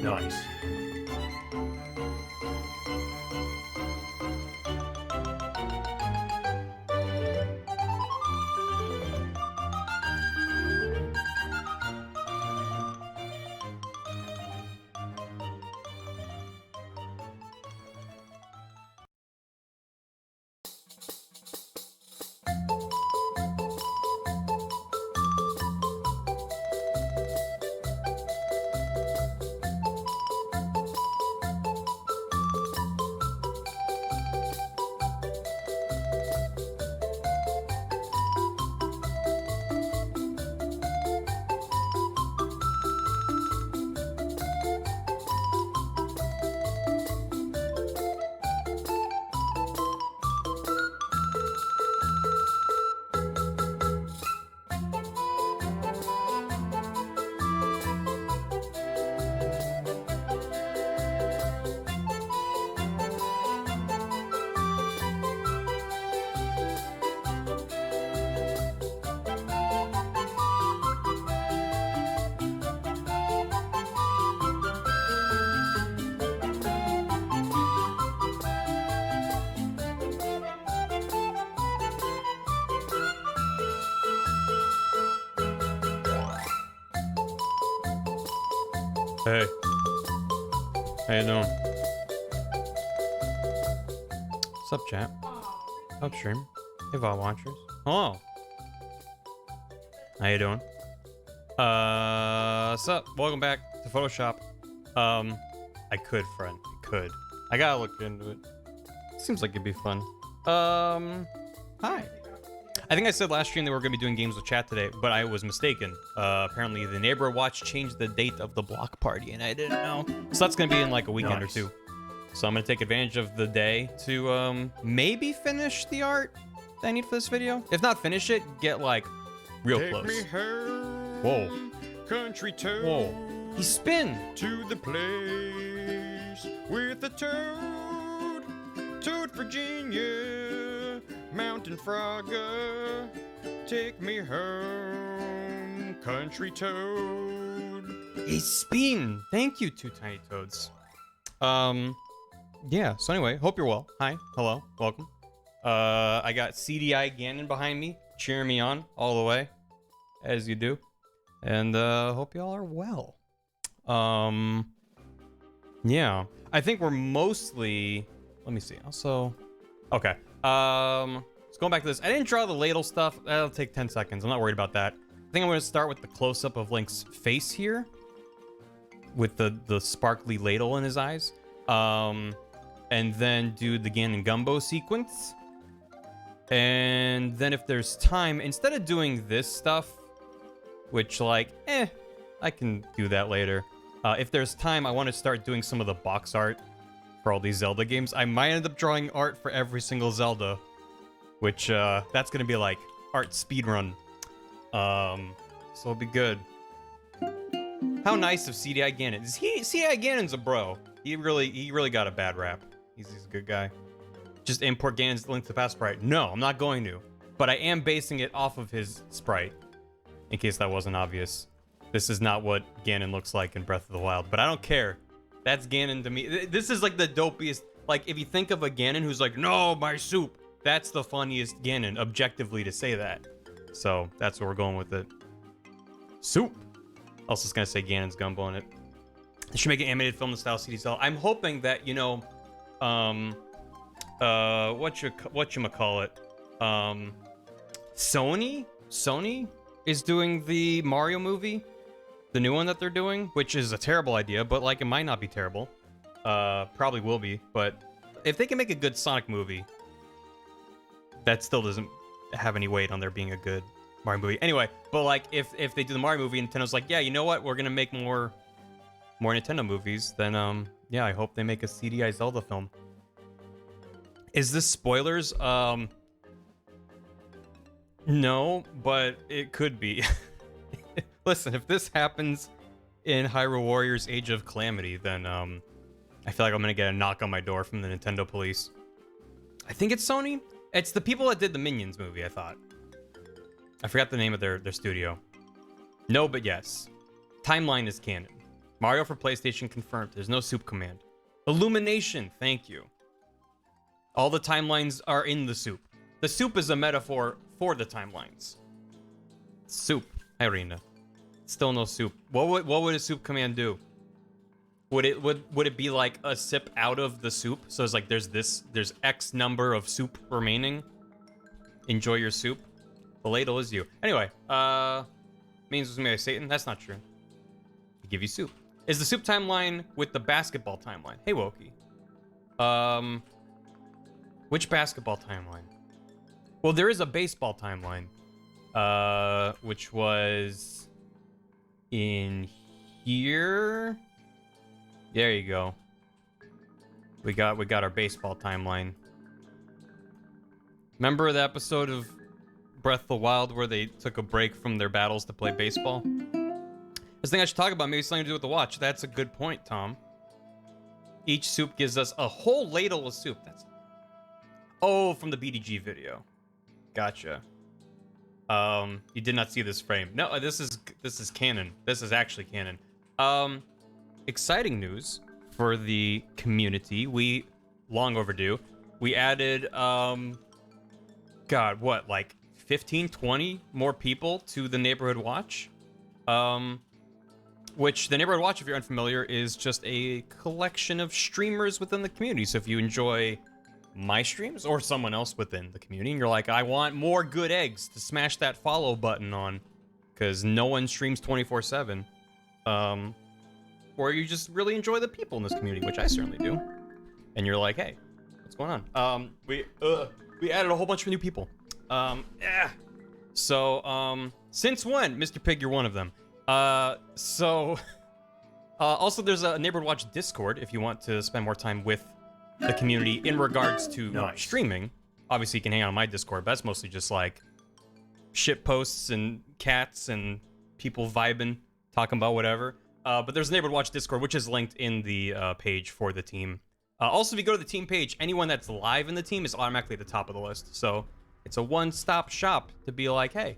Nice. Hey. How you doing? What's up, chat? What's up, stream? Hey, VOD watchers. Hello. How you doing? What's up? Welcome back to Photoshop. I could, friend. I could. I gotta look into it. Seems like it'd be fun. Hi. I think I said last stream that we were going to be doing games with chat today, but I was mistaken. Apparently, the neighbor watch changed the date of the block party, and I didn't know. So that's going to be in like a weekend or two. So I'm going to take advantage of the day to maybe finish the art that I need for this video. If not finish it, get like real close. Me home, Whoa. country toad. Whoa. He spin. To the place with the toad. Toad, Virginia. Mountain Frogger, take me home, country toad. He spin. Thank you, two tiny toads. Yeah, so anyway, hope you're well. Hi, hello, welcome. I got CDI Ganon behind me, cheering me on all the way, as you do. And hope y'all are well. Yeah, I think we're mostly, let me see, also, okay. So going back to this, I didn't draw the ladle stuff. That'll take 10 seconds. I'm not worried about that. I think I'm going to start with the close-up of Link's face here, with the sparkly ladle in his eyes. And then do the Ganon Gumbo sequence. And then if there's time, instead of doing this stuff, which like, I can do that later. If there's time, I want to start doing some of the box art for all these Zelda games. I might end up drawing art for every single Zelda, which that's gonna be like art speedrun. So it'll be good. How nice of CDI Ganon. CDI Ganon's a bro. He really got a bad rap. He's a good guy. Just import Ganon's Link to the Past sprite. No, I'm not going to. But I am basing it off of his sprite. In case that wasn't obvious. This is not what Ganon looks like in Breath of the Wild, but I don't care. That's Ganon to me. This is like the dopiest. Like, if you think of a Ganon who's like, no, my soup. That's the funniest Ganon, objectively, to say that. So, that's where we're going with it. Soup. Also, it's gonna say Ganon's Gumbo in it. They should make an animated film in the style CD Cell. I'm hoping that, you know, whatchamacallit, Sony is doing the Mario movie. The new one that they're doing, which is a terrible idea, but like it might not be terrible. Probably will be, but if they can make a good Sonic movie, that still doesn't have any weight on there being a good Mario movie. Anyway, but like if they do the Mario movie, Nintendo's like, yeah, you know what? We're gonna make more Nintendo movies. Then yeah, I hope they make a CDI Zelda film. Is this spoilers? No, but it could be. Listen, if this happens in Hyrule Warriors Age of Calamity, then I feel like I'm gonna get a knock on my door from the Nintendo police. I think it's Sony. It's the people that did the Minions movie, I thought. I forgot the name of their studio. No, but yes. Timeline is canon. Mario for PlayStation confirmed. There's no soup command. Illumination, thank you. All the timelines are in the soup. The soup is a metaphor for the timelines. Soup, Irina. Still no soup. What would a soup command do? Would it be like a sip out of the soup? So it's like there's X number of soup remaining. Enjoy your soup. The ladle is you. Anyway, means was made by Satan. That's not true. I give you soup. Is the soup timeline with the basketball timeline? Hey, Wokey. Which basketball timeline? Well, there is a baseball timeline, which was in here. There you go. We got our baseball timeline. Remember the episode of Breath of the Wild where they took a break from their battles to play baseball? This thing I should talk about, maybe something to do with the watch. That's a good point, Tom. Each soup gives us a whole ladle of soup. That's... Oh, from the BDG video. Gotcha. You did not see this frame. No, this is canon. This is actually canon. Exciting news for the community. We long overdue. We added God, what, like 15, 20 more people to the Neighborhood Watch. Which the Neighborhood Watch, if you're unfamiliar, is just a collection of streamers within the community. So if you enjoy my streams or someone else within the community and you're like, I want more good eggs, to smash that follow button on, because no one streams 24/7. Or you just really enjoy the people in this community, which I certainly do. And you're like, hey, what's going on? We added a whole bunch of new people. So, since when? Mr. Pig, you're one of them. Also there's a Neighborhood Watch Discord if you want to spend more time with the community in regards to streaming. Obviously, you can hang out on my Discord, but that's mostly just like shit posts and cats and people vibing, talking about whatever. But there's a Neighborhood Watch Discord, which is linked in the page for the team. Also, if you go to the team page, anyone that's live in the team is automatically at the top of the list. So it's a one-stop shop to be like, hey,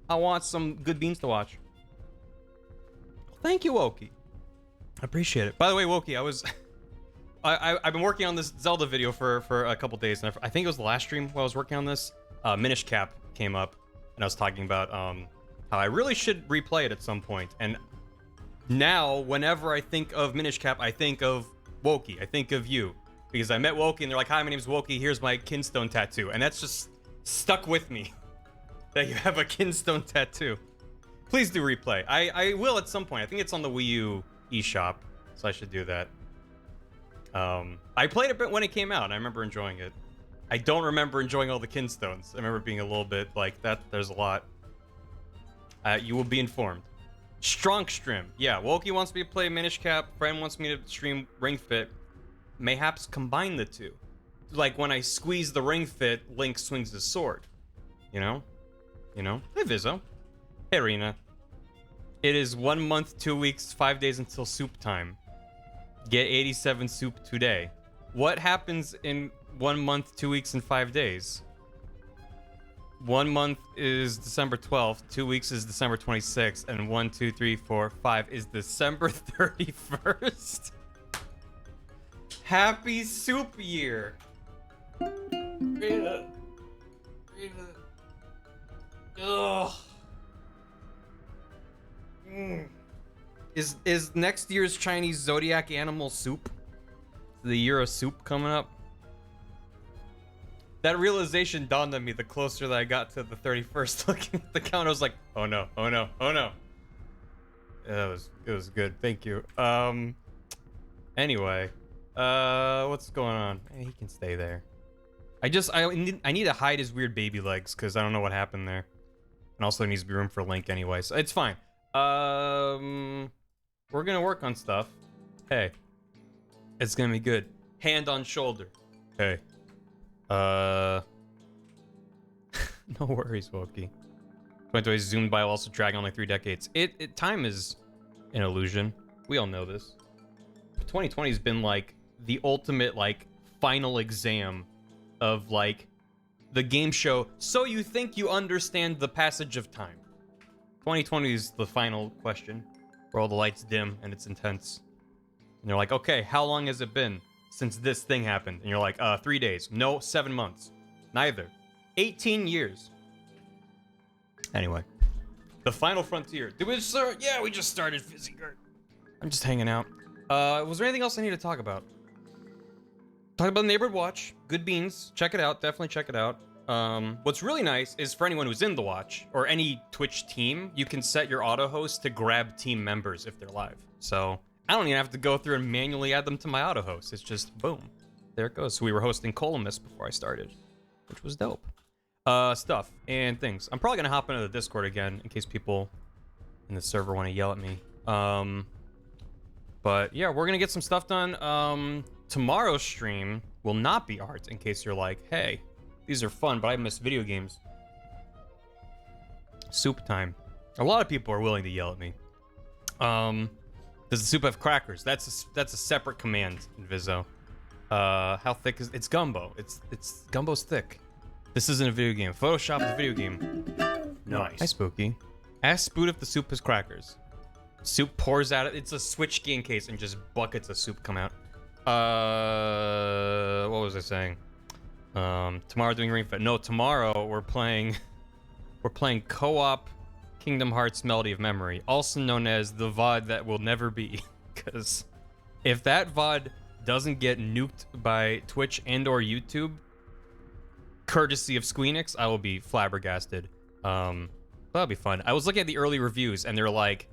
I want some good beans to watch. Well, thank you, Wokey. I appreciate it. By the way, Wokey, I've been working on this Zelda video for a couple days, and I think it was the last stream while I was working on this. Minish Cap came up, and I was talking about how I really should replay it at some point. And now, whenever I think of Minish Cap, I think of Wokey. I think of you. Because I met Wokey, and they're like, hi, my name's Wokey, here's my kinstone tattoo. And that's just stuck with me, that you have a kinstone tattoo. Please do replay. I will at some point. I think it's on the Wii U eShop, so I should do that. I played it when it came out, and I remember enjoying it. I don't remember enjoying all the kinstones. I remember being a little bit like, there's a lot. You will be informed. Strongstream. Yeah, Wokey wants me to play Minish Cap. Friend wants me to stream Ring Fit. Mayhaps combine the two. Like when I squeeze the Ring Fit, Link swings his sword. You know? You know? Hey, Vizzo. Hey, Rena. It is 1 month, 2 weeks, 5 days until soup time. Get 87 soup today. What happens in 1 month, 2 weeks, and 5 days? 1 month is December 12th, 2 weeks is December 26th, and 1, 2, 3, 4, 5 is December 31st. Happy soup year. Read it. Ugh. Is next year's Chinese zodiac animal soup? The year of soup coming up? That realization dawned on me the closer that I got to the 31st. Looking at the count, I was like, oh no, oh no, oh no. It was good, thank you. Anyway, what's going on? He can stay there. I need to hide his weird baby legs because I don't know what happened there. And also there needs to be room for Link anyway, so it's fine. We're gonna work on stuff. Hey, it's gonna be good. Hand on shoulder. Hey. No worries, Wokey. 2020 zoomed by while also dragging on like 3 decades. Time is an illusion. We all know this. 2020 has been like the ultimate like final exam of like the game show. So you think you understand the passage of time. 2020 is the final question where all the lights dim and it's intense. And they're like, okay, how long has it been since this thing happened? And you're like, 3 days. No, 7 months. Neither. 18 years. Anyway. The Final Frontier. Did we start? Yeah, we just started Fizzygurt. I'm just hanging out. Was there anything else I need to talk about? Talk about Neighborhood Watch. Good beans. Check it out. Definitely check it out. What's really nice is for anyone who's in the watch or any Twitch team, you can set your auto host to grab team members if they're live. So I don't even have to go through and manually add them to my auto host. It's just boom. There it goes. So we were hosting Columnist before I started, which was dope. Stuff and things. I'm probably gonna hop into the Discord again in case people in the server want to yell at me. But yeah, we're gonna get some stuff done. Tomorrow's stream will not be art, in case you're like, hey, these are fun, but I miss video games. Soup time. A lot of people are willing to yell at me. Does the soup have crackers? That's a separate command in Vizzo. How thick is it's gumbo? It's gumbo's thick. This isn't a video game. Photoshop is a video game. Nice. Hi, Spooky. Ask Spoot if the soup has crackers. Soup pours out. It's a Switch game case and just buckets of soup come out. What was I saying? Tomorrow doing Ring Fit. No, tomorrow we're playing co-op Kingdom Hearts Melody of Memory, also known as the VOD that will never be. Because if that VOD doesn't get nuked by Twitch and or YouTube, courtesy of Squeenix, I will be flabbergasted. That'll be fun. I was looking at the early reviews and they're like,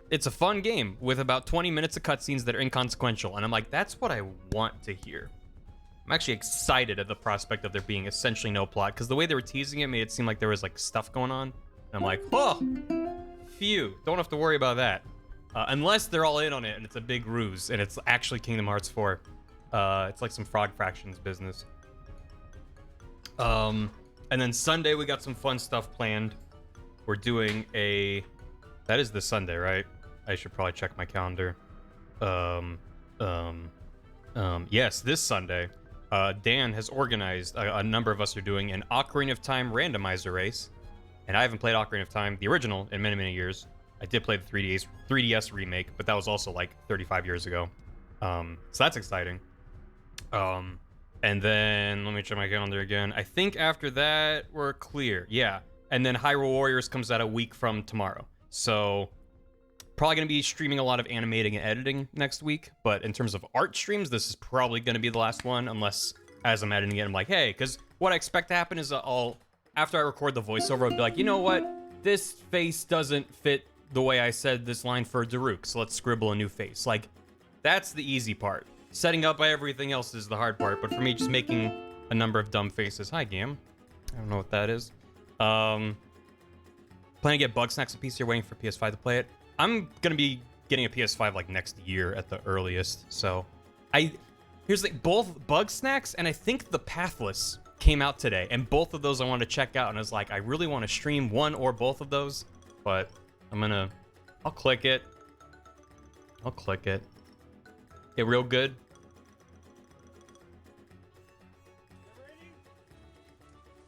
it's a fun game with about 20 minutes of cutscenes that are inconsequential. And I'm like, that's what I want to hear. I'm actually excited at the prospect of there being essentially no plot, because the way they were teasing it made it seem like there was like stuff going on. And I'm like, oh, phew, don't have to worry about that. Unless they're all in on it and it's a big ruse and it's actually Kingdom Hearts 4. It's like some Frog Fractions business. And then Sunday we got some fun stuff planned. We're doing that is this Sunday, right? I should probably check my calendar. Yes, this Sunday. Dan has organized, a number of us are doing an Ocarina of Time randomizer race. And I haven't played Ocarina of Time, the original, in many, many years. I did play the 3DS remake, but that was also like 35 years ago. So that's exciting. And then, let me check my calendar again. I think after that, we're clear. Yeah. And then Hyrule Warriors comes out a week from tomorrow. So, probably going to be streaming a lot of animating and editing next week. But in terms of art streams, this is probably going to be the last one. Unless, as I'm editing it, I'm like, hey, because what I expect to happen is after I record the voiceover, I'll be like, you know what? This face doesn't fit the way I said this line for Daruk, so let's scribble a new face. Like, that's the easy part. Setting up everything else is the hard part, but for me, just making a number of dumb faces. Hi, Gam. I don't know what that is. Planning to get Bug Snacks and PC, waiting for PS5 to play it. I'm gonna be getting a PS5 like next year at the earliest, so here's like both Bug Snacks and I think the Pathless came out today, and both of those I want to check out, and I was like, I really want to stream one or both of those, but I'll click it. Get real good.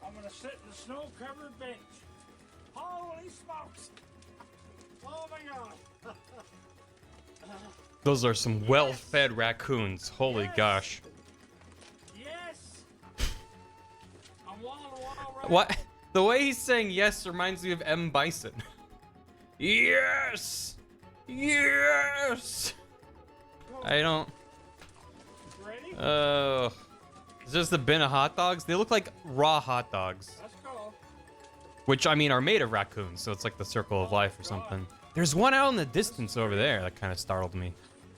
I'm gonna sit in the snow-covered bench. Holy smokes! Oh my god! Those are some well-fed raccoons. Holy gosh. Yes! I'm wall-to-wall right. What? The way he's saying yes reminds me of M. Bison. Yes! Yes! I don't... Ready? Is this the bin of hot dogs? They look like raw hot dogs. Let's go. Which, I mean, are made of raccoons, so it's like the circle of life or something. There's one out in the distance over there that kind of startled me.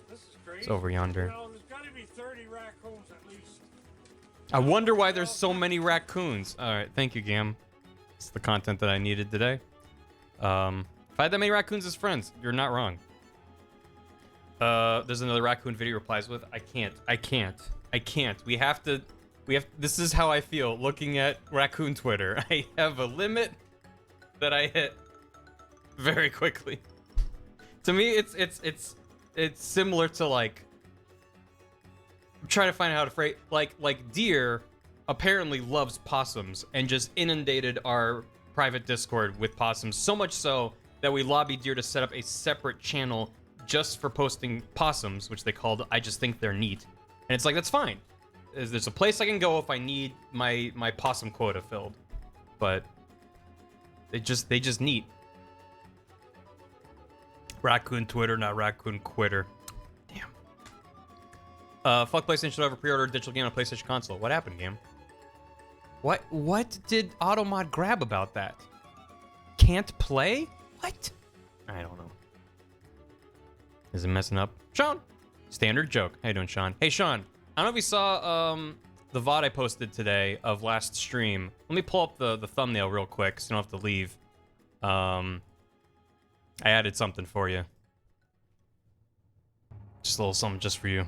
This is great. It's over yonder. Well, there's gotta be 30 raccoons at least. I wonder why there's so many raccoons. Alright, thank you, Gam. It's the content that I needed today. If I had that many raccoons as friends, you're not wrong. There's another raccoon video replies with, I can't. We have this is how I feel looking at raccoon Twitter. I have a limit that I hit very quickly. To me, it's similar to like, I'm trying to find out how to phrase, like deer apparently loves possums and just inundated our private Discord with possums, so much so that we lobbied Deer to set up a separate channel just for posting possums, which they called I Just Think They're Neat. And it's like, that's fine. There's a place I can go if I need my possum quota filled. But they just neat. Raccoon Twitter, not Raccoon Quitter. Damn. Fuck PlayStation should ever pre-order a digital game on a PlayStation console. What happened, game? What did Automod grab about that? Can't play? What? I don't know. Is it messing up? Sean! Standard joke. How you doing, Sean? Hey, Sean. I don't know if you saw the VOD I posted today of last stream. Let me pull up the thumbnail real quick so you don't have to leave. I added something for you. Just a little something just for you.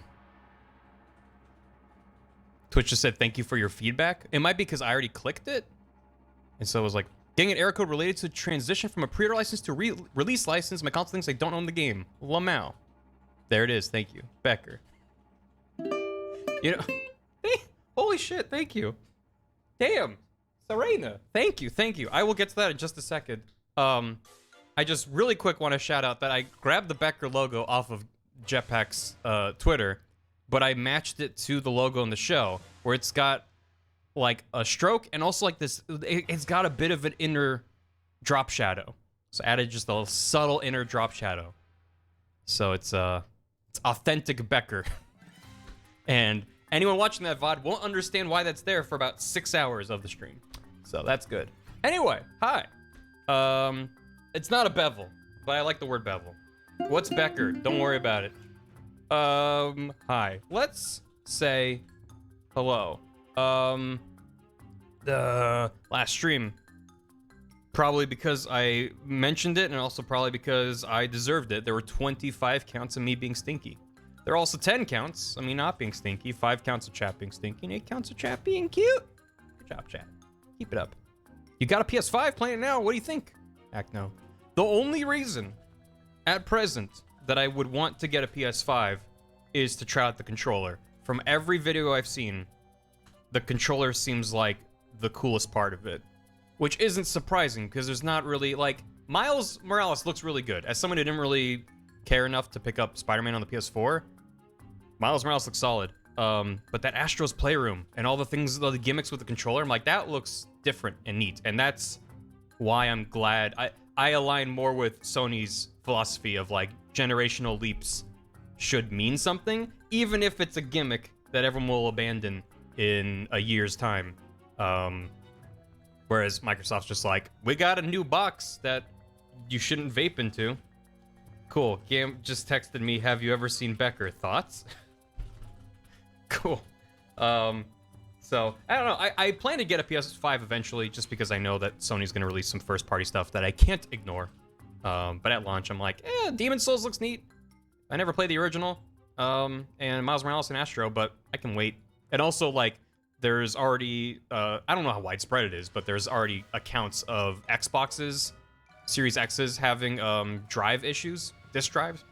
Twitch just said thank you for your feedback. It might be because I already clicked it. And so it was like, getting an error code related to transition from a pre-order license to release license. My console thinks I don't own the game. Lamau. There it is. Thank you. Becker. You know, holy shit. Thank you. Damn. Serena. Thank you. Thank you. I will get to that in just a second. I just really quick want to shout out that I grabbed the Becker logo off of Jetpack's Twitter, but I matched it to the logo in the show where it's got like a stroke and also like this, it's got a bit of an inner drop shadow. So added just a subtle inner drop shadow. So it's authentic Becker. And anyone watching that VOD won't understand why that's there for about 6 hours of the stream. So that's good. Anyway, hi. It's not a bevel, but I like the word bevel. What's Becker? Don't worry about it. Hi. Let's say hello. The last stream, probably because I mentioned it and also probably because I deserved it. There were 25 counts of me being stinky. There are also 10 counts of me not being stinky, 5 counts of chat being stinky, and 8 counts of chat being cute. Good job, chat. Keep it up. You got a PS5 playing it now? What do you think? Act no. The only reason at present that I would want to get a PS5 is to try out the controller. From every video I've seen, the controller seems like the coolest part of it, which isn't surprising because there's not really like Miles Morales looks really good. As someone who didn't really care enough to pick up Spider-Man on the PS4, Miles Morales looks solid. But that Astro's Playroom and all the things, the gimmicks with the controller, I'm like, that looks different and neat. And that's why I'm glad I align more with Sony's philosophy of like generational leaps should mean something, even if it's a gimmick that everyone will abandon in a year's time. Whereas Microsoft's just like, we got a new box that you shouldn't vape into. Cool. Gam just texted me, have you ever seen Becker? Thoughts? Cool. So, I don't know. I plan to get a PS5 eventually just because I know that Sony's going to release some first-party stuff that I can't ignore. But at launch, I'm like, Demon's Souls looks neat. I never played the original. And Miles Morales and Astro, but I can wait. And also, like, there's already, I don't know how widespread it is, but there's already accounts of Xboxes, Series X's having drive issues, disk drives.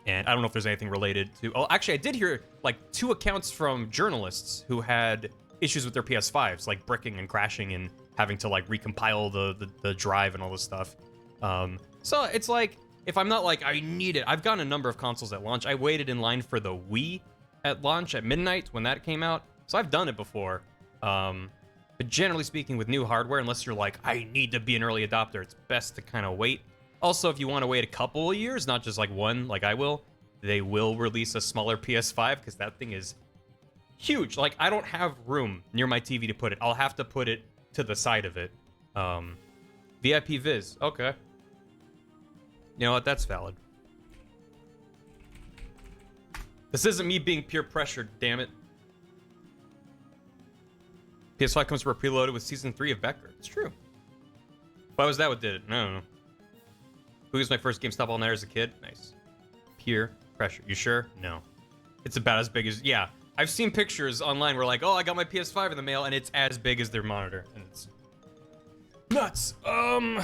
And I don't know if there's anything related to... Oh, actually, I did hear, like, 2 accounts from journalists who had issues with their PS5s, like bricking and crashing and having to, like, recompile the drive and all this stuff. So it's like, if I'm not like, I need it... I've gotten a number of consoles at launch. I waited in line for the Wii at launch at midnight when that came out. So I've done it before. But generally speaking, with new hardware, unless you're like, I need to be an early adopter, it's best to kind of wait. Also, if you want to wait a couple of years, not just like one, like I will, they will release a smaller PS5 because that thing is huge. Like, I don't have room near my TV to put it. I'll have to put it to the side of it. VIP Viz. Okay. You know what? That's valid. This isn't me being peer pressured, damn it. PS5 comes preloaded with Season 3 of Becker. It's true. Why was that what did it? I don't know. Who was my first GameStop all nighter as a kid? Nice. Peer pressure. You sure? No. It's about as big as... Yeah. I've seen pictures online where like, oh, I got my PS5 in the mail, and it's as big as their monitor. And it's... nuts. Well,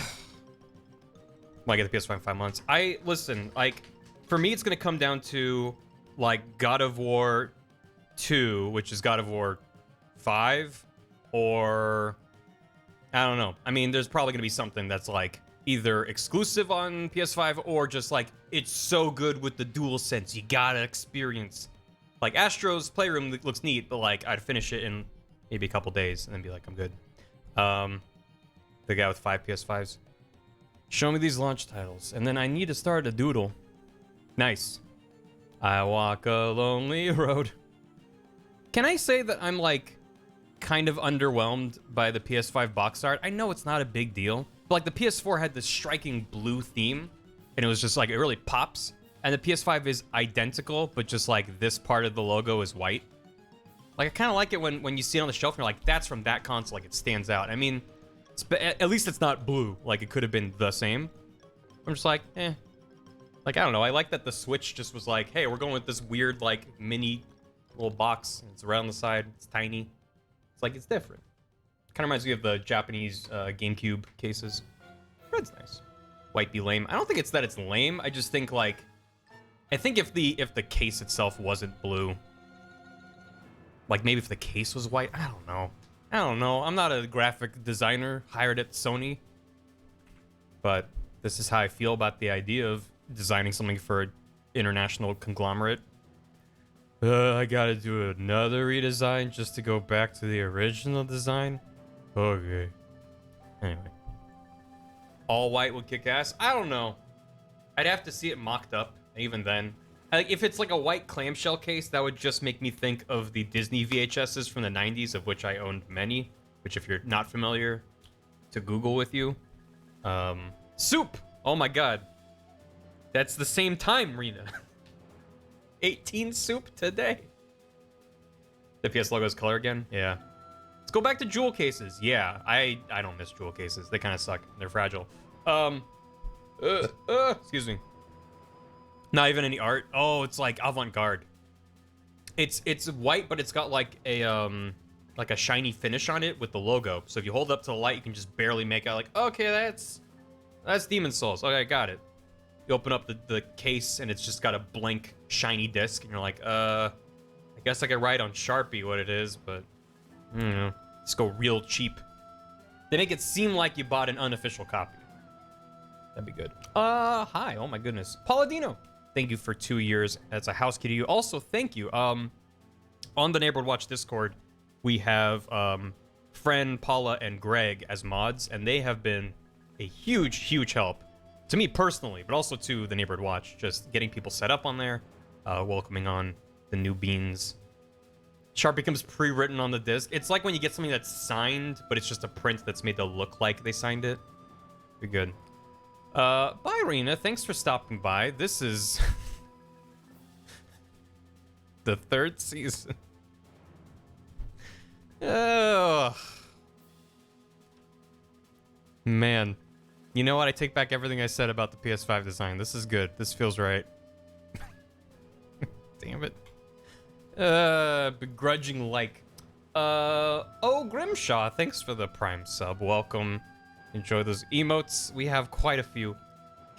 I get the PS5 in 5 months. Listen, like, for me, it's going to come down to, like, God of War 2, which is God of War 5, or... I don't know. I mean, there's probably gonna be something that's like either exclusive on PS5 or just like it's so good with the DualSense, you gotta experience. Like Astro's Playroom looks neat, but like I'd finish it in maybe a couple days and then be like, I'm good. The guy with 5 PS5s. Show me these launch titles, and then I need to start a doodle. Nice. I walk a lonely road. Can I say that I'm like kind of underwhelmed by the PS5 box art? I know it's not a big deal, but like the PS4 had this striking blue theme, and it was just like, it really pops. And the PS5 is identical, but just like this part of the logo is white. Like I kind of like it when you see it on the shelf and you're like, that's from that console, like it stands out. I mean, at least it's not blue, like it could have been the same. I'm just like, eh. Like, I don't know, I like that the Switch just was like, hey, we're going with this weird, like, mini little box. It's around the side, it's tiny. It's like, it's different. Kind of reminds me of the Japanese GameCube cases. Red's nice. White be lame. I don't think it's that it's lame, I just think, like, I think if the case itself wasn't blue, like, maybe if the case was white, I don't know. I'm not a graphic designer hired at Sony, but this is how I feel about the idea of designing something for an international conglomerate. I gotta do another redesign just to go back to the original design? Okay. Anyway. All white would kick ass? I don't know. I'd have to see it mocked up, even then. Like, if it's like a white clamshell case, that would just make me think of the Disney VHSs from the 90s, of which I owned many. Which, if you're not familiar, to Google with you. Soup! Oh my god. That's the same time, Rena. 18 soup today. The PS logo's color again? Yeah. Let's go back to jewel cases. Yeah, I don't miss jewel cases. They kind of suck. They're fragile. Excuse me. Not even any art. Oh, it's like avant-garde. It's white, but it's got like a shiny finish on it with the logo. So if you hold it up to the light, you can just barely make out like, okay, that's Demon Souls. Okay, got it. You open up the case and it's just got a blank shiny disc, and you're like, I guess I could write on Sharpie what it is, but I don't know. Just go real cheap. They make it seem like you bought an unofficial copy. That'd be good. Hi. Oh my goodness. Pauladino. Thank you for 2 years. That's a house key to you. Also, thank you. On the Neighborhood Watch Discord, we have friend Paula and Greg as mods, and they have been a huge help to me personally, but also to the Neighborhood Watch. Just getting people set up on there, welcoming on the new beans. Sharpie comes pre-written on the disc. It's like when you get something that's signed, but it's just a print that's made to look like they signed it. Be good. Bye, Rena. Thanks for stopping by. This is the 3rd season. Oh. Man. You know what? I take back everything I said about the PS5 design. This is good. This feels right. Damn it. Begrudging like. Oh, Grimshaw. Thanks for the Prime sub. Welcome. Enjoy those emotes. We have quite a few.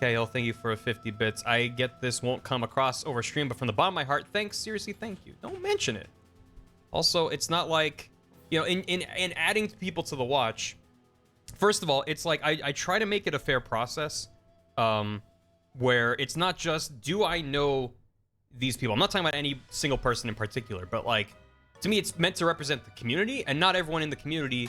KL, thank you for 50 bits. I get this won't come across over stream, but from the bottom of my heart, thanks. Seriously, thank you. Don't mention it. Also, it's not like, you know, in adding people to the watch, first of all, it's like I try to make it a fair process, where it's not just, do I know these people? I'm not talking about any single person in particular, but like, to me, it's meant to represent the community, and not everyone in the community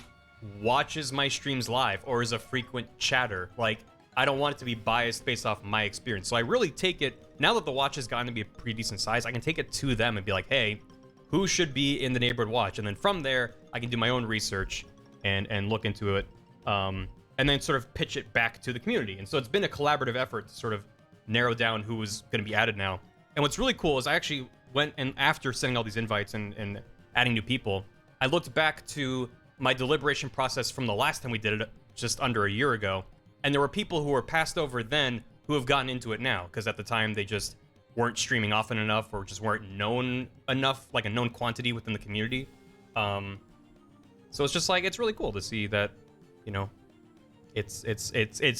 watches my streams live or is a frequent chatter. Like, I don't want it to be biased based off my experience. So I really take it, now that the watch has gotten to be a pretty decent size, I can take it to them and be like, hey, who should be in the Neighborhood Watch? And then from there, I can do my own research and look into it, and then sort of pitch it back to the community. And so it's been a collaborative effort to sort of narrow down who is going to be added now. And what's really cool is I actually went, and after sending all these invites and adding new people, I looked back to my deliberation process from the last time we did it just under a year ago, and there were people who were passed over then who have gotten into it now, because at the time they just weren't streaming often enough or just weren't known enough, like a known quantity within the community. So it's just like, it's really cool to see that, you know, it's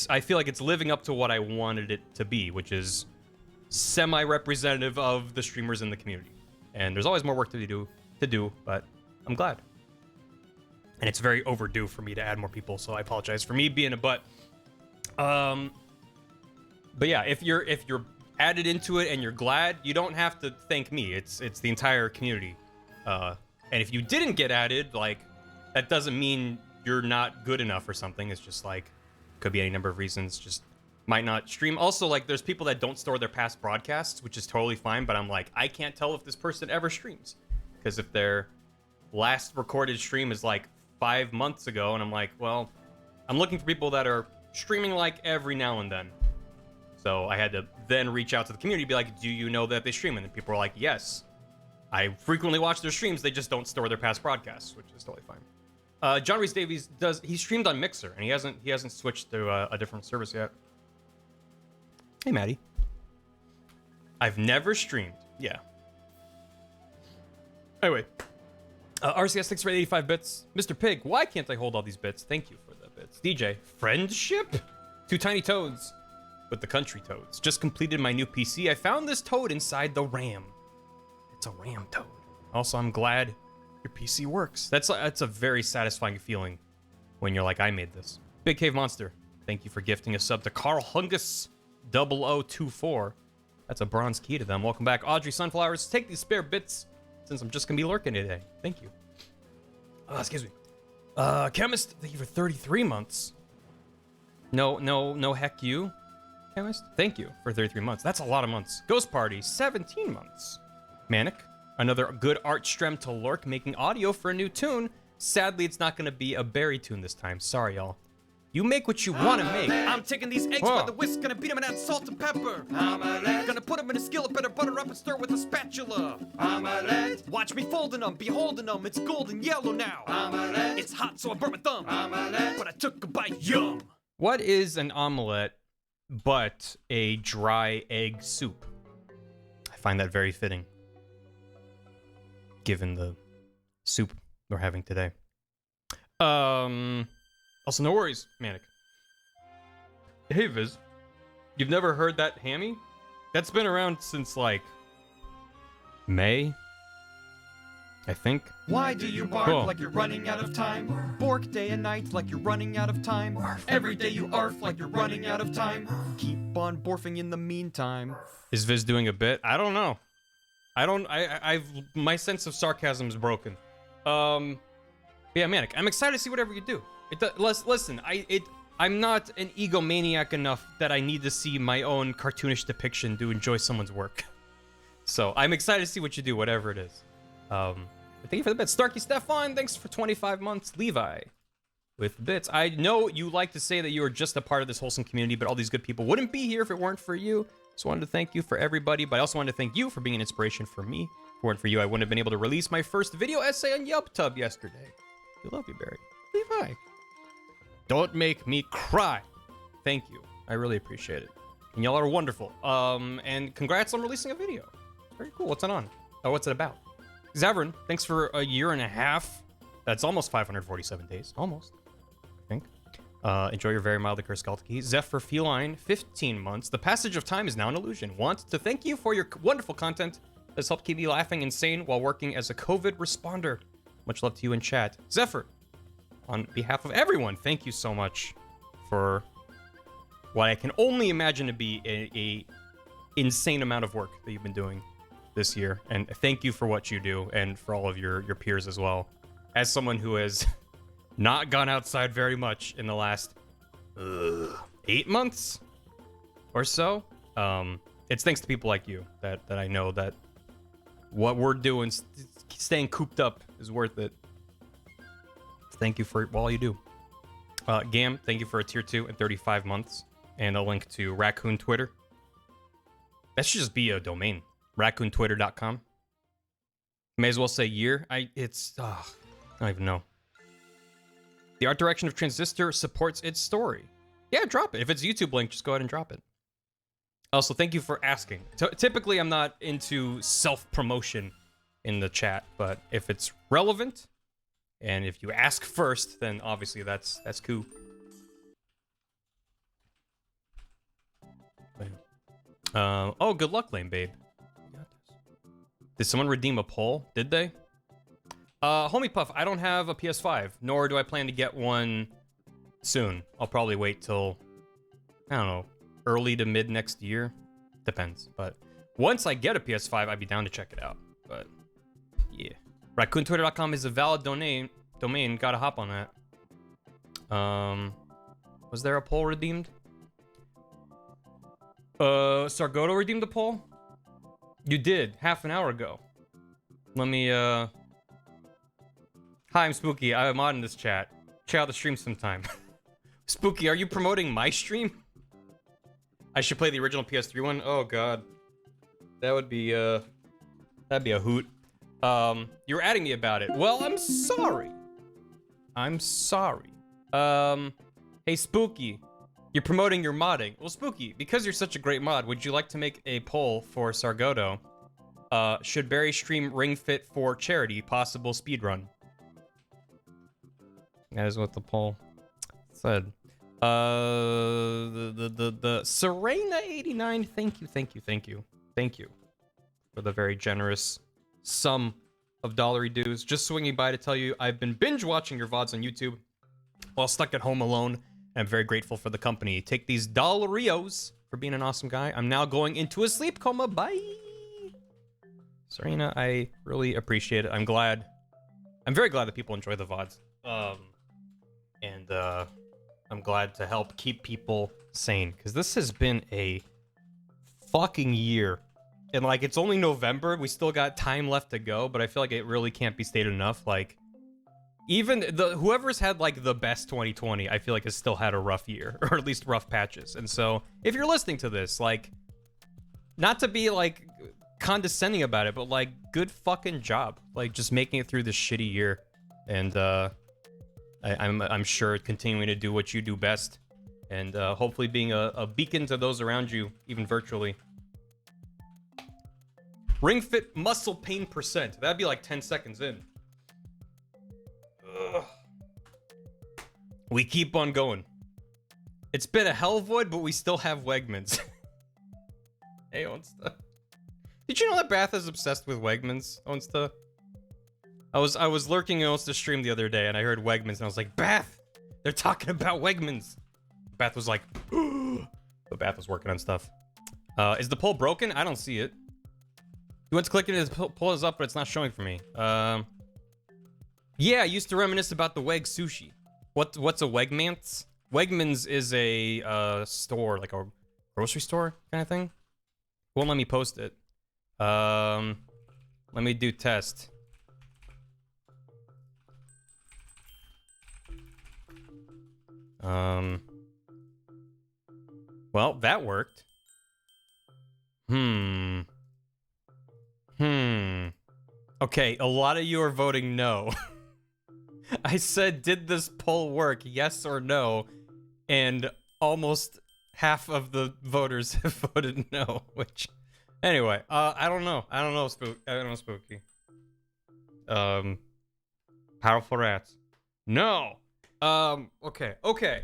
I feel like it's living up to what I wanted it to be, which is semi-representative of the streamers in the community. And there's always more work to do, but I'm glad. and it's very overdue for me to add more people, so I apologize for me being a butt. But yeah, if you're added into it and you're glad, you don't have to thank me. It's the entire community. And if you didn't get added, like, that doesn't mean you're not good enough or something. It's just like, could be any number of reasons. Just might not stream. Also, like, there's people that don't store their past broadcasts, which is totally fine. But I'm like, I can't tell if this person ever streams, because if their last recorded stream is like 5 months ago, and I'm like, well, I'm looking for people that are streaming like every now and then. So I had to then reach out to the community, be like, do you know that they stream? And then people were like, yes. I frequently watch their streams. They just don't store their past broadcasts, which is totally fine. John Reese Davies he streamed on Mixer, and he hasn't switched to a different service yet. Hey, Maddie. I've never streamed. Yeah. Anyway. RCS, thanks for 85 bits. Mr. Pig, why can't I hold all these bits? Thank you for the bits. DJ, friendship? 2 tiny toads with the country toads. Just completed my new PC. I found this toad inside the RAM. It's a RAM toad. Also, I'm glad your PC works. That's a very satisfying feeling when you're like, I made this. Big Cave Monster, thank you for gifting a sub to Carl Hungus 0024. That's a bronze key to them. Welcome back. Audrey Sunflowers, take these spare bits since I'm just gonna be lurking today. Thank you. Excuse me. Chemist, thank you for 33 months. No heck you. Chemist, thank you for 33 months. That's a lot of months. Ghost Party, 17 months. Manic, another good art strem to lurk, making audio for a new tune. Sadly, it's not gonna be a Barry tune this time. Sorry, y'all. You make what you want to make. I'm taking these eggs by the whisk, gonna beat them and add salt and pepper. Omelette. Gonna put them in a skillet, better butter up and stir with a spatula. Omelette. Watch me folding them, beholding them, it's golden yellow now. Omelette. It's hot, so I burnt my thumb. Omelette. But I took a bite, yum. What is an omelette but a dry egg soup? I find that very fitting, given the soup we're having today. Also, no worries, Manic. Hey, Viz. You've never heard that hammy? That's been around since, like, May, I think. Why do you bark like you're running out of time? Bork day and night like you're running out of time. Every day you arf like you're running out of time. Keep on borfing in the meantime. Is Viz doing a bit? I don't know. My sense of sarcasm is broken. Yeah, Manic, I'm excited to see whatever you do. Listen, I'm not an egomaniac enough that I need to see my own cartoonish depiction to enjoy someone's work. So I'm excited to see what you do, whatever it is. Thank you for the bits. Starkey Stefan, thanks for 25 months. Levi with bits. I know you like to say that you are just a part of this wholesome community, but all these good people wouldn't be here if it weren't for you. So I wanted to thank you for everybody, but I also wanted to thank you for being an inspiration for me. If it weren't for you, I wouldn't have been able to release my first video essay on YelpTub yesterday. We love you, Barry. Levi. Don't make me cry. Thank you. I really appreciate it. And y'all are wonderful. And congrats on releasing a video. Very cool. What's it on? Oh, what's it about? Zavrin, thanks for a year and a half. That's almost 547 days. Almost, I think. Enjoy your very mildly cursed Galtiki. Zephyr Feline, 15 months. The passage of time is now an illusion. Want to thank you for your wonderful content that's helped keep me laughing insane while working as a COVID responder. Much love to you in chat. Zephyr, on behalf of everyone, thank you so much for what I can only imagine to be a insane amount of work that you've been doing this year. And thank you for what you do and for all of your peers as well. As someone who has not gone outside very much in the last 8 months or so, it's thanks to people like you that I know that what we're doing, staying cooped up, is worth it. Thank you for all you do. Gam, thank you for a tier 2 and 35 months. And a link to Raccoon Twitter. That should just be a domain. RaccoonTwitter.com. May as well say year. I don't even know. The art direction of Transistor supports its story. Yeah, drop it. If it's a YouTube link, just go ahead and drop it. Also, thank you for asking. Typically, I'm not into self-promotion in the chat, but if it's relevant, and if you ask first, then obviously that's cool. Oh, good luck, Lame Babe. Did someone redeem a poll? Did they? Homie Puff, I don't have a PS5, nor do I plan to get one soon. I'll probably wait till, I don't know, early to mid next year. Depends. But once I get a PS5, I'd be down to check it out. But yeah. RaccoonTwitter.com is a valid domain. Gotta hop on that. Was there a poll redeemed? Sargoto redeemed a poll? You did, half an hour ago. Let me, Hi, I'm Spooky. I'm on this chat. Check out the stream sometime. Spooky, are you promoting my stream? I should play the original PS3 one? Oh, God. That would be, that'd be a hoot. You were adding me about it. Well, I'm sorry. I'm sorry. Hey, Spooky. You're promoting your modding. Well, Spooky, because you're such a great mod, would you like to make a poll for Sargoto? Should Barry stream Ring Fit for charity? Possible speedrun. That is what the poll said. The Serena89, thank you for the very generous sum of dollary dues. Just swinging by to tell you I've been binge watching your VODs on YouTube while stuck at home alone. I'm very grateful for the company. Take these dollarios for being an awesome guy. I'm now going into a sleep coma. Bye. Serena, I really appreciate it. I'm very glad that people enjoy the VODs. I'm glad to help keep people sane, because this has been a fucking year. And, like, it's only November. We still got time left to go, but I feel like it really can't be stated enough. Like, even whoever's had, like, the best 2020, I feel like has still had a rough year, or at least rough patches. And so, if you're listening to this, like, not to be, like, condescending about it, but, like, good fucking job. Like, just making it through this shitty year. And, I'm sure continuing to do what you do best. And, hopefully being a beacon to those around you, even virtually. Ring Fit muscle pain percent. That'd be like 10 seconds in. Ugh. We keep on going. It's been a hell void, but we still have Wegmans. Hey, Onsta. Did you know that Bath is obsessed with Wegmans, Onsta? I was lurking in Onsta's stream the other day, and I heard Wegmans, and I was like, Bath! They're talking about Wegmans! Bath was like, but Bath was working on stuff. Is the poll broken? I don't see it. He went to click it, his poll is up, but it's not showing for me. Yeah, I used to reminisce about the Weg sushi. What's a Wegmans? Wegmans is a store, like a grocery store kind of thing. Won't let me post it. Let me do test. Well, that worked. Okay, a lot of you are voting no. I said, did this poll work, yes or no? And almost half of the voters have voted no, which... Anyway, I don't know. I don't know, Spooky. Powerful rats. No! Okay,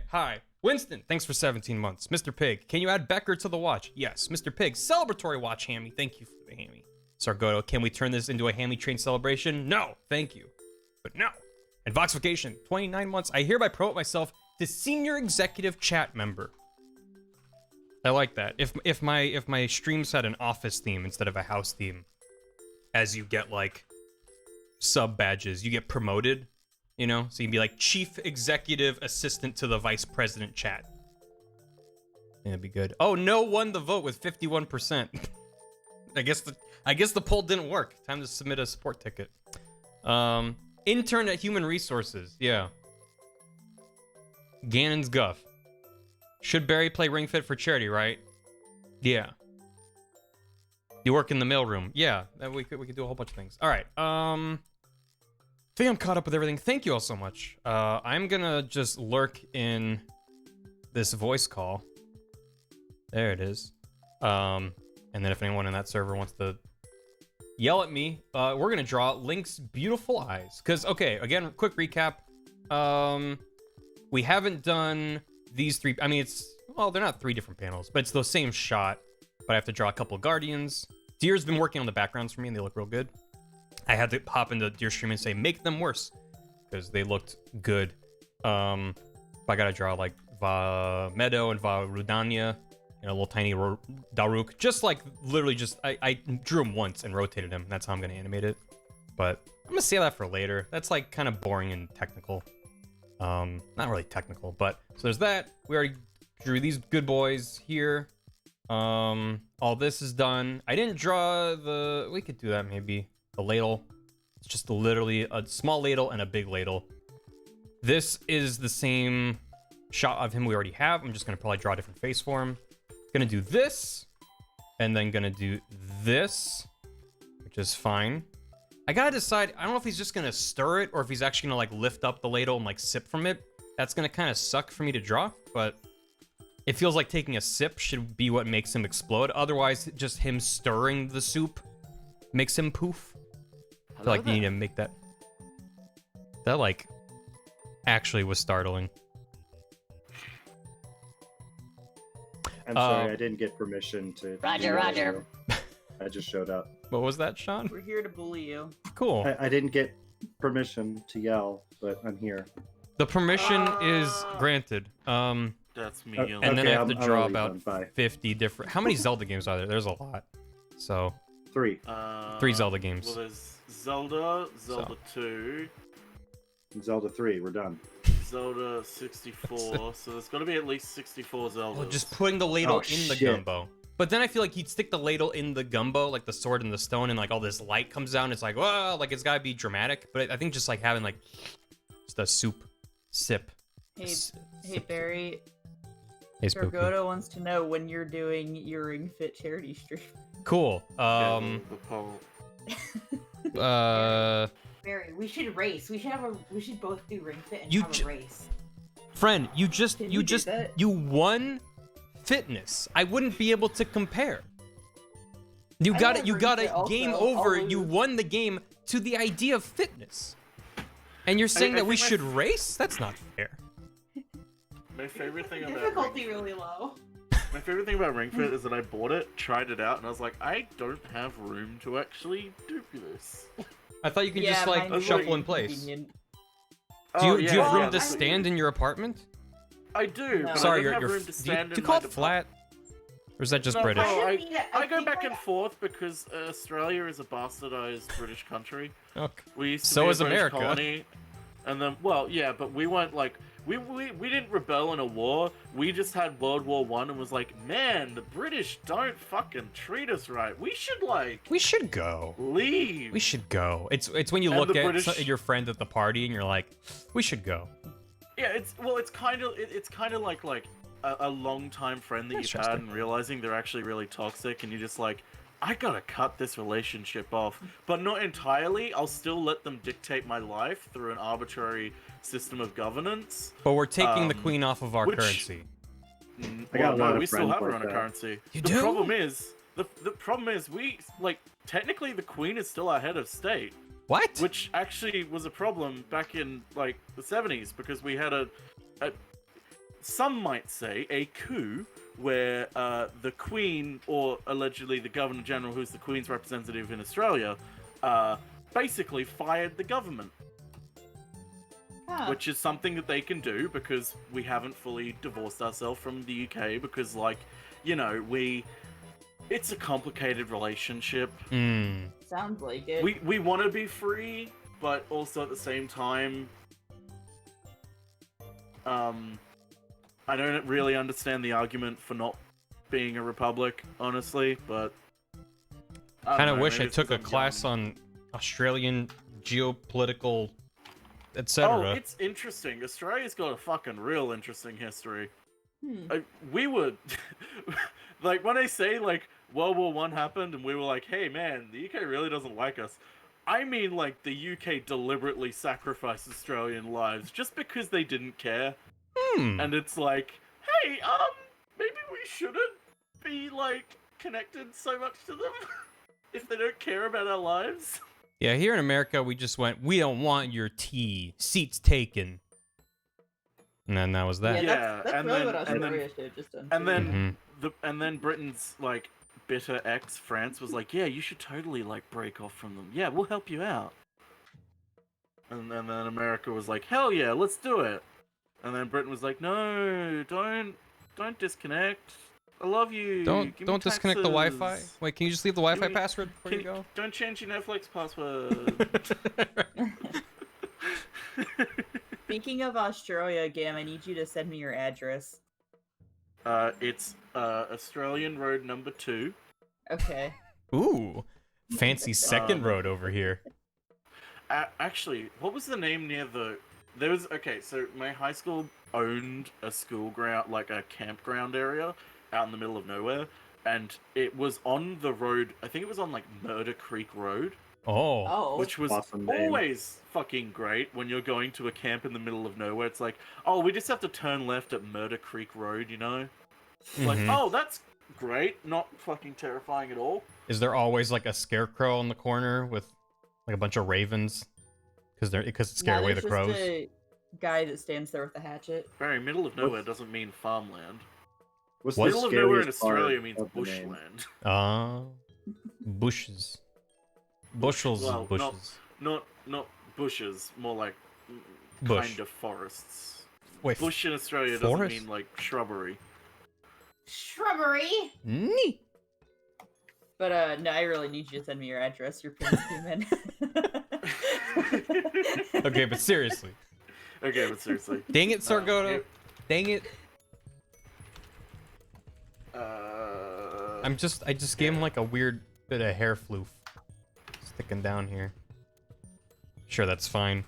hi. Winston, thanks for 17 months. Mr. Pig, can you add Becker to the watch? Yes. Mr. Pig, celebratory watch, Hammy. Thank you for the Hammy. Sargoto, can we turn this into a Hammy Train celebration? No, thank you. But no. And Voxification, 29 months. I hereby promote myself to senior executive chat member. I like that. If my streams had an office theme instead of a house theme, as you get like sub badges, you get promoted, you know? So you can be like chief executive assistant to the vice president chat. Yeah, it'd be good. Oh, no won the vote with 51%. I guess the poll didn't work. Time to submit a support ticket. Intern at Human Resources. Yeah. Ganon's guff. Should Barry play Ring Fit for charity, right? Yeah. You work in the mailroom. Yeah. We could do a whole bunch of things. All right. I think I'm caught up with everything. Thank you all so much. I'm gonna just lurk in this voice call. There it is. And then if anyone in that server wants to yell at me, we're gonna draw Link's beautiful eyes. Cause okay, again, quick recap. We haven't done these three. I mean, well, they're not three different panels, but it's the same shot. But I have to draw a couple Guardians. Deer's been working on the backgrounds for me, and they look real good. I had to hop into your stream and say, make them worse, because they looked good. I gotta draw like Va Meadow and Va Rudania, and a little tiny Daruk. Just like, literally just, I drew him once and rotated him. That's how I'm gonna animate it. But I'm gonna save that for later. That's like kind of boring and technical. Not really technical, but so there's that. We already drew these good boys here. All this is done. I didn't draw the, we could do that maybe. The ladle. It's just literally a small ladle and a big ladle. This is the same shot of him we already have. I'm just gonna probably draw a different face for him. Gonna do this, and then gonna do this, which is fine. I gotta decide, I don't know if he's just gonna stir it or if he's actually gonna like lift up the ladle and like sip from it. That's gonna kind of suck for me to draw, but it feels like taking a sip should be what makes him explode. Otherwise, just him stirring the soup makes him poof. I feel like you need to make that. That like actually was startling. I'm sorry, I didn't get permission to. Roger. I just showed up. What was that, Sean? We're here to bully you. Cool. I didn't get permission to yell, but I'm here. The permission is granted. That's me. And then I have to draw already about done. Bye. 50 different. How many Zelda games are there? There's a lot. So 3. 3 Zelda games. Well, there's Zelda, Zelda 2, And Zelda 3. We're done. Zelda 64. So there's got to be at least 64 Zeldas. Oh, just putting the ladle Oh, in the shit. gumbo. But then I feel like he'd stick the ladle in the gumbo, like the sword and the stone, and like all this light comes down. It's like, whoa, like it's gotta be dramatic. But I think just like having like just a soup sip. Hey Barry. Hey, Spooky. Gorgoto wants to know when you're doing your Ring Fit charity stream. Cool. The poll. Barry, we should race. We should both do Ring Fit and You have a race. Friend, you Can we do that? you won fitness. I wouldn't be able to compare. You I got have it. You Ring got Fit it. also. Game I'll over. lose. You won the game to the idea of fitness. And you're saying I that we think should race? That's not fair. My favorite thing about Difficulty really low. My favorite thing about Ring Fit is that I bought it, tried it out, and I was like, I don't have room to actually do this. I thought you could Yeah, just like mine's shuffle really in place. convenient. Do you, Oh, do you have yeah, room to that's- stand in your apartment? I do, No. but Sorry, I don't you're have room to do stand you in call my it flat? Or is that just No, British? no, I go think back I- and forth because Australia is a bastardized British country. Okay. We used to So be a is British America. colony, and then, well, yeah, but we weren't like, we didn't rebel in a war. We just had World War I and was like, man, the British don't fucking treat us right. We should like We should go. leave. We should go. It's when you And look the at British- your friend at the party and you're like, we should go. Yeah, it's kind of like a long time friend that you've had Interesting. and realizing they're actually really toxic, and you're just like, I gotta cut this relationship off, but not entirely. I'll still let them dictate my life through an arbitrary system of governance. But we're taking the Um, queen off of our which- currency. I got a lot of we still friends have her like on a that. currency. You the do? problem is the problem is we like technically the queen is still our head of state. What? Which actually was a problem back in like the 70s because we had a some might say a coup where the Queen, or allegedly the Governor General, who's the Queen's representative in Australia, basically fired the government. Huh. Which is something that they can do because we haven't fully divorced ourselves from the UK because, like, you know, it's a complicated relationship. Mm. Sounds like it. We want to be free, but also at the same time, I don't really understand the argument for not being a republic, honestly, but I Kind don't of know, wish maybe I it's took 'cause a I'm class young. on Australian geopolitical, Oh, etc. it's interesting. Australia's got a fucking real interesting history. Hmm. We would, like, when I say, like, World War One happened and we were like, hey, man, the UK really doesn't like us. I mean, like, the UK deliberately sacrificed Australian lives just because they didn't care. Hmm. And it's like, hey, maybe we shouldn't be, like, connected so much to them if they don't care about our lives. Yeah, here in America, we just went, we don't want your tea. Seats taken. And then that was that. Yeah, Yeah, that's and really then- what and then- Australia should have just done. And too. then Mhm. and then Britain's like bitter ex France was like, yeah, you should totally like break off from them. Yeah, we'll help you out. And then America was like, hell yeah, let's do it. And then Britain was like, no, don't disconnect. I love you. Don't Give me disconnect the Wi-Fi. taxes. Wait, can you just leave the Wi-Fi me- password before you go? Don't change your Netflix password. Speaking of Australia, Gam, I need you to send me your address. It's Australian Road number 2. Okay. Ooh, fancy second road over here. Actually, what was the name near the? There was so my high school owned a school ground, like a campground area out in the middle of nowhere, and it was on the road. I think it was on like Murder Creek Road. Oh. Oh. Which was Awesome name. always fucking great when you're going to a camp in the middle of nowhere. It's like, oh, we just have to turn left at Murder Creek Road, you know? Like, Mhm. oh, that's great. Not fucking terrifying at all. Is there always like a scarecrow in the corner with like a bunch of ravens? Because it scare away the there's crows. just a guy that stands there with a hatchet. Barry, middle of nowhere doesn't mean farmland. What's What? the Middle of nowhere in scariest part Australia means of the name? bushland. Bushes. Bushels Well, of bushes. Not bushes, more like Bush. kind of forests. Wait, Bush in Australia doesn't forest? mean like shrubbery. Shrubbery. Nee. But no, I really need you to send me your address. Your pins came in. Okay, but seriously. Okay, but seriously. Dang it, Sargoto. it- Dang it. Uh, I just gave him like a weird bit of hair floof sticking down here. Sure, that's fine.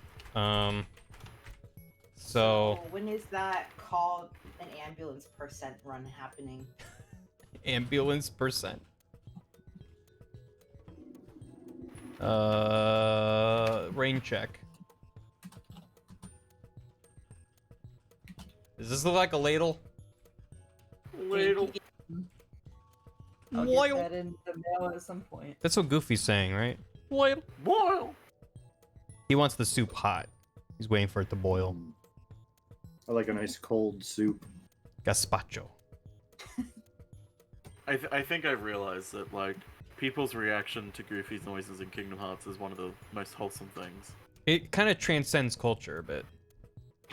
So when is that called an ambulance percent run happening? ambulance percent. Rain check. Does this look like a ladle? ladle. I'll Boil. get that in the mail at some point. That's what Goofy's saying, right? Boil. Boil. He wants the soup hot. He's waiting for it to boil. I like a nice cold soup. Gazpacho. I think I've realized that like people's reaction to Goofy's noises in Kingdom Hearts is one of the most wholesome things. It kind of transcends culture a bit.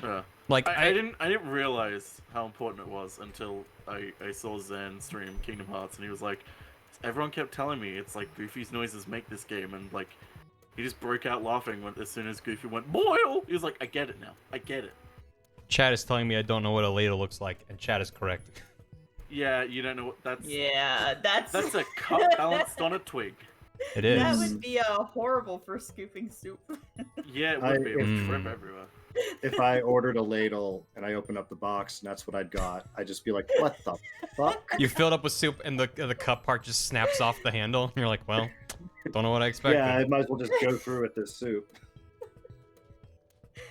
Yeah. Like I didn't realize how important it was until I saw Zen stream Kingdom Hearts and he was like, everyone kept telling me it's like Goofy's noises make this game, and like he just broke out laughing as soon as Goofy went boil. He was like, I get it now. I get it. Chad is telling me I don't know what a ladle looks like, and Chad is correct. Yeah, you don't know what that's. Yeah, that's That's a cup balanced on a twig. It is. that would be horrible for scooping soup. Yeah, it would be. It would Mm. trip everywhere. If I ordered a ladle and I opened up the box and that's what I'd got, I'd just be like, what the fuck? You fill it up with soup, and the cup part just snaps off the handle. And you're like, well, don't know what I expected. Yeah, I might as well just go through with this soup.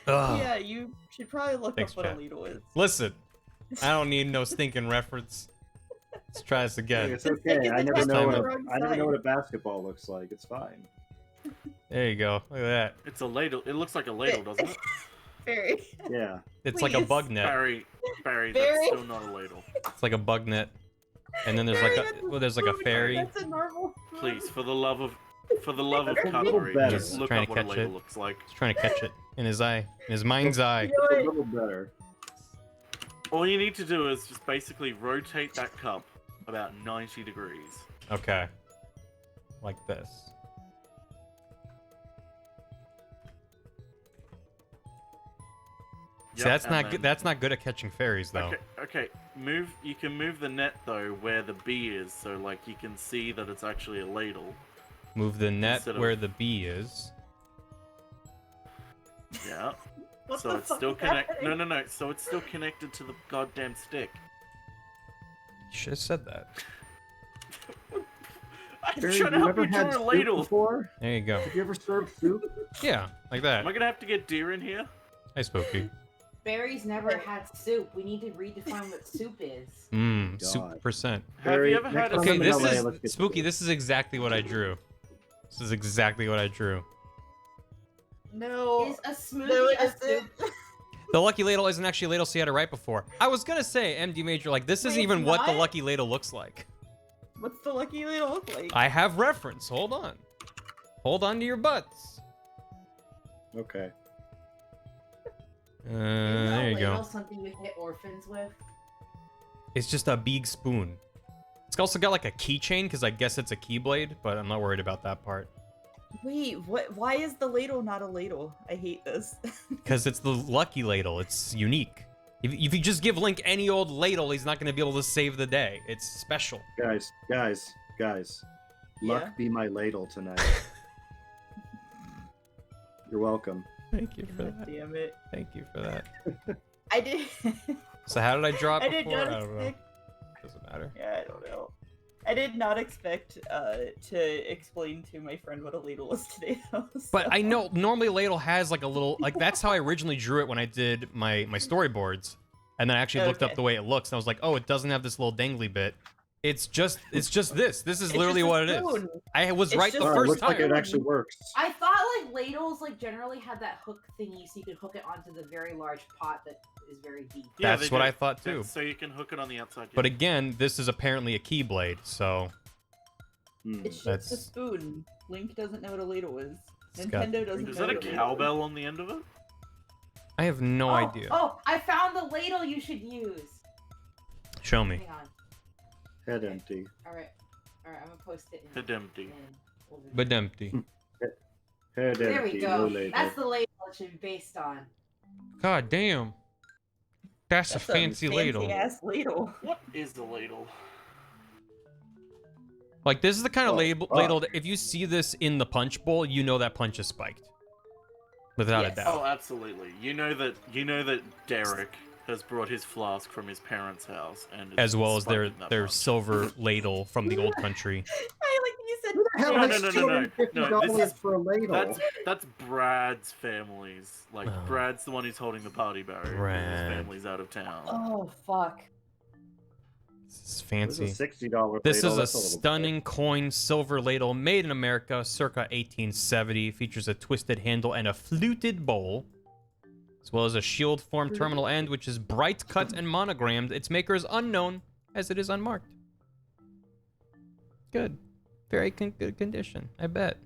Ugh. Yeah, you should probably look Thanks, up what Chad. a ladle is. Listen, I don't need no stinking reference. Let's try this Hey, again. it's okay. I never This know time what I'm- I never know what a basketball looks like. It's fine. There you go. Look at that. It's a ladle. It looks like a ladle, doesn't it? Very. Yeah. It's like a Please. bug net. Barry, Barry. that's still not a ladle. It's like a bug net. And then there's like there's like a fairy. That's a normal. Please, for the love of cutlery, better. just look Trying up to what a catch ladle it. looks like. He's trying to catch it in his eye, in his mind's eye. It's a little better. All you need to do is just basically rotate that cup about 90 degrees. Okay. Like this. See, Yep, that's and not then- good. That's not good at catching fairies, though. Okay, okay. You can move the net though where the B is, so like you can see that it's actually a ladle. Move the net Instead of- where the bee is. Yeah. What So the it's fuck still is connected. happening? No. So it's still connected to the goddamn stick. You should have said that. I'm Barry, trying to you help ever you had draw a soup ladle. before? There you go. Have you ever served soup? Yeah, like that. Am I gonna have to get deer in here? Hi, Spooky. Barry's never had soup. We need to redefine what soup is. Mmm, God. soup percent. Have Barry, you ever next had a time Okay, I'm in this LA, let's is get Spooky. soup. This is exactly what I drew. This is exactly what I drew. No. Is a smoothie No, a it's soup? The lucky ladle isn't actually a ladle, so you had it right before. I was gonna say, MD Major, like this isn't Wait, even it's what the not? lucky ladle looks like. What's the lucky ladle look like? I have reference. Hold on. Hold on to your butts. Okay. There you go. Something you hit orphans with. It's just a big spoon. It's also got like a keychain because I guess it's a keyblade, but I'm not worried about that part. Wait, what? Why is the ladle not a ladle? I hate this. Because it's the lucky ladle. It's unique. If you just give Link any old ladle, he's not going to be able to save the day. It's special. Guys. Luck Yeah? be my ladle tonight. You're welcome. Thank you for God that. damn it. Thank you for that. I did. So how did I draw it I did before? not I don't know. expect. Doesn't matter. Yeah, I don't know. I did not expect to explain to my friend what a ladle was today, though. But so- I know normally ladle has like a little like that's how I originally drew it when I did my storyboards, and then I actually looked up Okay. the way it looks, and I was like, oh, it doesn't have this little dangly bit. It's just this. This is It's literally just a what it is. spoon. I was It's right the just- Oh, it first looks like time. it actually works. I thought like ladles like generally had that hook thingy so you could hook it onto the very large pot that is very deep. Yeah, That's they what do. I thought too. So you can hook it on the outside. But yeah. again, this is apparently a keyblade, so It's just That's- a spoon. Link doesn't know what a ladle is. It's got- Nintendo doesn't Is know that a what ladle is. cowbell on the end of it? I have no Oh, idea. Oh, I found the ladle you should use. Show me. Hang on. Head empty. Alright, I'm gonna post it in. Head empty. But empty. Head There empty. we go. No ladle. That's the ladle it should be based on. God damn. That's a fancy ladle. Ass ladle. What is the ladle? Like this is the kind of Oh, ladle that if you see this in the punch bowl, you know that punch is spiked. Without a Yes. doubt. Oh, absolutely. You know that Derek has brought his flask from his parents' house and is As well as their spiking that their punch. silver ladle from the old country. I like you said. Who the hell No, has no, no, no, no. $250 No, this is- for a ladle? That's Brad's family's. Like Oh. Brad's the one who's holding the party, Barry. His Brad. family's out of town. Oh, fuck. This is This fancy. is a $60 This ladle. is a That's little stunning coin silver ladle made in America circa 1870. Features a twisted handle and a fluted bowl, as well as a shield form terminal end, which is bright cut and monogrammed. Its maker is unknown, as it is unmarked. Good. Very good condition, I bet.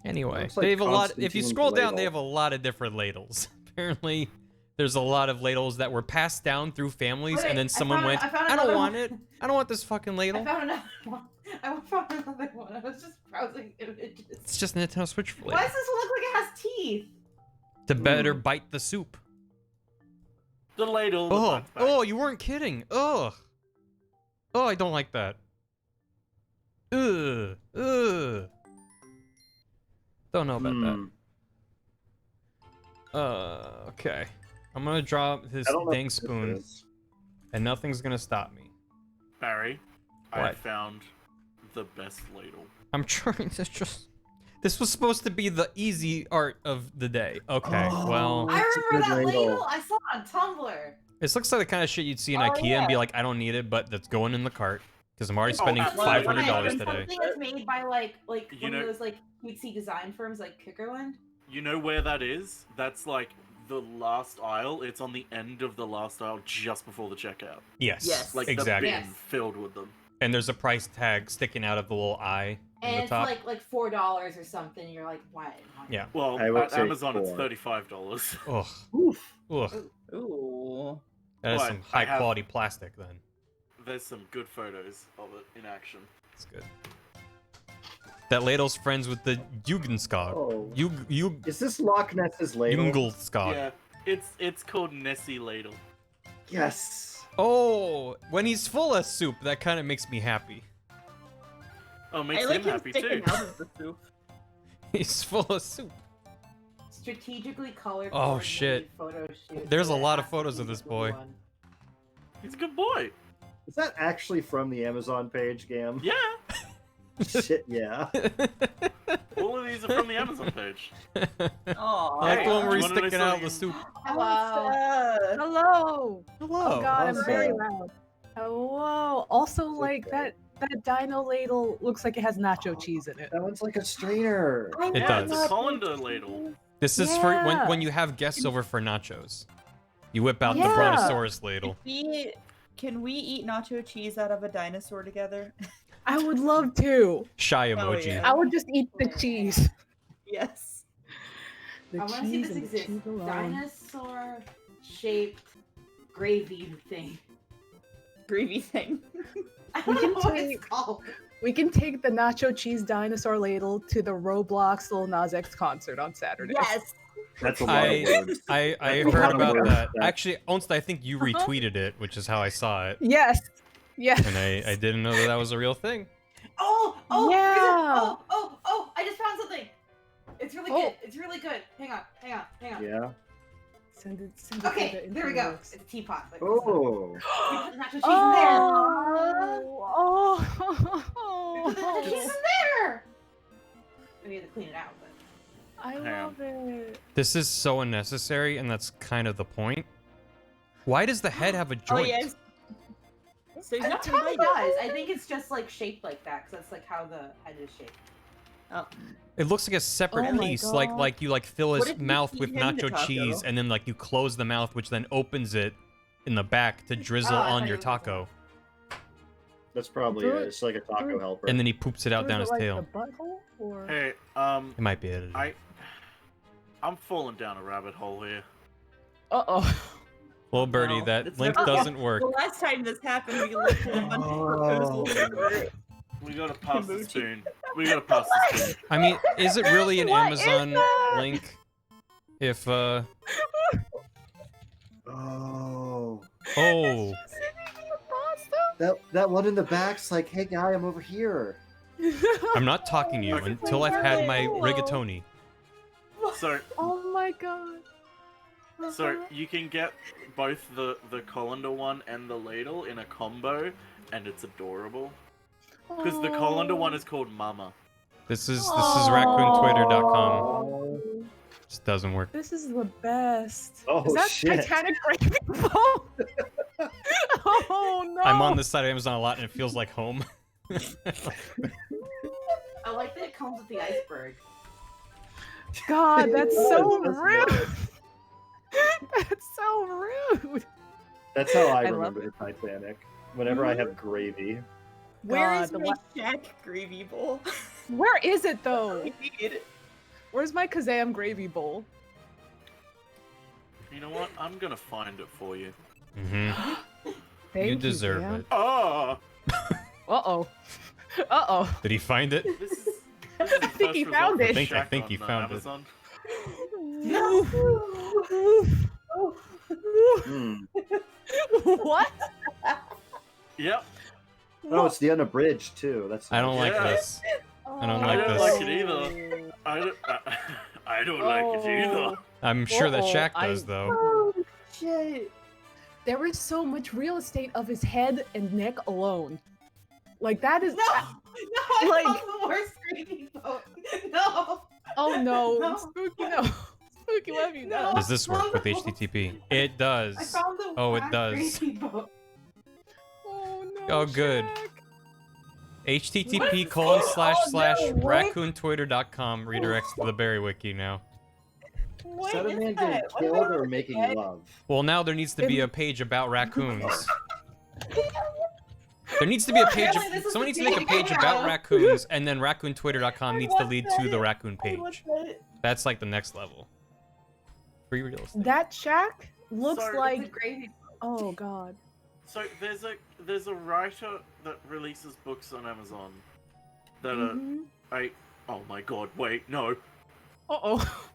Anyway, Looks like they have a lot. If you Constantine's scroll down, they ladle. have a lot of different ladles. Apparently, there's a lot of ladles that were passed down through families, Okay, and then I someone found- went, I found "I don't another want one." it. I don't want this fucking ladle." I found another one. I found another one. I was just browsing images. It's just a Nintendo Switch flavor. Why does this one look like it has teeth? To better bite the soup. The ladle. the Oh, punch bag. oh, you weren't kidding. Ugh. Oh, I don't like that. Ugh. Ugh. Don't know about Hmm. that. Okay. I'm gonna draw this I don't know dang what this spoon, is. and nothing's gonna stop me. Barry, I What? found the best ladle. I'm trying to just. This was supposed to be the easy art of the day. Okay, well, I That's a remember good that ladle. ladle. I saw it on Tumblr. this looks like the kind of shit you'd see in Oh, IKEA and be yeah. like, I don't need it, but that's going in the cart because I'm already Oh, spending absolutely. $500 And today. Something that's made by like You one know- of those like cutesy design firms like Kickerland. You know where that is? That's like the last aisle. It's on the end of the last aisle, just before the checkout. Yes, Yes. Like exactly. the bin Yes. filled with them. And there's a price tag sticking out of the little eye in And the it's top. like $4 or something. You're like, why? Yeah. Well, I would at say Amazon it's 4. $35. Ugh. Oof. Ugh. Ooh. That is But some I high have- quality plastic then. There's some good photos of it in action. That's good. That ladle's friends with the Jugendskog. Oh. Jug Is this Loch Ness's ladle? Jungelskog. Yeah, it's called Nessie Ladle. Yes. Oh, when he's full of soup, that kind of makes me happy. Oh, makes I like him him happy sticking too. out of the soup. He's full of soup. Strategically colored. Oh, shit. Photo shoot. There's so a that lot of has to photos be of this the boy. one. He's a good boy. Is that actually from the Amazon page, Gam? Yeah, Shit, yeah. all of these are from the Amazon page. Aw. I like Hey, the one where he's you wanna know sticking out of the something? soup. Wow. Hello. Hello. Oh god, I'm awesome. very loud. Hello. Also, like okay. that dino ladle looks like it has nacho cheese in it. That one's like a strainer. I It know does. It's a that. colander ladle. This is for Yeah. when you have guests over for nachos. You whip out the Yeah. Brontosaurus ladle. Can we eat nacho cheese out of a dinosaur together? I would love to. Shy Oh, emoji. yeah. I would just eat the cheese. Yes. The I want to see if cheese this and the exists. cheese alone. Dinosaur-shaped gravy thing. Gravy thing. I We don't can know what take- it's called. We can take the nacho cheese dinosaur ladle to the Roblox Lil Nas X concert on Saturday. Yes. That's a lot of words. I That's a heard lot of about words that. that- Actually, Onst, I think you retweeted it, which is how I saw it. Yes. Yes. And I didn't know that that was a real thing. Oh, Yeah. oh, I just found something. It's really Oh. good. It's really good. Hang on. Yeah. Send it Okay, into there we the go. works. It's a teapot. Like, Oh. we put the nacho cheese Oh. in there. We put the cheese in there. We need to clean it out, but. I love it. This is so unnecessary, and that's kind of the point. Why does the head have a Oh joint? yes. So he's I not don't think it combined. does. I think it's just like shaped like that, because that's like how the head is shaped. Oh. It looks like a separate Oh my piece, God. like you fill What his if you mouth feed with him the nacho taco? cheese, and then you close the mouth, which then opens it in the back to drizzle I on thought your it was taco, That's probably Do it. it. It's like a taco helper. and then he poops it out down Or is his it tail. like the butthole, or... Hey, It might be edited. I'm falling down a rabbit hole here. Uh-oh. Well, Birdie, No, that that's link never- doesn't work. The last time this happened, we looked at a bunch of proposals. We gotta pass the Emoji. spoon. We gotta pass the spoon. I mean, is it really an What is Amazon that? link? If Oh. oh, That one in the back's like, hey guy, I'm over here. I'm not talking to you until I've had my rigatoni. So, Oh my god. so you can get both the colander one and the ladle in a combo, and it's adorable. Because the colander one is called Mama. This is raccoontwitter.com. Just doesn't work. This is the best. Oh, is that shit. Titanic gravy bowl? Oh no. I'm on this side of Amazon a lot, and it feels like home. I like that it comes with the iceberg. God, that's so That's rude. That's so rude. That's how I I love remember the Titanic. Whenever I have gravy. Where God, is the my Shaq gravy bowl? Where is it though? I need it. Where's my Kazam gravy bowl? You know what? I'm gonna find it for you. Mm-hmm. Thank You deserve Sam. it. Oh! Uh-oh. Uh-oh. Did he find it? This is the think he first found result it. for I think Shaq he on, found it. Amazon. No. Hmm. What? Yep. Oh, it's the unabridged too. That's I don't like Yeah. this. I don't I like don't this. like it either. I don't like it either. I'm sure that Uh-oh, Shaq I- does, though. Oh shit. There is so much real estate of his head and neck alone. Like that is No! No, I Like- found the worst gravy boat. No! Oh no, No. Spooky no. Spooky, what have you done? Does this work with HTTP? It I does. found the Oh, it whack does. gravy boat. Oh no. Oh, good. Shaq. http://raccoontwitter.com redirects to the Barry Wiki now. What Is that a is man that? getting What killed about or a making head? love? Well, now there needs to be a page about raccoons. There needs to be a page. Apparently this is Someone the needs to make a page page I about have. raccoons, and then raccoontwitter.com needs to lead to the raccoon Wait, what's page. that? That's like the next level. Free real estate. That Shaq looks Sorry, It's a like gravy oh god. So there's a writer that releases books on Amazon that Mhm. oh my god, wait, no. Uh-oh.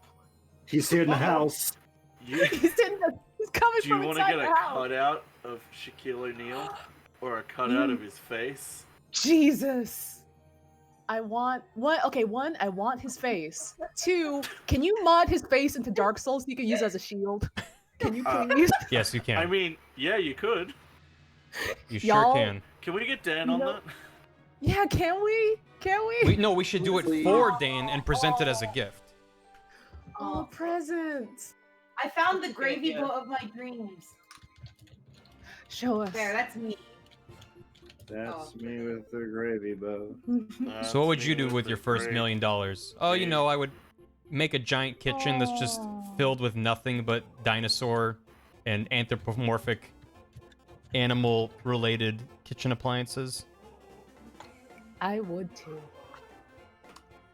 He's here in the house. You, He's coming do you from want to inside get the a house. cutout of Shaquille O'Neal? Or a cutout of his face? Jesus. I want what? Okay, one, I want his face. Two, can you mod his face into Dark Souls so you can use as a shield? Can you please? Yes, you can. I mean, yeah, you could. You sure y'all- can. Can we get Dan on No. that? Yeah, can we? Can we? No, we should do it for Dan and present it as a gift. Oh, presents. I found the That's a good gravy idea. boat of my dreams. Show us. There, that's me. That's me with the gravy boat. So what would you do with your first $1 million? Oh, you know, I would make a giant kitchen that's just filled with nothing but dinosaur and anthropomorphic animal-related kitchen appliances. I would too.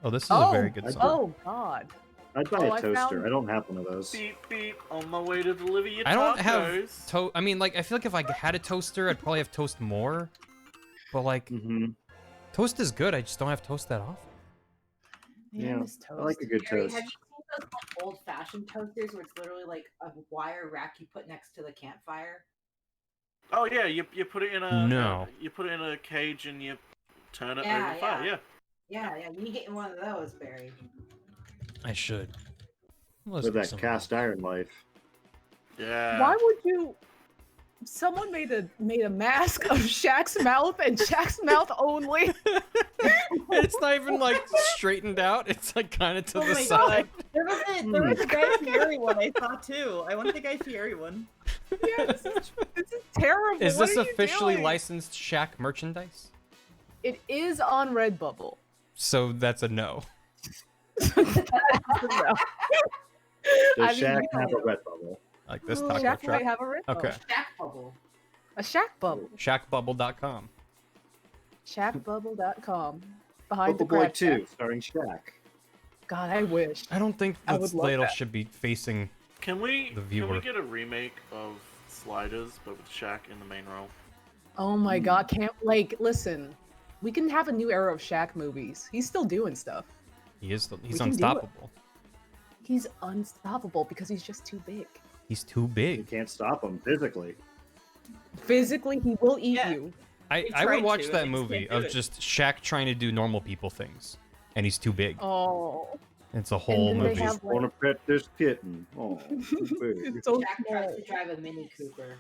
Oh, this is a very good I'd song. Oh God. I'd buy Oh, a I toaster. found- I don't have one of those. Beep beep, on my way to deliver your I don't tacos. have I mean, like, I feel like if I had a toaster, I'd probably have toast more. But like, Mm-hmm. toast is good. I just don't have toast that often. Yeah, Man, this I like a good Barry, toast. have you seen those like, old-fashioned toasters where it's literally like a wire rack you put next to the campfire? Oh yeah, you put it in a No. you put it in a cage and you turn it Yeah, over fire. yeah. Yeah. Yeah, you need to get in one of those, Barry. I should. Let's With do that some- cast iron life. Yeah. Why would you? Someone made a mask of Shaq's mouth and Shaq's mouth only. It's not even like straightened out. It's like kind of to Oh the my side. There was a Guy Fieri one I saw too. I want the Guy Fieri one. Yeah, this is terrible. Is What this are you officially doing? licensed Shaq merchandise? It is on Redbubble. So that's a no. Does I mean, Shaq yeah. have a red bubble? Like this Oh, taco Shaq truck. might have a Redbubble. Okay. Shack bubble. A Shaq bubble. Shackbubble.com. Shackbubble.com. Behind the Bubble Boy crack 2, Shack. starring Shaq. God, I wish. I don't think I this would love ladle that. should be facing. Can we The can viewer. we get a remake of Sliders but with Shaq in the main role? Oh my God, can't listen. We can have a new era of Shaq movies. He's still doing stuff. He's can do it. unstoppable. He's unstoppable because he's just too big. He's too You big. can't stop him physically. Physically, he will eat Yeah. you. I tried would watch to, that and they just movie can't do of it. just Shaq trying to do normal people things, and he's too big. Oh, It's a whole then they movie. have- Want to pet this kitten? Oh, too big. it's so Jack small. tries to drive a Mini Cooper.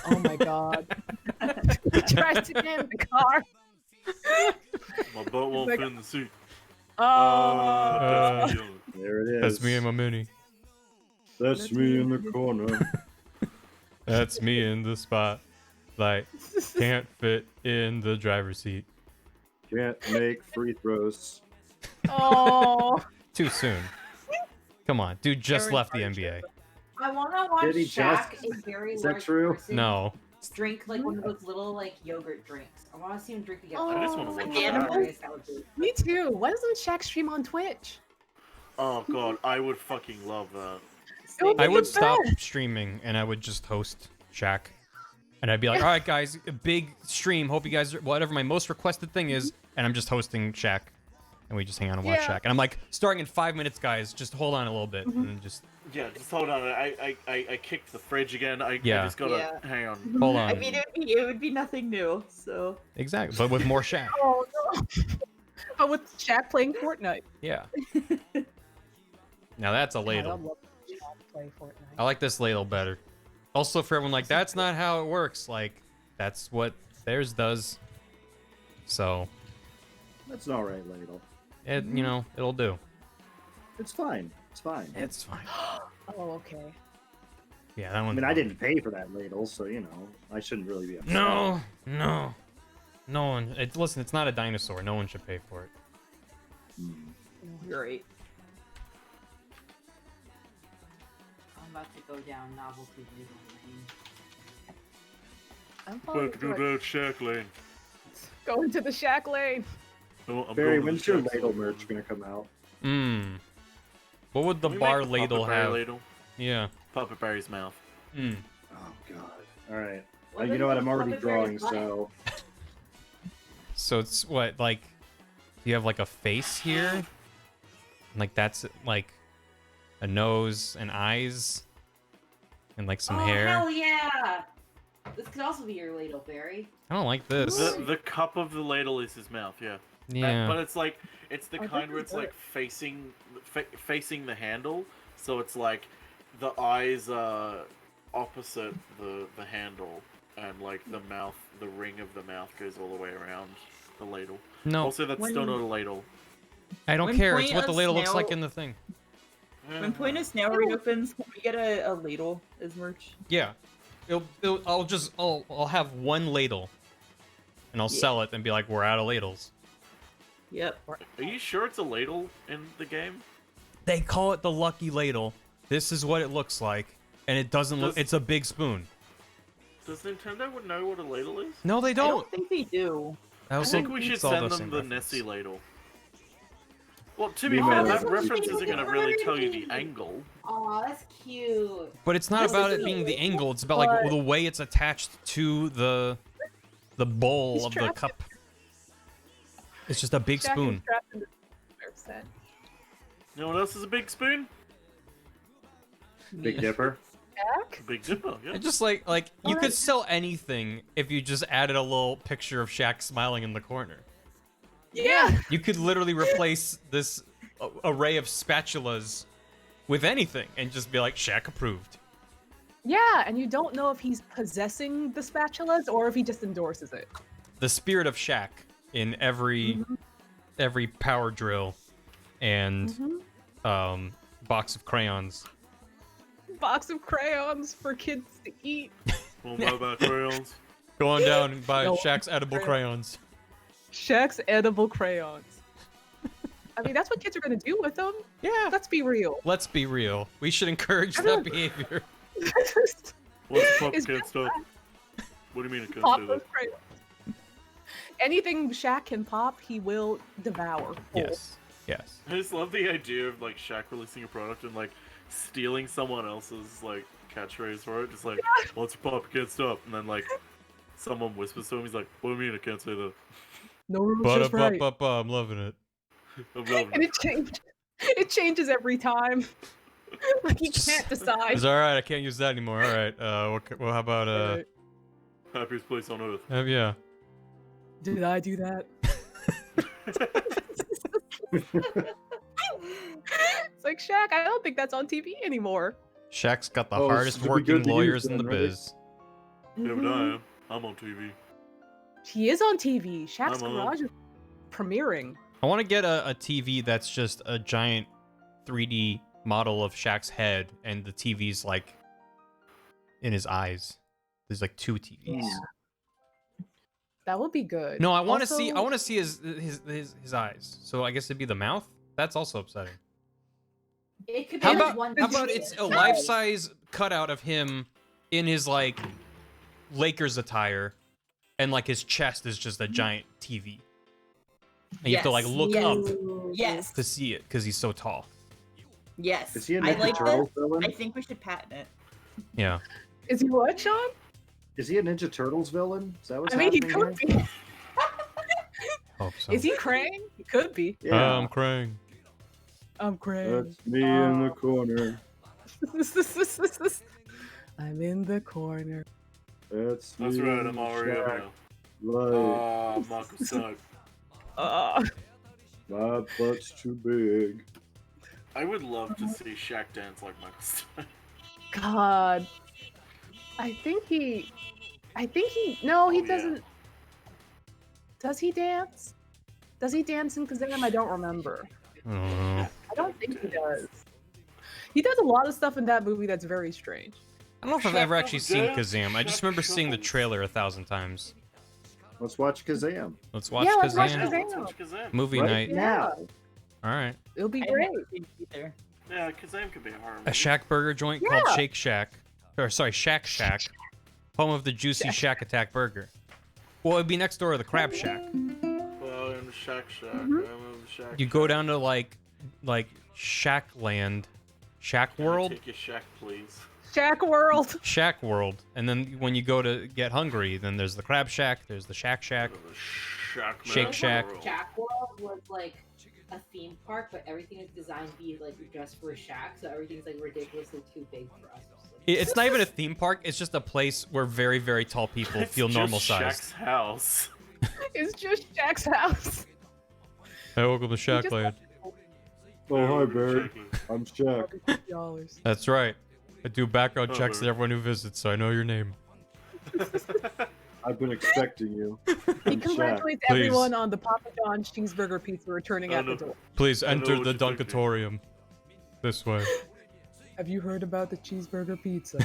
Oh my God. He tries to get in the car. My butt won't like- fit in the suit. Oh. That's me. There it is. That's me and my mini. That's me in the corner. That's me in the spot. Like, can't fit in the driver's seat. Can't make free throws. Oh. Too soon. Come on, dude just Aaron left the Rodgers. NBA. I want to watch Did he Shaq just- and very is that large true? person No. drink like one of those little like yogurt drinks. I want to see him drink together. I just wanna Oh, watch How that. hilarious that would be. Me too. Why doesn't Shaq stream on Twitch? Oh god, I would fucking love that. It would I be would the stop best. streaming and I would just host Shaq. And I'd be like, all right, guys, a big stream. Hope you guys, whatever my most requested thing is. And I'm just hosting Shaq. And we just hang out and watch Yeah. Shaq. And I'm like, starting in 5 minutes, guys. Just hold on a little bit. Mm-hmm. And just Yeah, just hold on. I kicked the fridge again. I Yeah. just gotta Yeah. hang on. hold on. I mean, it would be nothing new. So Exactly. But with more Shaq. Oh no. But with Shaq playing Fortnite. Yeah. Now that's a God, I ladle. love Shaq play Fortnite. I like this ladle better. Also, for everyone like, that's not how it works. Like, that's what theirs does. So, That's an alright ladle. it, you know, it'll do. It's fine. It's fine. It's fine. Oh, okay. Yeah, that I one. mean, I didn't pay for that ladle, so you know, I shouldn't really be upset. No, no, no one. Listen, it's not a dinosaur. No one should pay for it. you're right. I'm about to go down novelty legal lane. I'm probably About to go down Shack Lane. going to the Shaq lane. Oh, I'm Barry, going to when's the your Shack ladle Lane. merch gonna come out? What would the Can we bar make a ladle Puppet Barry have? Ladle? Yeah. Puppet Barry's mouth. Oh god. Alright. Well, You then know what? you I'm can already Puppet Barry's drawing, butt. so So it's what, like, you have like a face here? Like that's like a nose and eyes and like some Oh, hair. hell yeah! This could also be your ladle, Barry. I don't like this. The cup of the ladle is his mouth. Yeah. Yeah. But it's like it's the Oh, kind this where is it's like facing the handle, so it's like the eyes are opposite the handle, and like the mouth, the ring of the mouth goes all the way around the ladle. No, Also, that's When- still not a ladle. I don't when care. It's Point what the of ladle looks like Snail- in the thing. When Point of Snail reopens, can we get a ladle as merch? Yeah. I'll have one ladle, and I'll Yeah. sell it and be like, we're out of ladles. Yep. Are you sure it's a ladle in the game? They call it the lucky ladle. This is what it looks like, and it doesn't look. Does- It's a big spoon. Does Nintendo know what a ladle is? No, they I don't. don't think they do. I I also think we should saw send those them same the references. Nessie ladle. Well, to be We fair, might that have reference to- isn't going to really tell you the angle. Aw, that's cute. But it's not This about it isn't being a the ladle, angle. It's about like but- the way it's attached to the bowl He's of the trapped cup. It's just a big Jack is spoon. trapped in the set. You know what else is a big spoon? Big Dipper. Jack? A Big Dipper, yeah. And just like you could sell anything if you just added a little picture of Shaq smiling in the corner. Yeah. You could literally replace this array of spatulas with anything and just be like Shaq approved. Yeah, and you don't know if he's possessing the spatulas or if he just endorses it. The spirit of Shaq in every power drill and box of crayons. Box of crayons for kids to eat. Well, my bad crayons. Go on down and buy No, Shaq's edible crayons. Shaq's edible crayons. I mean, that's what kids are gonna do with them. Yeah. Let's be real. Let's be real. We should encourage that behavior. What's pop It's can't just stop? What do you mean it can't Pop do those that? crayons. Anything Shaq can pop, he will devour. whole. Yes. Yes. I just love the idea of like Shaq releasing a product and like stealing someone else's like catchphrase for it. Just like, what's pop, you can't stop. And then like someone whispers to him, he's like, what do you mean I can't say that? No rules, just right. I'm loving it. I'm loving And it. it changes every time. Like he can't decide. It's all right. I can't use that anymore. All right. Well, how about Right. Happiest place on earth. yeah. Did I do that? It's like Shaq. I don't think that's on TV anymore. Shaq's got the Oh, hardest should be working good to use lawyers in then, the right? biz. Yeah, but I am. I'm on TV. He is on TV. Shaq's I'm on. Garage is premiering. I want to get a TV that's just a giant 3D model of Shaq's head, and the TV's like in his eyes. There's like two TVs. Yeah. That would be good. No, I want to Also- see. I want to see his eyes. So I guess it'd be the mouth. That's also upsetting. It could be How like about one. how about it's a life-size cutout of him in his like Lakers attire, and like his chest is just a giant TV. And you have to like look up Yes. to see it because he's so tall. Yes. Is he a I Ninja like Turtle this. villain? I think we should patent it. Yeah. Is he what, Sean? Is he a Ninja Turtles villain? Is that what's I mean, he happening could here? be. Hope so. Is he Krang? He could be. Yeah. Krang. I'm Krang. That's me in the corner. I'm in the corner. That's me. That's right, in I'm the already shack. up now. Like, Michael Stark. my butt's too big. I would love to see Shaq dance like Michael Stark. God. I think he. No, he Oh, yeah. doesn't. Does he dance? Does he dance in Kazam? I don't remember. I don't think he does. He does a lot of stuff in that movie that's very strange. I don't know if I've ever actually seen Dance, Kazam. I just Shaq remember seeing the shuffles. trailer 1,000 times. Let's watch Kazam. Let's watch Yeah, let's watch Kazam. Kazam. Let's watch Kazam. Movie Right night. now. All right. It'll be I've great. never seen it either. Yeah, Kazam could be a horror A movie. Shack burger joint called Shake Shack. Or sorry, Shack Shack. Home of the juicy Shack Attack burger. Well, it'd be next door to the Crab Shack. Well, in the Shack Shack. I'm in the Shack You go down to like Shackland, Shack World, Take your Shack, please. Shack World. Shack World, and then when you go to get hungry, then there's the Crab Shack, there's the Shack Shack. The Shack Shake Man Shack. World. Shack World was like a theme park, but everything is designed to be like just for Shack, so everything's like ridiculously too big for us. It's not even a theme park. It's just a place where very, very tall people It's feel just normal Shack's sized. house. It's just Shack's house. Hey, welcome to Shackland. Oh, hi, Barry. I'm Shaq. $50. That's right. I do background Oh, checks at Barry. everyone who visits, so I know your name. I've been expecting you. He I'm Shaq. congratulates Please. everyone on the Papa John's cheeseburger pizza returning at the door. Please I know enter what the you're thinking. Dunkatorium. This way. Have you heard about the cheeseburger pizza?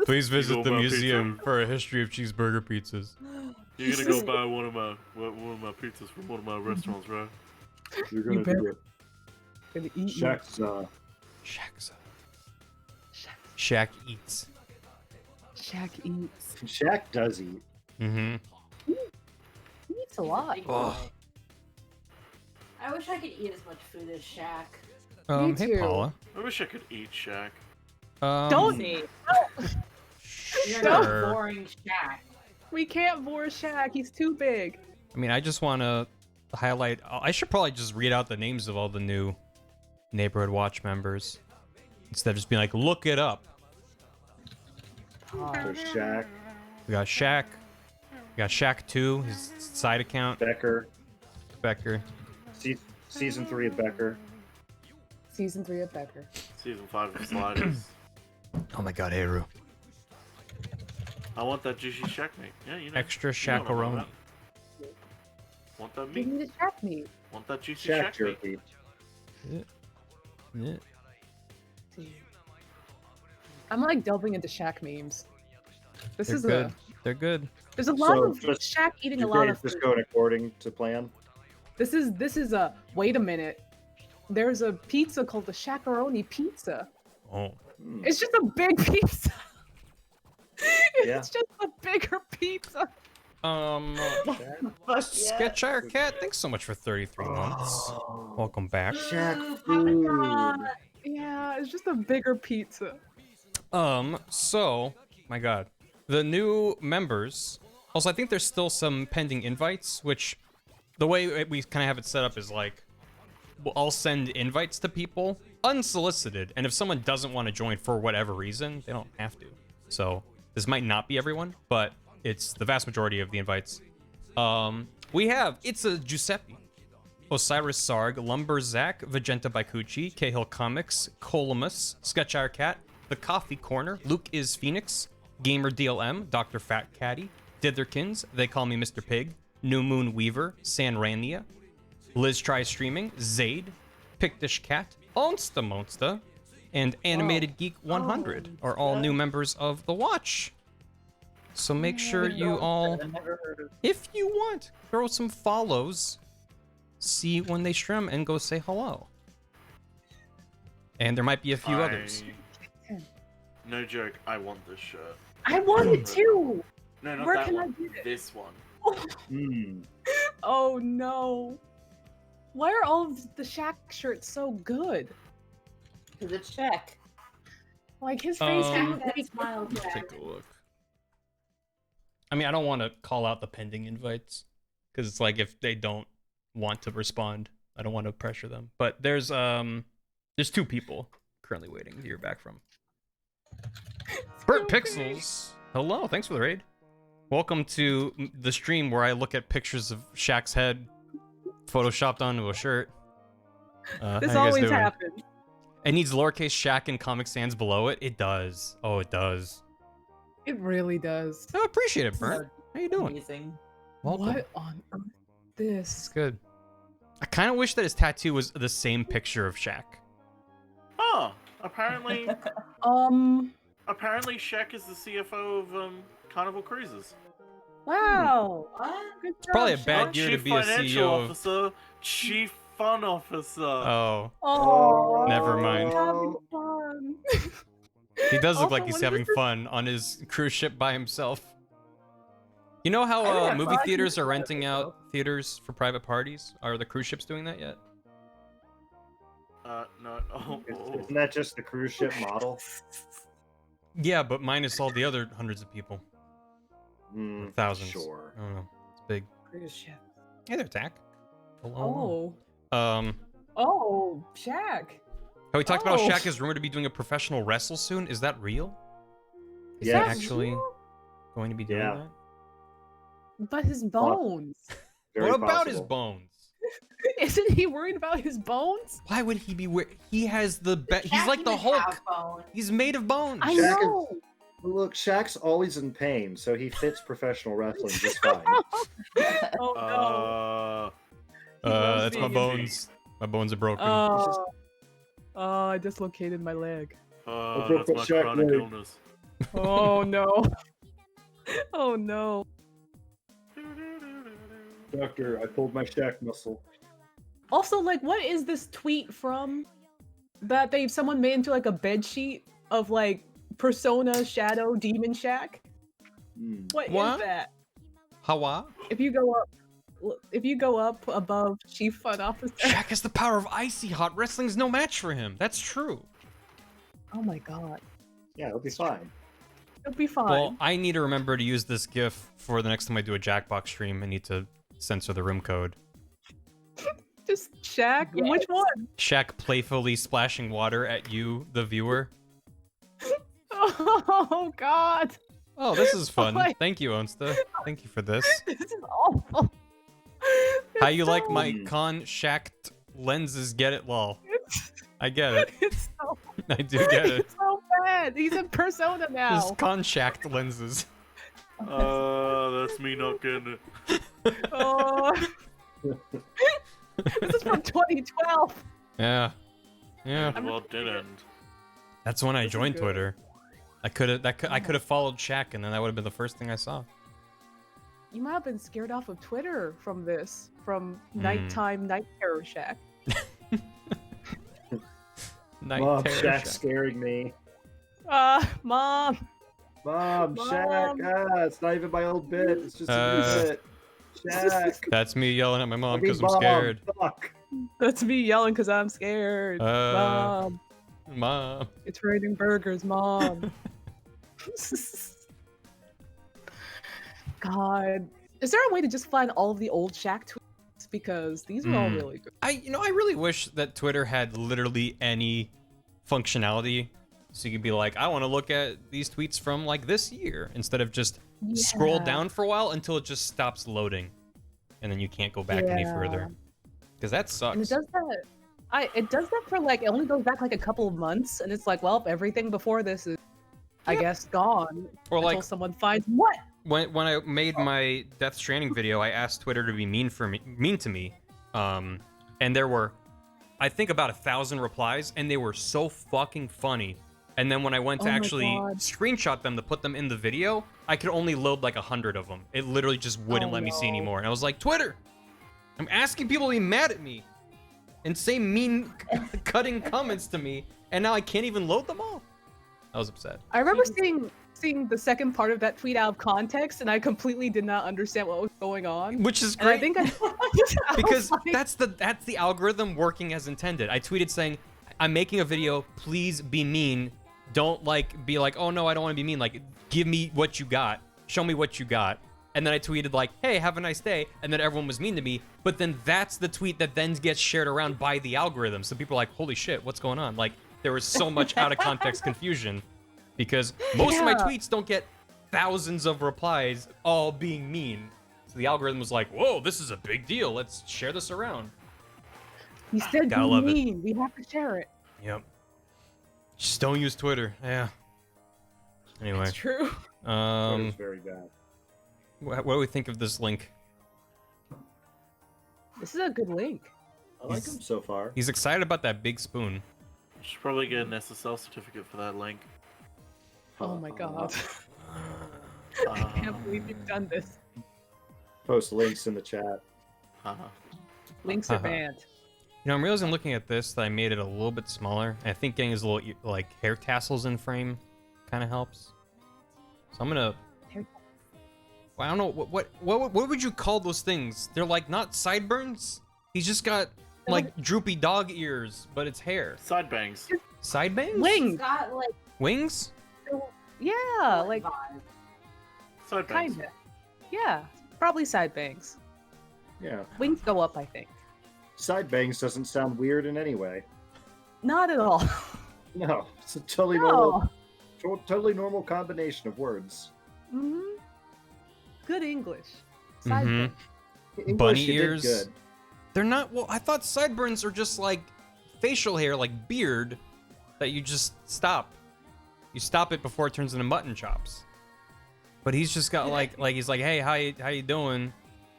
Please visit go the buy museum pizza. for a history of cheeseburger pizzas. You're gonna go buy one of my pizzas from one of my restaurants, right? You're gonna better- do it. Gonna eat you. Shaq's, Shaq's. Shaq eats. Shaq eats. Shaq does eat. Mm-hmm. It's a lot. I wish I could eat as much food as Shaq. Me Hey too. Paula. I wish I could eat Shaq. Don't See, you're Sure. not boring Shaq. We can't bore Shaq. He's too big. I mean, I just want to highlight. I should probably just read out the names of all the new Neighborhood Watch members instead of just being like, look it up. There's Shaq, We got Shaq. We got Shaq 2, his side account. Becker, Becker. season 3 of Becker. Season 3 of Becker. Season 5 of Sliders. Oh my God, Hyrule. I want that juicy Shaq meat. Yeah, you know. Extra you know what I'm chacarone. about. Want that Give meat? me the Shaq meat. Want that juicy Shaq Shaq meat? jerky. Yeah. I'm like delving into Shaq memes. This They're is good. They're good. there's a lot So of just- Shaq eating a Your lot day of is just food. going according to plan. This is a wait a minute. There's a pizza called the Shaqaroni pizza. Oh. Hmm. It's just a big pizza. It's Yeah. just a bigger pizza. Fuck yeah. Sketchire Cat, thanks so much for 33 months. Welcome back. Shaq Oh my food. god. Yeah, it's just a bigger pizza. So, my God. The new members. Also, I think there's still some pending invites, which the way we kind of have it set up is like, I'll send invites to people unsolicited, and if someone doesn't want to join for whatever reason, they don't have to. So, this might not be everyone, but it's the vast majority of the invites. We have It's a Giuseppe, Osiris Sarg, Lumberzak, Vegenta Baikuchi, Cahill Comics, Colamus, Sketchire Cat, The Coffee Corner, Luke is Phoenix, Gamer DLM, Dr. Fat Caddy, Ditherkins, They Call Me Mr. Pig, New Moon Weaver, Sanrania, Liz Tries Streaming, Zaid, Pictish Cat, Onsta Monsta, and Animated Geek 100 are all new members of the Watch. So make sure you all, I've never heard of. if you want, throw some follows, see when they stream, and go say hello. And there might be a few others. No joke, I want this shirt. I want it too. No, not Where that can I one. get it? This one. Hmm. Oh no. Why are all of the Shaq shirts so good? Because it's Shaq. Like his face Um, can That smile, Let's Jack. take a look. I mean, I don't want to call out the pending invites because it's like if they don't want to respond, I don't want to pressure them. But there's 2 people currently waiting to hear back from. Bert Pixels, hello, thanks for the raid. Welcome to the stream where I look at pictures of Shaq's head photoshopped onto a shirt. This how you guys always doing? happens. It needs lowercase Shaq and Comic Sans below it. It does. Oh, it does. It really does. I appreciate it, Bert. How you doing? Amazing. Welcome. What on earth? It's This. good. I kind of wish that his tattoo was the same picture of Shaq. Oh, apparently Shaq is the CFO of Carnival Cruises. Wow. What? Good job, Probably a Shaq. bad Not year to Chief be a Financial CEO of... Officer, Chief Fun Officer. Oh, Oh, Never mind. having fun. he does look Also, like he's when having this is- fun on his cruise ship by himself. You know how I have movie fun. theaters are renting out theaters for private parties? Are the cruise ships doing that yet? No. Oh, Isn't that just the cruise ship model? Yeah, but minus all the other hundreds of people. Hmm, Thousands. Sure. I don't know. It's big. Cruise ship. Hey there, Tack. Hello. Oh. Oh, Shaq. Oh, we talked about how Oh. Shaq is rumored to be doing a professional wrestle soon. Is that real? Is Yes. he actually going to be doing Yeah. that? But his bones. Very What about his possible. bones? Isn't he worried about his bones? Why would he be He has the best. He's Shaq like the even Hulk. have bones. He's made of bones. I Shaq is- know. Look, Shaq's always in pain, so he fits professional wrestling just fine. Oh no. That's my being bones. My bones are broken. Oh. Oh, I dislocated my leg. That's my Shaq chronic leg. illness. Oh no. Oh no. Doctor, I pulled my Shaq muscle. Also, like, what is this tweet from? That someone made into like a bed sheet of like Persona, Shadow, Demon Shaq. Hmm. What is What? that? Hawa? If you go up, if you go up above Chief Fun Officer. Shaq has the power of icy hot. Wrestling's no match for him. That's true. Oh my god. Yeah, it'll be fine. It'll be fine. Well, I need to remember to use this GIF for the next time I do a Jackbox stream. I need to censor the room code. Just Shaq. Yes. Which one? Shaq playfully splashing water at you, the viewer. Oh god. Oh, this is fun. my- Thank you, Onsta. Thank you for this. This is awful. How It's you like so- my con-shacked lenses? Get it, lol. I get it. It's so, I do get it. it's so bad. He's in Persona now. Just con-shacked lenses. That's me not getting it. Oh. This is from 2012. Yeah. Yeah. Well, it did end. That's when I This is joined good. Twitter. I could have followed Shaq, and then that would have been the first thing I saw. You might have been scared off of Twitter from this, from Hmm. nighttime night terror Shack. Night Mom, terror Shaq's Shaq. scaring me. Mom. Mom, Shaq, Mom. it's not even my old bit. It's just a new bit. Shaq. That's me yelling at my mom I mean, because I'm Mom, scared. Fuck. That's me yelling because I'm scared. Mom, Mom. it's raining burgers, Mom. God. Is there a way to just find all of the old Shaq tweets? Because these are all Hmm. really good. I really wish that Twitter had literally any functionality, so you could be like, I want to look at these tweets from like this year, instead of just scroll Yeah. down for a while until it just stops loading, and then you can't go back any Yeah. further. Because that sucks. And it does that. It does that for like, it only goes back like a couple of months, and it's like, well, everything before this is, I guess, gone. Or until like someone finds what? when I made my Death Stranding video, I asked Twitter to be mean to me, and there were, I think, about 1,000 replies, and they were so fucking funny. And then when I went to Oh my actually God. screenshot them to put them in the video, I could only load like 100 of them. It literally just wouldn't Oh let me see no. anymore. And I was like, Twitter, I'm asking people to be mad at me and say mean, cutting comments to me, and now I can't even load them all. I was upset. I remember seeing the second part of that tweet out of context, and I completely did not understand what was going on. Which is And I great. think I Because was like, that's the algorithm working as intended. I tweeted saying, I'm making a video, please be mean. Don't like be like, oh no, I don't want to be mean. Like, give me what you got. Show me what you got. And then I tweeted like, hey, have a nice day. And then everyone was mean to me. But then that's the tweet that then gets shared around by the algorithm. So people are like, holy shit, what's going on? Like, there was so much out of context confusion. Because most of my Yeah. tweets don't get thousands of replies all being mean. So the algorithm was like, whoa, this is a big deal. Let's share this around. he said, Gotta be love it. mean. We have to share it. Yep. Just don't use Twitter. Yeah. Anyway, It's true. Twitter's very bad. what do we think of this link? This is a good link. I like him so far. He's excited about that big spoon. Should probably get an SSL certificate for that link. Oh my god. I Uh, can't believe you've done this. Post links in the chat. Links are Uh-huh. banned. You know, I'm realizing looking at this that I made it a little bit smaller. I think getting his little like hair tassels in frame kind of helps. So I'm gonna. Hair- Well, I don't know what would you call those things? They're like not sideburns. He's just got like droopy dog ears, but it's hair. Side bangs. Side bangs? It's Wings. got like Wings? Yeah, like vibe. Side bangs. kinda. Yeah, probably side bangs. Yeah. Wings go up, I think. Side bangs doesn't sound weird in any way. Not at all. No, it's a totally No. normal, totally normal combination of words. hmm Good English. Side Mhm. bangs. English, Bunny you did ears. good. They're not. Well, I thought sideburns are just like facial hair, like beard, that you just stop. You stop it before it turns into mutton chops. But he's just got like he's like, hey, how you doing?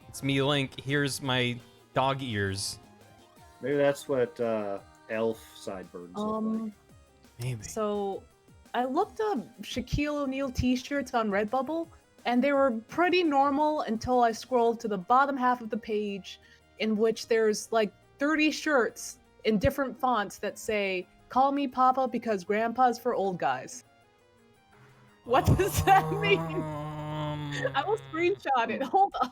It's me, Link. Here's my dog ears. Maybe that's what elf sideburns look like. Maybe. So I looked up Shaquille O'Neal t-shirts on Redbubble, and they were pretty normal until I scrolled to the bottom half of the page, in which there's like 30 shirts in different fonts that say, "Call me Papa because Grandpa's for old guys." What does that mean? I will screenshot it. Hold on.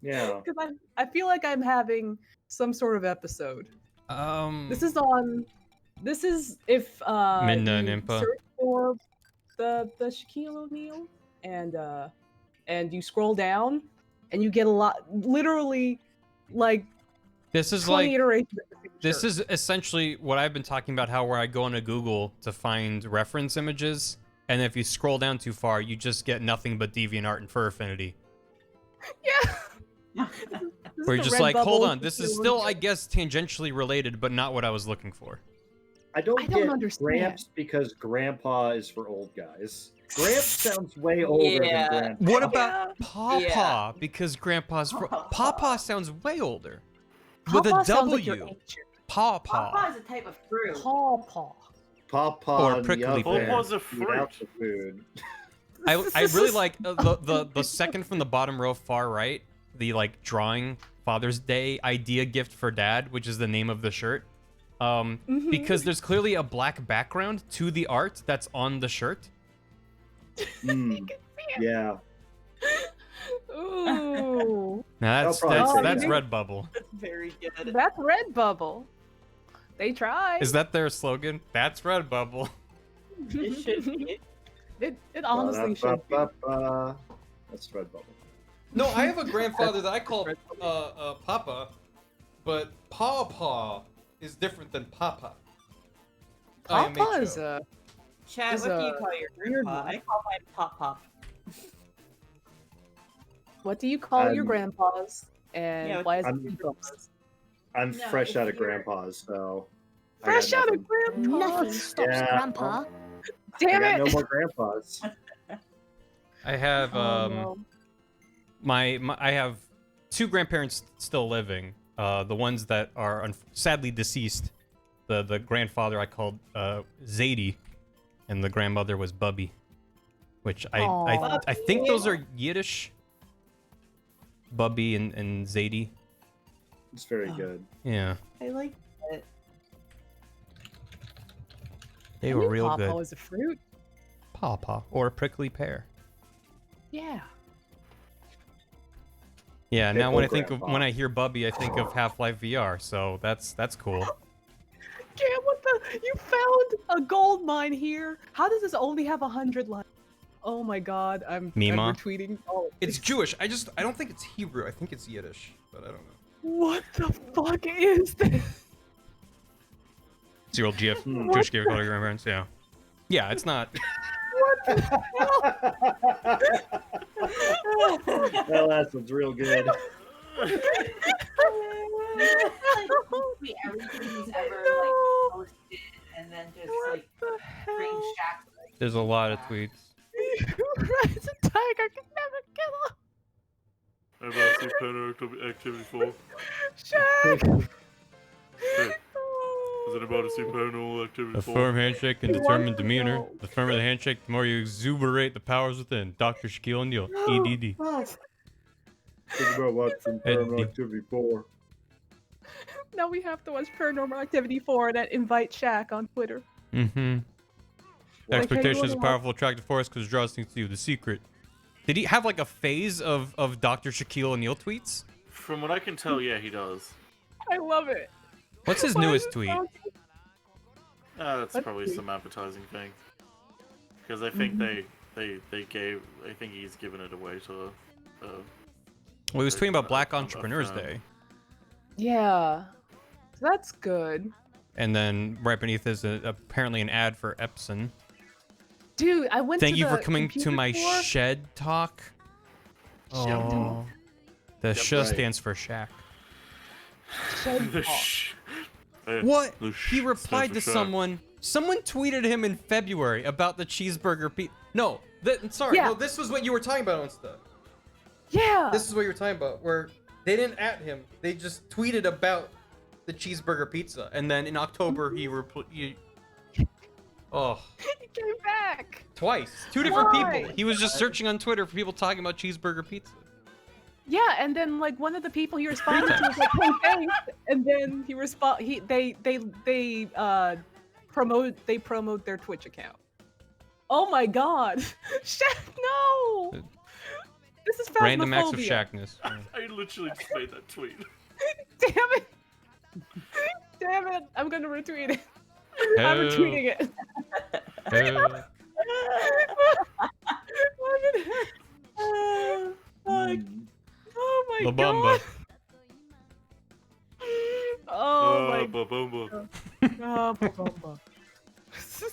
Yeah. Because I feel like I'm having some sort of episode. This is if Minna you and Impa. search for the Shaquille O'Neal and you scroll down and you get a lot, literally like This is 20 like iterations of the this picture. is essentially what I've been talking about. How where I go into Google to find reference images, and if you scroll down too far, you just get nothing but DeviantArt and Fur Affinity. Yeah. Where you're just like, hold on, this is still, I guess, tangentially related, but not what I was looking for. I don't get understand. Gramps because Grandpa is for old guys. Gramps sounds way older Yeah. than Grandpa. What about Pawpaw? Yeah. Because Grandpa's Pawpaw sounds way older. Pawpaw With a sounds like you're W. ancient. Pawpaw Pawpaw. is a type of fruit. Pawpaw. Pawpaw Or in the prickly oven, pear. Pawpaw's a eat out fruit. the food. I really like the second from the bottom row far right, the like drawing Father's Day idea gift for dad, which is the name of the shirt. Because there's clearly a black background to the art that's on the shirt. Yeah. Ooh. Now They'll that's probably that's say that's that. Redbubble. That's very good. That's Redbubble. They tried. Is that their slogan? That's Redbubble. It should be. It honestly should be. Ba-da-ba-ba-ba. That's Redbubble. No, I have a grandfather that I call Papa, but Pawpaw is different than Papa. Pawpaw is a Chad, Is what do you a call your weird grandpa? one. I call mine Pop Pop. What do you call your I'm- grandpas? And Yeah, why is I'm- it grandpas? I'm No, fresh if out of you're- Grandpa's, so. I Fresh got out of nothing. grandpas. Nothing stops Yeah. Grandpa. Damn I it! got no more Grandpas. I have Oh, no. my I have two grandparents still living. The ones that are sadly deceased. The grandfather I called Zadie, and the grandmother was Bubby, which Aw. I think those are Yiddish. Bubby and Zadie. It's very good. Yeah, I like it. they I were knew real Pawpaw good. was a fruit. Pawpaw or a prickly pear. Yeah. Yeah, now when I think Grandpa. of when I hear Bubby, I think of Half-Life VR. So that's cool. Damn, what the? You found a gold mine here. How does this only have 100 likes? Oh my god, I'm Mima? retweeting. Oh, It's Jewish. I don't think it's Hebrew. I think it's Yiddish, but I don't know. what the fuck is this? It's your old GF. Hmm. Jewish gift called your grandparents. Yeah. Yeah, it's not. What the hell? Well, that sounds real good. Like, everything he's ever No. like posted, and then just What like the bring hell? Shaq. Like, There's a lot of tweets. Rise a tiger can never kill him. About Supernal Activity 4. Shaq. Hey, is it about a Supernal Activity A 4? firm handshake can He determine wants to demeanor. know. The firmer the handshake, the more you exuberate the powers within. Dr. Shaquille O'Neal, EDD. Think about watching Paranormal Eddie. Activity 4. Now we have to watch Paranormal Activity 4 and invite Shaq on Twitter. Mm-hmm. Like, Expectation hey, is a you wanna powerful attractive force because it draws things to you. The secret. Did he have like a phase of Dr. Shaquille O'Neal tweets? From what I can tell, yeah, he does. I love it. What's his Why is newest it tweet? so- That's Let's probably see. some advertising thing. Because I think they gave. I think he's given it away to. Well, he was tweeting about Black Entrepreneurs fan. Day. Yeah. That's good. And then right beneath is apparently an ad for Epson. Dude, I went Thank to you for the coming to computer my store. shed talk. Shed talk. Oh. The sh right. stands for Shaq. Shed The talk. What? The sh He stands replied for to Shaq. someone. Someone tweeted him in February about the cheeseburger pizza. No, sorry. Yeah. No, this was what you were talking about on stuff. Yeah. This is what you were talking about, where they didn't at him. They just tweeted about the cheeseburger pizza, and then in October he oh, He came back. twice, two different Why? people. He was just searching on Twitter for people talking about cheeseburger pizza. Yeah, and then like one of the people he responded to was like, "Hey, thanks," and then they promote their Twitch account. Oh my god, Shaq, no! This is Random acts of phasmophobia. Shackness. I literally just made that tweet. Damn it! Damn it! I'm gonna retweet it. I'm retweeting it. Fuck. Oh my La god. Bamba. Oh my Ba-bumba. god. Oh, ba-bumba.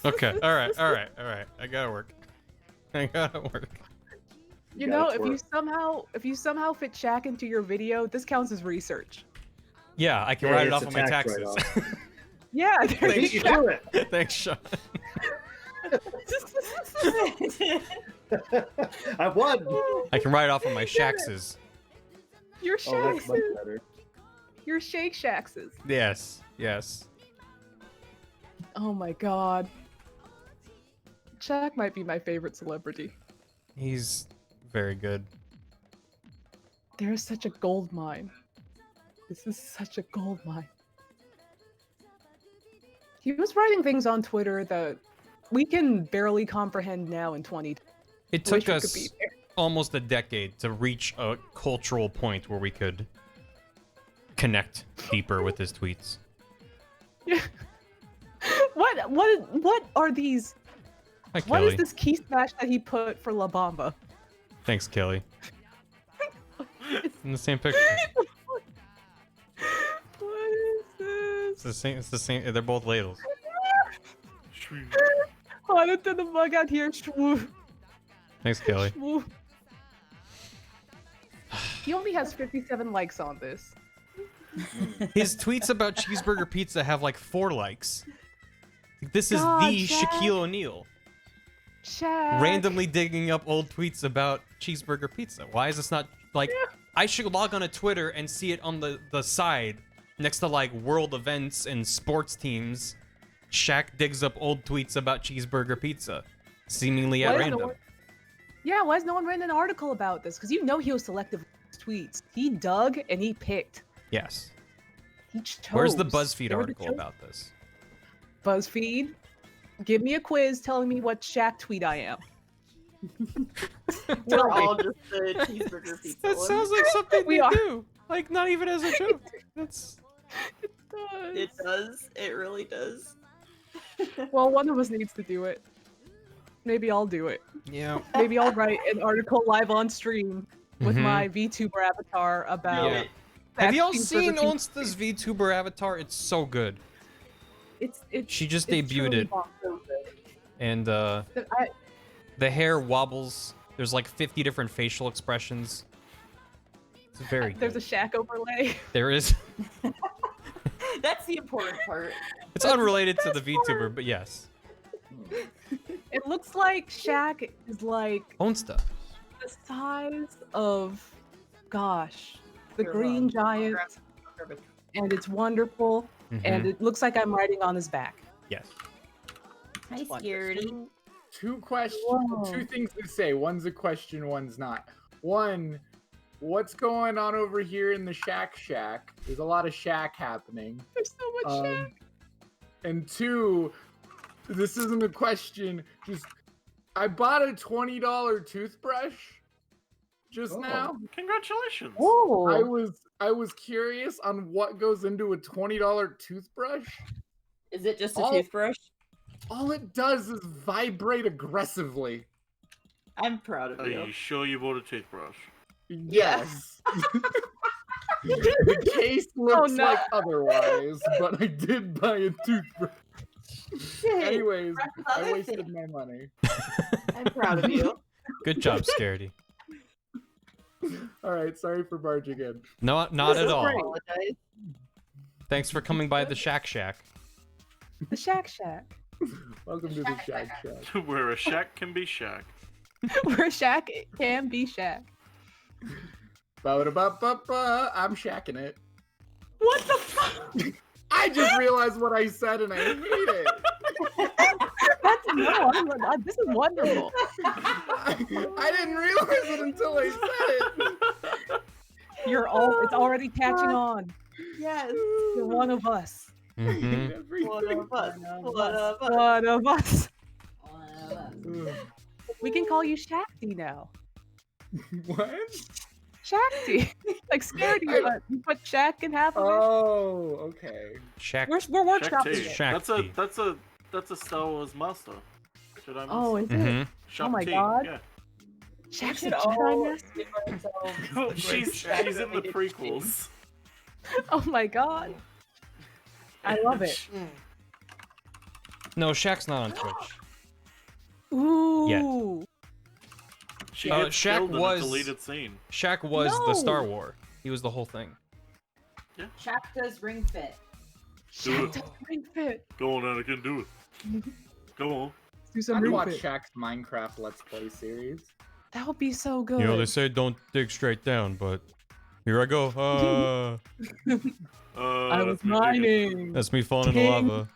Okay. All right. I gotta work. I gotta work. You know, if you somehow fit Shaq into your video, this counts as research. Yeah, I can Yeah, write it it's off a on my tax taxes. write-off. Yeah, there Thanks, you Sean. go. Do it. Thanks, Sean. I won. I can write it off on my shaxes. Your Oh, that's much Shaxes. better. Your Shake Shaxes. Yes. Yes. Oh my god. Shaq might be my favorite celebrity. He's very good. There's such a gold mine. This is such a gold mine. He was writing things on Twitter that we can barely comprehend now in 2020. It took us almost a decade to reach a cultural point where we could connect deeper with his tweets. Yeah. What are these? Hi, What Kelly. is this key smash that he put for La Bamba? Thanks, Kelly. In the same picture. What is this? It's the same. It's the same. They're both ladles. Hold it to the bug out here. Shwoo. Thanks, Kelly. Shwoo. He only has 57 likes on this. His tweets about cheeseburger pizza have like 4 likes. This is God, the Shaq. Shaquille O'Neal. Shaq. Randomly digging up old tweets about cheeseburger pizza. Why is this not like I should log on to Twitter and see it on the side next to like world events and sports teams. Shaq digs up old tweets about cheeseburger pizza, seemingly at Why is no random. one- Yeah, why has no one written an article about this? Because you know he was selective with his tweets. He dug and he picked. Yes. He chose. Where's the BuzzFeed They were the article cho- about this? BuzzFeed, give me a quiz telling me what Shaq tweet I am. We're all just the cheeseburger people. That sounds like something We we are. do. Like not even as a joke. That's It does. It really does. Well, one of us needs to do it. Maybe I'll do it. yeah. Maybe I'll write an article live on stream with Mhm. my VTuber avatar about. Yeah. Have y'all cheeseburger seen pizza. Onsta's VTuber avatar? It's so good. It's She just it's debuted truly it, bomb. and the hair wobbles. There's like 50 different facial expressions. It's very There's a good. Shaq overlay. There is. That's the important part. It's unrelated to the VTuber, but yes. It looks like Shaq is like Onsta. the size of, gosh, the Your, Green um, Giant, and it's wonderful. And Mhm. it looks like I'm riding on his back. Yes. Hi, Wonderful. Scaredy. Two questions. Whoa. 2 things to say. One's a question, one's not. One, what's going on over here in the Shack? There's a lot of Shack happening. There's so much Shaq. And 2, this isn't a question. Just, I bought a $20 toothbrush just now. Congratulations. Oh, I was curious on what goes into a $20 toothbrush. Is it just a Oh. toothbrush? All it does is vibrate aggressively. I'm proud of Are you. you sure you bought a toothbrush? Yes. The case looks no. like otherwise, but I did buy a toothbrush. Anyways, I wasted my money. I'm proud of you. Good job, Scaredy. All right, sorry for barging in. No, not at all. Apologize. Thanks for coming by the Shack Shack. the Shaq Shack. Welcome to the Shack Shack. Where a shack can be shack. Where Shaq can be Shaq. Ba-da-ba-ba-ba, I'm shacking it. What the fuck? I just realized what I said and I hate it. This is wonderful. I didn't realize it until I said it. It's already catching on. Yes. You're one of us. Mhm. One of us. One of us. One of us. Ugh. We can call you Shakti now. What? Shakti. Like scared you, but you put Shaq in half of it. Oh, okay. Shaq. We're Shaq workshopping T. it. Shaq That's a Star Wars master. Should I Oh, is it? Mhm. Shaq Oh my T, God. Yeah. Shaq's should a all Jedi Master. give ourselves Well, the she's Shaq in the related prequels. Oh my God. I love it. No, Shaq's not on Twitch. Ooh. She Uh, gets Shaq killed in was- a deleted scene. Shaq was the No. Star War. He was the whole thing. Shaq does ring fit. Do Shaq it. does ring fit. Go on, Anakin, do it. Go on. Do some I'd ring watch fit. Shaq's Minecraft Let's Play series. That would be so good. You know, they say don't dig straight down, but here I go. I was that's me digging. mining. That's me falling in the Ding. lava.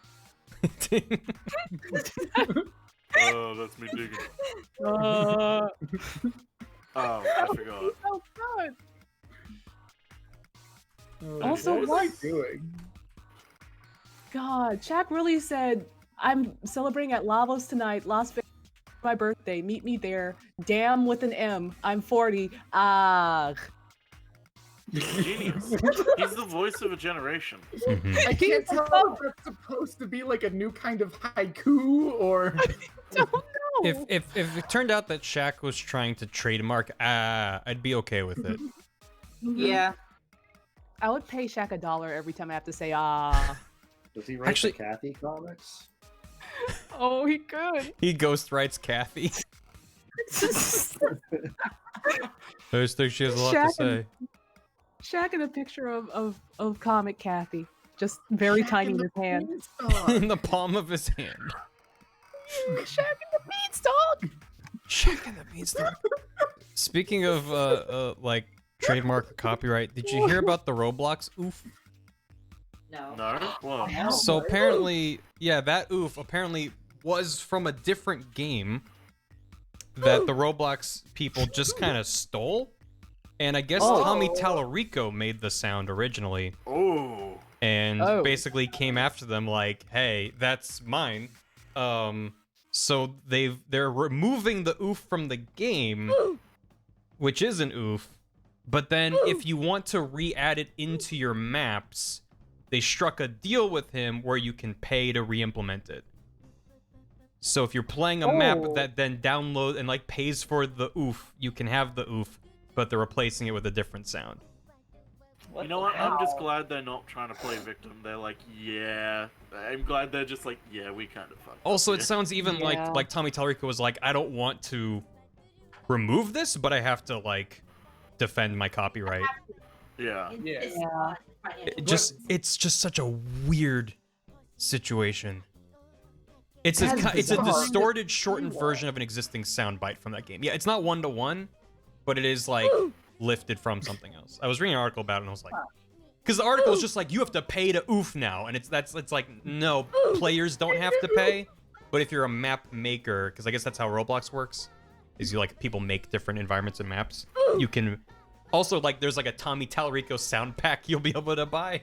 That's me digging. Uh, Oh, I forgot. so good. Oh, Also, what was I what- doing? God, Shaq really said, I'm celebrating at Lavos tonight, Las Vegas, my birthday. Meet me there. Damn with an M. I'm 40. Ah. Genius. He's the voice of a generation. Mhm. I can't tell if that's supposed to be like a new kind of haiku or. Don't know. If it turned out that Shaq was trying to trademark, I'd be okay with it. Yeah. I would pay Shaq $1 every time I have to say ah. Does he write Actually- the Kathy comics? Oh, he could. He ghost writes Kathy. I just think she has a lot to Shaq say. Shaq in a picture of comic Kathy. Just very tiny in his hand. In the palm of his hand. Shaq in the beanstalk! Shaq and the Beanstalk. Speaking of like trademark or copyright, did you hear about the Roblox oof? No. No? What? No. So apparently, yeah, that oof apparently was from a different game that the Roblox people just kind of stole. And I guess Oh. Tommy Tallarico made the sound originally Oh. and Oh. basically came after them like, hey, that's mine. So they're removing the oof from the game, which is an oof. But then if you want to re-add it into your maps, they struck a deal with him where you can pay to re-implement it. So if you're playing a map Oh. that then download and like pays for the oof, you can have the oof, but they're replacing it with a different sound. You know what? I'm just glad they're not trying to play victim. They're like, yeah. I'm glad they're just like, yeah, we kind of fucked Also, up it sounds even Yeah. like Tommy Tallarico was like, I don't want to remove this, but I have to like defend my copyright. Yeah. Yeah. It's Yeah. financial. It's just such a weird situation. It's That's it's a bizarre. distorted, shortened version of an existing soundbite from that game. Yeah, it's not 1-to-1, but it is like lifted from something else. I was reading an article about it and I was like, because the article is just like you have to pay to oof now, and it's like no, players don't have to pay, but if you're a map maker, because I guess that's how Roblox works, is you like people make different environments and maps. You can also like there's like a Tommy Tallarico sound pack you'll be able to buy.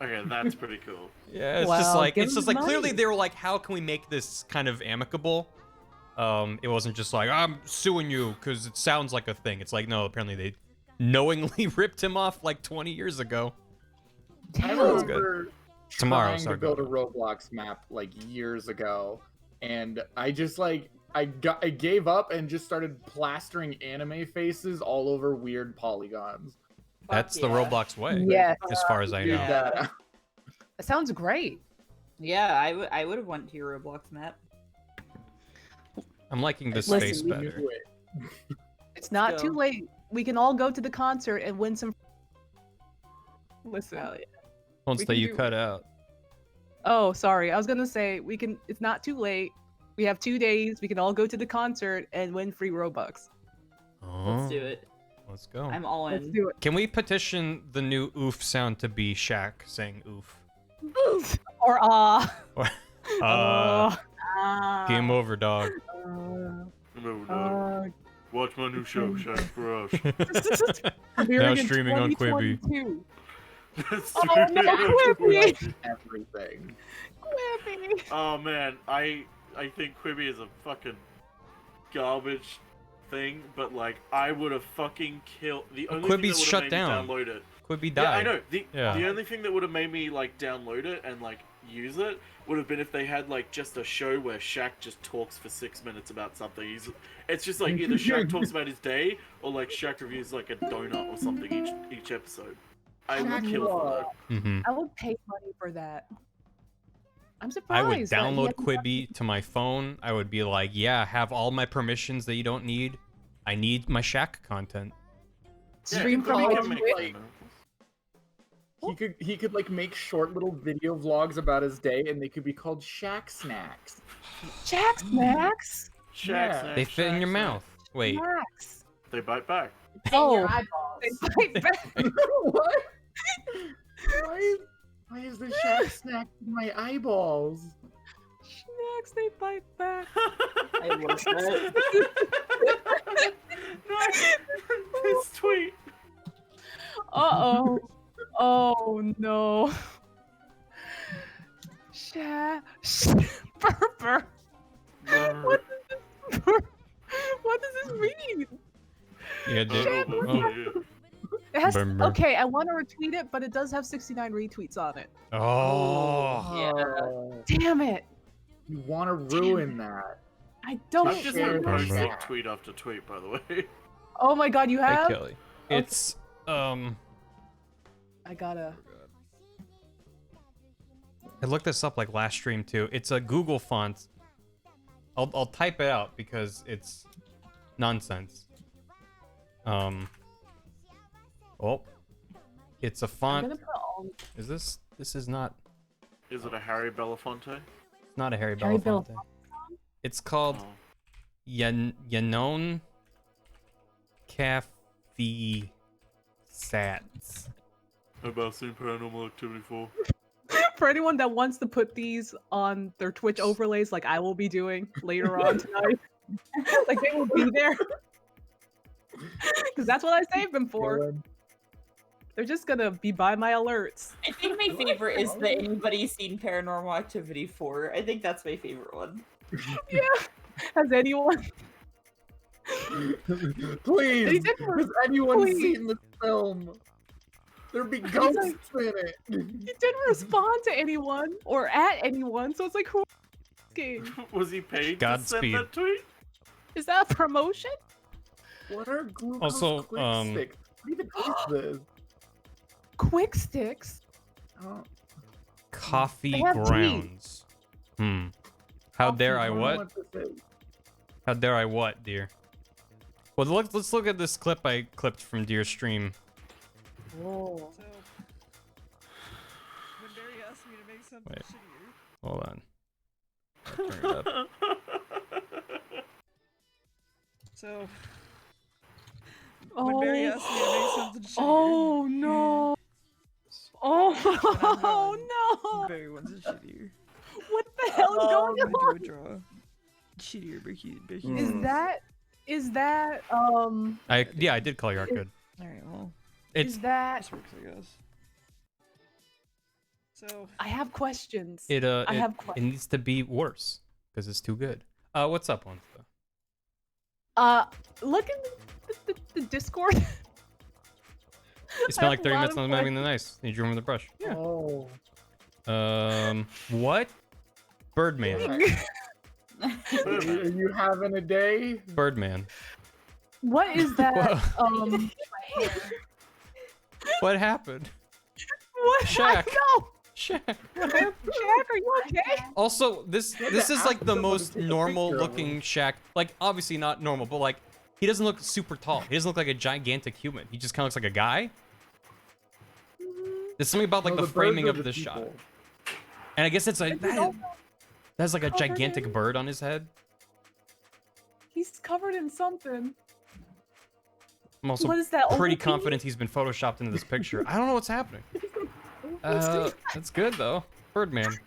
Okay, that's pretty cool. Yeah, it's Wow, just like give it's them just like the clearly money. they were like, how can we make this kind of amicable? It wasn't just like I'm suing you because it sounds like a thing. It's like no, apparently they knowingly ripped him off like 20 years ago. I Damn. That's good. remember Tomorrow, trying sorry, to build a go Roblox map like years ago, and I just like I gave up and just started plastering anime faces all over weird polygons. That's the yeah. Roblox way. Yes. As far as I know. Did that. That sounds great. Yeah, I would have went to your Roblox map. I'm liking this Listen, space We better. knew it. It's not Still. too late. We can all go to the concert and win some. Listen. Oh, yeah. Once we that can you do cut out. Oh, sorry. I was gonna say we can. It's not too late. We have 2 days. We can all go to the concert and win free Robux. Let's do it. Let's go. I'm all Let's in. do it. Can we petition the new oof sound to be Shaq saying oof? Or Game over, dog. Come over, dog. Watch my new show, Shaq Brush. Now streaming on Quibi. Oh no, Quibi! Everything. Quibi! Oh man, I think Quibi is a fucking garbage thing, but like I would have fucking killed the only Quibi's thing shut that would have down. made me download it. Quibi Yeah, I died. know. The Yeah. only thing that would have made me like download it and like use it would have been if they had like just a show where Shaq just talks for 6 minutes about something. It's just like either Shaq talks about his day or like Shaq reviews like a donut or something each episode. I would kill for that. Mm-hmm. I would pay money for that. I'm I surprised. would that he download hasn't Quibi to my phone. I would be like, yeah, have all my permissions that you don't need. I need my Shaq content. Stream Yeah, from he his can make Twitch. it. He could like make short little video vlogs about his day, and they could be called Shack Snacks. Jack Snacks. Shaq Yeah. snacks, They fit in Shaq your snacks. mouth. Wait. Snacks. They bite back. Oh, Your eyeballs. they bite back. What? Why is the Shack Snack in my eyeballs? Snacks, they bite back. I love that. This tweet. Uh-oh. Oh, no. Burper. What does this mean? Yeah, dude. Oh. It has, Burper. okay, I want to retweet it, but it does have 69 retweets on it. Oh. Yeah. Damn it. You want to ruin that? I don't. I've just share been the posting Shack. tweet after tweet, by the way. Oh my god, you Hey, have? Kelly. It's I gotta. I looked this up like last stream too. It's a Google font. I'll type it out because it's nonsense. Oh, it's a I'm font. gonna put all. Is this? This is not. Is it a Harry Belafonte? It's not a Harry Harry Belafonte. It's called Oh. Ganon Cafe Sats. How about seeing Paranormal Activity 4? For anyone that wants to put these on their Twitch overlays, like I will be doing later on tonight, like they will be there, because that's what I saved them for. They're just gonna be by my alerts. I think my favorite is the Anybody Seen Paranormal Activity 4. I think that's my favorite one. Yeah. Has anyone? Please, They did has anyone please. seen the film? There'd be ghosts in it. He didn't respond to anyone or at anyone, so it's like, who asking? Was he paid Godspeed. to send that tweet? Is that a promotion? What are glucose Also, quick sticks? What even is this? Quick sticks? Oh, Coffee They have tea. grounds. How dare I don't know what? this is. How dare I what, dear? Well, let's look at this clip I clipped from Dear's stream. Whoa. So, when Barry asked me to make something Wait. shittier, Hold on. I'll turn it up. so Oh. when Barry asked me to make something shittier, Oh no. Oh no. Barry wants it shittier. What the hell is going I'm gonna on? do a draw. Shittier, Becky. Is that Yeah, I did call you out good. Alright, well, It's is that this works, I guess. So, I have questions. it I have it needs to be worse because it's too good. What's up, Onsta? Look in the Discord. You spent like have a 30 lot minutes of on making the nice. You drew him with a brush. Yeah. Oh. What? Birdman. Are you having a day? Birdman. What is that? What happened? What? Shaq. No. Shaq. Shaq, are you okay? Also, this is like the someone to most take a normal picture of him. looking Shaq. Like, obviously not normal, but like, he doesn't look super tall. He doesn't look like a gigantic human. He just kind of looks like a guy. There's something about like No, the birds framing are of the this shot. people. And I guess it's like that. also That's like a covered gigantic in- bird on his head. He's covered in something. I'm also What is that? pretty Ovaltine? confident he's been photoshopped into this picture. I don't know what's happening. That's good though. Birdman.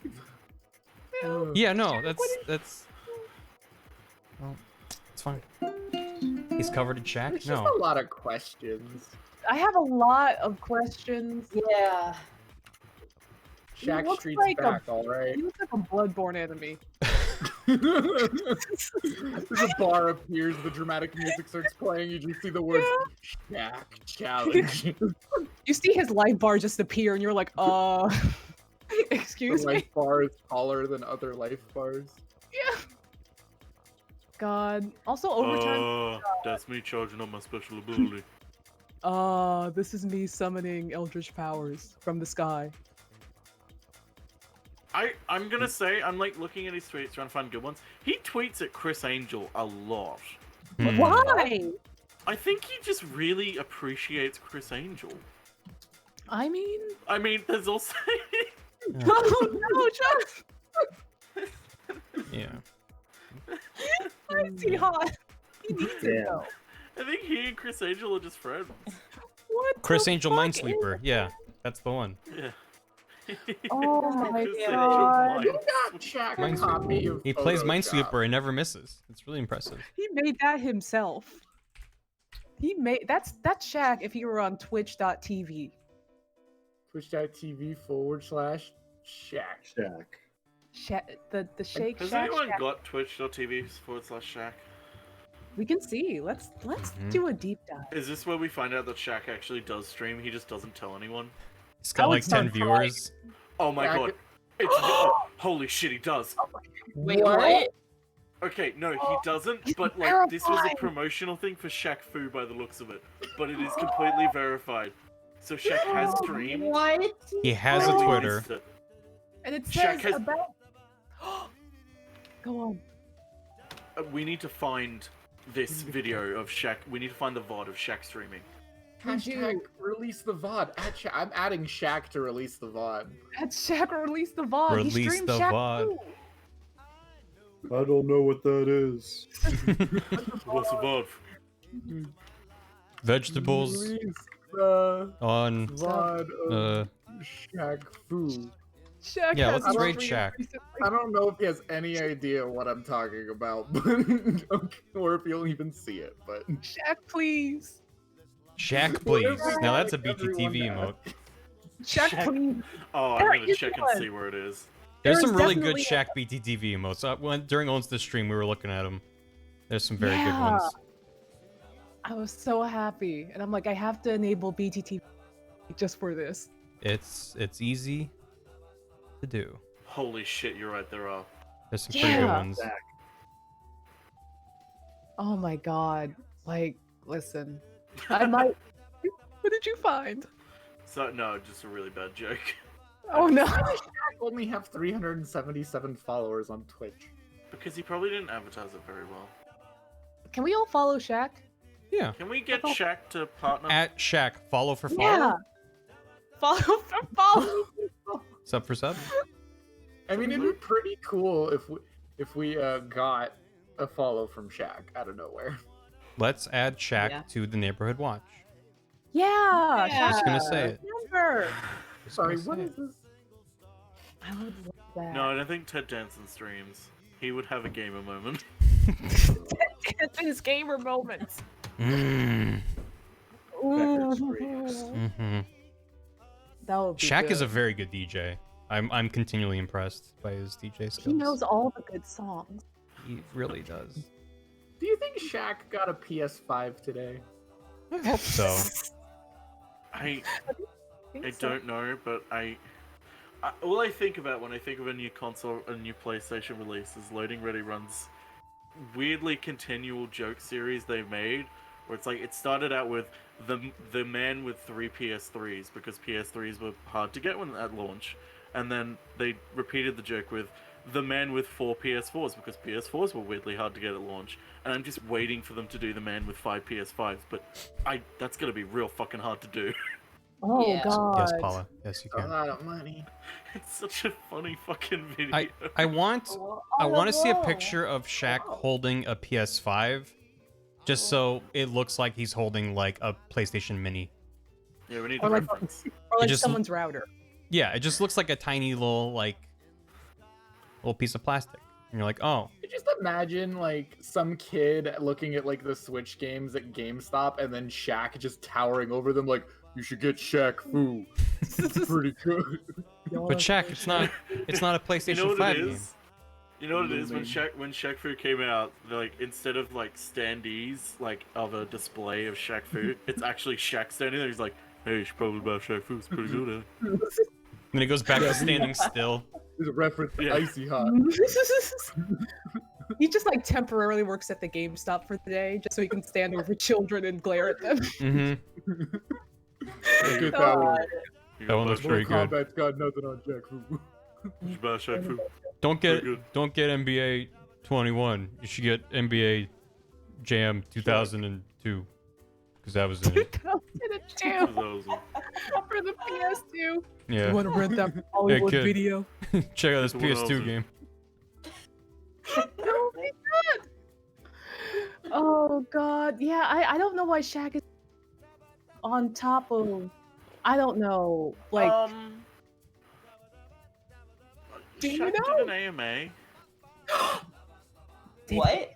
Yeah, no, that's. Well, it's fine. He's covered in Shaq. There's just No. a lot of questions. I have a lot of questions. Yeah. Shack looks Street's like a- back, all right. He looks like a bloodborne enemy. There's a bar appears, the dramatic music starts playing, you just see the words Shaq challenge. You see his life bar just appear, and you're like, excuse The me. life bar is taller than other life bars. Yeah. God. Also, overtime. That's me charging up my special ability. This is me summoning eldritch powers from the sky. I'm gonna say, I'm like looking at his tweets trying to find good ones. He tweets at Chris Angel a lot. Why? I think he just really appreciates Chris Angel. I mean, there's also. oh no, John! Yeah. Why is he hot? He needs it though. I think he and Chris Angel are just friends. What? Chris the Angel fuck Minesweeper. Yeah, that's the one. Yeah. Oh my Chris god. You got Shaq a copy of He plays Photoshop. Minesweeper and never misses. It's really impressive. He made that himself. He made that's Shaq if he were on Twitch.tv. Twitch.tv/Shaq. The Shake Has Shack. anyone Shack. got Twitch.tv/Shaq? We can see. Let's do a deep dive. Is this where we find out that Shaq actually does stream? He just doesn't tell anyone. He's got like 10 viewers. Oh my Shaq- god. It's holy shit, he does. Wait, what? Okay, no, he doesn't, but like this was a promotional thing for Shaq Fu by the looks of it. But it is completely verified. So Shaq has streamed. What? He has a and Twitter. released it. And it Shaq says has- about. Go on. We need to find this video of Shaq. We need to find the VOD of Shaq streaming. Hashtag release the VOD. I'm adding Shaq to release the VOD. Had Shaq release the VOD. Release He streamed the Shaq VOD. too. I don't know what that is. What's the VOD? Vegetables Release the on. VOD of Shaq Fu. Shaq Yeah, has let's rate streamed Shaq. recently. I don't know if he has any idea what I'm talking about, but or if he'll even see it. But Shaq, please. Shaq, please. Now that's a BTTV emote. Shaq, please. Oh, I'm There gonna is check one. and see where it is. There's There some is really good definitely Shaq BTTV emotes. During Owns stream, we were looking at them. There's some very good Yeah. ones. I was so happy, and I'm like, I have to enable BTT just for this. It's easy to do. Holy shit, you're right, there are. There's some pretty good Yeah. ones. Oh my god! Like, listen, I might. What did you find? So, no, just a really bad joke. Oh no! Shaq only have 377 followers on Twitch. Because he probably didn't advertise it very well. Can we all follow Shaq? Yeah. Can we get Shaq to partner? At Shaq, follow for follow. Yeah. Follow for follow. Sub for sub. I mean, it'd be pretty cool if we got a follow from Shaq out of nowhere. Let's add Shaq Yeah. to the neighborhood watch. Yeah. Yeah. Just gonna say it. Remember. Just Sorry, gonna what say is it. this? I would love that. No, I don't think Ted Danson streams. He would have a gamer moment. It's his gamer moments. Mm. Ooh. That would be Shaq is good. a very good DJ. I'm continually impressed by his DJ skills. He knows all the good songs. He really does. Do you think Shaq got a PS5 today? I hope so. I think so. don't know, but all I think about when I think of a new console, a new PlayStation release, is Loading Ready Run's weirdly continual joke series they've made, where it's like it started out with the man with 3 PS3s because PS3s were hard to get at launch, and then they repeated the joke with the man with 4 PS4s because PS4s were weirdly hard to get at launch, and I'm just waiting for them to do the man with 5 PS5s, but that's gonna be real fucking hard to do. Oh Yeah. god. Yes, Paula. Yes, you A can. lot of money. It's such a funny fucking video. I want to see a picture of Shaq holding a PS5, just so it looks like he's holding like a PlayStation Mini. Yeah, we need Or the like, reference. or like just- someone's router. Yeah, it just looks like a tiny little piece of plastic. And you're like, oh, I just imagine like some kid looking at like the Switch games at GameStop and then Shaq just towering over them like, you should get Shaq Fu. It's pretty good. but Shaq, it's not a PlayStation You know what 5 it game. is? You know what it is when Shaq Fu came out, like instead of like standees like of a display of Shaq Fu, it's actually Shaq standing there. He's like, "Hey, you should probably buy Shaq Fu. It's pretty good." And then he goes back to standing still. There's a reference to Icy Hot. He just like temporarily works at the GameStop for the day, just so he can stand over children and glare at them. Mm-hmm. Get that one. That one looks pretty good. Combat's got nothing on Shaq Fu. You should buy Shaq Fu. Don't get NBA 21. You should get NBA Jam 2002, because that was in it. 2002 for the PS2. Yeah. You want to rent that Hollywood kid. video? Check out this What else PS2 is- game. Oh my god! Oh god, yeah. I don't know why Shaq is on top of. I don't know, like. Do you Shaq know? did an AMA. What?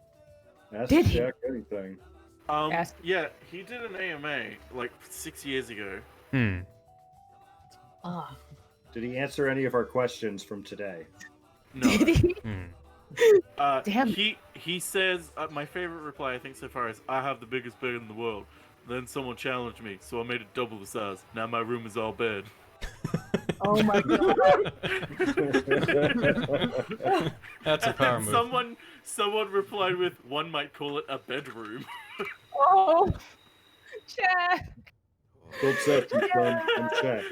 Ask Did he? Jack anything. Ask- Yeah, he did an AMA like 6 years ago. Ah. Did he answer any of our questions from today? No. Did he? Damn. He says my favorite reply I think so far is I have the biggest bed in the world. Then someone challenged me, so I made it double the size. Now my room is all bed. Oh my god. That's a power move. Someone replied with one might call it a bedroom. Oh, Shaq. Good session from Jack.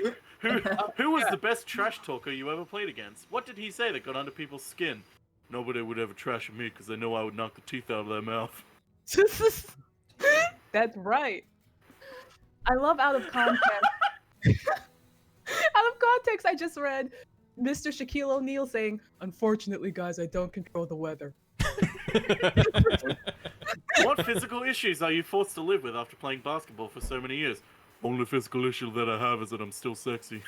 Who was the best trash talker you ever played against? What did he say that got under people's skin? Nobody would ever trash me because they know I would knock the teeth out of their mouth. That's right. I love out of context. Out of context, I just read Mr. Shaquille O'Neal saying, "Unfortunately, guys, I don't control the weather." What physical issues are you forced to live with after playing basketball for so many years? Only physical issue that I have is that I'm still sexy.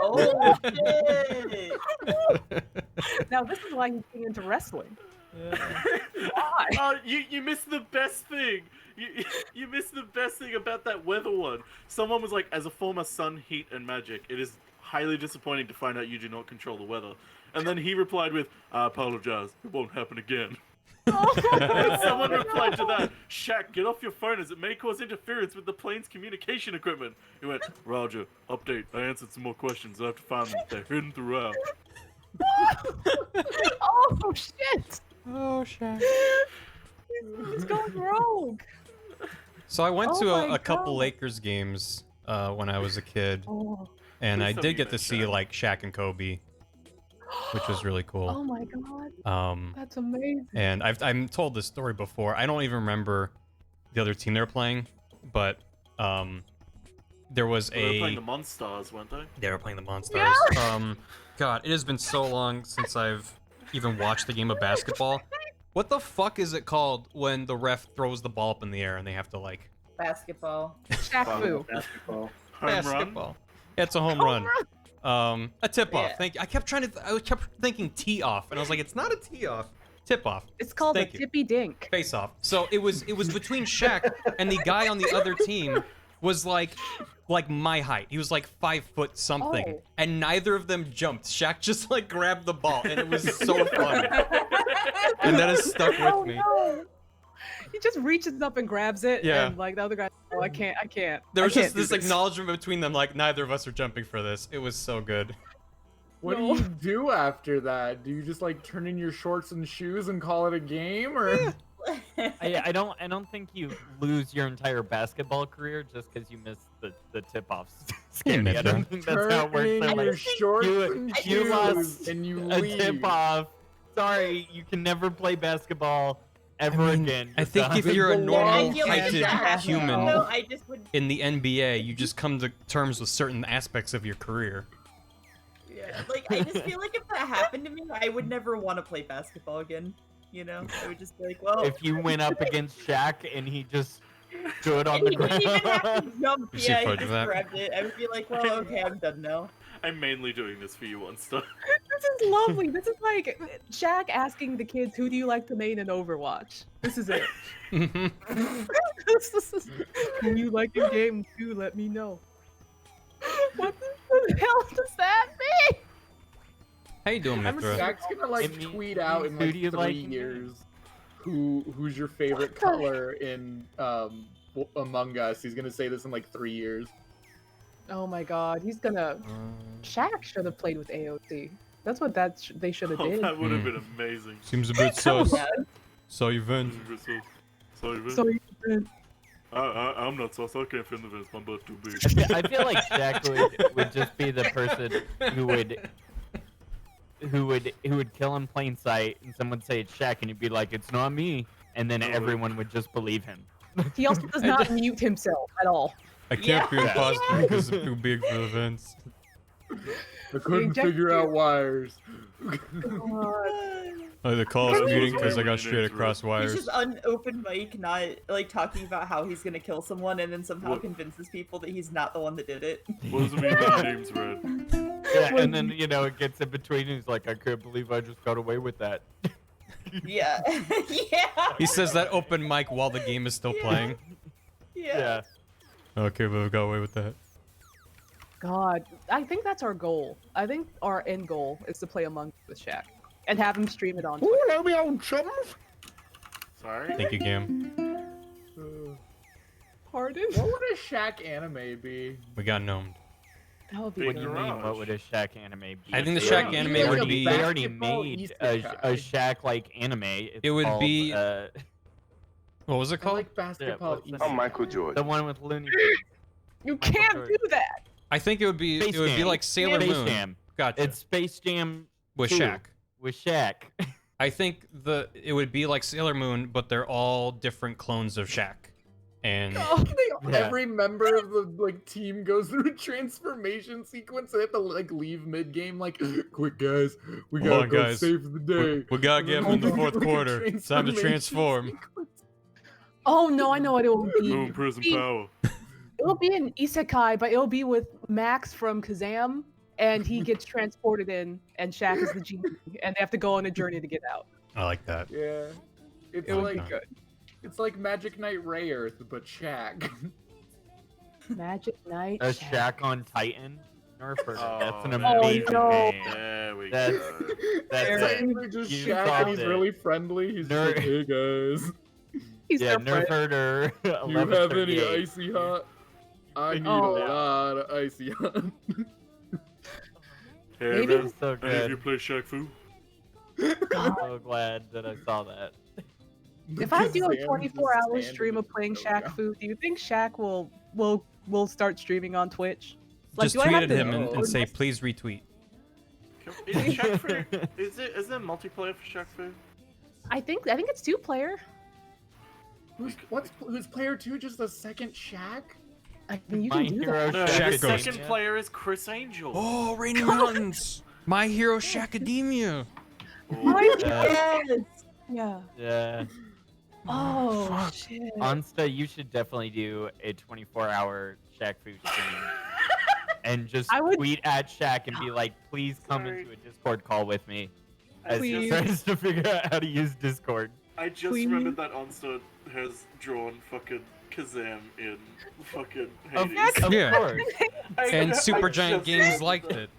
Oh shit! Now this is why he's getting into wrestling. Why? Oh, you missed the best thing. You missed the best thing about that weather one. Someone was like, as a former sun, heat, and magic, it is highly disappointing to find out you do not control the weather. And then he replied with, I apologize, it won't happen again. And someone replied to that, Shaq, get off your phone as it may cause interference with the plane's communication equipment. He went, Roger, update, I answered some more questions, I have to find them, they're hidden throughout. Oh shit! Oh, Shaq. He's going rogue. So I went to Oh my a couple God. Lakers games when I was a kid, Oh. and I Please tell did me get to that, see Shaq. like Shaq and Kobe, which was really Oh cool. my god, that's amazing. And I'm told this story before. I don't even remember the other team they were playing, but there was They were playing a the Monstars, weren't they? they were playing the Monstars. God, it has been so long since I've even watched the game of basketball. What the fuck is it called when the ref throws the ball up in the air and they have to like Basketball. Shaq Fu. Basketball. Home run? basketball? Yeah, it's a home run. A tip off. Yeah. Thank you. I kept thinking tee off, and I was like, it's not a tee off. Tip off. It's called Thank a you. tippy dink. Face off. So it was between Shaq and the guy on the other team was like my height. He was like 5 foot something, Oh. and neither of them jumped. Shaq just like grabbed the ball, and it was so fun. And that has stuck with me. No. He just reaches up and grabs it, Yeah. and like the other guy, oh, I can't. There was I just can't do this acknowledgement between them, like neither of us are jumping for this. It was so good. What No. do you do after that? Do you just like turn in your shorts and shoes and call it a game, or? I don't think you lose your entire basketball career just because you missed the tip offs. Mitch, I don't man. think that's how it works. Turn That in way. your shorts and you shoes lost and you a leave. tip off. Sorry, you can never play basketball ever again. I think if They you're a belong normal I feel like heighted that. human No, I just would. in the NBA, you just come to terms with certain aspects of your career. Yeah, like I just feel like if that happened to me, I would never want to play basketball again. You know, I would just be like, well. if you went up against Shaq and he just stood on and the he wouldn't even have ground. to jump. You see Yeah, he footage of just that? grabbed it. I would be like, well, okay, I'm done now. I'm mainly doing this for you, Monster. This is lovely. This is like Shaq asking the kids, "Who do you like to main in Overwatch?" This is it. Who you like your game too? Let me know. What the hell does that mean? How you doing, Mithra? Shaq's gonna like It means- tweet out in who like do you 3 like in the years who's your favorite color in Among Us. He's gonna say this in like 3 years. Oh my god, he's gonna. Shaq should have played with AOC. That's what they should have Oh, did. that would have been amazing. Seems a bit Oh, sus. yeah. So you vent. So I'm not sus. I can't film the vents. My butt too big. I feel like Shaq would just be the person who would kill in plain sight, and someone would say it's Shaq, and he'd be like, "It's not me," and then everyone would just believe him. he also does not mute himself at all. I can't be imposter because I'm too big for the vents. I couldn't figure out wires. The call is muting because I got straight across He's wires. just on open mic, not like talking about how he's gonna kill someone, and then somehow What? convinces people that he's not the one that did it. What does it mean that James read? Yeah, and then it gets in between, and he's like, "I can't believe I just got away with that." Yeah. Yeah. He says that open mic while the game is still playing. Yeah. Okay, but we got away with that. God, I think that's our goal. I think our end goal is to play Among Us with Shaq and have him stream it on Twitch. Let me on chums. Sorry. Thank you, Gam. Pardon? What would a Shaq anime be? We got gnomed. That would be What do you mean? What would a Shaq anime be? I think the They Shaq already- anime they would already- be- They already Basketball made a isekai. Shaq like anime. It's It would called, be- What was it I called? like basketball. what's the isekai. name? Michael Jordan. The one with Looney Tunes. You Michael can't Jordan. do that. I think it would be Space it would be Jam. like Sailor Space Moon. Jam. Gotcha. It's Space Jam with 2 Shaq. With Shaq. I think it would be like Sailor Moon, but they're all different clones of Shaq. And Yeah. Every member of the like team goes through a transformation sequence. They have to like leave mid game. Like, quick guys, we Hold gotta on, go guys. save the day. we gotta And get then him in the they fourth do, like, a quarter. It's time to transformation transform. Oh no, I know what it will be. Moon Prison Power. It'll be an isekai, but it'll be with Max from Kazam, and he gets transported in, and Shaq is the genie, and they have to go on a journey to get out. I like that. Yeah, it's It would like be good. it's like Magic Knight Ray Earth, but Shaq. Magic Knight. A Shaq on Titan. Nerfer. That's an Oh, amazing no. game. There we That's go. that's It's it. just You Shaq, solved and he's it. really friendly. He's Ner- just like, hey guys, He's Yeah, their friend. Nerferder. do you have any 1138. icy hot? I need Oh. a lot of icy hot. Hey, Maybe man, so any of you good. play Shaq Fu? I'm so glad that I saw that. If I do a Kazam 24-hour just stream of standing playing in the Shaq Fu, do you think Shaq will start streaming on Twitch? Just do I tweet have at to- him and say, please retweet. Is Shaq Fu? Is there multiplayer for Shaq Fu? I think it's 2-player. Who's player 2 just a second Shaq? I mean, you My can do Hero that. No, Shaq the Ghost. second player is Chris Angel. Oh, Rainy Mountains! My Hero Shacademia! Yes. Yeah. Yeah. Oh shit. Onsta, you should definitely do a 24-hour Shaq Fu stream. And just I would- tweet at Shaq and be like, please come Sorry. into a Discord call with me. As he Please. tries to figure out how to use Discord. I just Please. remembered that Onsta has drawn fucking Kazam in fucking Of, Hades. of Yeah. course. And I Supergiant just Games remembered liked that. it.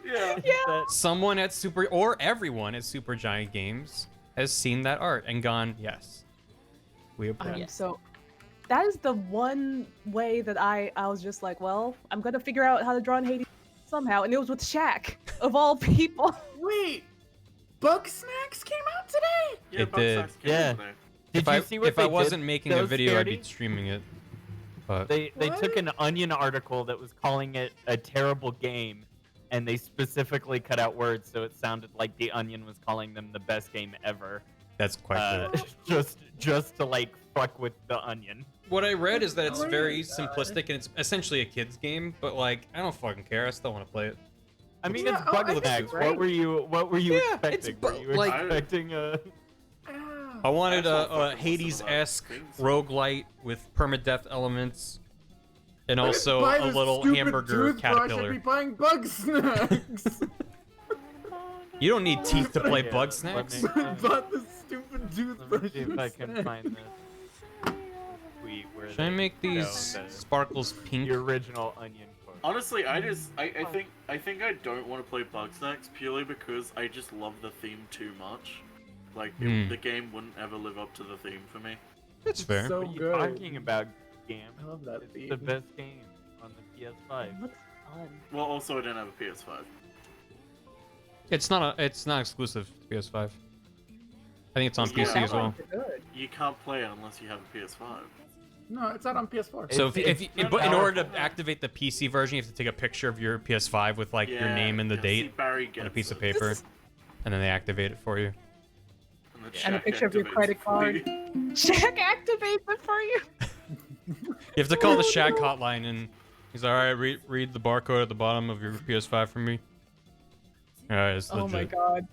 Yeah. That- Someone at everyone at Supergiant Games has seen that art and gone, yes. We approve. So that is the one way that I was just like, well, I'm gonna figure out how to draw in Hades somehow, and it was with Shaq of all people. Wait, Bug Snacks came out today? Yeah, It Bug did. Snacks came Yeah. in there. Did If you I, see what if they I did? wasn't making a Those video, I'd be Scaredy? streaming it. But They What? took an Onion article that was calling it a terrible game, and they specifically cut out words so it sounded like the Onion was calling them the best game ever. that's quite good. Just to like fuck with the Onion. What I read is that it's Oh my very God. simplistic and it's essentially a kid's game, but like, I don't fucking care. I still want to play it. I mean, Yeah, it's I bug think it's snacks. great. What were you Yeah, it's expecting? bu- Were you like- expecting a? I wanted That's not a fucking Hades-esque listening to that. roguelite with permadeath elements, and also Buy a the little stupid hamburger toothbrush, I'd caterpillar. be buying Bug Snacks. You don't need teeth to play Yeah, Bug let Snacks. me- Bought the stupid Let toothbrush. me see if I can instead. find this tweet where Should I they make show these the- sparkles pink? the original Onion quote. Honestly, I think I don't want to play Bugsnax purely because I just love the theme too much. Like the game wouldn't ever live up to the theme for me. It's fair. So What are you good. talking about, Gam? I love that It's theme. the best game on the PS5. It looks fun. Well, also I don't have a PS5. It's not exclusive to PS5. I think it's on Yeah. PC as well. Good. You can't play it unless you have a PS5. No, it's not on PS4. So but in order to powerful. activate the PC version, you have to take a picture of your PS5 with like your name and the yeah, date see, Barry on a gets piece of it. paper, and then they activate it for you. And, the And a Shaq picture of your activates credit for card. you. Shaq activates it for you. You have to call the Shag hotline, and he's all right. Read the barcode at the bottom of your PS5 for me. All right, it's legit. Oh my god.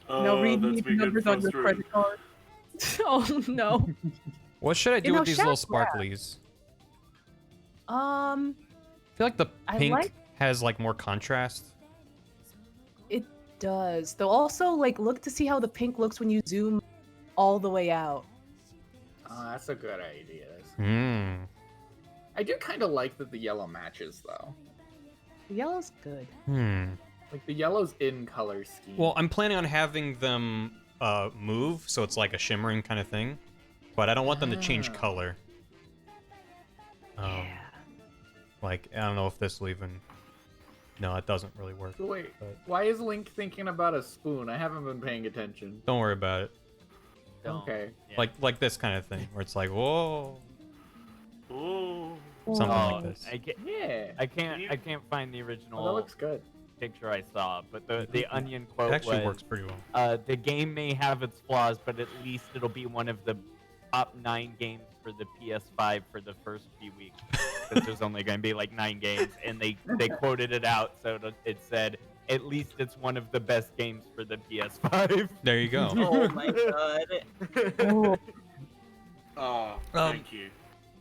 Oh, No, read that's me the me getting numbers on your frustrated. credit card. Oh no. What should I do You know, with these little Shaq's rad. sparklies? I feel like the pink like- has like more contrast. It does. Though also like look to see how the pink looks when you zoom all the way out. Oh, that's a good idea. Hmm. I do kind of like that the yellow matches though. The yellow's good. Hmm. Like the yellow's in color scheme. Well, I'm planning on having them move, so it's like a shimmering kind of thing, but I don't want them to change Ah. color. Like, I don't know if this will even... No, it doesn't really work. So wait, but why is Link thinking about a spoon? I haven't been paying attention. don't worry about it. Okay. Yeah. Like this kind of thing, where it's like, whoa, Oh. something Oh, like this. Yeah. I can't find the original Oh, that looks good. picture I saw, but the onion It quote actually was, works pretty well. the game may have its flaws, but at least it'll be one of the top 9 games for the PS5 for the first few weeks. Because there's only going to be like 9 games, and they quoted it out, so it said, at least it's one of the best games for the PS5. There you go. Oh my god. Oh, thank you.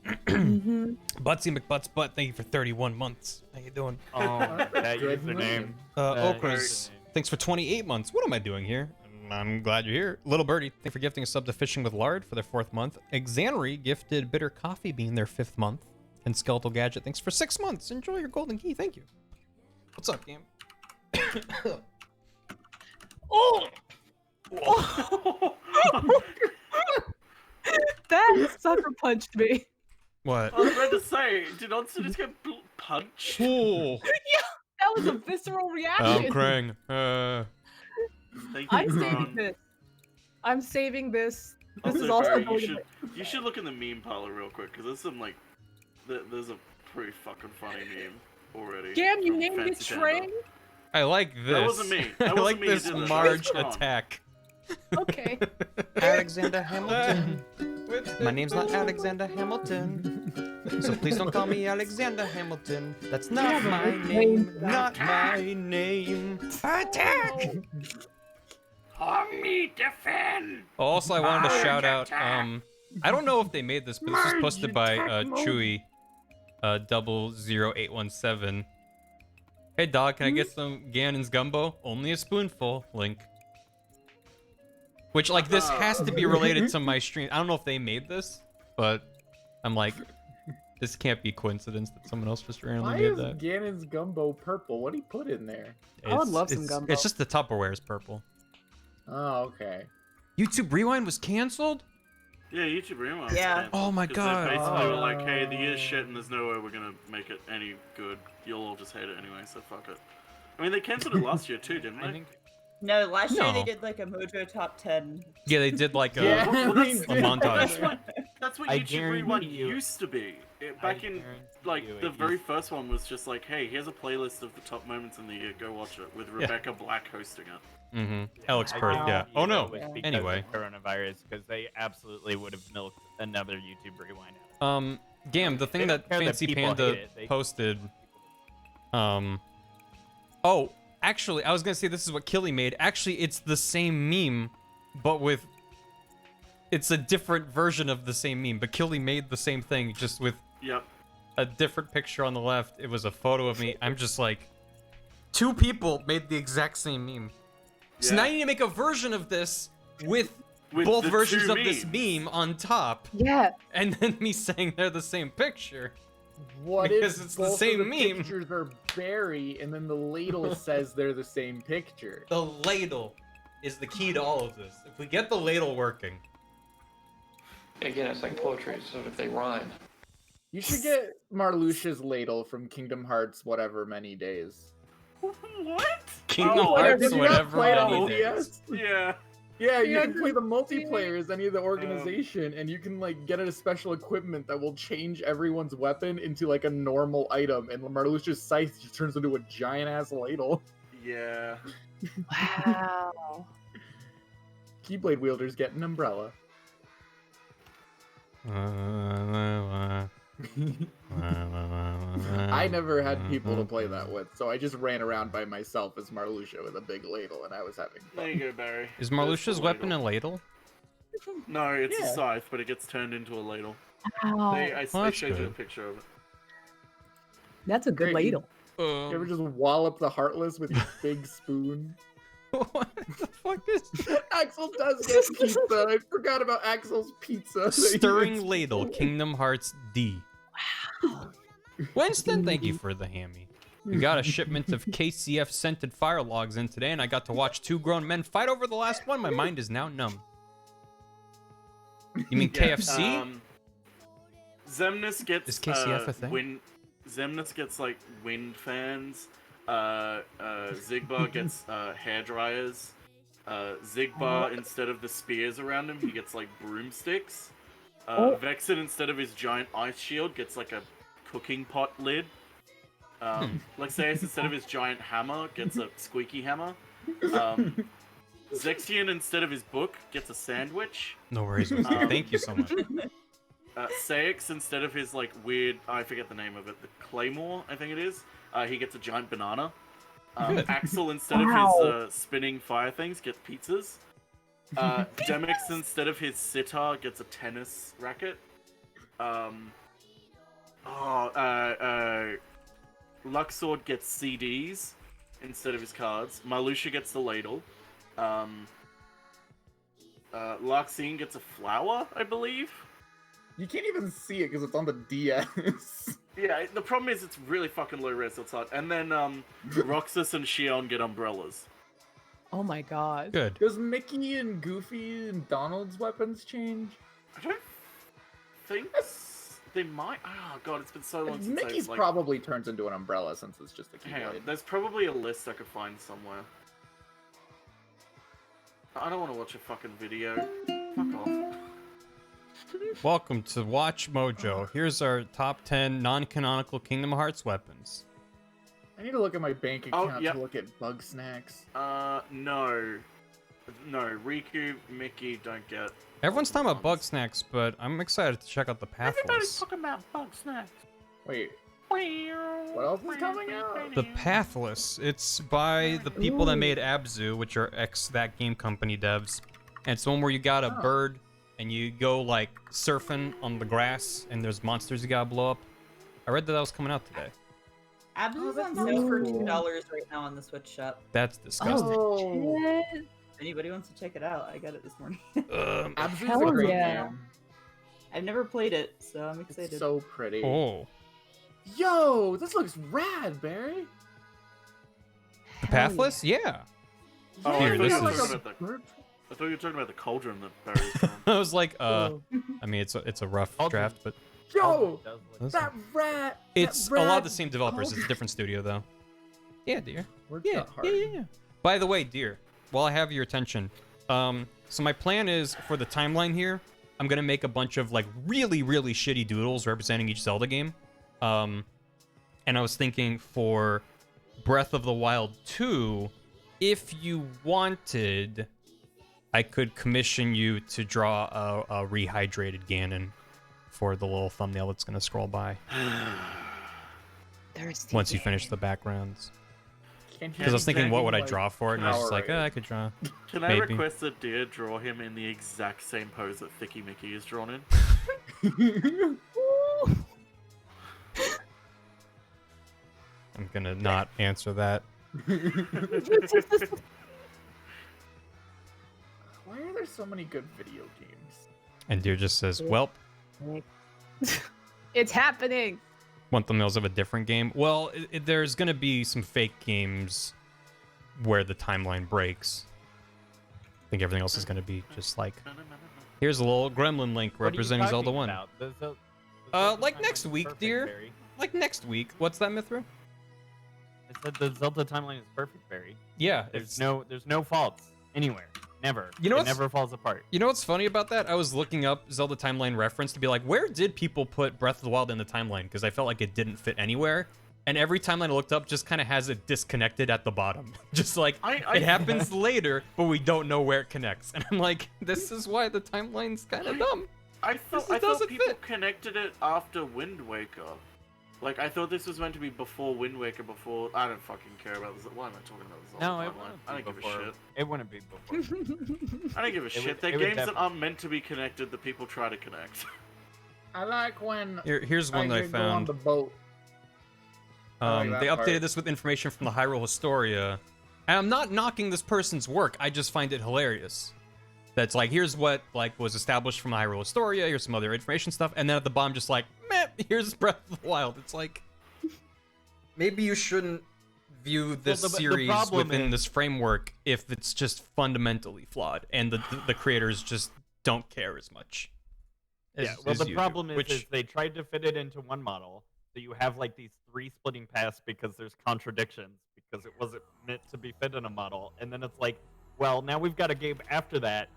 Mm-hmm. Butsy McButtsbutt, thank you for 31 months. How you doing? Oh, that Good username. name. Okras, thanks for 28 months. What am I doing here? I'm glad you're here. Little Birdie, thank you for gifting a sub to Fishing with Lard for their 4th month. Exanery gifted Bitter Coffee Bean their 5th month. And Skeletal Gadget, thanks for 6 months. Enjoy your golden key. Thank you. What's up, game? Oh! That sucker punched me. What? I was about to say, did Onsen just get punched? Oh, That was a visceral reaction. Krang. Thank you, I'm saving Ron. this. I'm saving this. This Also, is also Barry, going you should look in the meme parlor real quick, because there's some, like, there's a pretty fucking funny meme already. Damn, you from named it Fancy Trey? Panda. I like this. That wasn't me. That I wasn't like me who this did that. Marge That was Ron. attack. Okay. Alexander Hamilton. My name's not Alexander Hamilton. So please don't call me Alexander Hamilton. That's not my name. Not my name. Attack! Army defend! Also, I wanted to shout out. I don't know if they made this, but this was posted by Chewy, 00817. Hey dog, can I get some Ganon's gumbo? Only a spoonful. Link. Which, like, this has to be related to my stream. I don't know if they made this, but I'm like, this can't be coincidence that someone else just randomly Why made is that. Ganon's gumbo purple? What did he put in there? I would love some it's- gumbo. It's just the Tupperware is purple. Oh, okay. YouTube Rewind was canceled? Yeah, YouTube Rewind. Yeah. Oh my 'Cause god. They basically were like, hey, the year's shit and there's no way we're gonna make it any good. You'll all just hate it anyway, so fuck it. I mean, they cancelled it last year too, didn't they? I think No, last year No. they did like a Mojo top 10. Yeah, they did like a, Yeah, Well, they that's- a did. montage. That's what I YouTube Rewind guarantee you- used to be. I Back in, guarantee like, you the it very used- first one was just like, hey, here's a playlist of the top moments in the year, go watch it, with Rebecca Black hosting it. Mm-hmm. Alex I Perth, guarantee yeah. you Oh that no. was because Anyway. of coronavirus, because they absolutely would have milked another YouTube Rewind. Gam, the thing They that don't care that Fancy people Panda hate it, they- posted. Oh, actually, I was gonna say this is what Killy made. Actually, it's the same meme, but with. It's a different version of the same meme, but Killy made the same thing, just with Yep. a different picture on the left. It was a photo of me. I'm just like, 2 people made the exact same meme. So now Yeah. you need to make a version of this with With both the versions two of this memes. meme on top, Yeah. and then me saying they're the same picture. What Because if it's the both same of the meme. pictures are Barry, and then the ladle says they're the same picture? The ladle is the key to all of this. If we get the ladle working. Again, it's like poetry, so if they rhyme. You should get Marluxia's ladle from Kingdom Hearts whatever many days. What? Kingdom Oh, Hearts, have you not whatever played many on days. DS? Yeah. Yeah, you Yeah, can play the multiplayer as any of the Um, organization, and you can like get a special equipment that will change everyone's weapon into like a normal item, and Marluxia's scythe just turns into a giant ass ladle. Yeah. Wow. Keyblade wielders get an umbrella. I never had people to play that with, so I just ran around by myself as Marluxia with a big ladle, and I was having There fun. you go, Barry. Is There's Marluxia's the weapon ladle. a ladle? No, it's Yeah. a scythe, but it gets turned into a ladle. Wow. I that's showed you a good. picture of it. That's a good Great. ladle. You ever just wallop the Heartless with your big spoon? What the fuck is Axel does get pizza. I forgot about Axel's pizza. that he Stirring gets. Ladle, Kingdom Hearts D. Winston, thank you for the hammy. We got a shipment of KCF scented fire logs in today, and I got to watch two grown men fight over the last one. My mind is now numb. You mean Yeah, KFC? Zemnis gets Is KCF a thing? Zemnis gets like wind fans. Zigbar gets hair dryers. Zigbar, instead of the spears around him, he gets like broomsticks. Vexen, instead of his giant ice shield, gets like a cooking pot lid. Lexaeus, instead of his giant hammer, gets a squeaky hammer. Zexion, instead of his book, gets a sandwich. No worries, Winston. Thank you so much. Saix, instead of his like weird, I forget the name of it, the claymore, I think it is, he gets a giant banana. Good. Axel, instead of his spinning fire things, gets pizzas. Demix, instead of his sitar, gets a tennis racket. Luxord gets CDs instead of his cards. Marluxia gets the ladle. Larxene gets a flower, I believe. You can't even see it because it's on the DS. Yeah, the problem is it's really fucking low res, so it's hard. And then Roxas and Xion get umbrellas. Oh my god. Good. Does Mickey and Goofy and Donald's weapons change? I don't think they might. Oh god, it's been so long since Mickey's I've, like... probably turns into an umbrella since it's just a Hang on, keyblade. there's probably a list I could find somewhere. I don't want to watch a fucking video. Fuck off. Welcome to Watch Mojo. Here's our top 10 non-canonical Kingdom Hearts weapons. I need to look at my bank account yep. to look at bug snacks. No. No, Riku, Mickey don't get... Everyone's talking about bug snacks, but I'm excited to check out the Everybody's Pathless. talking about bug snacks. Wait, what else is coming out? The Pathless. It's by the people that made Abzu, which are that game company devs. And it's one where you got a bird and you go like surfing on the grass and there's monsters you gotta blow up. I read that was coming out today. Abzu's on sale for $2 right now on the Switch shop. That's disgusting. Oh, If anybody wants to check it out, I got it this morning. Abzu's Hell a great yeah. game. I've never played it, so I'm excited. It's so pretty. Oh. Yo, this looks rad, Barry. The Pathless? Yeah. Oh, Here, I, this thought you were is- talking about I thought you were talking about the cauldron that Barry's from. I was like, I mean, it's a rough draft, but Yo, Listen. that rat. it's that a lot of rat the same developers. It's a cauldron. different studio, though. Yeah, dear. Worked Yeah, out hard. yeah. By the way, dear, while I have your attention, so my plan is for the timeline here, I'm gonna make a bunch of like really, really shitty doodles representing each Zelda game. And I was thinking for Breath of the Wild 2, if you wanted, I could commission you to draw a rehydrated Ganon for the little thumbnail that's gonna scroll by Thirsty once you finish the backgrounds. Can't Because I was thinking, what would I like, draw for it? And I was just like, Powerade. I could draw. Can I Maybe. request that Deer draw him in the exact same pose that Thicky Mickey is drawn in? I'm gonna not answer that. Why are there so many good video games? And Deer just says, "Welp." It's happening. Want thumbnails of a different game? Well, there's gonna be some fake games where the timeline breaks. I think everything else is gonna be just like. Here's a little gremlin link representing Zelda 1. Like next week, dear. Like next week. What's that, Mithra? I said the Zelda timeline is perfect, Barry. Yeah. There's no faults anywhere. Never. You know it never falls apart. You know what's funny about that? I was looking up Zelda timeline reference to be like, where did people put Breath of the Wild in the timeline? Because I felt like it didn't fit anywhere. And every timeline I looked up just kind of has it disconnected at the bottom. Just like, it happens later, but we don't know where it connects. And I'm like, this is why the timeline's kind of dumb. I thought people connected it after Wind Waker. Like, I thought this was meant to be before Wind Waker, before... I don't fucking care about this. Why am I talking about this? No, I don't give a shit. It wouldn't be before. I don't give a shit. They're games that aren't meant to be connected that people try to connect. I like when Here's one that I get to go on found. the boat. They updated this with information from the Hyrule Historia. And I'm not knocking this person's work. I just find it hilarious. That's like, here's what like was established from the Hyrule Historia. Here's some other information stuff. And then at the bottom, just like, meh, here's Breath of the Wild. It's like, maybe you shouldn't view this series within this framework if it's just fundamentally flawed and the creators just don't care as much. The problem is they tried to fit it into one model. So you have like these 3 splitting paths because there's contradictions because it wasn't meant to be fit in a model. And then it's like, well, now we've got a game after that.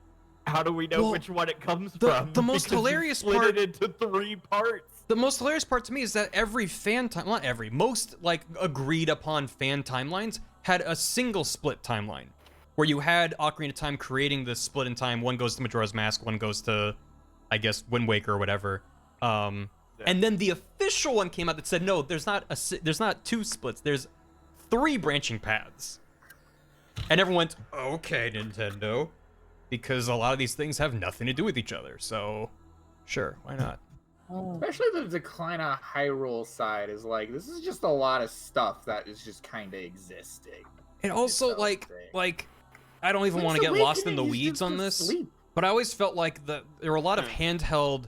How do we know which one it comes from? The most hilarious part... it into 3 parts. The most hilarious part to me is that every most like agreed upon fan timelines had a single split timeline. Where you had Ocarina of Time creating this split in time. One goes to Majora's Mask, one goes to, I guess, Wind Waker or whatever. And then the official one came out that said, no, there's not 2 splits, there's 3 branching paths. And everyone went, okay, Nintendo. Because a lot of these things have nothing to do with each other, so sure, why not? Especially the decline of Hyrule side is like, this is just a lot of stuff that is just kind of existing. And also, like, I don't even want to get lost in the weeds on this, but I always felt like there were a lot of handheld,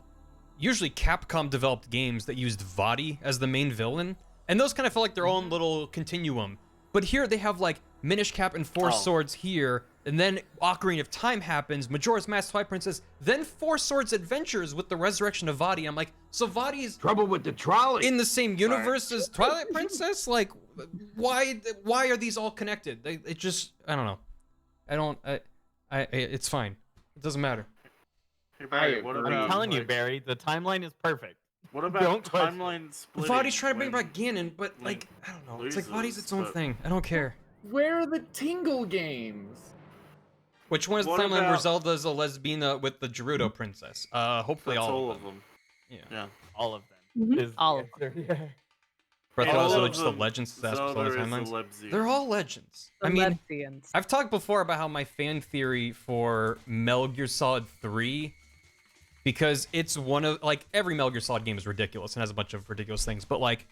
usually Capcom-developed games that used Vaati as the main villain, and those kind of felt like their own little continuum. But here they have, like, Minish Cap and 4 Swords here, and then Ocarina of Time happens, Majora's Mask, Twilight Princess, then 4 Swords Adventures with the resurrection of Vaati. I'm like, so Vaati's trouble with the trolley in the same universe as Twilight Princess? Like, why are these all connected? It just, I don't know. It's fine. It doesn't matter. Hey, Barry, what about, I'm telling you, Barry, the timeline is perfect. What about timeline splitting? Vaati's trying to bring back Ganon, but like, I don't know. It's like Vaati's its own thing. I don't care. Where are the Tingle games? Which one is the timeline where Zelda's a lesbian with the Gerudo princess? Hopefully That's all of them. Yeah. All of them. All of them. Yeah. Breath of the Wild is just the legends. They're all legends. I mean, I've talked before about how my fan theory for Metal Gear Solid 3, because it's one of, like, every Metal Gear Solid game is ridiculous and has a bunch of ridiculous things, but like,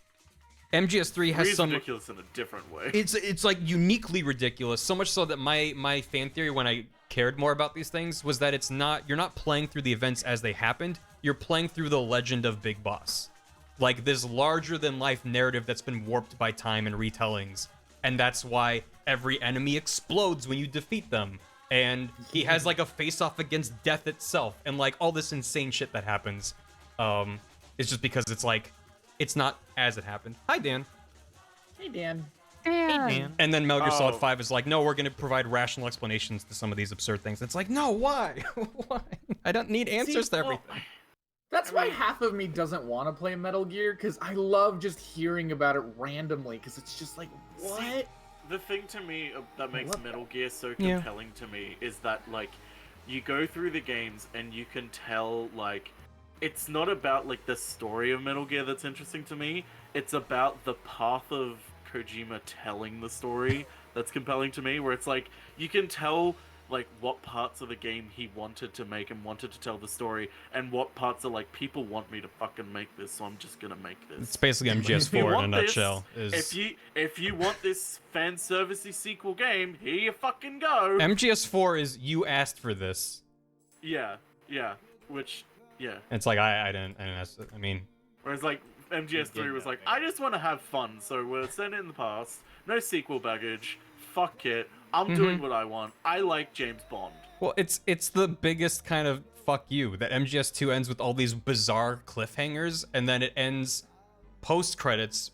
MGS3 has some ridiculous in a different way. It's like uniquely ridiculous, so much so that my fan theory when I cared more about these things was that you're not playing through the events as they happened, you're playing through the legend of Big Boss. Like this larger than life narrative that's been warped by time and retellings. And that's why every enemy explodes when you defeat them. And he has like a face-off against death itself and like all this insane shit that happens. It's just because it's like it's not as it happened. Hi, Dan. Hey, Dan. Hey, Dan. And then Metal Gear Solid 5 is like, no, we're going to provide rational explanations to some of these absurd things. It's like, no, why? Why? I don't need answers to everything. That's why half of me doesn't want to play Metal Gear, because I love just hearing about it randomly, because it's just like, what? See, the thing to me that makes Metal Gear so compelling to me is that, like, you go through the games and you can tell, like, it's not about, like, the story of Metal Gear that's interesting to me. It's about the path of Kojima telling the story that's compelling to me, where it's like, you can tell, like, what parts of the game he wanted to make and wanted to tell the story, and what parts are like, people want me to fucking make this, so I'm just gonna make this. It's basically MGS4 in a nutshell. If you want this fan servicey sequel game, here you fucking go. MGS4 is you asked for this. Yeah, which, yeah. It's like I didn't ask. I mean, whereas like MGS3 was like, I just want to have fun, so we're sending it in the past. No sequel baggage. Fuck it. I'm doing what I want. I like James Bond. Well, it's the biggest kind of fuck you that MGS2 ends with all these bizarre cliffhangers, and then it ends post credits.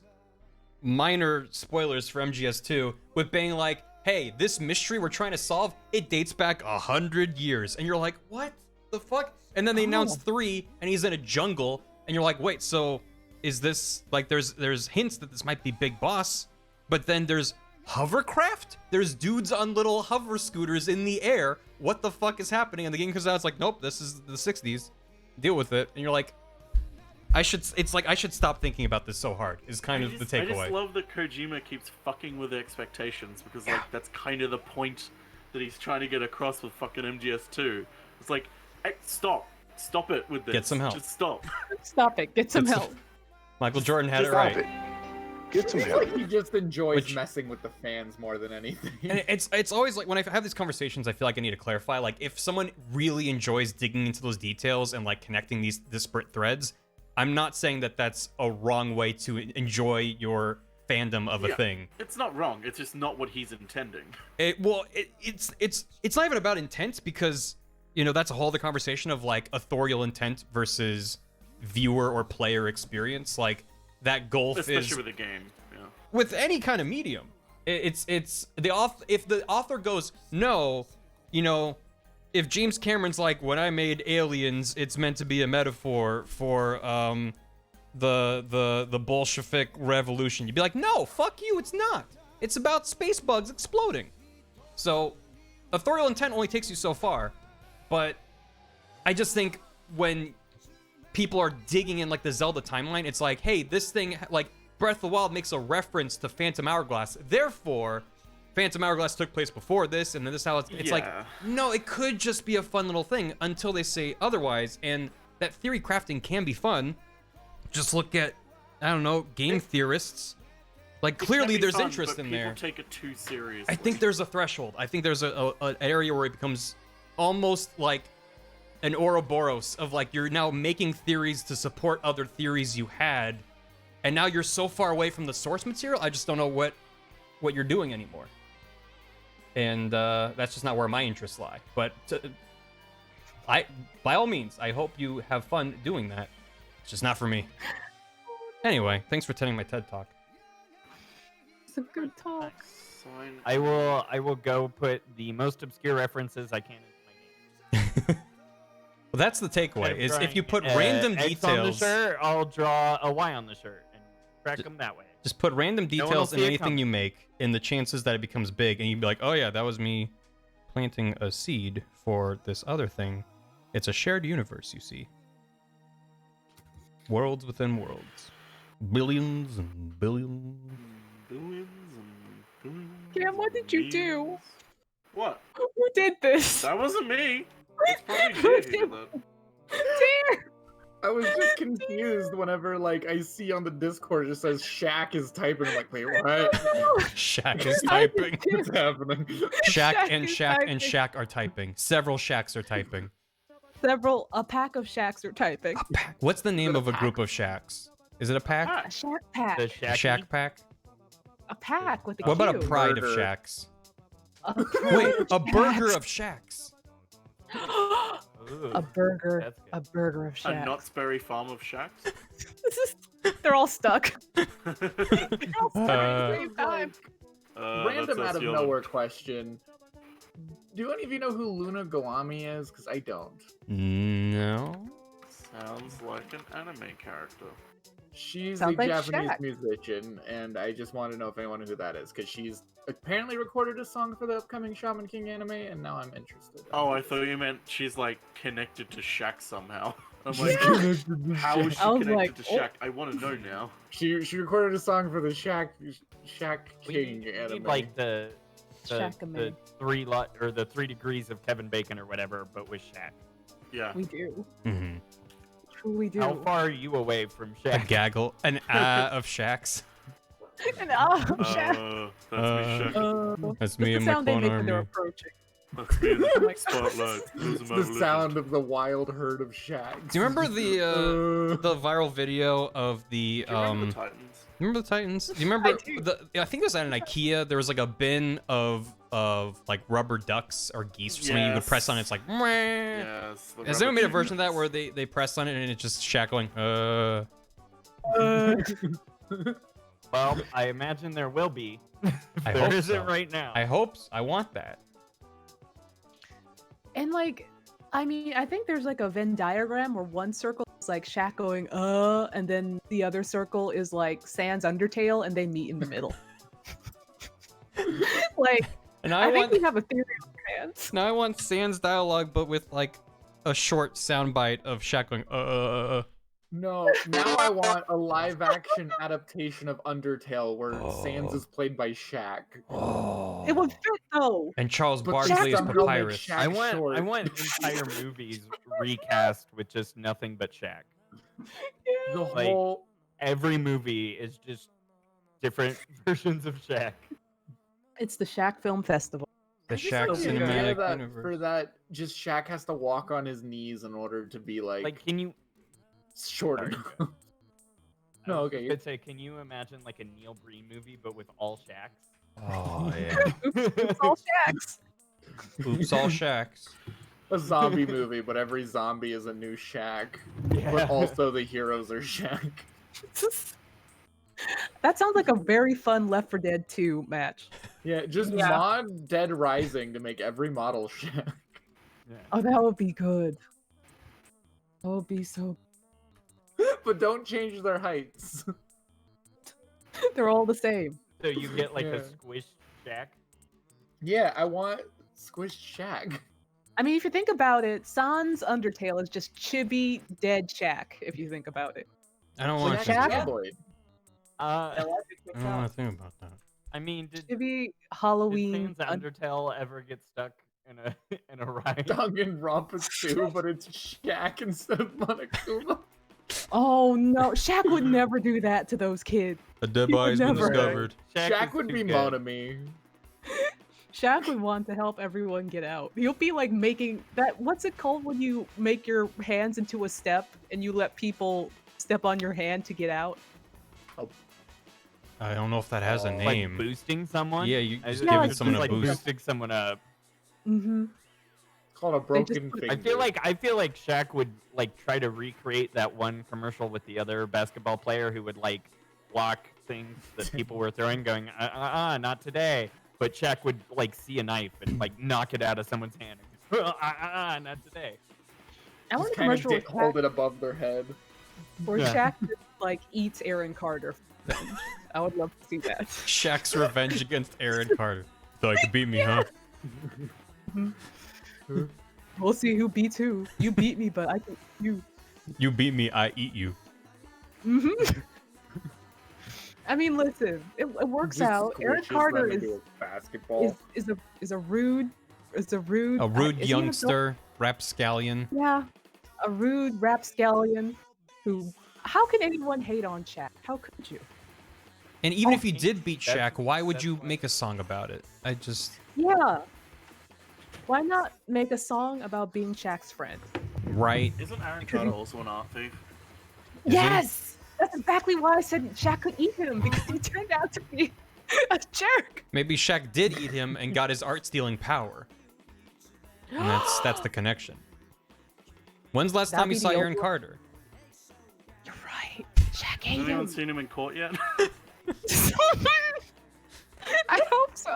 Minor spoilers for MGS2 with being like, hey, this mystery we're trying to solve, it dates back 100 years. And you're like, what the fuck? And then they announce 3 and he's in a jungle and you're like, wait, so is this like there's hints that this might be Big Boss, but then there's hovercraft? There's dudes on little hover scooters in the air. What the fuck is happening? And the game comes out, it's like, nope, this is the 60s. Deal with it. And you're like, I should stop thinking about this so hard, is kind of the takeaway. I just love that Kojima keeps fucking with expectations, because like that's kind of the point that he's trying to get across with fucking MGS2. It's like, hey, stop it with this. Get some help. Just stop. Stop it. Get some help. Michael Jordan had it right. Get some help. Like he just enjoys messing with the fans more than anything. And it's always like when I have these conversations, I feel like I need to clarify. Like if someone really enjoys digging into those details and like connecting these disparate threads, I'm not saying that that's a wrong way to enjoy your fandom of a thing. It's not wrong. It's just not what he's intending. It's not even about intent, because you know that's a whole other conversation of like authorial intent versus viewer or player experience. Like that gulf especially with a game. Yeah. With any kind of medium. It's the author. If the author goes, no, you know, if James Cameron's like, when I made Aliens, it's meant to be a metaphor for the Bolshevik revolution, you'd be like, no, fuck you, it's not. It's about space bugs exploding. So authorial intent only takes you so far. But I just think when people are digging in like the Zelda timeline, it's like, hey, this thing, like Breath of the Wild makes a reference to Phantom Hourglass, therefore Phantom Hourglass took place before this, and then this is how it's like, no, it could just be a fun little thing until they say otherwise. And that theory crafting can be fun. Just look at, I don't know, game theorists. Like clearly there's fun, interest but in there. People take it too seriously. I think there's a threshold. I think there's an area where it becomes almost like an Ouroboros of like you're now making theories to support other theories you had, and now you're so far away from the source material. I just don't know what you're doing anymore. And that's just not where my interests lie. But by all means, I hope you have fun doing that. It's just not for me. Anyway, thanks for attending my TED Talk. It's a good talk. I will go put the most obscure references I can into my game. Well, that's the takeaway. Is if you put random X on the details, shirt, I'll draw a Y on the shirt and track them that way. just put random No one will details in see it anything coming. you make, in the chances that it becomes big, and you'd be like, oh yeah, that was me planting a seed for this other thing. It's a shared universe, you see. Worlds within worlds. Billions and billions. Billions and billions. Cam, what did you do? What? Who did this? That wasn't me. It's probably Who Jay who did did that. Dare! I was just confused whenever like I see on the Discord it just says Shaq is typing. I'm like, wait, what? Shaq is typing. What's happening? Shaq Shaq and is Shaq and typing. Shaq are typing. Several Shaqs are typing. A pack of Shaqs are typing. What's the name of a group of Shaqs? Is it a pack? A Shaq pack. The A Shacky? Shack pack? A pack with a What about a Q. pride of Burger. Shaqs? A Wait, pride a of burger Shaqs. of Shaqs. Ooh, A burger. that's good. A burger of A Shaqs. Knott's Berry farm of shacks. They're all stuck. Uh, They're all stuck at the same time. Random that's out of the nowhere question. Do any of you know who Luna Goami is? Because I don't. No. Sounds like an anime character. She's Sounds a like Japanese Shaq. musician, and I just want to know if anyone knew who that is, because she's apparently recorded a song for the upcoming Shaman King anime, and now I'm interested. Oh, I thought you meant she's like connected to Shaq somehow. I'm like, how is she I was connected like, to oh. Shaq? I want to know now. She recorded a song for the Shaq We King need anime. like the Shaq-a-man. 3 degrees of Kevin Bacon or whatever, but with Shaq. Yeah. We do. Mm-hmm. Truly do. How far are you away from A Shaq? gaggle, an of Shaqs. And Shaq. That's me, Shaq. That's me in the my sound they clone make when they're army. approaching. Let's be in the spotlight. It's the sound of the wild herd of shacks. Do you remember the viral video of the remember the Titans? Remember the Titans? Do you remember I think it was at an IKEA. There was like a bin of like rubber ducks or geese or something. You could press on it. It's like. Yes. Has anyone made a version of that where they press on it and it's just Shaq going Well, I imagine there will be. I There hope isn't so. right now. I hope so. I want that. And like, I mean, I think there's like a Venn diagram where one circle is like Shaq going, and then the other circle is like Sans Undertale, and they meet in the middle. Like, And I think we have a theory on our hands. Now I want Sans dialogue, but with like a short soundbite of Shaq going No, now I want a live-action adaptation of Undertale where Sans is played by Shaq. It would fit though. And Charles But Barkley is somehow make Papyrus. Shaq I short. want entire movies recast with just nothing but Shaq. The Like, whole every movie is just different versions of Shaq. It's the Shaq Film Festival. The Shaq the idea cinematic that universe. for that, just Shaq has to walk on his knees in order to be like Can you? shorter. No, okay. I'd say, can you imagine like a Neil Breen movie but with all Shaqs? Oh yeah. It's all Shaqs. Oops, all Shaqs. A zombie movie, but every zombie is a new Shaq. Yeah. But also the heroes are Shaq. That sounds like a very fun Left 4 Dead 2 match. Yeah, just mod Dead Rising to make every model Shaq. Oh, that would be good. That would be so. But don't change their heights. They're all the same. So you get like Yeah. a squished Shaq. Yeah, I want squished Shaq. I mean, if you think about it, Sans Undertale is just chibi dead Shaq. If you think about it. I don't want to Shaq? think about Boy. I don't want to think about that. I mean, did Chibi Halloween. Sans Undertale ever get stuck in a ride? Danganronpa 2, but it's Shaq instead of Monokuma. Oh no, Shaq would never do that to those kids. A dead He body's would been never. discovered. Shaq would be Monami. Shaq would want to help everyone get out. He'll be like making that. What's it called when you make your hands into a step and you let people step on your hand to get out? I don't know if that has a name. Like boosting someone? Yeah, you I just think giving it's someone a like boost. boosting someone up. Mm-hmm. Called a broken just- finger. I feel like Shaq would like try to recreate that one commercial with the other basketball player who would like block things that people were throwing, going not today. But Shaq would like see a knife and like knock it out of someone's hand. And not today. I want Just a kind of commercial with hold Shaq it above their head. where Yeah. Shaq just, like eats Aaron Carter. for revenge. I would love to see that. Shaq's revenge against Aaron Carter. So you could beat me, huh? We'll see who beats who. You beat me, but I can you. You beat me, I eat you. Mm-hmm. I mean, listen, it works Just out. Aaron squishes Carter them is into a basketball. is a rude A is rude he an adult? youngster, rapscallion. Yeah, a rude rapscallion who. How can anyone hate on Shaq? How could you? And even Oh, if you did beat that's- Shaq, why would that's you why. make a song about it? I just Yeah. Why not make a song about being Shaq's friend? right. Isn't Aaron Carter also an art thief? Is he? Yes! That's exactly why I said Shaq could eat him, because he turned out to be a jerk. Maybe Shaq did eat him and got his art stealing power. And that's the connection. When's the last That'd time you be saw the Aaron Oprah. Carter? You're right. Shaq Has ate anyone him. seen him in court yet? I hope so.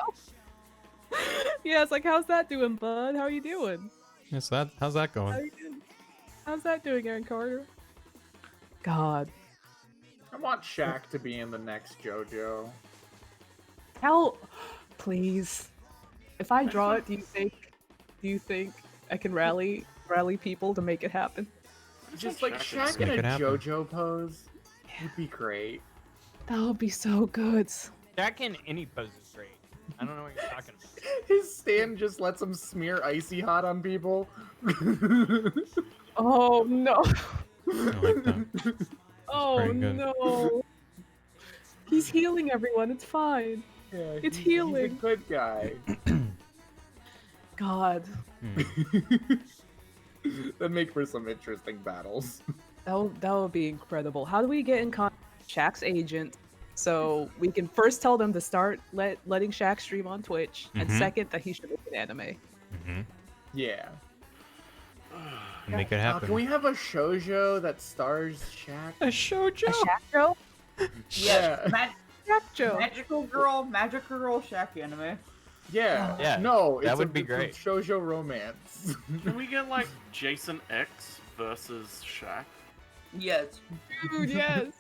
Yeah, it's like, how's that doing, bud? How are you doing? Yes, how's that How going? you doing? How's that doing, Aaron Carter? God. I want Shaq to be in the next JoJo. How? Please. If I draw it, do you think I can rally people to make it happen? Just like Shaq Shaq in make a it happen. JoJo pose would be great. That would be so good. Shaq in any pose is great. I don't know what you're talking about. His stand just lets him smear icy hot on people. Oh no. I like that. Oh pretty good. no. He's healing everyone. It's fine. Yeah, It's he's a healing. good guy. God, That make for some interesting battles. that would be incredible. How do we get in contact with Shaq's agent so we can first tell them to start letting Shaq stream on Twitch, and second that he should make an anime? Yeah. Make it happen. Can we have a shoujo that stars Shaq? A shoujo? A Shaq show? Yeah. Shaq show. Magical girl Shaq anime. Yeah. Yeah, No, that it's would be it's great. A shoujo romance. Can we get like Jason X versus Shaq? Yes. Dude, yes.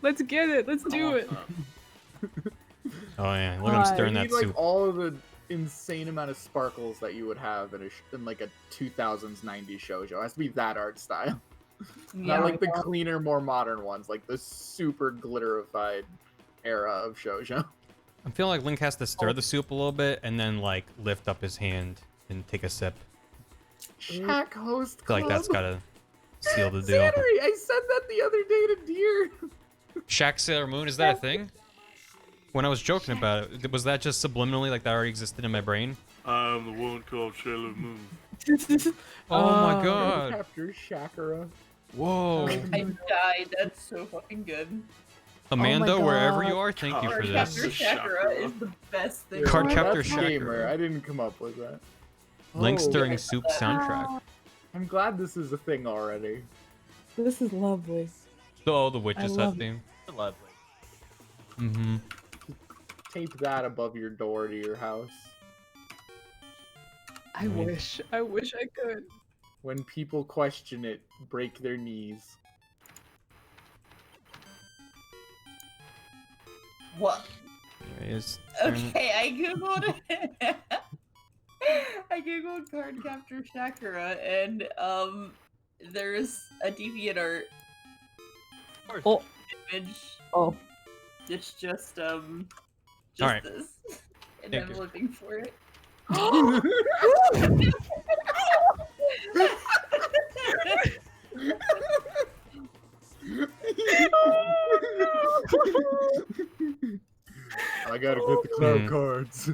Let's get it. Let's do it. Oh yeah, look at him stirring I that need, like soup. all of the insane amount of sparkles that you would have in like a 2000s 90s shoujo. It has to be that art style. Not like the cleaner, more modern ones, like the super glitterified era of shoujo. I'm feeling like Link has to stir the soup a little bit and then like lift up his hand and take a sip. Shaq host I feel club. like that's gotta seal the deal. Saturday, I said that the other day to Deer. Shaq Sailor Moon, is that a thing? When I was joking about it, was that just subliminally, like that already existed in my brain? I'm the one called Sailor Moon. Oh my god. Capture Shakira. Whoa. I died. That's so fucking good. Amanda, Oh my wherever God. you are, thank you for Card this. Captor Shakira is the best thing. Card ever. Captor That's gamer. Shakira. I didn't come up with that. Link Oh, stirring yeah. soup soundtrack. I'm glad this is a thing already. This is lovely. Oh, the witches love hut theme. Lovely. Mm-hmm. Tape that above your door to your house. I wish I could. When people question it, break their knees. What? Anyways, Okay, I googled it. I googled Card Captor Shakira, and there's a DeviantArt Oh. image. Oh. It's just Alright. this, and Thank I'm you. looking for it. I gotta get the cloud cards.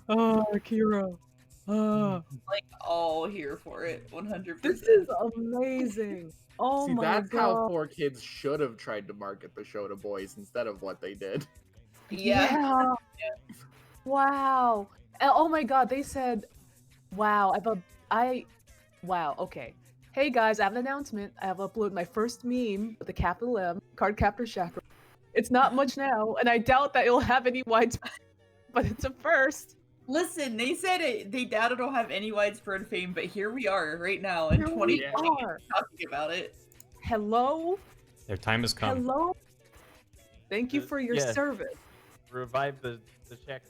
Oh, Kira. Oh, Like all here for it, 100%. this is amazing. Oh See, my that's god. how 4Kids should have tried to market the show to boys instead of what they did. Yeah. Wow. Oh my god, they said, wow, wow, okay. Hey guys, I have an announcement. I have uploaded my first meme with the capital M, Card Captor Shakira. It's not much now, and I doubt that it'll have any widespread, but it's a first. Listen, they said they doubt it'll have any widespread fame, but here we are right now in Here we 2020 are. talking about it. Hello? their time has come. Hello? Thank you for your Yeah. service. Revive the Shaq.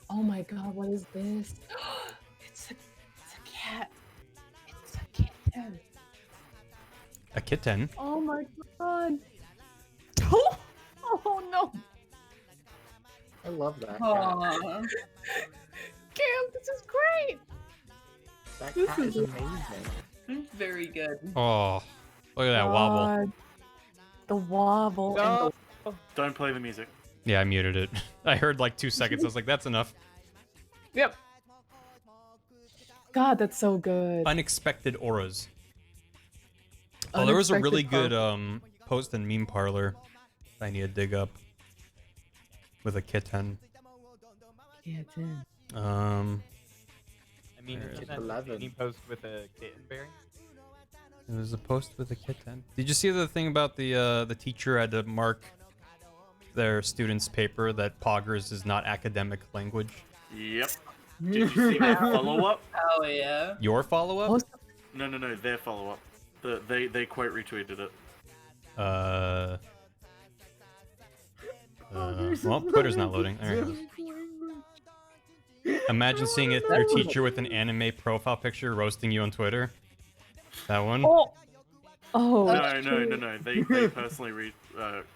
Oh my god, what is this? It's a cat. It's a kitten. A kitten. Oh my god. Oh no. I love that cat. Aw. Cam, this is great. That This cat is is amazing. It's very good. Oh, look at that wobble. God. The wobble. And the... Don't play the music. Yeah, I muted it. I heard like 2 seconds. I was like, that's enough. Yep. God, that's so good. Unexpected auras. Oh, there was a really Unexpected good post in Meme Parlor that I need to dig up with a kitten. Kitten. I mean, There isn't it that is. 11. any post with a kitten berry? There was a post with a kitten. Did you see the thing about the teacher had to mark their students' paper that Poggers is not academic language? Yep. Did you see their follow-up? Oh yeah. Your follow-up? No, their follow-up. They quite retweeted it. Well, Twitter's not loading. There it is. Imagine seeing it, your teacher with an anime profile picture roasting you on Twitter. That one? Oh. Oh. No. They personally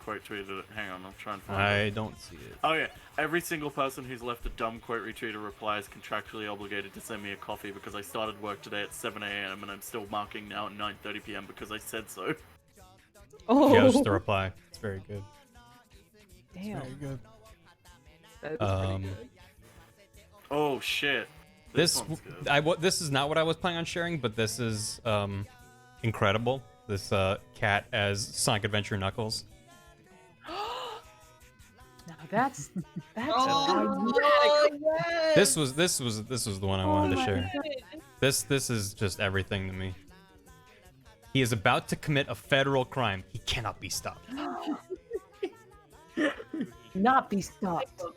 quote tweeted it. Hang on, I'll try and find it. I don't see it. Oh yeah, every single person who's left a dumb quote retweet or reply is contractually obligated to send me a coffee because I started work today at 7 a.m. and I'm still marking now at 9:30 p.m. because I said so. Oh. Yeah, just the reply. It's very good. Damn. Very good. That is pretty good. Oh shit. This one's good. this is not what I was planning on sharing, but this is incredible. This cat as Sonic Adventure Knuckles. Now that's Oh, yes. This was the one I wanted to share. This is just everything to me. He is about to commit a federal crime. He cannot be stopped. not be stopped. There you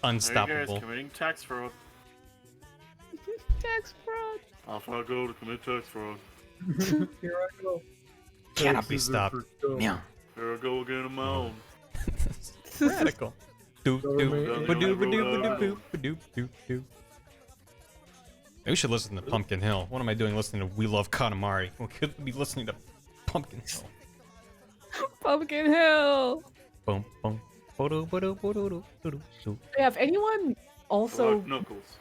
Unstoppable. guys committing tax fraud. Tax fraud. Off I go to commit tax fraud. Here I go. Cannot be stopped. Meow. Here I go again on my own. Radical. Doop doop ba-doop ba-doop ba-doop ba-doop doop doop. Maybe we should listen to Pumpkin Hill. What am I doing listening to We Love Katamari? We could be listening to Pumpkin Hill. Pumpkin Hill. Boom boom. Yeah, if anyone also Like Knuckles.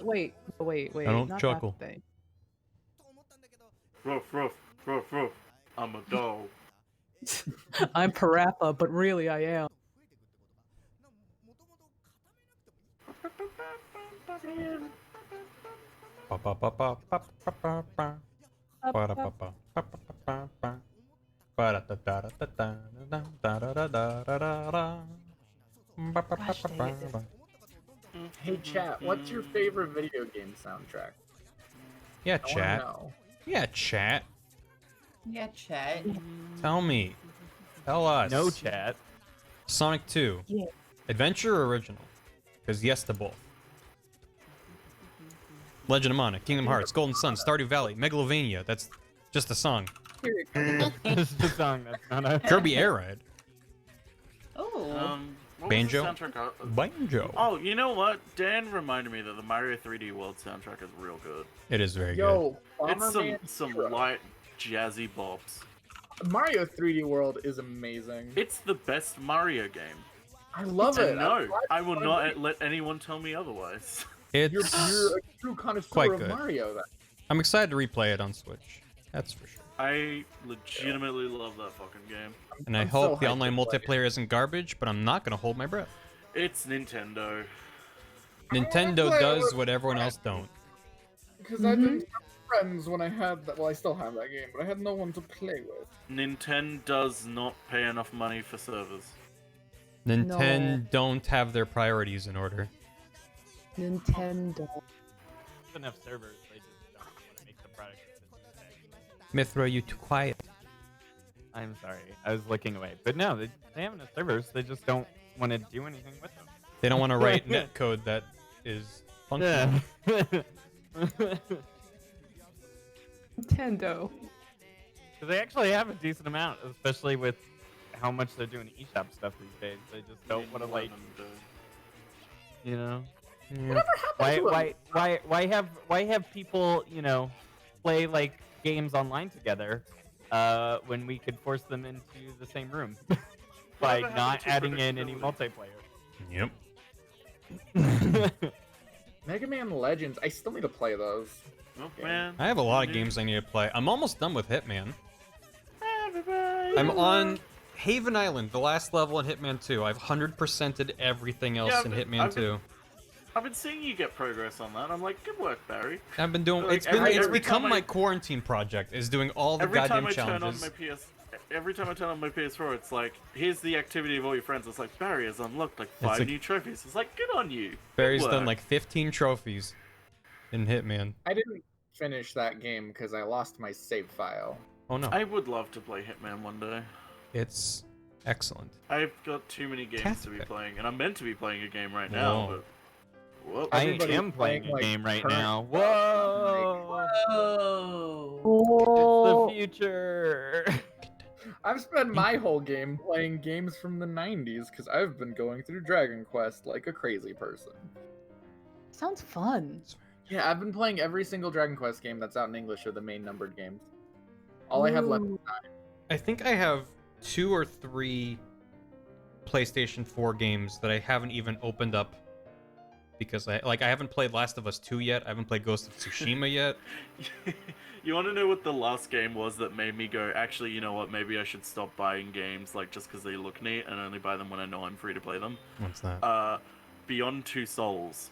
wait. I don't not chuckle. that thing. Ruff, ruff, ruff, ruff. I'm a dog. I'm Parappa, but really I am. Hey chat, what's your favorite video game soundtrack? Yeah, I wanna chat. know. Yeah, chat. Yeah, chat. Tell me. Tell us. No chat. Sonic 2. Yeah. Adventure or original? Because yes to both. Legend of Mana, Kingdom Hearts, Golden Sun, Stardew Valley, Megalovania. That's just a song. It's the song. That's not a Kirby Air Ride. Oh. What Banjo? Was the soundtrack? Banjo. Oh, you know what? Dan reminded me that the Mario 3D World soundtrack is real good. It is very Yo, It's Bomberman some Hero. light, jazzy bops. Mario 3D World is amazing. It's the best Mario game. I love And it. no, I will not let anyone tell me otherwise. good. You're It's a true connoisseur quite of good. Mario. Then. I'm excited to replay it on Switch. That's for sure. I legitimately love that fucking game. And I I'm hope so the hyped online to play it. multiplayer isn't garbage, but I'm not going to hold my breath. It's Nintendo. Nintendo play it does with what everyone else don't. Because I didn't have friends when I had that. Well, I still have that game, but I had no one to play with. Nintendo does not pay enough money for servers. Nintendo don't have their priorities in order. Nintendo. enough servers. They just don't want to make the product consistent. Mithra, you too quiet. I'm sorry. I was looking away. But no, they have enough servers. They just don't want to do anything with them. They don't want to write netcode that is functional. Yeah. Nintendo. They actually have a decent amount, especially with how much they're doing eShop stuff these days. They just don't want to like, you know. Yeah. Why have people, you know, play like games online together when we could force them into the same room by not adding in any multiplayer? Yep. Mega Man Legends. I still need to play those. Oh, man. I have a lot of games I need to play. I'm almost done with Hitman. I'm on Haven Island, the last level in Hitman 2. I've 100%ed everything else in Hitman 2. I've been seeing you get progress on that. I'm like, good work, Barry. I've been doing. Like, It's every become time my quarantine project. Is doing all the every goddamn time I challenges. turn on my every time I turn on my PS4, it's like, here's the activity of all your friends. It's like, Barry has unlocked like 5 new trophies. It's like, good on you. Barry's Good done work. like 15 trophies in Hitman. I didn't finish that game because I lost my save file. Oh no. I would love to play Hitman one day. It's excellent. I've got too many games to be playing, and I'm meant to be playing a game right Whoa. now, but... Whoop. I am playing a game right now. Whoa! Whoa! It's the future. I've spent my whole game playing games from the 90s because I've been going through Dragon Quest like a crazy person. Sounds fun. Yeah, I've been playing every single Dragon Quest game that's out in English or the main numbered games. All I have left is 9. I think I have 2 or 3 PlayStation 4 games that I haven't even opened up because I haven't played Last of Us 2 yet. I haven't played Ghost of Tsushima yet. You want to know what the last game was that made me go, actually, you know what, maybe I should stop buying games like just because they look neat and only buy them when I know I'm free to play them? What's that? Beyond Two Souls.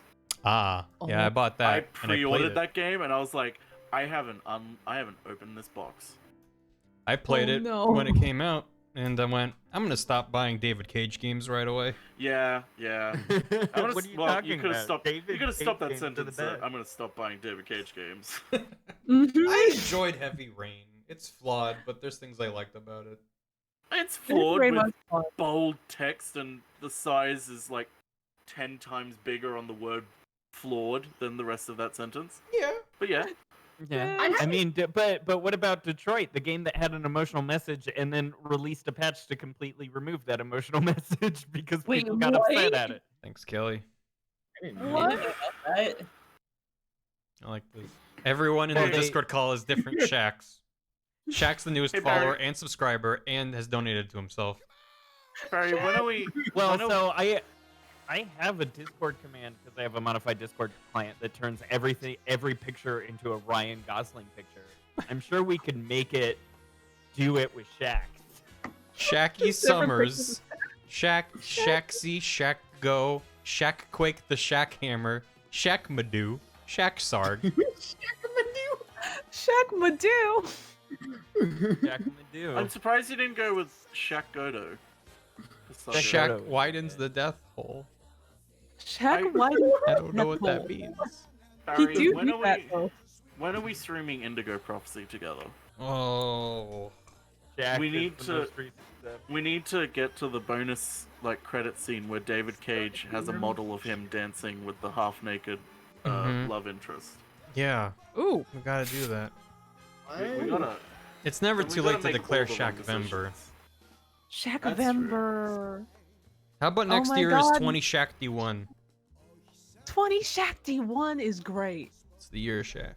Ah, yeah, I bought that. I and pre-ordered played it. that game, and I was like, I haven't opened this box. I played Oh, it no. when it came out, and I went, I'm gonna stop buying David Cage games right away. Yeah. What are you talking you could have about? stopped. David You could have stopped Cage that games are the sentence. At, best. I'm gonna stop buying David Cage games. I enjoyed Heavy Rain. It's flawed, but there's things I liked about it. It's flawed very with much fun. bold text, and the size is like 10 times bigger on the word flawed than the rest of that sentence. Yeah. But yeah. Yeah, I mean, but what about Detroit, the game that had an emotional message and then released a patch to completely remove that emotional message because people got upset at it? Thanks, Kelly. What? I like this. Everyone in the Discord call is different Shaqs. Shaq's the newest Hey, Barry. follower and subscriber and has donated to himself. Barry, when are we? Well, when are- so I have a Discord command because I have a modified Discord client that turns every picture into a Ryan Gosling picture. I'm sure we could make it do it with Shaq. Shacky Summers, Shaxy, Shaq Go, Shaq Quake the Shaq Hammer, Shaq Madoo, Shaq Sarg. Shaq Madoo. Shaq Madoo. I'm surprised you didn't go with Shaq Godo. Shaq widens the death hole. Shaq widens I don't know what that hole. means. Barry, do when do are that, we? though. When are we streaming Indigo Prophecy together? Oh. Shaq we is need the to. most recent step. We need to get to the bonus credit scene where David Cage has a model of him dancing with the half-naked Mhm. love interest. Yeah. Ooh. We gotta do that. We gotta. It's never we too gotta late to make declare all the wrong Shaq-vember. decisions. Shaq-vember. How about Oh next my year is God. 20 Shaq-D1? 20 Shaq-D1 is great. It's the year of Shaq.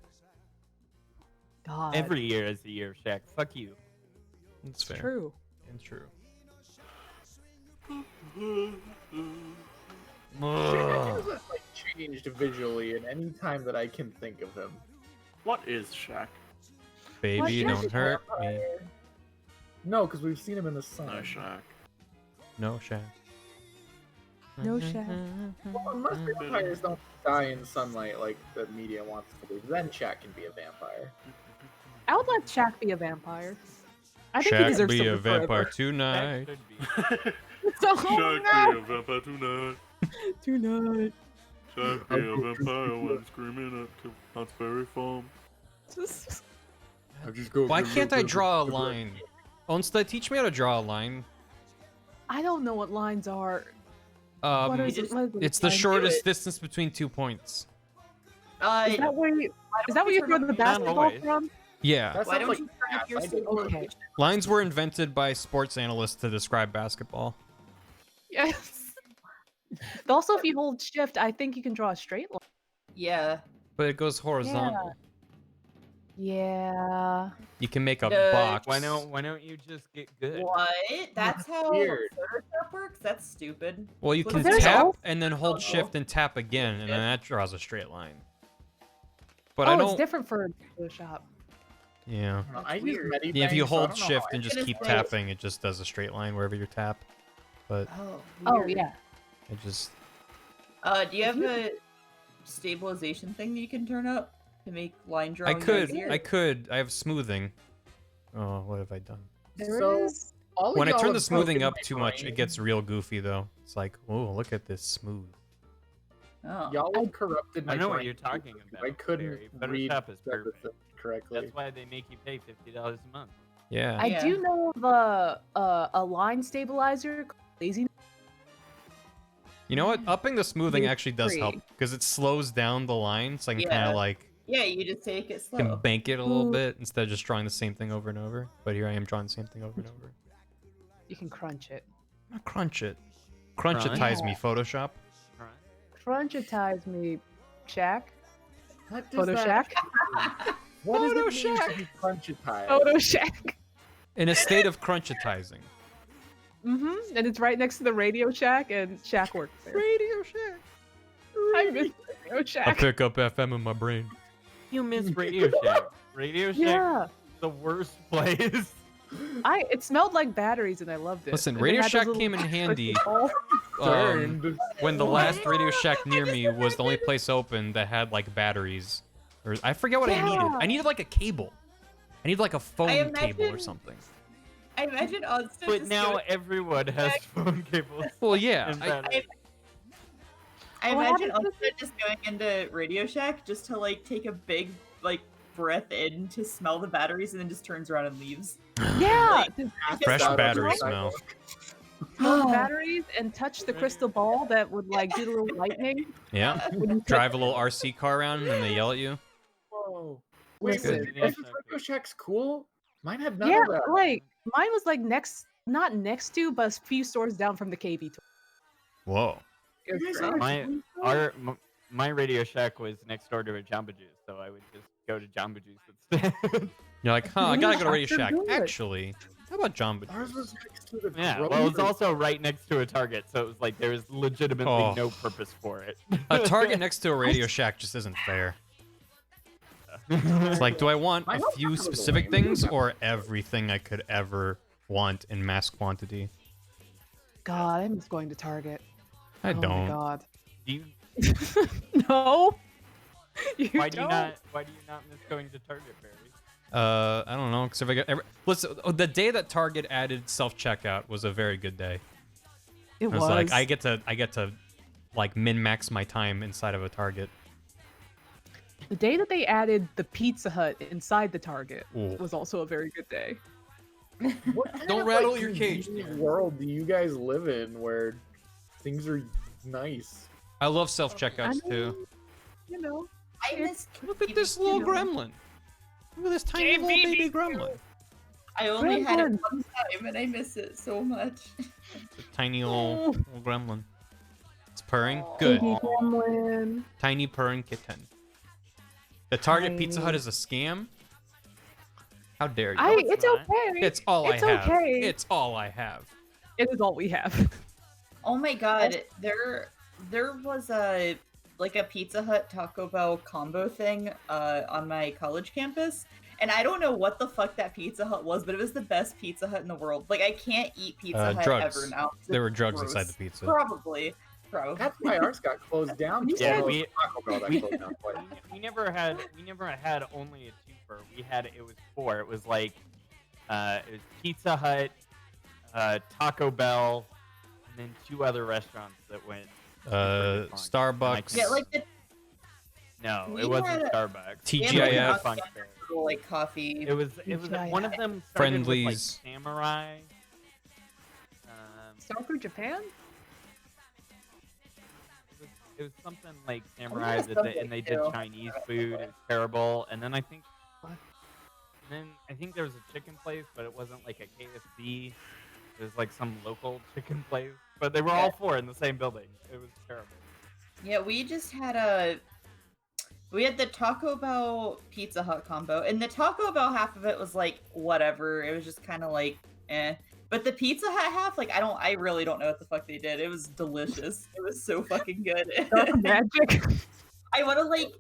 God. Every year is the year of Shaq. Fuck you. It's fair. True. And true. Shaq has like changed visually in any time that I can think of him. What is Shaq? Baby, What? don't hurt me. No, because we've seen him in the sun. No Shaq. No Shaq. No Shaq. Well, unless vampires don't die in sunlight like the media wants to believe, then Shaq can be a vampire. I would let Shaq be a vampire. I think he Shaq deserves be to a live vampire forever. tonight. So, Shaq no. be a vampire tonight. Tonight. Shaq be a vampire when screaming at Knott's Berry Farm. Why can't I draw a line? Onstead, teach me how to draw a line. I don't know what lines are. What is it? What is it? It's the Line? shortest distance between 2 points. Is that where you? Is that where you throw the basketball always. from? Yeah. That Why sounds don't like you turn up your I did- stabilization? Lines were invented by sports analysts to describe basketball. Yes. Also, if you hold shift, I think you can draw a straight line. Yeah. But it goes horizontal. Yeah. You can make a No. box. Why don't you just get good? What? That's how Weird. Photoshop works? That's stupid. Well, you Look can at this. tap and then hold shift and tap again, and then that draws a straight line. But I Oh, don't. it's different for Photoshop. Yeah. I use Medibang, Yeah, if you so I hold don't know shift how and I just did keep it. tapping, it just does a straight line wherever you tap. But Oh yeah. it just. Do you have a stabilization thing that you can turn up to make line I drawing could. easier? I could. I have smoothing. Oh, what have I done? So, all of When I y'all turn the have smoothing broken up my too much, brain. it gets real goofy though. It's like, oh, look at this smooth. Oh. Y'all have corrupted my I know what brain you're talking about. I couldn't Barry. read Photoshop is perfect. everything correctly. That's why they make you pay $50 a month. Yeah. I do know of a line stabilizer called Lazy. You know what? Upping the smoothing It's actually does help free. because it slows down the line, so I can kind Yeah. of like Yeah, you just take it slow. can bank it a little Ooh. bit instead of just drawing the same thing over and over. But here I am drawing the same thing over and over. You can crunch it. Not crunch it. Crunchitize me, Photoshop. Crunchitize me, Shaq. What does Photo that- Shack. What does Photo it mean Shack. to be crunchitized? Photo Shack. In a state of crunchitizing. Mm-hmm. And it's right next to the Radio Shack, and Shack works there. Radio Shack. I miss Radio I Shack. pick up FM in my brain. You miss Radio Shack. Radio Shack, Yeah. the worst place. It smelled like batteries, and I loved it. Listen, And it Radio had those Shack little came in handy crystal balls. when the last Radio Shack near me was the only place open that had like batteries. Or I forget what I needed. I needed like a cable. I needed like a phone cable or something. I imagine Oddston. But now everyone has phone cables. Well, yeah. and batteries. I imagine Oddston just going into Radio Shack just to like take a big like breath in to smell the batteries and then just turns around and leaves. Yeah. Fresh battery smell. Smell the batteries and touch the crystal ball that would like do the little lightning. Yeah. Drive a little RC car around and then they yell at you. Whoa. Wait, Good. Radio Shack's cool? Mine had none Yeah, of that. like mine was like not next to, but a few stores down from the KB tour. Whoa. My Radio Shack was next door to a Jamba Juice, so I would just go to Jamba Juice instead. You're like, huh, I gotta go to Radio They're Shack. good. Actually, how about Jamba Ours Juice? was next to the Yeah, well, it's also right next to a Target, so it was like there was legitimately Oh. no purpose for it. A Target next to a Radio Shack just isn't fair. It's like, do I want a few specific things or everything I could ever want in mass quantity? God, I miss going to Target. I Oh my don't. God. Do you, No. why do you not miss going to Target, Barry? I don't know, because if I got listen, the day that Target added self-checkout was a very good day. It I was was. like, I get to like min-max my time inside of a Target. The day that they added the Pizza Hut inside the Target Ooh. was also a very good day. What kind Don't of, rattle like, your cage, convenient dear. world do you guys live in where things are nice? I love self-checkouts too. You know, I miss. Look at this little gremlin. Look at this tiny little baby gremlin. I only had it Gremlin. one time and I miss it so much. It's a tiny little gremlin. It's purring. Good. Baby gremlin. Tiny purring kitten. The Target Pizza Tiny. Hut is a scam. How dare you? It's okay. It's all It's I have. okay. It's all I have. It is all we have. Oh my god, there was a Pizza Hut Taco Bell combo thing on my college campus, and I don't know what the fuck that Pizza Hut was, but it was the best Pizza Hut in the world. Like I can't eat Pizza Hut Drugs. ever now. It's There were just drugs gross. inside the pizza. Probably. That's why ours got closed down. Yeah, we Taco Bell that closed down. we never had only a twofer. It was 4. It was like it was Pizza Hut, Taco Bell, and then 2 other restaurants that went. Starbucks. Yeah, like the No, We it wasn't had a- Starbucks. we had, like, TGIF. a little, like coffee. It was one of them started Friendlies. with, like, Samurai. Start for Japan? It was something like Samurai that's that and they something, did too. Chinese food. It was terrible. And then I think there was a chicken place, but it wasn't like a KFC. It was like some local chicken place. But they were all 4 in the same building. It was terrible. Yeah, we just had we had the Taco Bell Pizza Hut combo, and the Taco Bell half of it was like whatever. It was just kind of like eh. But the Pizza Hut half, like I really don't know what the fuck they did. It was delicious. It was so fucking good. Dark magic. I want to like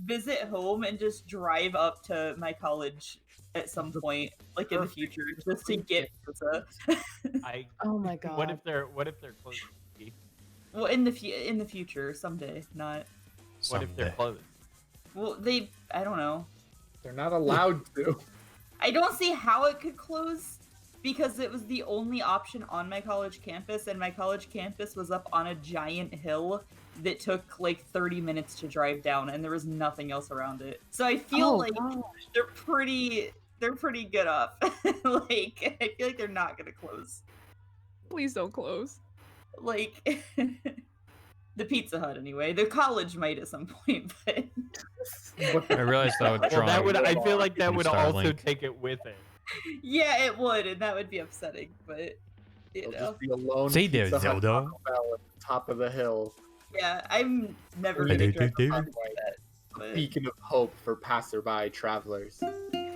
visit home and just drive up to my college at some point, like in the future, just to get pizza. Oh my god. What if they're closed? Well, in the future, someday, not. What if they're closed? Well, I don't know. They're not allowed to. I don't see how it could close because it was the only option on my college campus, and my college campus was up on a giant hill that took like 30 minutes to drive down, and there was nothing else around it. So I feel like they're pretty good up. Like I feel like they're not gonna close. Please don't close. Like the Pizza Hut anyway. The college might at some point, but I realized that would draw. I feel like that would also Starlink. take it with it. yeah, it would, and that would be upsetting. But you They'll know, just be alone. Say there, Pizza Hut Zelda. Taco Bell at the top of the hill. yeah, I'm never Hey, gonna Dave, drive Dave, a car Dave. like that. But Beacon of hope for passerby travelers.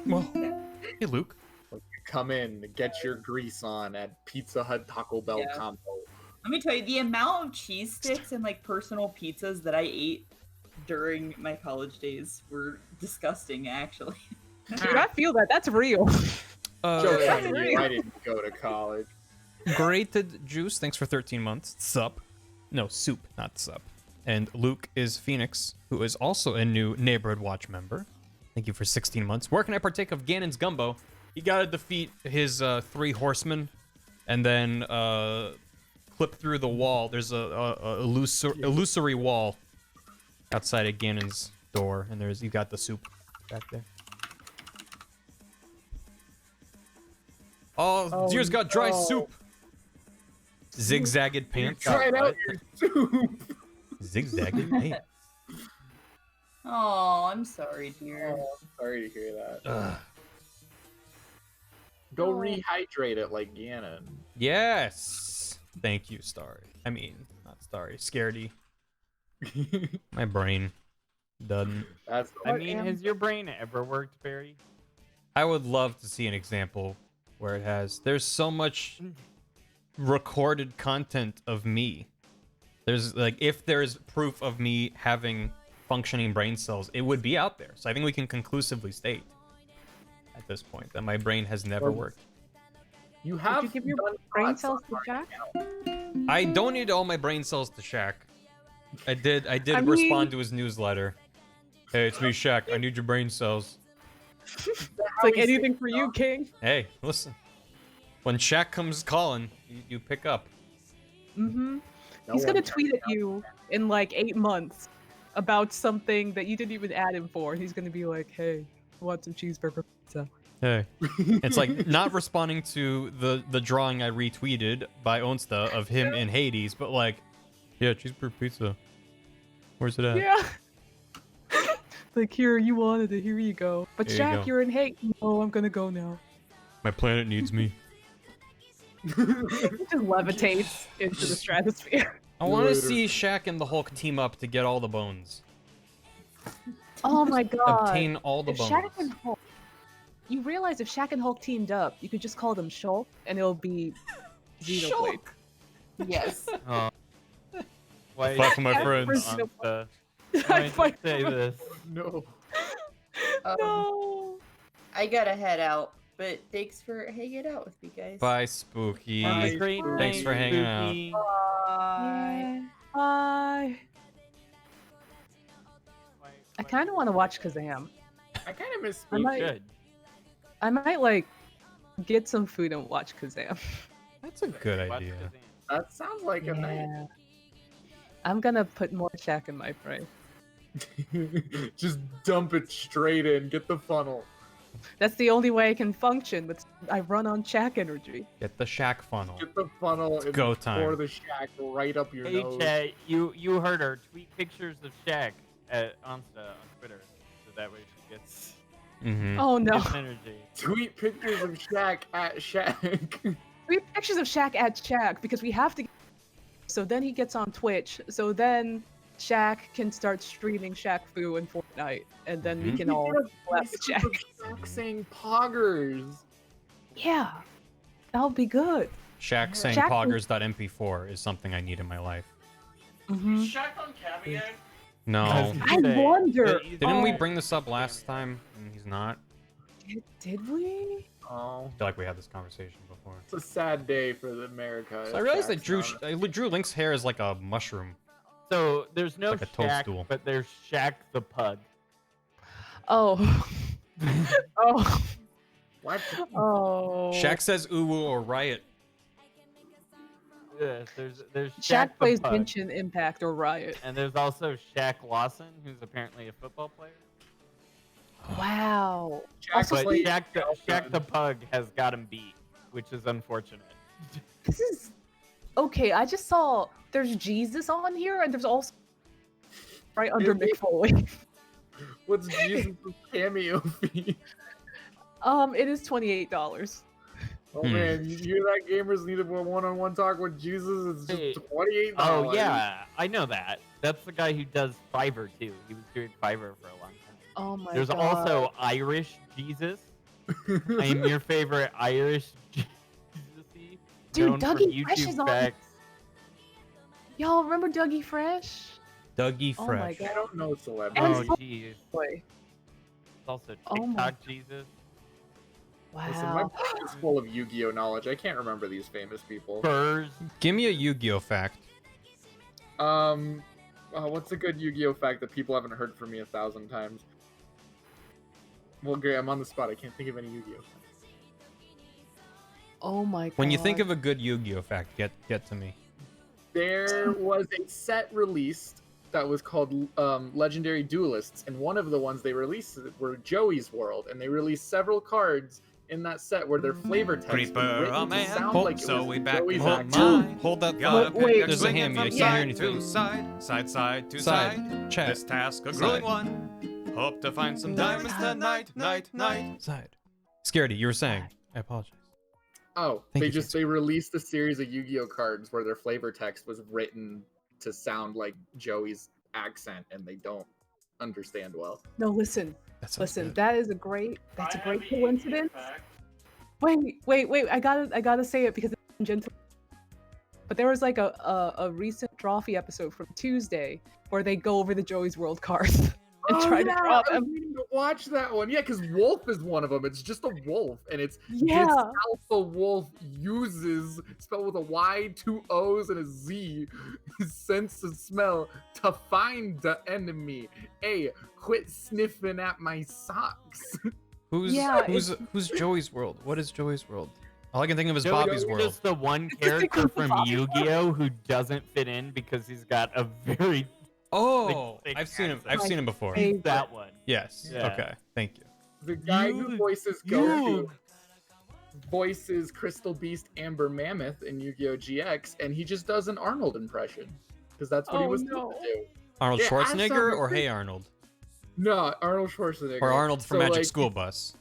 Well, hey Luke. Like, you come in, get your grease on at Pizza Hut Taco Bell Yeah. combo. let me tell you, the amount of cheese sticks and like personal pizzas that I ate during my college days were disgusting. Actually, Dude, I feel that. That's real. Joke's on you, I didn't go to college. Grated Juice, thanks for 13 months. Sup. No, Soup, not Sup. And Luke is Phoenix, who is also a new Neighborhood Watch member. Thank you for 16 months. Where can I partake of Ganon's Gumbo? You gotta defeat his 3 horsemen, and then clip through the wall. There's a illusory wall outside of Ganon's door, and you got the soup back there. Oh, Deer's got dry soup. Zigzagged pants. Try out your soup. Zigzagged pants. Oh, I'm sorry, dear. Oh, I'm sorry to hear that. Go rehydrate it like Ganon. Yes. Thank you, Starry. I mean, not Starry. Scaredy. My brain doesn't. I mean, has your brain ever worked, Barry? I would love to see an example where it has. There's so much recorded content of me. There's like, if there's proof of me having functioning brain cells, it would be out there. So I think we can conclusively state at this point that my brain has never worked. You have Did you give your brain cells to Jack? I donated all my brain cells to Shaq. I did respond to his newsletter. Hey, it's me, Shaq. I need your brain cells. It's like anything for you, King. Hey, listen. When Shaq comes calling, you pick up. Mm-hmm. He's gonna tweet at you in like 8 months about something that you didn't even add him for. He's gonna be like, "Hey, I want some cheeseburger pizza." Hey, it's like not responding to the drawing I retweeted by Onsta of him in Hades, but like, yeah, cheeseburger pizza. Where's it at? Yeah. Like, here, you wanted it. Here you go. But There you Jack, go. you're in hate. No, I'm gonna go now. My planet needs me. He just levitates into the stratosphere. I want to see Shaq and the Hulk team up to get all the bones. Oh my god. Obtain all the If bones. Shaq and Hulk, you realize if Shaq and Hulk teamed up, you could just call them Shulk, and it'll be Xenoblade. Yes. Why Fuck my friends. Why did you say this? No. No. I gotta head out, but thanks for hanging out with me, guys. Bye, Spooky. Have a great Thanks night, for hanging Spooky. Bye. Bye. I kind of want to watch Kazam. I kind of miss I might, I might like get some food and watch Kazam. That's a good idea. That sounds like a night. Yeah. I'm gonna put more Shaq in my brain. Just dump it straight in. Get the funnel. That's the only way I can function. But I run on Shaq energy. Get the Shaq funnel. Get the funnel It's and go time. pour the Shack right up your Hey, nose. Chad, you heard her. Tweet pictures of Shaq at Onsta on Twitter, so that way she gets Oh no. gets energy. Tweet pictures of Shaq at Shaq. Tweet pictures of Shaq at Shaq because we have to. So then he gets on Twitch. So then Shaq can start streaming Shaq Fu in Fortnite, and then we can all laugh at Shaq. Shaq saying poggers. Yeah, that'll be good. Shaq saying Shaq- poggers.mp4 is something I need in my life. Mm-hmm. Is Shaq on Caviar? No. I wonder. Didn't we bring this up last time? And he's not. Did we? Oh, I feel like we had this conversation before. it's a sad day for the America. So I realized that Shaq's Drew Link's hair is like a mushroom. So there's no Like a Shaq, toadstool. but there's Shaq the Pug. Oh. Oh. What? Oh. Shaq says uwu or riot. Yes, there's Shaq the plays Pug. Genshin Impact or Riot. And there's also Shaq Lawson, who's apparently a football player. Wow. Shaq But plays Shaq the Pug has got him beat, which is unfortunate. This is okay. I just saw there's Jesus on here, and there's also right under Mick Foley. What's Jesus' cameo fee? It is $28. Oh man, you hear that? Gamers need a one-on-one talk with Jesus. It's just Hey. $28. Oh yeah, I know that. That's the guy who does Fiverr too. He was doing Fiverr for a long time. Oh my There's god. also Irish Jesus. I am your favorite Irish Jesus. Dude, known for Dougie Fresh YouTube is on. facts. Y'all remember Dougie Fresh? Dougie Oh Fresh. my god. I don't know celebrities. And Oh so- jeez. Boy. There's also Oh my- TikTok Jesus. Listen, my brain is full of Yu-Gi-Oh knowledge. I can't remember these famous people. Burrs. Give me a Yu-Gi-Oh fact. What's a good Yu-Gi-Oh fact that people haven't heard from me 1,000 times? Well, great, I'm on the spot. I can't think of any Yu-Gi-Oh facts. Oh my god. When you think of a good Yu-Gi-Oh fact, get to me. There was a set released that was called Legendary Duelists, and one of the ones they released were Joey's World, and they released several cards in that set where their flavor text was written to sound like it was Joey's accent. Hold that thought. Wait, there's a ham. You can't hear anything. Side to Side. Chat. This task a Side. grueling one. Hope to find some diamonds tonight, night. Side. Scaredy, you were saying. I apologize. Oh, Thank you, they released a series of Yu-Gi-Oh cards where their flavor text was written to sound like Joey's accent, and they don't understand well. No, listen. That Listen, good. that's a great coincidence. Wait, I gotta say it because it's gentle. But there was like a recent Drawfee episode from Tuesday where they go over the Joey's World cards and try to draw I them. was meaning to watch that one. Yeah, because Wolf is one of them. It's just a wolf, and it's Yeah. this alpha wolf uses, spelled with a Y, 2 O's, and a Z, his sense of smell to find the enemy. Hey, quit sniffing at my socks. Who's Joey's World? What is Joey's World? All I can think of is Bobby's Joey's World. just the one character from Yu-Gi-Oh who doesn't fit in because he's got a very thick I've seen him. accent. I've seen him before. He's that one. Yes. Yeah. Okay. Thank you. The guy who voices Goku voices Crystal Beast Amber Mammoth in Yu-Gi-Oh! GX, and he just does an Arnold impression because that's what he was told to do. Arnold Yeah, I saw Schwarzenegger the or thing. Hey Arnold? No, Arnold Schwarzenegger. Or Arnold from So, Magic like, School Bus?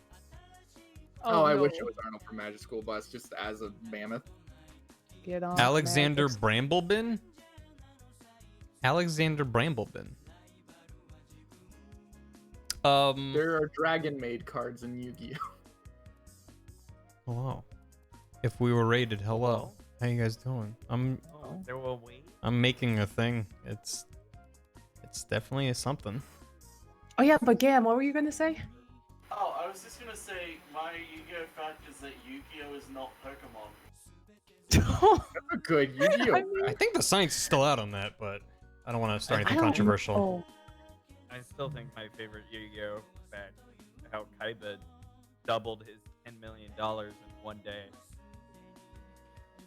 Oh, I no. wish it was Arnold from Magic School Bus, just as a mammoth. Get on. Alexander Magic. Bramblebin? Alexander Bramblebin. There are Dragon Maid cards in Yu-Gi-Oh! Hello. If we were rated, hello. How you guys doing? There will wait. I'm making a thing. It's definitely something. Oh yeah, but Gam, what were you gonna say? Oh, I was just gonna say my Yu-Gi-Oh fact is that Yu-Gi-Oh is not Pokemon. That's a good Yu-Gi-Oh! I think the science is still out on that, but I don't want to start anything I don't controversial. know. I still think my favorite Yu-Gi-Oh fact is how Kaiba doubled his $10 million in one day.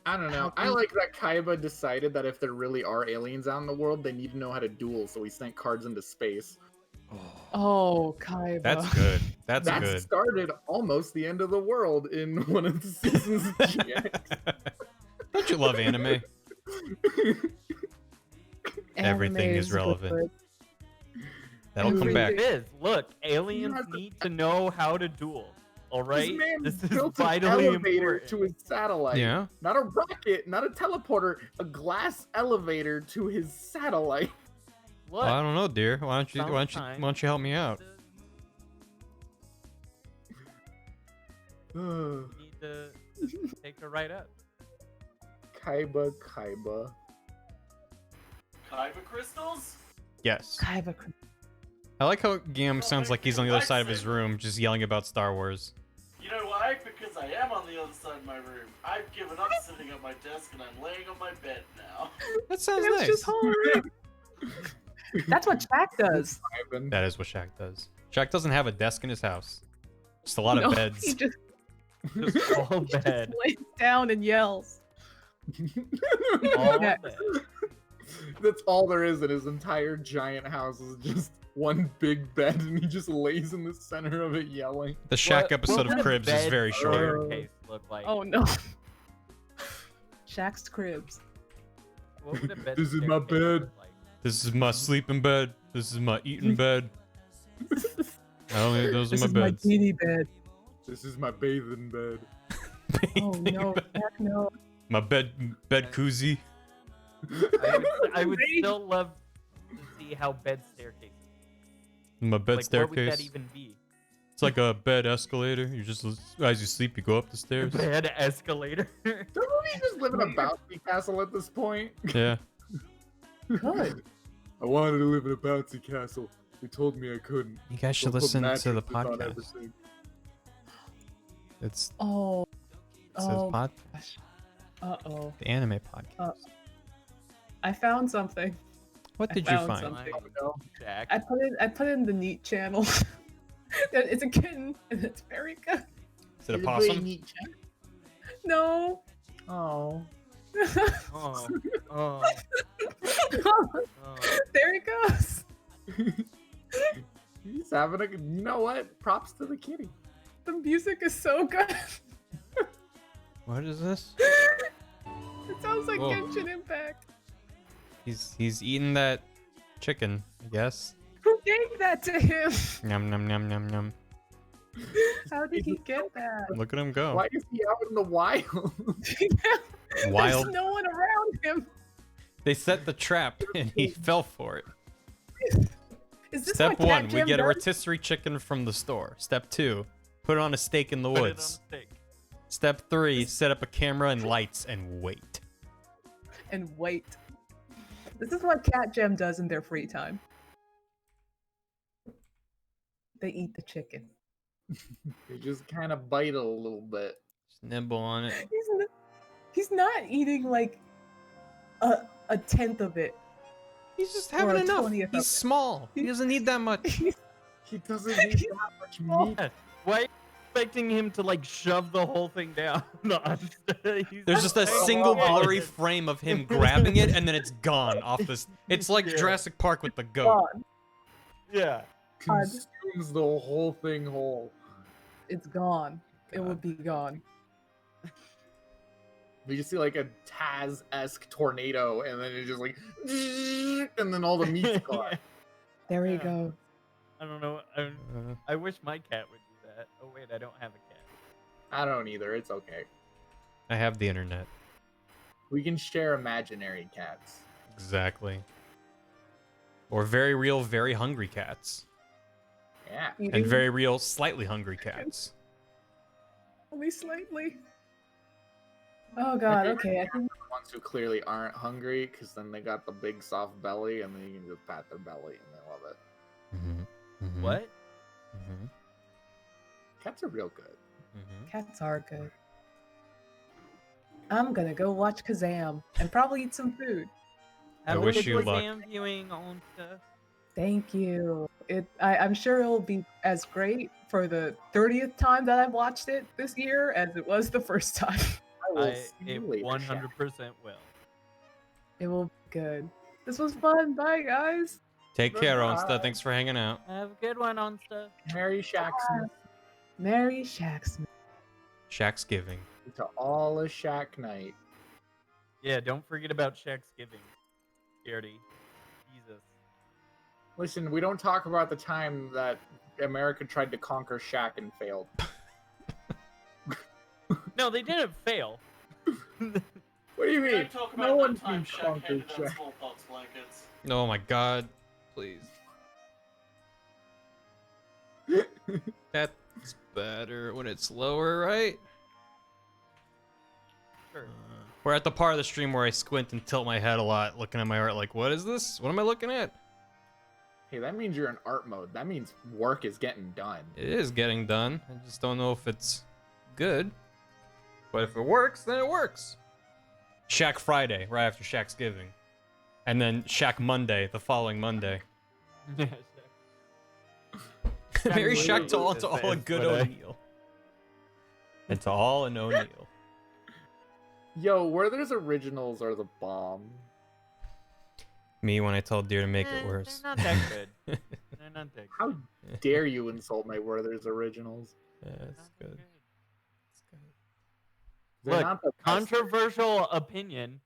I don't know. I like that Kaiba decided that if there really are aliens out in the world, they need to know how to duel, so he sent cards into space. Oh, Kaiba. That's good. That's That good. started almost the end of the world in one of the seasons of GX. Don't you love anime? Everything Anime is relevant. good. That'll come back. It is. Look, aliens need to know how to duel. All right, This man this is built an vitally elevator important. to his satellite. Yeah. Not a rocket, not a teleporter, a glass elevator to his satellite. Look, Well, I don't know, dear. Why don't you help me out? need to take a right up. Kaiba. Kaiba crystals? Yes. Kaiba. I like how Gam sounds like he's on the other side of his room, just yelling about Star Wars. You know why? Because I am on the other side of my room. I've given up sitting at my desk and I'm laying on my bed now. That sounds That's nice. just hard. That's what Shaq does. That is what Shaq does. Shaq doesn't have a desk in his house. Just a lot of beds. He just All bed. lays down and yells. All Yeah. bed. That's all there is in his entire giant house is just one big bed, and he just lays in the center of it yelling. The Shaq What episode would of a Cribs is bed very short. staircase look like? Oh no. Shaq's cribs. What would a bed This is my staircase look bed. like? This is my sleeping bed. This is my eating bed. Those This are is my my beds. teeny bed. This is my bathing bed. Oh no, Shaq, no. My bed koozie. I would still love to see how bed staircases. My bed Like, staircase. what would that even be? It's like a bed escalator. You just, as you sleep, you go up the stairs. Bed escalator. Don't we just live in a bouncy castle at this point? Yeah. Good. I wanted to live in a bouncy castle. They told me I couldn't. You guys should They'll put listen to the mattresses on podcast. everything. It's Oh. it says Oh. podcast. Uh-oh. The anime podcast. I found something. What I did you found find? something. Jack. I put it in the neat channel. It's a kitten and it's very good. Is it a possum? No. Oh. Oh. Oh. There it goes. He's having a. You know what? Props to the kitty. The music is so good. What is this? It sounds like Whoa. Genshin Impact. He's eating that chicken, I guess. Who gave that to him? Yum yum yum yum yum. How did he get that? Look at him go. Why is he out in the wild? Wild. There's no one around him. They set the trap and he fell for it. Is this Step what Cat 1, we Jam get a does? rotisserie chicken from the store. Step 2, put it on a stake in the Put it on woods. the steak. Step 3, set up a camera and lights and wait. And wait. This is what Cat Gem does in their free time. They eat the chicken. They just kind of bite it a little bit. Just nibble on it. He's not eating like a tenth of it. He's just Or having a enough. 20th of He's it. small. He doesn't need that much. He doesn't need that much meat. Yeah. Why are you expecting him to like shove the whole thing down? There's just a single blurry frame of him grabbing it and then it's gone off this. It's like Jurassic Park with the goat. Gone. Yeah. Consumes the whole thing whole. It's gone. It will be gone. We just see like a Taz-esque tornado, and then it's just like, and then all the meat's gone. There we go. I don't know. I wish my cat would do that. Oh wait, I don't have a cat. I don't either. It's okay. I have the internet. We can share imaginary cats. Exactly. Or very real, very hungry cats. Yeah. And very real, slightly hungry cats. Only slightly. Oh god, okay. I think The ones who clearly aren't hungry, because then they got the big soft belly, and then you can just pat their belly, and they love it. Mm-hmm. What? Mm-hmm. Cats are real good. Mm-hmm. cats are good. I'm gonna go watch Kazam and probably eat some food. I Have a wish good you luck. Sam viewing on stuff. Thank you. I'm sure it'll be as great for the 30th time that I've watched it this year as it was the first time. It 100% will. It will be good. This was fun. Bye, guys. Take care, Onsta. Thanks for hanging out. Have a good one on stuff. Merry Shacksmith. Merry Shacksmith. Shack's giving. To all a Shack night. Yeah, don't forget about Shaq's giving. Scaredy. Jesus. Listen, we don't talk about the time that America tried to conquer Shack and failed. No, they didn't fail. What do you We mean? don't talk No about one that time can Shaq conquer handed out Shack. smallpox blankets. Oh my god. Please. That's better when it's lower, right? Sure. We're at the part of the stream where I squint and tilt my head a lot, looking at my art like, what is this? What am I looking at? Hey, that means you're in art mode. That means work is getting done. It is getting done. I just don't know if it's good. But if it works, then it works. Shack Friday, right after Shack's giving. And then Shack Monday, the following Monday. Mary Shack to all a good O'Neill. And to all an O'Neill. Yo, Werther's originals are the bomb. Me when I told Deer to make it worse. They're not that good. They're not that good. How dare you insult my Werther's originals? Yeah, it's good. They're Look, not the best. controversial opinion.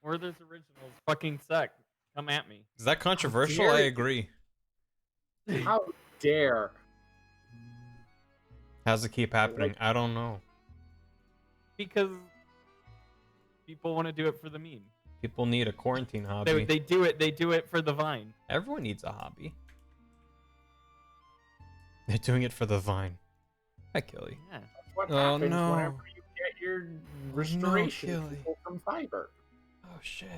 Werther's originals fucking suck. Come at me. Is that controversial? dare I you. agree. How dare? How's it keep happening? I don't know. Because people want to do it for the meme. People need a quarantine hobby. They do it. They do it for the Vine. Everyone needs a hobby. They're doing it for the Vine. Hi, Killy. Yeah. What Oh, happens no. whenever you get your restoration Kelly. people from Fiverr? Oh shit.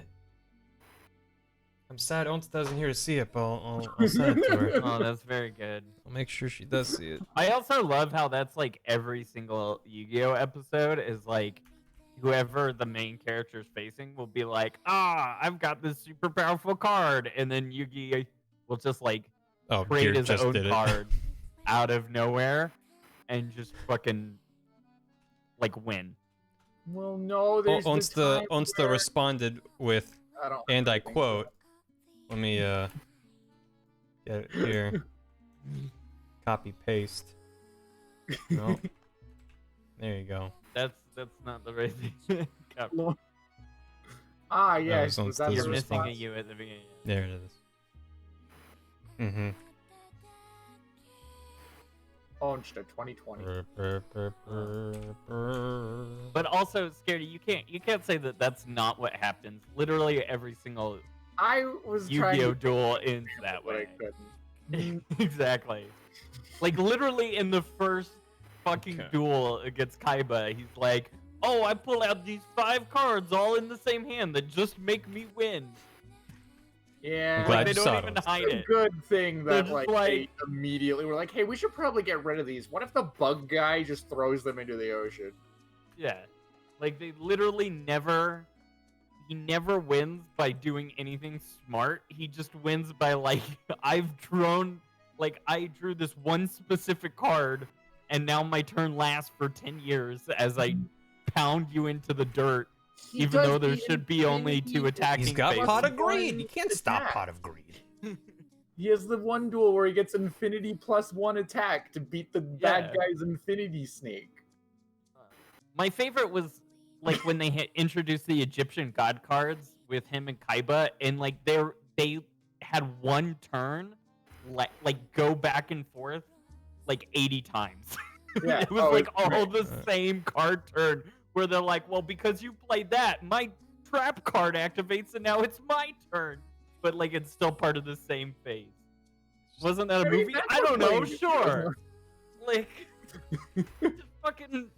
I'm sad Onta isn't here to see it, but I'll send it to her. Oh, that's very good. I'll make sure she does see it. I also love how that's like every single Yu-Gi-Oh episode is like whoever the main character is facing will be like, I've got this super powerful card, and then Yugi will just like create his own card out of nowhere and just fucking like win. Well, no, there's Onsta responded with, and I quote, let me get it here. Copy paste. No. There you go. That's not the right thing. Yes. You're missing a U at the beginning. There it is. Mm-hmm. Launched 2020. But also, Scaredy, you can't say that that's not what happens. Literally every single Yu-Gi-Oh duel ends that way. Exactly. Like literally in the first fucking duel against Kaiba, he's like, "Oh, I pull out these 5 cards all in the same hand that just make me win." Yeah, I'm glad they you don't saw even it. hide it's a it. good thing that They're just they immediately were like, "Hey, we should probably get rid of these. What if the bug guy just throws them into the ocean?" Yeah, like they literally never. He never wins by doing anything smart. He just wins by like, I drew this one specific card, and now my turn lasts for 10 years as I pound you into the dirt, even though there should be only 2 attacking. He's got phases. Pot of Greed. You can't stop Pot of Greed. He has the one duel where he gets Infinity +1 attack to beat the bad guy's Infinity Snake. My favorite was like when they had introduced the Egyptian god cards with him and Kaiba, and like they had one turn, like go back and forth like 80 times. Yeah. It was like all the same card turn where they're like, well, because you played that, my trap card activates and now it's my turn. But like it's still part of the same phase. Wasn't that a movie? I don't know, sure. Like just fucking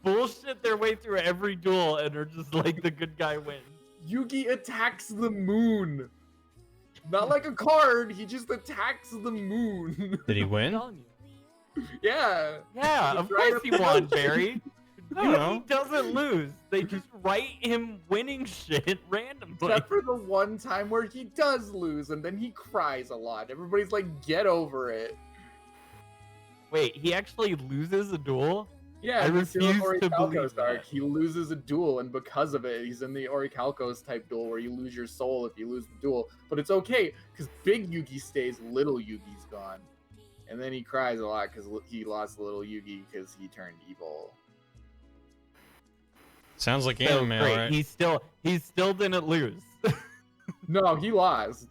bullshit their way through every duel and are just like the good guy wins. Yugi attacks the moon. Not like a card, he just attacks the moon. Did he win? Yeah. Yeah, of course he won, Barry. No. Yugi doesn't lose. They just write him winning shit randomly. Except for the one time where he does lose and then he cries a lot. Everybody's like, get over it. Wait, he actually loses a duel? Yeah, I refuse to Orichalcos believe arc, that. he loses a duel, and because of it, he's in the Orichalcos type duel where you lose your soul if you lose the duel. But it's okay, because Big Yugi stays, Little Yugi's gone. And then he cries a lot because he lost Little Yugi because he turned evil. Sounds like So anime, great. right? He still didn't lose. No, he lost.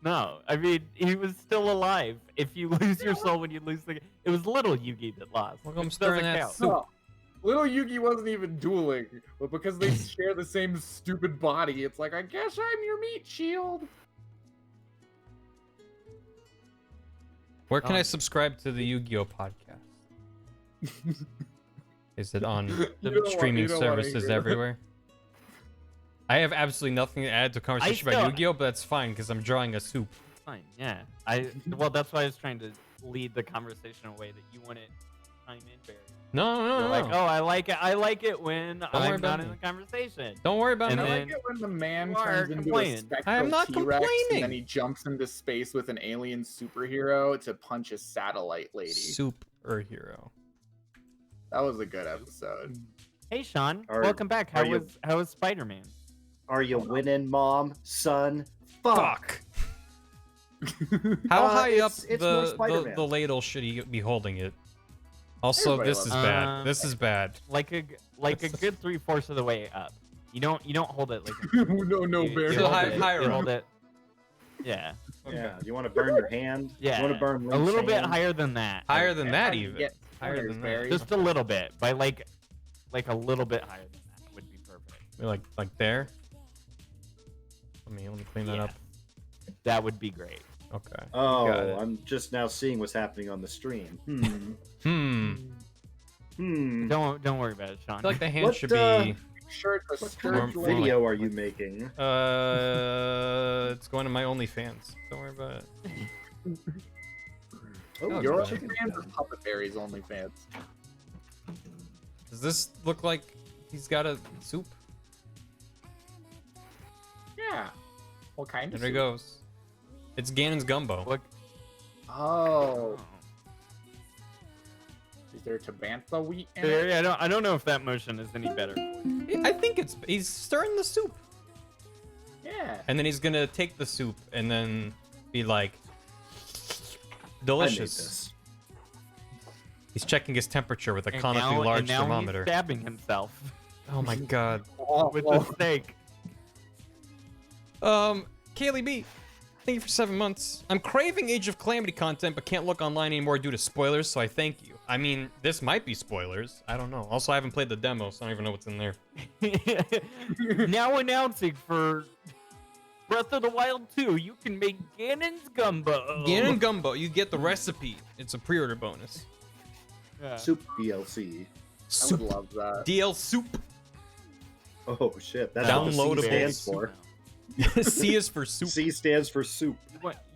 No, I mean, he was still alive. If you lose your soul when you lose the... It was Little Yugi that lost. Welcome which stirring doesn't that count. soup. No, Little Yugi wasn't even dueling, but because they share the same stupid body, it's like, I guess I'm your meat shield. Where can I subscribe to the Yu-Gi-Oh podcast? Is it on streaming services everywhere? I have absolutely nothing to add to conversation about Yu-Gi-Oh, but that's fine because I'm drawing a soup. It's fine, yeah. Well, that's why I was trying to lead the conversation in a way that you wouldn't chime in, Barry. No. You're like, oh, I like it when worry I'm about not in me. the conversation. Don't worry about And me. I then like it when the man you are turns into a complaining. spectral I am not T-Rex and complaining. then he jumps into space with an alien superhero to punch a satellite lady. Superhero. That was a good episode. Hey, Sean, Are- welcome back. are you- How was Spider-Man? Are you winning, Mom? Son? Fuck. How high up it's more the Spider-Man. ladle should he be holding it? Also, Everybody this loves is it. bad. This is bad. Like a good 3/4 of the way up. You don't hold it like no, you, Barry. you So hold it, higher you up. hold it. Yeah. Yeah. You want to burn your hand? Yeah. You want to burn a Link's little bit hand? higher than that. Higher than that, you even. get Higher pointers, than Barry. that. Just a little bit. By like a little bit higher than that would be perfect. Like there. Let me clean that Yeah. up. That would be great. Okay. Oh, Got it. I'm just now seeing what's happening on the stream. Hmm. Hmm. Don't worry about it, Sean. I feel like the hand What, should be shirt, a What skirt, kind of video are you making? It's going to my OnlyFans. Don't worry about it. Oh, Your chicken OnlyFans or Puppet Berry's OnlyFans? Does this look like he's got a soup? Yeah. What kind of There he soup? goes. It's Ganon's gumbo. Look. Oh. Is there Tabantha wheat in it? Barry, I don't know if that motion is any better. I think he's stirring the soup. Yeah. And then he's gonna take the soup and then be like, delicious. He's checking his temperature with a comically large thermometer. He's stabbing himself. Oh my god. With the steak. Kaylee B, thank you for 7 months. I'm craving Age of Calamity content, but can't look online anymore due to spoilers, so I thank you. I mean, this might be spoilers. I don't know. Also, I haven't played the demo, so I don't even know what's in there. Now announcing for Breath of the Wild 2, you can make Ganon's gumbo. Ganon Gumbo, you get the recipe. It's a pre-order bonus. Yeah. Soup DLC. I would love that. DL Soup. Oh shit, that's Downloadable. what the C stands for. C is for soup. C stands for soup.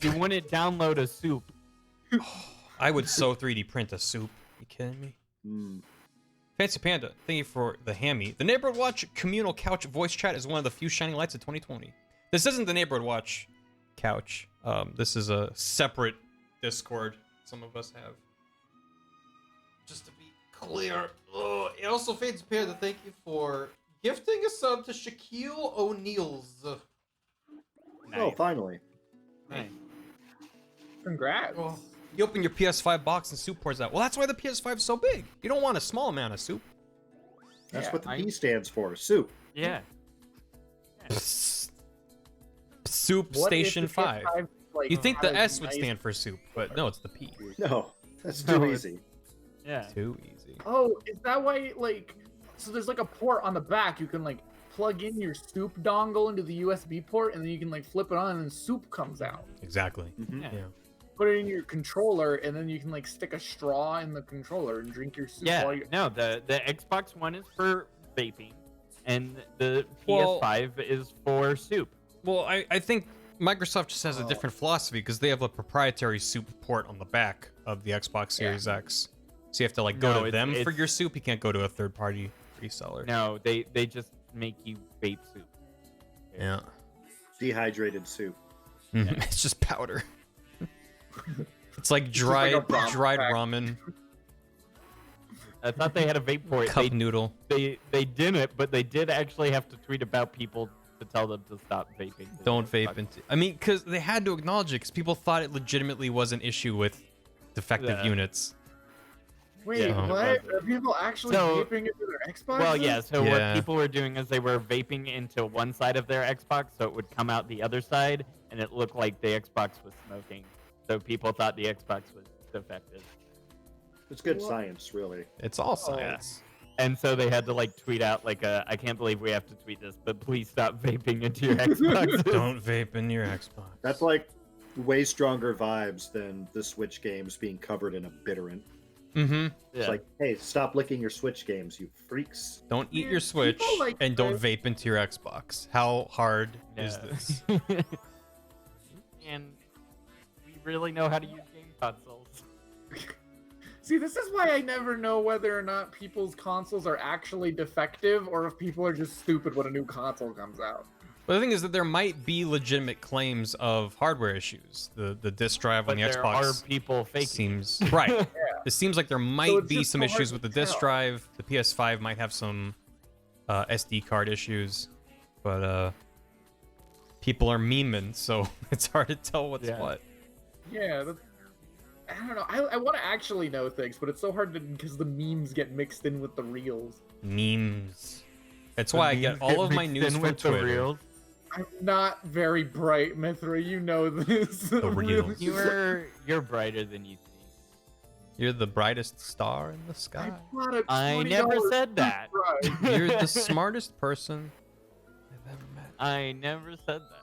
You want to download a soup. I would so 3D print a soup. You kidding me? Fancy Panda, thank you for the hammy. The Neighborhood Watch communal couch voice chat is one of the few shining lights of 2020. This isn't the Neighborhood Watch couch. This is a separate Discord some of us have. Just to be clear. Oh, and also Fancy Panda, thank you for gifting a sub to Shaquille O'Neal's. Oh, finally. Nice. Congrats. Oh, you open your PS5 box and soup pours out. Well, that's why the PS5 is so big. You don't want a small amount of soup. That's what the P stands for. Soup. Yeah. Soup What if Station the 5. PS5, like, You think the had a S would nice- stand for soup, but no, it's the P. No, that's too No, easy. Yeah. Too easy. Oh, is that why, like, so there's like a port on the back you can like plug in your soup dongle into the USB port and then you can like flip it on and then soup comes out. Exactly. Yeah. Put it in your controller and then you can like stick a straw in the controller and drink your soup Yeah. while you No, the Xbox One is for vaping, and the Well- PS5 is for soup. Well, I think Microsoft just has a different philosophy because they have a proprietary soup port on the back of the Xbox Series X. So you have to like go No, to it's- them for it's- your soup. You can't go to a third-party reseller. No, they just make you vape soup. Yeah. Dehydrated soup. Mhm. It's just powder. It's like just like dried a ramen dried pack. ramen. I thought they had a vape port. Cup noodle. They didn't, but they did actually have to tweet about people to tell them to stop vaping. Don't vape into. I mean, because they had to acknowledge it because people thought it legitimately was an issue with defective Yeah. units. Wait, Yeah. what? Are people actually So- vaping into their Xbox? Well, yeah. So Yeah. what people were doing is they were vaping into one side of their Xbox, so it would come out the other side, and it looked like the Xbox was smoking. So people thought the Xbox was defective. It's good science, really. It's all science. And so they had to like tweet out like I can't believe we have to tweet this, but please stop vaping into your Xbox. Don't vape in your Xbox. That's like way stronger vibes than the Switch games being covered in a bitterant. Mm-hmm. It's like, hey, stop licking your Switch games, you freaks. Don't eat Yeah, your Switch people like and don't that. vape into your Xbox. How hard is Yeah. this? And we really know how to use game consoles. See, this is why I never know whether or not people's consoles are actually defective or if people are just stupid when a new console comes out. But the thing is that there might be legitimate claims of hardware issues. The disk drive on But the there Xbox are people faking. seems right. It seems like there might it's be just some so hard issues to with the disk tell. drive. The PS5 might have some SD card issues, but people are memeing, so it's hard to tell what's Yeah. what. Yeah, I don't know. I want to actually know things, but it's so hard to because the memes get mixed in with the reels. Memes. That's The why I memes get all of my mixed news in from with the Twitter. reels. I'm not very bright, Mithra. You know this. The reels. You're brighter than you think. You're the brightest star in the sky. bought a I never $20 said that. toothbrush. You're the smartest person I've ever met. I never said that.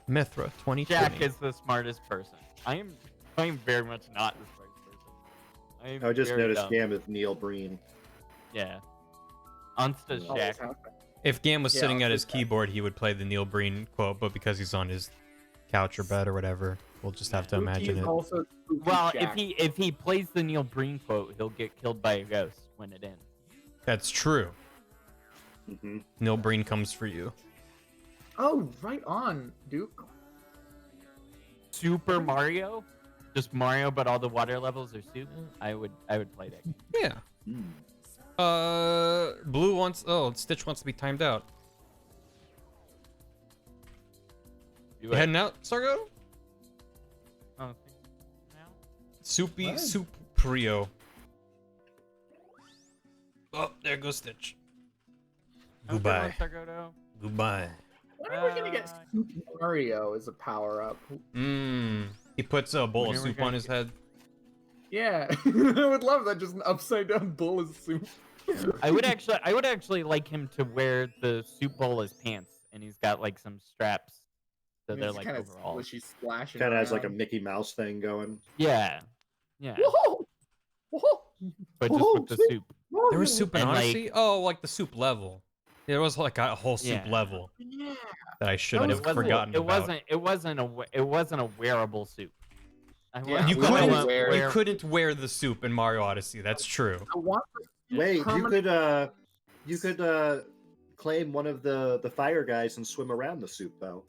Mithra 2020. Jack is the smartest person. I am very much not the smartest person. am I just very noticed dumb. Gam with Neil Breen. Yeah. Onsta Always Jack. happen. If Gam was Yeah, sitting I'll at his take that. keyboard, he would play the Neil Breen quote, but because he's on his couch or bed or whatever, we'll just have to Spooky imagine is it. also Spooky Well, Shack. if he plays the Neil Breen quote, he'll get killed by a ghost when it ends. That's true. Mm-hmm. Neil Breen comes for you. Oh, right on, Duke. Super Mario, just Mario, but all the water levels are soup. I would play that game. Yeah. Blue wants. Oh, Stitch wants to be timed out. Do You it. heading out, Sargo? Oh, now? Soupy Fine. Soup Prio. Oh, there goes Stitch. Goodbye. Goodbye. When are we gonna get Super Mario as a power up? He puts a bowl When of are we soup gonna on his head. Yeah, I would love that. Just an upside down bowl of soup. I would actually like him to wear the soup bowl as pants, and he's got like some straps, so they're like kind of overalls. squishy, splashing. Kind of has like a around. Mickey Mouse thing going. Yeah, yeah, Whoa! Whoa! but just Whoa, with the soup. soup. There was soup in And, like- Odyssey? Oh, like the soup level. There was like a whole soup Yeah. level Yeah. that I should But have forgotten about. It wasn't a wearable soup. Yeah, You we wanna couldn't wear- you couldn't wear the soup in Mario Odyssey. That's true. I want Wait, permanent- you could claim one of the fire guys and swim around the soup though.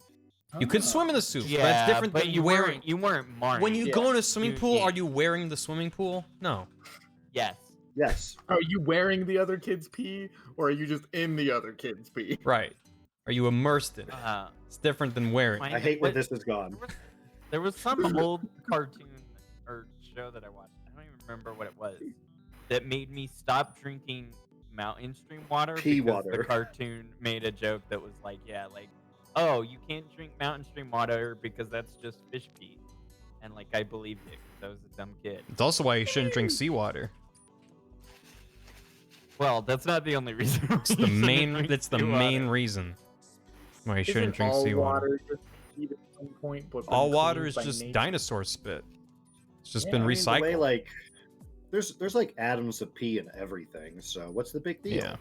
You could swim in the soup. Yeah, but that's different but than you wearing. weren't Mario. When you Yeah. go in a swimming You pool, are can't. you wearing the swimming pool? No. Yes. Yes. Are you wearing the other kid's pee, or are you just in the other kid's pee? Right. Are you immersed in it? It's different than wearing. Mine- I hate where what- this is gone. There was some old cartoon or show that I watched. I don't even remember what it was. That made me stop drinking mountain stream water Pea because water. the cartoon made a joke that was like, yeah, like, oh, you can't drink mountain stream water because that's just fish pee. And like I believed it because I was a dumb kid. It's also why you shouldn't drink seawater. Well, that's not the only reason. It's the main. It's the main reason why you shouldn't drink all seawater. water just heat at some point, but been All water cleaned is by just nature? dinosaur spit. It's just Yeah, been I mean, recycled. the way, like, there's like atoms of pee in everything. So what's the big deal? Yeah.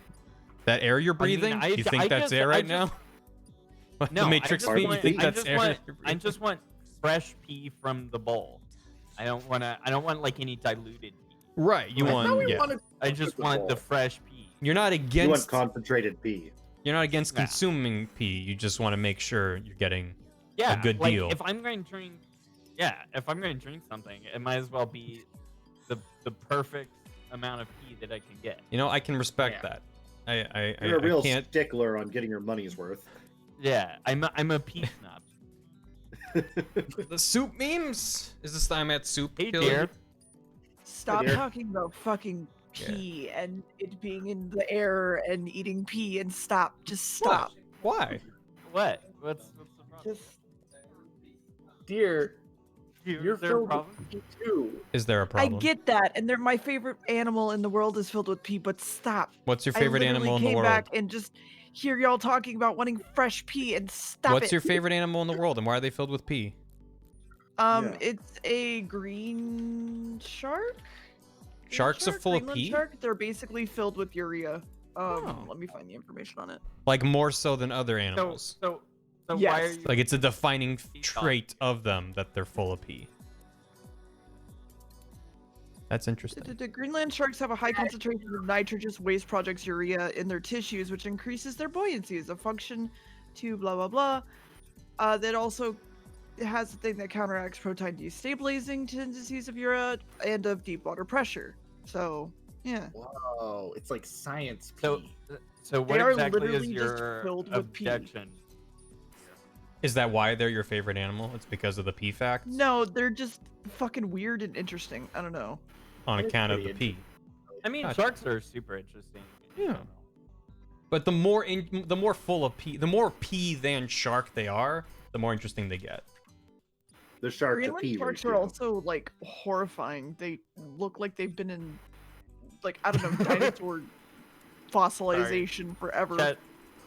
That air you're breathing? I you think I that's just- air I right just- now? No, the Matrix I me, just you want, think I that's just air? want, you're I breathing? just want fresh pee from the bowl. I don't want like any diluted pee. Right. You I thought want. we Yeah. wanted I just the want the bowl. fresh pee. You're not You want against. concentrated pee. You're not against Yeah. consuming pee. You just want to make sure you're getting. Yeah, good like, deal. If I'm going to drink, if I'm going to drink something, it might as well be the perfect amount of pee that I can get. You know, I can respect Yeah. that. I You're a real can't. stickler on getting your money's worth. Yeah, I'm a pee snob. The soup memes. Is this time at soup? Hey, Killer? dear. Stop dear. talking about fucking pee and it being in the air and eating pee and stop. Just stop. Why? What? What's the problem? Just Dear, Is you're there a filled with problem? pee too. Is there a problem? I get that, and they're my favorite animal in the world is filled with pee, but stop. What's your favorite I animal in literally the came world? back and just hear y'all talking about wanting fresh pee and stop What's it. your favorite animal in the world, and why are they filled with pee? Yeah. It's a green shark. Green Sharks are shark? full of Greenland pee? Shark. They're basically filled with urea. Oh. Let me find the information on it. Like more so than other So animals. why are Yes. you Like it's a defining Pee trait of them that they're full of pee. That's interesting. The Greenland sharks have a high concentration of nitrogenous waste products urea in their tissues, which increases their buoyancy as a function to blah blah blah. That also has a thing that counteracts protein destabilizing tendencies of urea and of deep water pressure. So yeah, Whoa, it's like science pee. So what They are exactly is literally just your filled with pee. objection? Is that why they're your favorite animal? It's because of the pee facts? no, they're just fucking weird and interesting. I don't know. On It's account of pretty the pee. I mean, Gotcha. sharks are super interesting. Yeah. But the more full of pee, the more pee than shark they are, the more interesting they get. The shark to Greenland pee sharks are ratio. also like horrifying. They look like they've been in, like I don't know, dinosaur fossilization forever.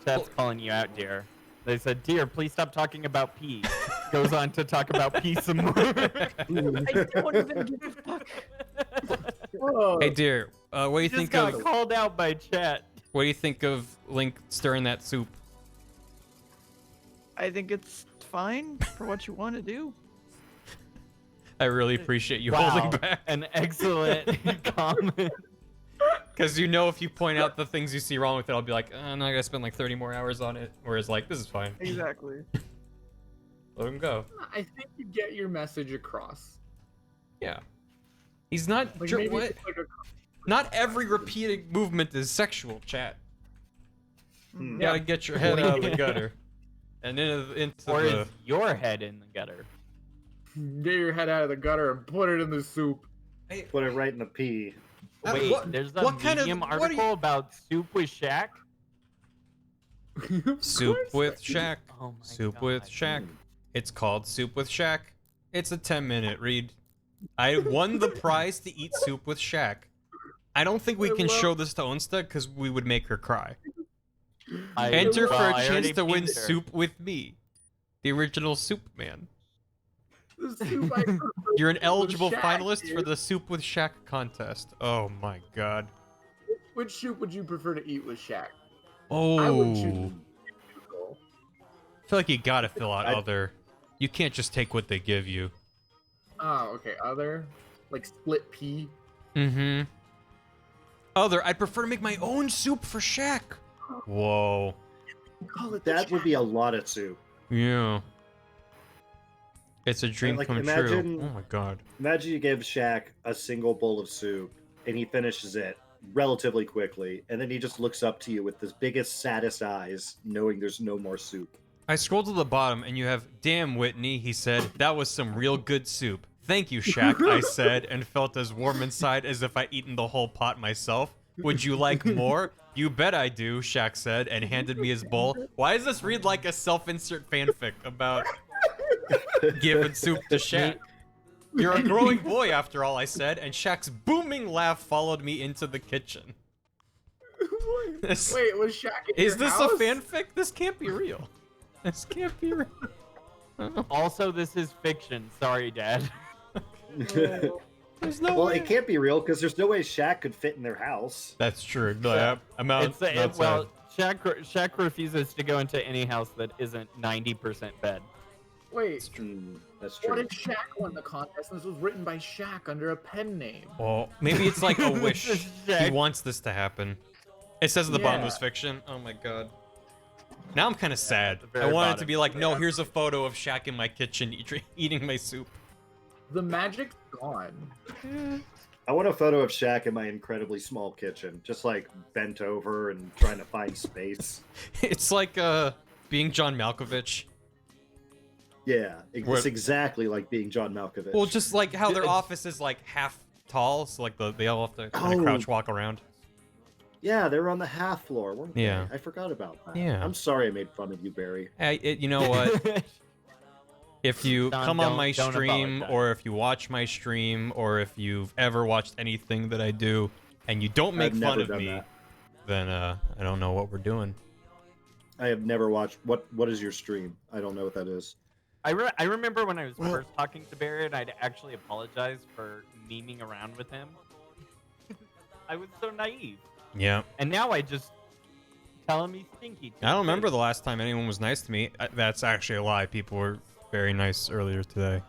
Chat's calling you out, dear. They said, dear, please stop talking about pee. Goes on to talk about pee some more. I don't even give a fuck. Whoa. Hey dear, what do you Just think got of called out by chat. What do you think of Link stirring that soup? I think it's fine for what you want to do. I really appreciate you Wow, holding back. An excellent comment. Because you know, if you point out the things you see wrong with it, I'll be like, oh, no, I gotta spend like 30 more hours on it. Whereas like, this is fine. Exactly. Let him go. I think you get your message across. Yeah. He's not. Like, what? maybe it's like a- Not every repeated movement is sexual, chat. Hmm. You gotta get your head out of the gutter. And into Or the... is your head in the gutter? Get your head out of the gutter and put it in the soup. Put it right in the pee. Wait, what- there's a what kind of- Medium what are article you- about soup with Shaq. Soup with Shaq. Oh my Soup God. with Shaq. It's called Soup with Shaq. It's a 10-minute read. I won the prize to eat soup with Shaq. I don't think we can show this to Onsta because we would make her cry. Enter for a chance to win soup with me, the original Soup Man. The soup I prefer You're an with eligible Shaq, finalist dude. for the Soup with Shaq contest. Oh my god. Which soup would you prefer to eat with Shaq? Oh. I would choose I noodle. feel like you gotta fill out other. You can't just take what they give you. Oh, okay. Other, like split pea. Mm-hmm. Other, I'd prefer to make my own soup for Shaq. Whoa. Call it That would be a lot of soup. Yeah. It's a dream like, come imagine- true. Oh my god. Imagine you give Shaq a single bowl of soup, and he finishes it relatively quickly, and then he just looks up to you with his biggest, saddest eyes, knowing there's no more soup. I scrolled to the bottom and you have, damn Whitney, he said, that was some real good soup. Thank you, Shaq, I said, and felt as warm inside as if I'd eaten the whole pot myself. Would you like more? You bet I do, Shaq said, and handed me his bowl. Why does this read like a self-insert fanfic about giving soup to Shaq? You're a growing boy, after all, I said, and Shaq's booming laugh followed me into the kitchen. Wait, was Shaq in Is your this house? a fanfic? This can't be real. This can't be real. Also, this is fiction. Sorry, Dad. There's no Well, way. it can't be real because there's no way Shaq could fit in their house. That's true. No, I'm out. Well, Shaq refuses to go into any house that isn't 90% bed. Wait, That's what true. if Shaq won the contest? This was written by Shaq under a pen name. Well, maybe it's like a wish. This is He Shaq. wants this to happen. It says at the bottom Yeah. was fiction. Oh my god. Now I'm kind of sad. at the very I wanted it to bottom. be like, no, here's a photo of Shaq in my kitchen eating my soup. The magic's gone. I want a photo of Shaq in my incredibly small kitchen, just like bent over and trying to find space. It's like being John Malkovich. Yeah, it's What- exactly like being John Malkovich. Well, just like how their office is like half tall, so like they all have to kind of Oh. crouch walk around. Yeah, they were on the half floor, weren't they? Yeah. I forgot about that. Yeah. I'm sorry I made fun of you, Barry. Hey, you know what? If you Don, come on my don't stream, apologize. or if you watch my stream, or if you've ever watched anything that I do, and you don't make I've fun never of done me, that. then I don't know what we're doing. I have never watched. What is your stream? I don't know what that is. I remember when I was first talking to Barry and I'd actually apologized for memeing around with him. I was so naive. Yeah. And now I just tell him he's stinky. I don't remember the last time anyone was nice to me. That's actually a lie. People were very nice earlier today.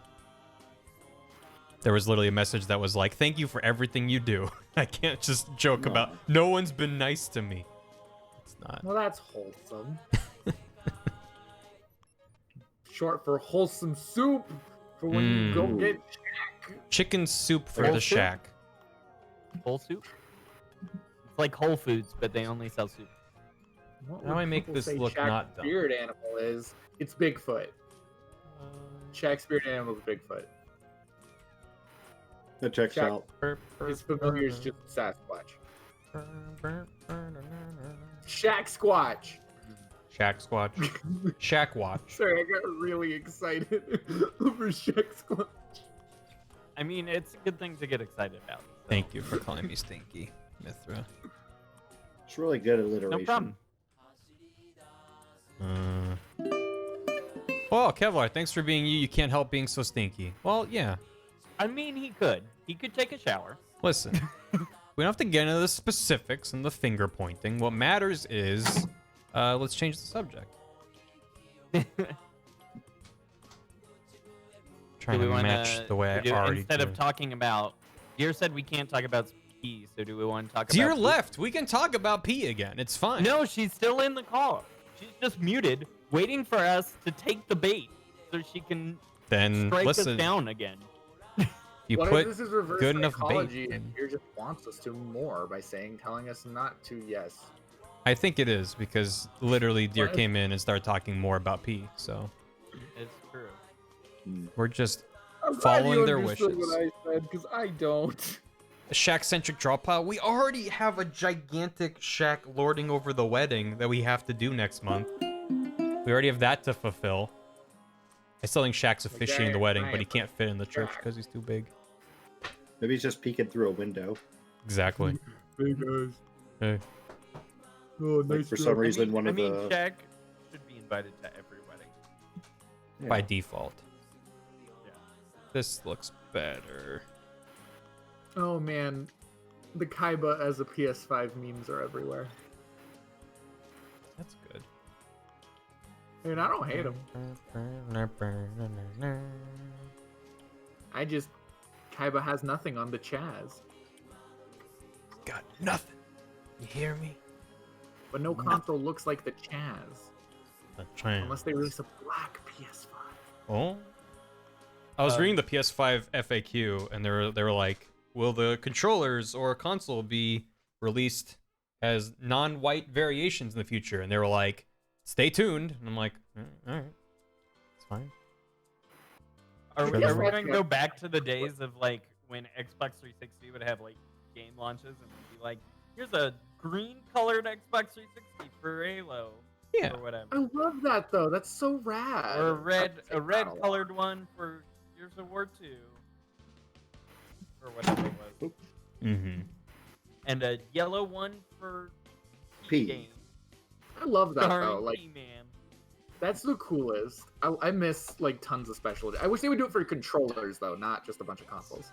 There was literally a message that was like, thank you for everything you do. I can't just joke about, no one's been nice to me. It's not. Well, that's wholesome. Short for wholesome soup for when you go get Shaq. Chicken soup for Whole the soup? shack. Whole soup? It's like Whole Foods, but they only sell soup. What How do would I make people this say look Shaq's not dumb? spirit animal is? It's Bigfoot. Shaq's spirit animal is Bigfoot. That checks Shaq- out. His familiar is just Sasquatch. Shaq Squatch. Shack Squatch. Shack Watch. Sorry, I got really excited over Shaq Squatch. I mean, it's a good thing to get excited about. so. Thank you for calling me Stinky, Mithra. It's really good No alliteration. problem. Well, Kevlar, thanks for being you. You can't help being so stinky. Well, yeah. I mean, he could. He could take a shower. Listen, We don't have to get into the specifics and the finger pointing. What matters is, let's change the subject. Trying to match the way I already instead do. of talking about, Deer said we can't talk about P, so do we want to talk about Deer P? left. We can talk about P again. It's fine. No, she's still in the call. She's just muted, waiting for us to take the bait so she can strike us down again. You what put if this is reverse good enough psychology bait. and Deer just wants us to more by telling us not to? Yes. I think it is because literally Deer came in and started talking more about P. So It's true. we're just I'm glad following you their understood wishes. what I said, because I don't. A Shaq-centric draw pile. We already have a gigantic Shaq lording over the wedding that we have to do next month. We already have that to fulfill. I still think Shaq's officiating the wedding, but he can't fit in the church because he's too big. Maybe he's just peeking through a window. Exactly. Hey guys. Hey. Oh, Like, for some reason, one of the Shaq should be invited to every wedding. By default. This looks better. Oh man, the Kaiba as a PS5 memes are everywhere. That's good. And I don't hate them. I just Kaiba has nothing on the Chaz. Got nothing. You hear me? But no console looks like the Chaz. Unless they release a black PS5. Oh. I was reading the PS5 FAQ and they were like, will the controllers or console be released as non-white variations in the future? And they were like, stay tuned. And I'm like, all right, it's fine. Are we Sure. going to go back to the days of like when Xbox 360 would have like game launches and it'd be like, here's a green colored Xbox 360 for Halo. Yeah. Or whatever. I love that though. That's so rad. Or a red colored one for Gears of War 2. Or whatever it was. Mm-hmm. And a yellow one for P. game. I love that Darn though. Like P-Man. that's the coolest. I miss like tons of special. I wish they would do it for controllers though, not just a bunch of consoles.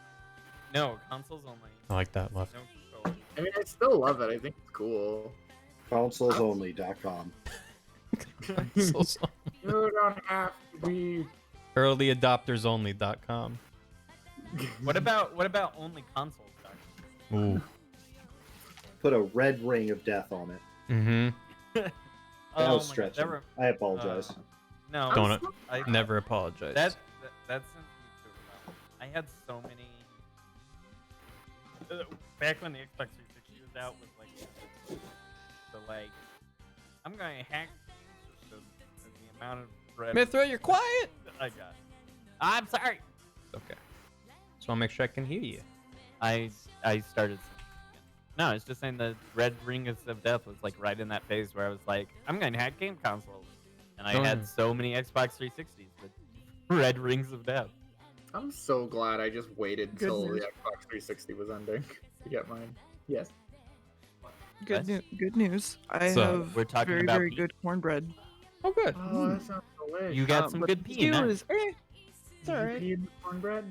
No, consoles only. I like that left. No controllers. I mean, I still love it. I think it's cool. Consolesonly.com. You don't have to be. Earlyadoptersonly.com. What about only consoles? Ooh. Put a red ring of death on it. Mm-hmm. That Oh was stretching. I apologize. No. Don't never apologize. That's me too. I had so many. Back when the Xbox 360 was out, was like the like, I'm gonna hack the amount of red. Mithra, you're quiet. I got. I'm sorry. Okay. Just want to make sure I can hear you. I started. No, it's just saying the red ring of death was like right in that phase where I was like, I'm going to hack game consoles. And I had so many Xbox 360s with red rings of death. I'm so glad I just waited Good till news. the Xbox 360 was ending to get mine. Yes. Good news. I So, have we're talking very, about very P. good cornbed. Oh, good. Oh, that sounds delicious. You got some good the pee in stew that. is, it's Did you alright. pee in the cornbread?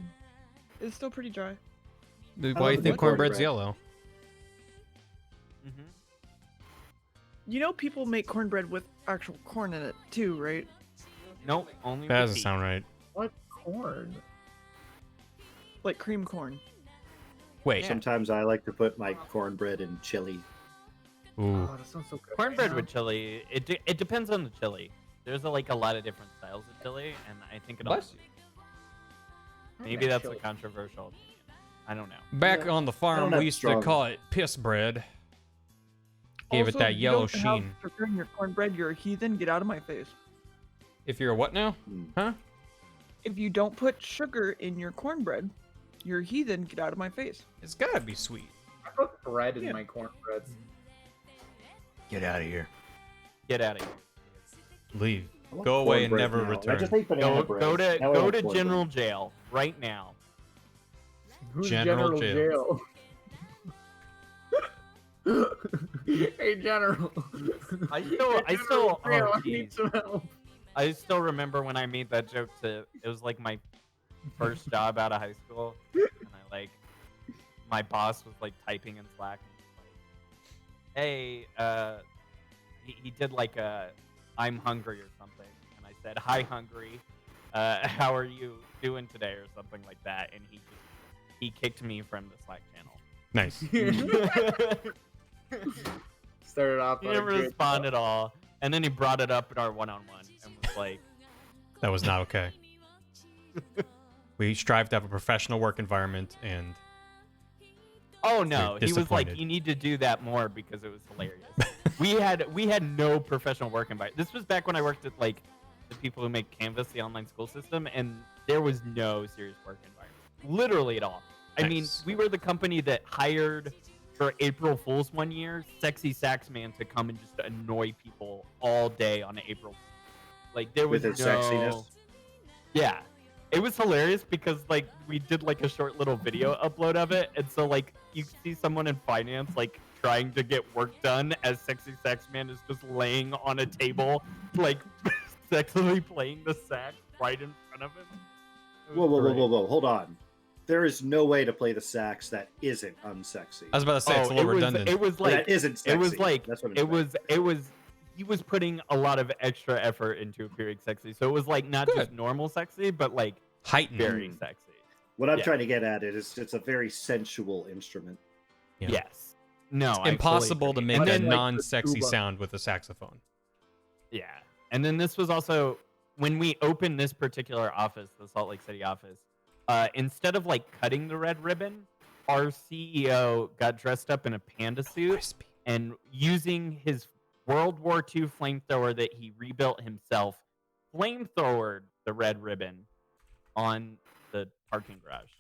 It's still pretty dry. Why do you love think the cornbread's cornbread. yellow? Mm-hmm. You know people make cornbread with actual corn in it too, right? Nope, only That with doesn't pee. sound right. What corn? Like cream corn. Wait. Sometimes I like to put my cornbread in chili. Ooh. Oh, that sounds so good. Cornbread with chili. It depends on the chili. There's a lot of different styles of chili, and I think it all. What? Maybe that's a controversial opinion. I don't know. Back Yeah. on the farm, Don't we have used to strong- call it piss bread. Gave Also, it that you yellow don't have sheen. sugar in your cornbread, you're a heathen. Get out of my face. If you're a what now? Huh? If you don't put sugar in your cornbread, you're a heathen. Get out of my face. It's gotta be sweet. I put bread in Yeah. my cornbreads. Get out of here. Get out of here. Leave. I love Go away and cornbread never now. return. I just hate banana bread. Go Now I to want cornbread. general jail right now. Who's General General Jail? Hey, General. I still. Jail, Oh, I need jeez. some help. I still remember when I made that joke to. It was like my first job out of high school, and I like my boss was like typing in Slack and he was like, hey, he did like a I'm hungry or something, and I said, hi hungry, how are you doing today or something like that, and he kicked me from the Slack channel. Nice. Started off. He didn't respond at all, and then he brought it up in our one-on-one and was like, that was not okay. We strive to have a professional work environment, and oh no, he was like, disappointed. you need to do that more because it was hilarious. we had no professional work environment. This was back when I worked at like the people who make Canvas, the online school system, and there was no serious work environment, literally at all. I mean, we were the company that hired for April Fool's one year, Sexy Sax Man to come and just annoy people all day on April. Like there was With his no sexiness. Yeah. It was hilarious because like we did like a short little video upload of it, and so like you see someone in finance like trying to get work done as Sexy Sax Man is just laying on a table like sexually playing the sax right in front of him. Whoa, hold on. There is no way to play the sax that isn't unsexy. I was about to say it's a little redundant. It was like that isn't sexy. it was like That's what I'm it was he was putting a lot of extra effort into appearing sexy. So it was like not just normal sexy, but like heightened, very sexy. What I'm trying to get at is it's a very sensual instrument. Yeah. Yes. No, It's impossible to make a then, like, non-sexy sound with a saxophone. Yeah. And then this was also when we opened this particular office, the Salt Lake City office, instead of like cutting the red ribbon, our CEO got dressed up in a panda suit and using his World War II flamethrower that he rebuilt himself, flamethrowered the red ribbon on the parking garage.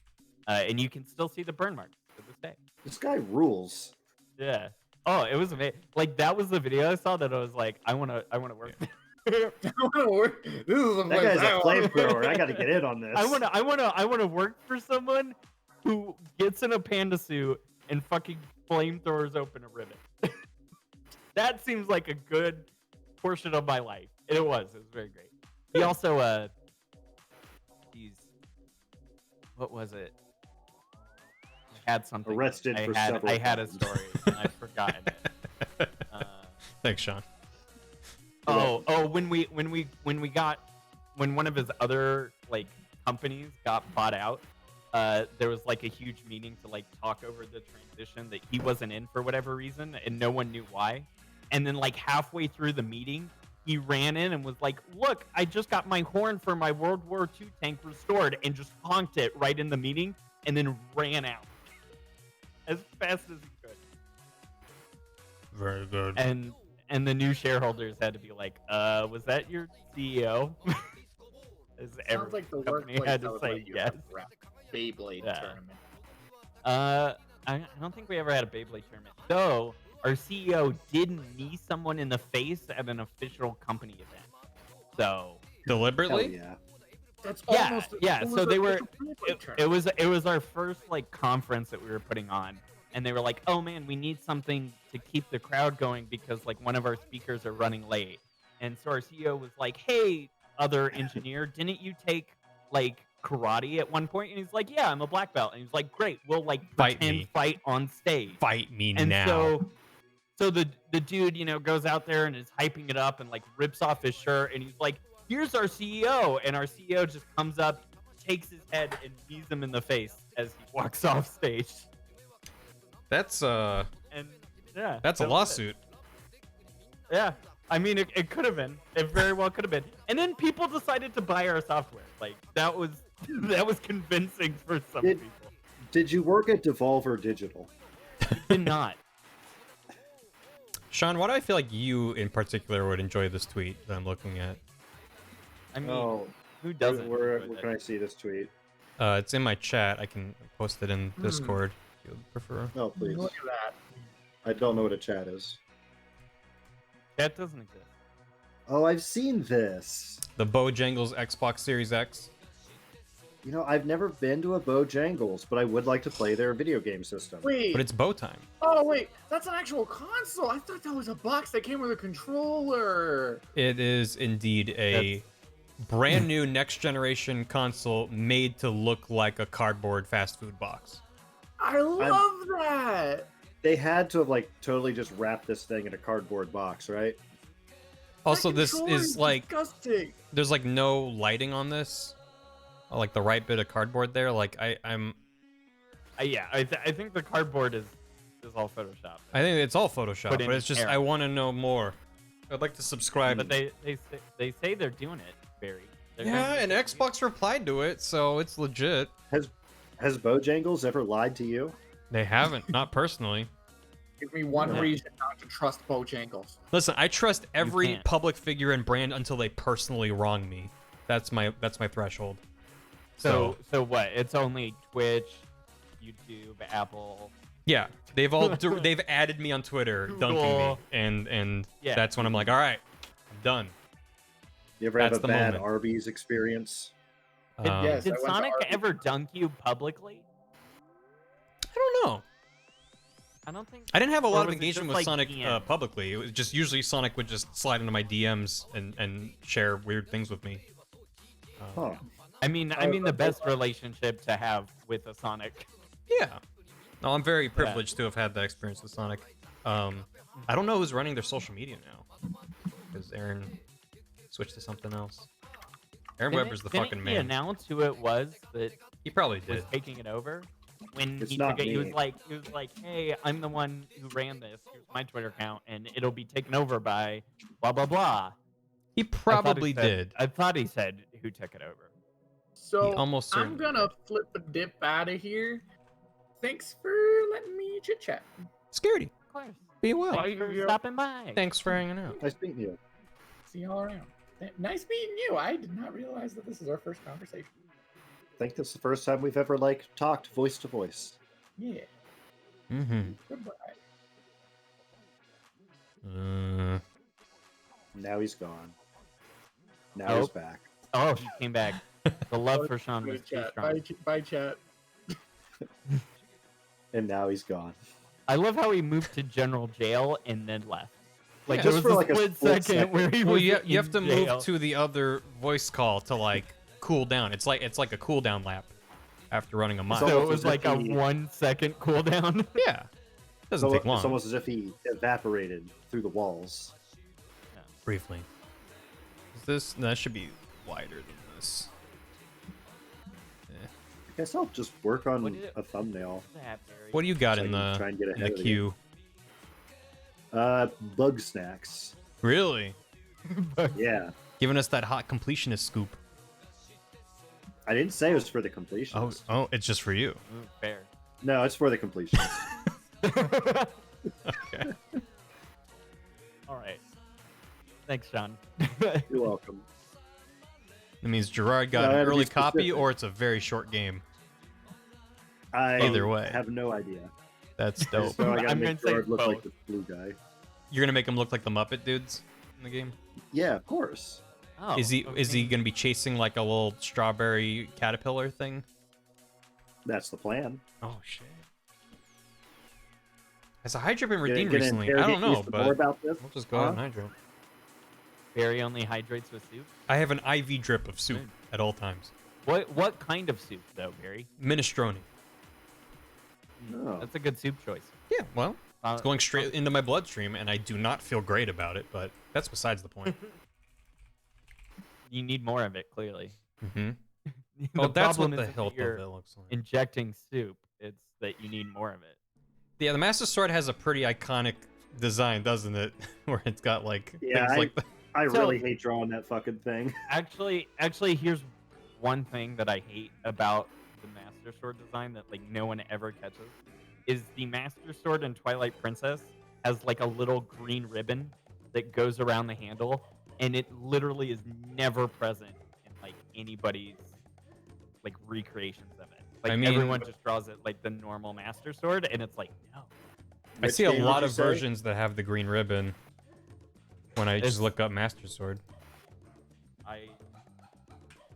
And you can still see the burn marks to this day. This guy rules. Yeah. Oh, it was amazing. Like that was the video I saw that I was like, I wanna work. This is the That guy's a flamethrower. I got to get in on this. I wanna work for someone who gets in a panda suit and fucking flamethrowers open a ribbon. That seems like a good portion of my life. It was very great. He also what was it? I had something. Arrested for several I had a crimes. story and I've forgotten it. Thanks, Sean. Oh, when one of his other like companies got bought out, there was like a huge meeting to like talk over the transition that he wasn't in for whatever reason, and no one knew why. And then like halfway through the meeting, he ran in and was like, "Look, I just got my horn for my World War II tank restored," and just honked it right in the meeting, and then ran out as fast as he could. Very good. And the new shareholders had to be like, was that your CEO? Sounds like the company workplace had that to would say let you yes. rep Beyblade tournament. I don't think we ever had a Beyblade tournament. Though our CEO did knee someone in the face at an official company event. So deliberately? Hell yeah. That's yeah. So they were. It It was our first like conference that we were putting on, and they were like, "Oh man, we need something to keep the crowd going because like one of our speakers are running late." And so our CEO was like, "Hey, other engineer, didn't you take like karate at one point?" And he's like, "Yeah, I'm a black belt." And he's like, "Great, we'll like fight on stage. Fight me and now." So the dude, you know, goes out there and is hyping it up and like rips off his shirt and he's like, "Here's our CEO." And our CEO just comes up, takes his head and knees him in the face as he walks off stage. That's And yeah, that's a that was lawsuit. it. Yeah. I mean, it could have been. It very well could have been. And then people decided to buy our software. Like that was convincing for some people. Did you work at Devolver Digital? Did not. Sean, why do I feel like you in particular would enjoy this tweet that I'm looking at? I mean, who doesn't? Where can I see this tweet? It's in my chat. I can post it in Discord if you would prefer. Oh, please. Look at that. I don't know what a chat is. That doesn't exist. Oh, I've seen this. The Bojangles Xbox Series X. You know, I've never been to a Bojangles, but I would like to play their video game system. Wait. But it's bow time. Oh wait, that's an actual console. I thought that was a box that came with a controller. It is indeed a brand new next generation console made to look like a cardboard fast food box. I love that. They had to have like totally just wrapped this thing in a cardboard box, right? Also, That this controller is like disgusting. there's like no lighting on this, like the right bit of cardboard there. Like I'm. Yeah, I think the cardboard is all Photoshop. I think it's all Photoshop, Put but in it's just error. I want to know more. I'd like to subscribe. But they say they're doing it, Barry. They're Yeah, gonna- and Xbox replied to it, so it's legit. Has Bojangles ever lied to you? They haven't, not personally. Give me one Yeah. reason not to trust Bojangles. Listen, I trust every can't. public figure and brand until they personally wrong me. That's my threshold. So what? It's only Twitch, YouTube, Apple. Yeah, they've all they've added me on Twitter, dunking me, Google. and Yeah. that's when I'm like, all right, I'm done. You ever have That's a the bad moment. Arby's experience? Yes, Did I went to Sonic Arby's. ever dunk you publicly? I don't know. I don't think. I didn't have a or lot of was it engagement just, with like, Sonic DM? publicly. It was just usually Sonic would just slide into my DMs and share weird things with me. Huh. I mean the best relationship to have with a Sonic. Yeah. No, I'm very privileged to have had that experience with Sonic. I don't know who's running their social media now, because Aaron switched to something else. Aaron Weber's the fucking He man. announced who it was that He probably was did. taking it over. When It's he not took it, he was me. like, "Hey, I'm the one who ran this. Here's my Twitter account, and it'll be taken over by blah blah blah." He probably did. I thought he said who took it over. So He almost I'm certainly gonna flip a dip out of here. Thanks for letting me chit chat. Scaredy. Of course. Be well. Thanks for stopping by. Thanks for hanging out. Nice meeting you. See y'all around. Nice meeting you. I did not realize that this is our first conversation. I think this is the first time we've ever like talked voice to voice. Yeah. Mm-hmm. Goodbye. Now he's gone. Now he's back. Oh, he came back. The love for Sean Bye, was too chat. strong. Bye, chat. And now he's gone. I love how he moved to General Jail and then left. Like Yeah, there just was for, a like, a split split second where he Well, was you in have to jail. move to the other voice call to like cool down. It's like a cooldown lap after running a mile. So it almost was as like if a he- 1 second cooldown. Yeah. Doesn't take long. It's almost as if he evaporated through the walls. Briefly. Is this? No, that should be wider than this. I guess I'll just work on What did it- a thumbnail. What do you got So I in can the try and get in the ahead of the queue? Bug snacks. Really? Yeah. Giving us that hot completionist scoop. I didn't say it was for the completion. Oh, it's just for you. Ooh, fair. No, it's for the completion. Okay. All right. Thanks, Sean. You're welcome. That means Gerard got No, I an had to be early copy, specific. or it's a very short game. Either way. have no idea. That's I dope. just know I gotta I'm make gonna say Gerard look like both. the blue guy. You're gonna make him look like the Muppet dudes in the game. Yeah, of course. Oh, Is he okay. gonna be chasing like a little strawberry caterpillar thing? That's the plan. Oh shit. Has a Hydra been Gonna- redeemed gonna recently? I don't interrogate you know, some but more about this? we'll just go ahead and hydrate. Barry only hydrates with soup? I have an IV drip of soup at all times. What kind of soup though, Barry? Minestrone. Oh. That's a good soup choice. Yeah, well, it's going straight into my bloodstream, and I do not feel great about it, but that's besides the point. You need more of it, clearly. Mm-hmm. The Well, that's what problem the isn't that hilt of you're it looks like. injecting soup. It's that you need more of it. Yeah, the Master Sword has a pretty iconic design, doesn't it? Where it's got like Yeah, things like that. I So- really hate drawing that fucking thing. Actually, here's one thing that I hate about the Master Sword design that like no one ever catches is the Master Sword in Twilight Princess has like a little green ribbon that goes around the handle, and it literally is never present in like anybody's like recreations of it. Like I mean- everyone just draws it like the normal Master Sword, and it's like no. I Which see a game lot did of you say? versions that have the green ribbon when I just It's- look up Master Sword.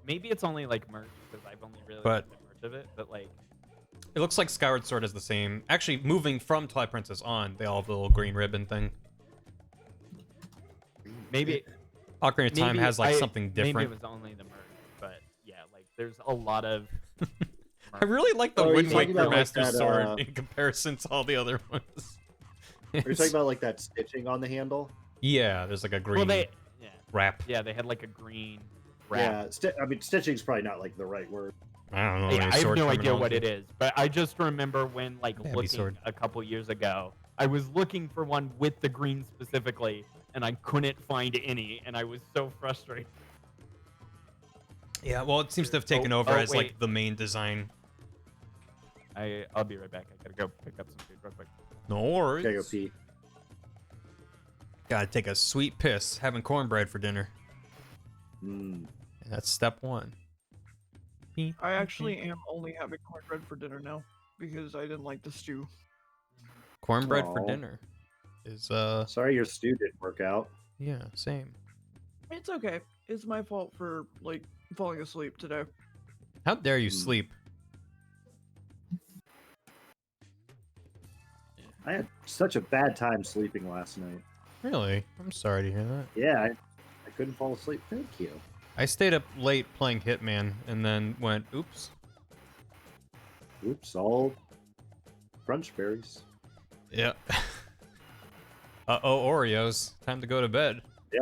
Maybe it's only like merch because I've only really But- looked at merch of it, but like It looks like Skyward Sword has the same. Actually, moving from Twilight Princess on, they all have the little green ribbon thing. maybe Ocarina of Time maybe has like I- something different. Maybe it was only the merch, but yeah, like there's a lot of I really like the Oh, are you Wind talking Waker about, like, Master that, Sword in comparison to all the other ones. Are you talking about like that stitching on the handle? Yeah, there's like a green yeah, wrap. yeah, they had like a green wrap. Yeah, I mean, stitching's probably not like the right word. I don't know. Yeah, any I have sword no idea what terminology. it is, but I just remember when like Heavy looking sword. a couple years ago, I was looking for one with the green specifically, and I couldn't find any, and I was so frustrated. Yeah, well, it seems to have taken over as wait. like the main design. I'll be right back. I gotta go pick up some food real quick. No worries. Okay, go pee. Gotta take a sweet piss having cornbread for dinner. Mm. That's step one. I actually am only having cornbread for dinner now because I didn't like the stew. Cornbread for Aw. dinner is Sorry your stew didn't work out. yeah, same. It's okay. It's my fault for like falling asleep today. How dare you sleep? I had such a bad time sleeping last night. Really? I'm sorry to hear that. Yeah, I couldn't fall asleep. Thank you. I stayed up late playing Hitman and then went, oops. Oops, all crunch berries. Yeah. Uh-oh, Oreos. Time to go to bed. Yeah.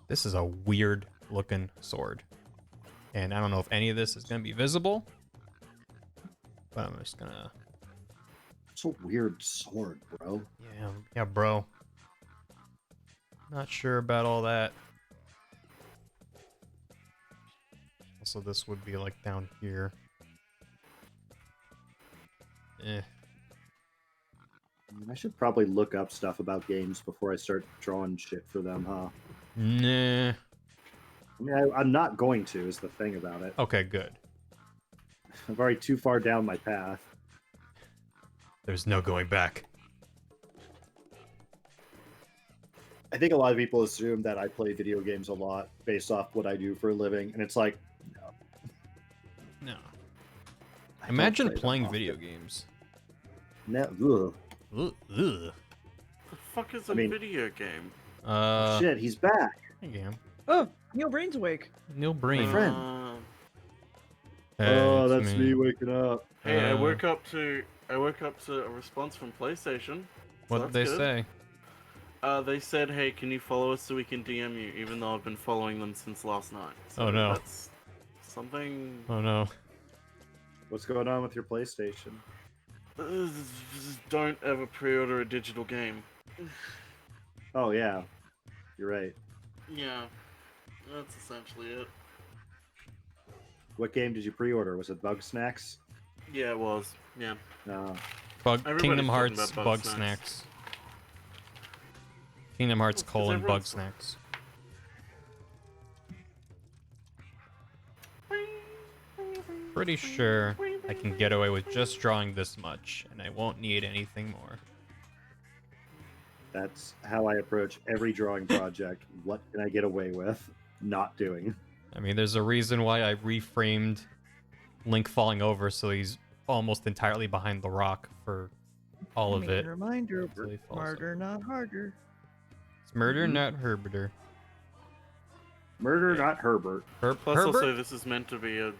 This is a weird looking sword. And I don't know if any of this is going to be visible. But I'm just going to... It's a weird sword, bro. Yeah, bro. Not sure about all that. Also, this would be like down here. Eh. I should probably look up stuff about games before I start drawing shit for them, huh? Nah. I mean, I'm not going to, is the thing about it. Okay, good. I'm already too far down my path. There's no going back. I think a lot of people assume that I play video games a lot based off what I do for a living, and it's like, no. No. I don't Imagine play them playing often. video games. No, ugh. Ugh. The fuck is a I mean- video game? Shit, he's back. Hey, Gam. Oh, Neil Brain's awake. Neil Breen. friend. Hey, Oh, it's that's me waking up. Hey, I woke up to a response from PlayStation. What so did they that's good. say? They said, "Hey, can you follow us so we can DM you?" Even though I've been following them since last night. So Oh, no. That's something. Oh no. What's going on with your PlayStation? Don't ever pre-order a digital game. Oh, yeah. You're right. Yeah, that's essentially it. What game did you pre-order? Was it Bug Snacks? Yeah, it was. Yeah. No. Everybody's Kingdom talking Hearts about Bug Bug Snacks. Kingdom Hearts : everyone's- Bug Snacks. Pretty sure I can get away with just drawing this much, and I won't need anything more. That's how I approach every drawing project. What can I get away with not doing? I mean, there's a reason why I reframed Link falling over so he's almost entirely behind the rock for all of Main it. Reminder: until he falls smarter, not harder. It's murder, not Herberter. Murder, not Herbert. Plus, Herbert? also, this is meant to be a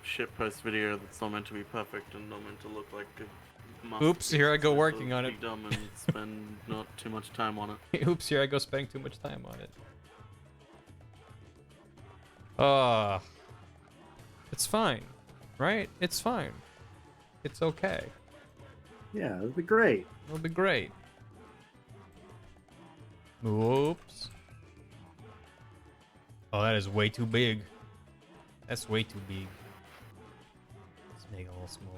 shitpost video that's not meant to be perfect and not meant to look like a masterpiece. Oops, here I go It's working meant to on be it. Dumb and spend not too much time on it. Oops, here I go spending too much time on it. It's fine, right? It's fine. It's okay. Yeah, it'd be great. It'll be great. Oops. Oh, that is way too big. That's way too big. Let's make it a little smaller.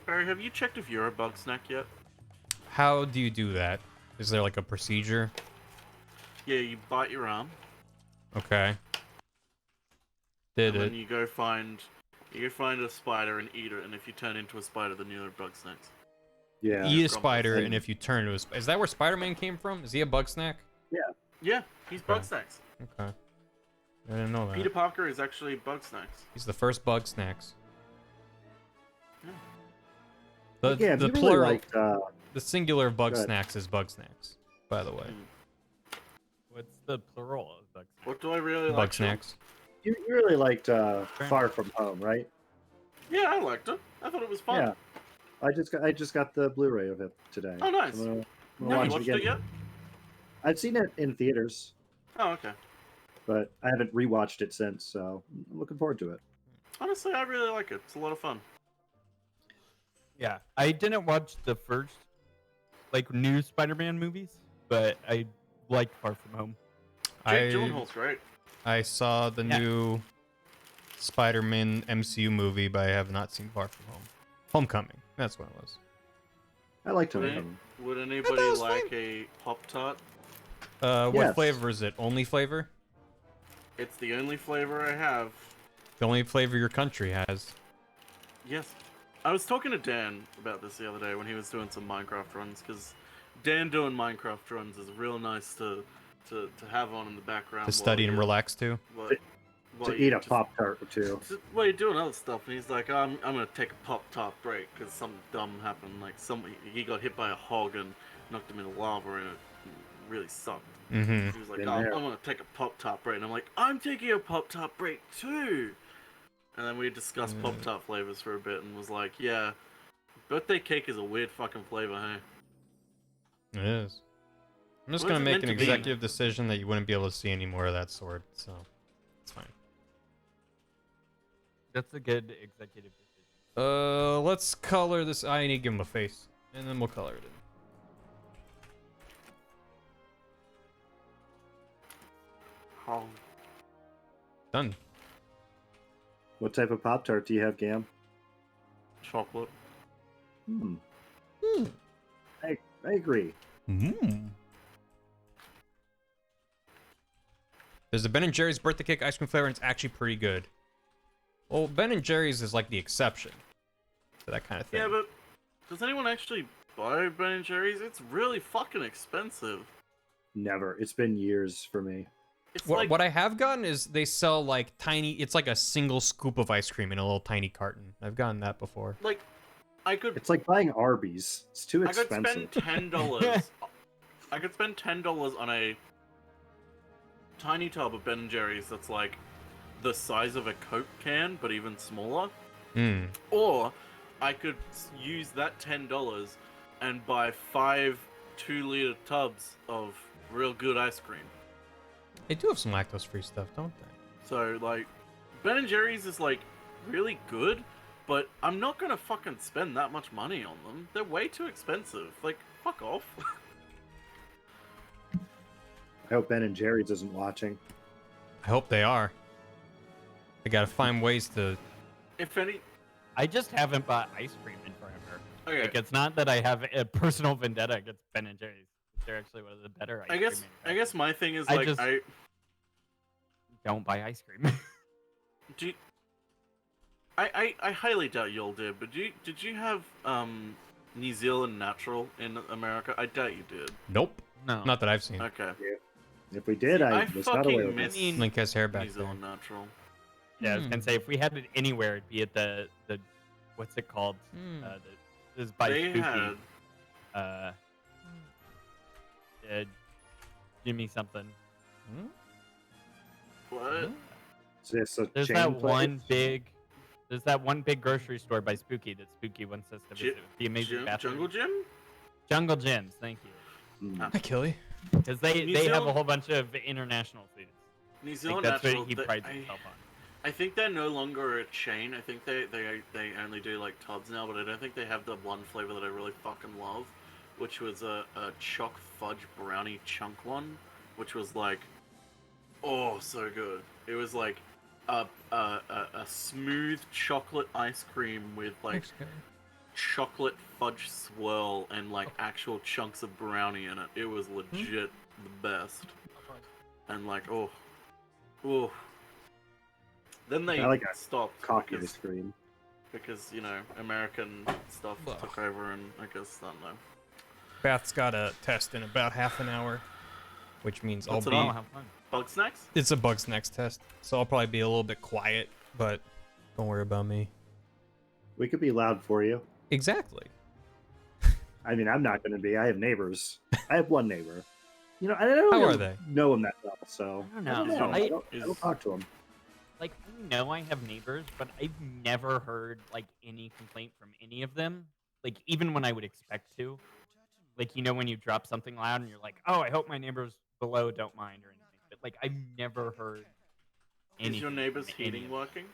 Barry, have you checked if you're a bug snack yet? How do you do that? Is there like a procedure? Yeah, you bite your arm. Okay. Did and it? then you go find a spider and eat it, and if you turn into a spider, then you're bug snacks. Yeah. Eat a spider, and if you turn to a... Is that where Spider-Man came from? Is he a bug snack? Yeah. Yeah, he's bug snacks. Okay. I didn't know that. Peter Parker is actually bug snacks. He's the first bug snacks. Yeah. The, Yeah, the if you really plural, liked, the singular of bug go ahead. snacks is bug snacks, by the way. Mm. What's the plural of bug snacks? What do I really like? Bug snacks. You really liked Far From Home, right? Yeah, I liked it. I thought it was fun. Yeah. I just got the Blu-ray of it today. Oh, nice. I'm gonna Have you watch watched again. it yet? I've seen it in theaters, Oh, okay. but I haven't rewatched it since, so I'm looking forward to it. Honestly, I really like it. It's a lot of fun. Yeah, I didn't watch the first like new Spider-Man movies, but I liked Far From Home. Jake Gyllenhaal's great. I saw the new Spider-Man MCU movie, but I have not seen Far From Home. Homecoming. That's what it was. I liked Would, Homecoming. would anybody like a Pop-Tart? What Yes. flavor is it? Only flavor? It's the only flavor I have. The only flavor your country has. Yes. I was talking to Dan about this the other day when he was doing some Minecraft runs, because Dan doing Minecraft runs is real nice to have on in the background. To study and relax too. To eat a Pop-Tart or two. Well, you're doing other stuff, and he's like, I'm gonna take a Pop-Tart break because something dumb happened. Like he got hit by a hog and knocked him into lava, and it really sucked. Mm-hmm. He was like, I'm gonna take a Pop-Tart break, and I'm like, I'm taking a Pop-Tart break too. And then we discussed Pop-Tart flavors for a bit, and was like, yeah, birthday cake is a weird fucking flavor, hey. It is. I'm just What gonna is it make meant an to be? executive decision that you wouldn't be able to see any more of that sword, so it's fine. That's a good executive decision. Let's color this. I need to give him a face, and then we'll color it in. Oh. Done. What type of Pop-Tart do you have, Gam? Chocolate. I agree. There's a Ben and Jerry's birthday cake ice cream flavor, and it's actually pretty good. Well, Ben and Jerry's is like the exception to that kind of thing. Yeah, but does anyone actually buy Ben & Jerry's? It's really fucking expensive. Never. It's been years for me. It's What, like, what I have gotten is they sell like tiny. It's like a single scoop of ice cream in a little tiny carton. I've gotten that before. like, I could It's like buying Arby's. It's too I could expensive. spend $10. I could spend $10 on a tiny tub of Ben & Jerry's that's like the size of a Coke can, but even smaller. Hmm. Or I could use that $10 and buy 5 2-liter tubs of real good ice cream. They do have some lactose-free stuff, don't they? So, like, Ben & Jerry's is, like, really good, but I'm not gonna fucking spend that much money on them. They're way too expensive. Like, fuck off. I hope Ben and Jerry's isn't watching. I hope they are. I gotta find ways to. If any... I just haven't bought ice cream in forever. Okay. Like, it's not that I have a personal vendetta against Ben and Jerry's. They're actually one of the better ice cream I guess my thing is, I like, just- I don't buy ice cream. do you, I highly doubt y'all did, but did you have New Zealand natural in America? I doubt you did. Nope. No. Not that I've seen. Okay. If we did, I I was not aware fucking of miss this. Link has hair back New there. Zealand natural. Yeah, I was gonna say if we had it anywhere, it'd be at the what's it called? This is by They Spooky. had Jimmy something. what? Is this a There's chain that place? one big grocery store by Spooky that Spooky wants us to visit. The amazing bathroom. Jungle Gym? Jungle Gyms, thank you. Mm. Hi, Killy. Because they New have a Zealand- whole bunch of international foods. New Like, Zealand that's natural. what he prides himself on. I think they're no longer a chain. I think they only do like tubs now, but I don't think they have the one flavor that I really fucking love, which was a choc fudge brownie chunk one, which was like, oh, so good. It was like a smooth chocolate ice cream with like chocolate fudge swirl and like actual chunks of brownie in it. It was legit the best. And like, oh. Then they I like a stopped cocky because, ice cream. because, you know, American stuff took over, and I guess, I don't know. Bath's got a test in about half an hour, which means What's it I'll be. on? Bug snacks? It's a Bugs Next test, so I'll probably be a little bit quiet, but don't worry about me. We could be loud for you. Exactly. I mean, I'm not going to be. I have neighbors. I have one neighbor. You know, I don't How are really they? know him that well, so I don't know. I don't talk to him. Like, I know I have neighbors, but I've never heard like any complaint from any of them. Like, even when I would expect to. Like, you know, when you drop something loud and you're like, oh, I hope my neighbors below don't mind or anything. But like, I've never heard anything. Is your neighbor's from any heating of them. working?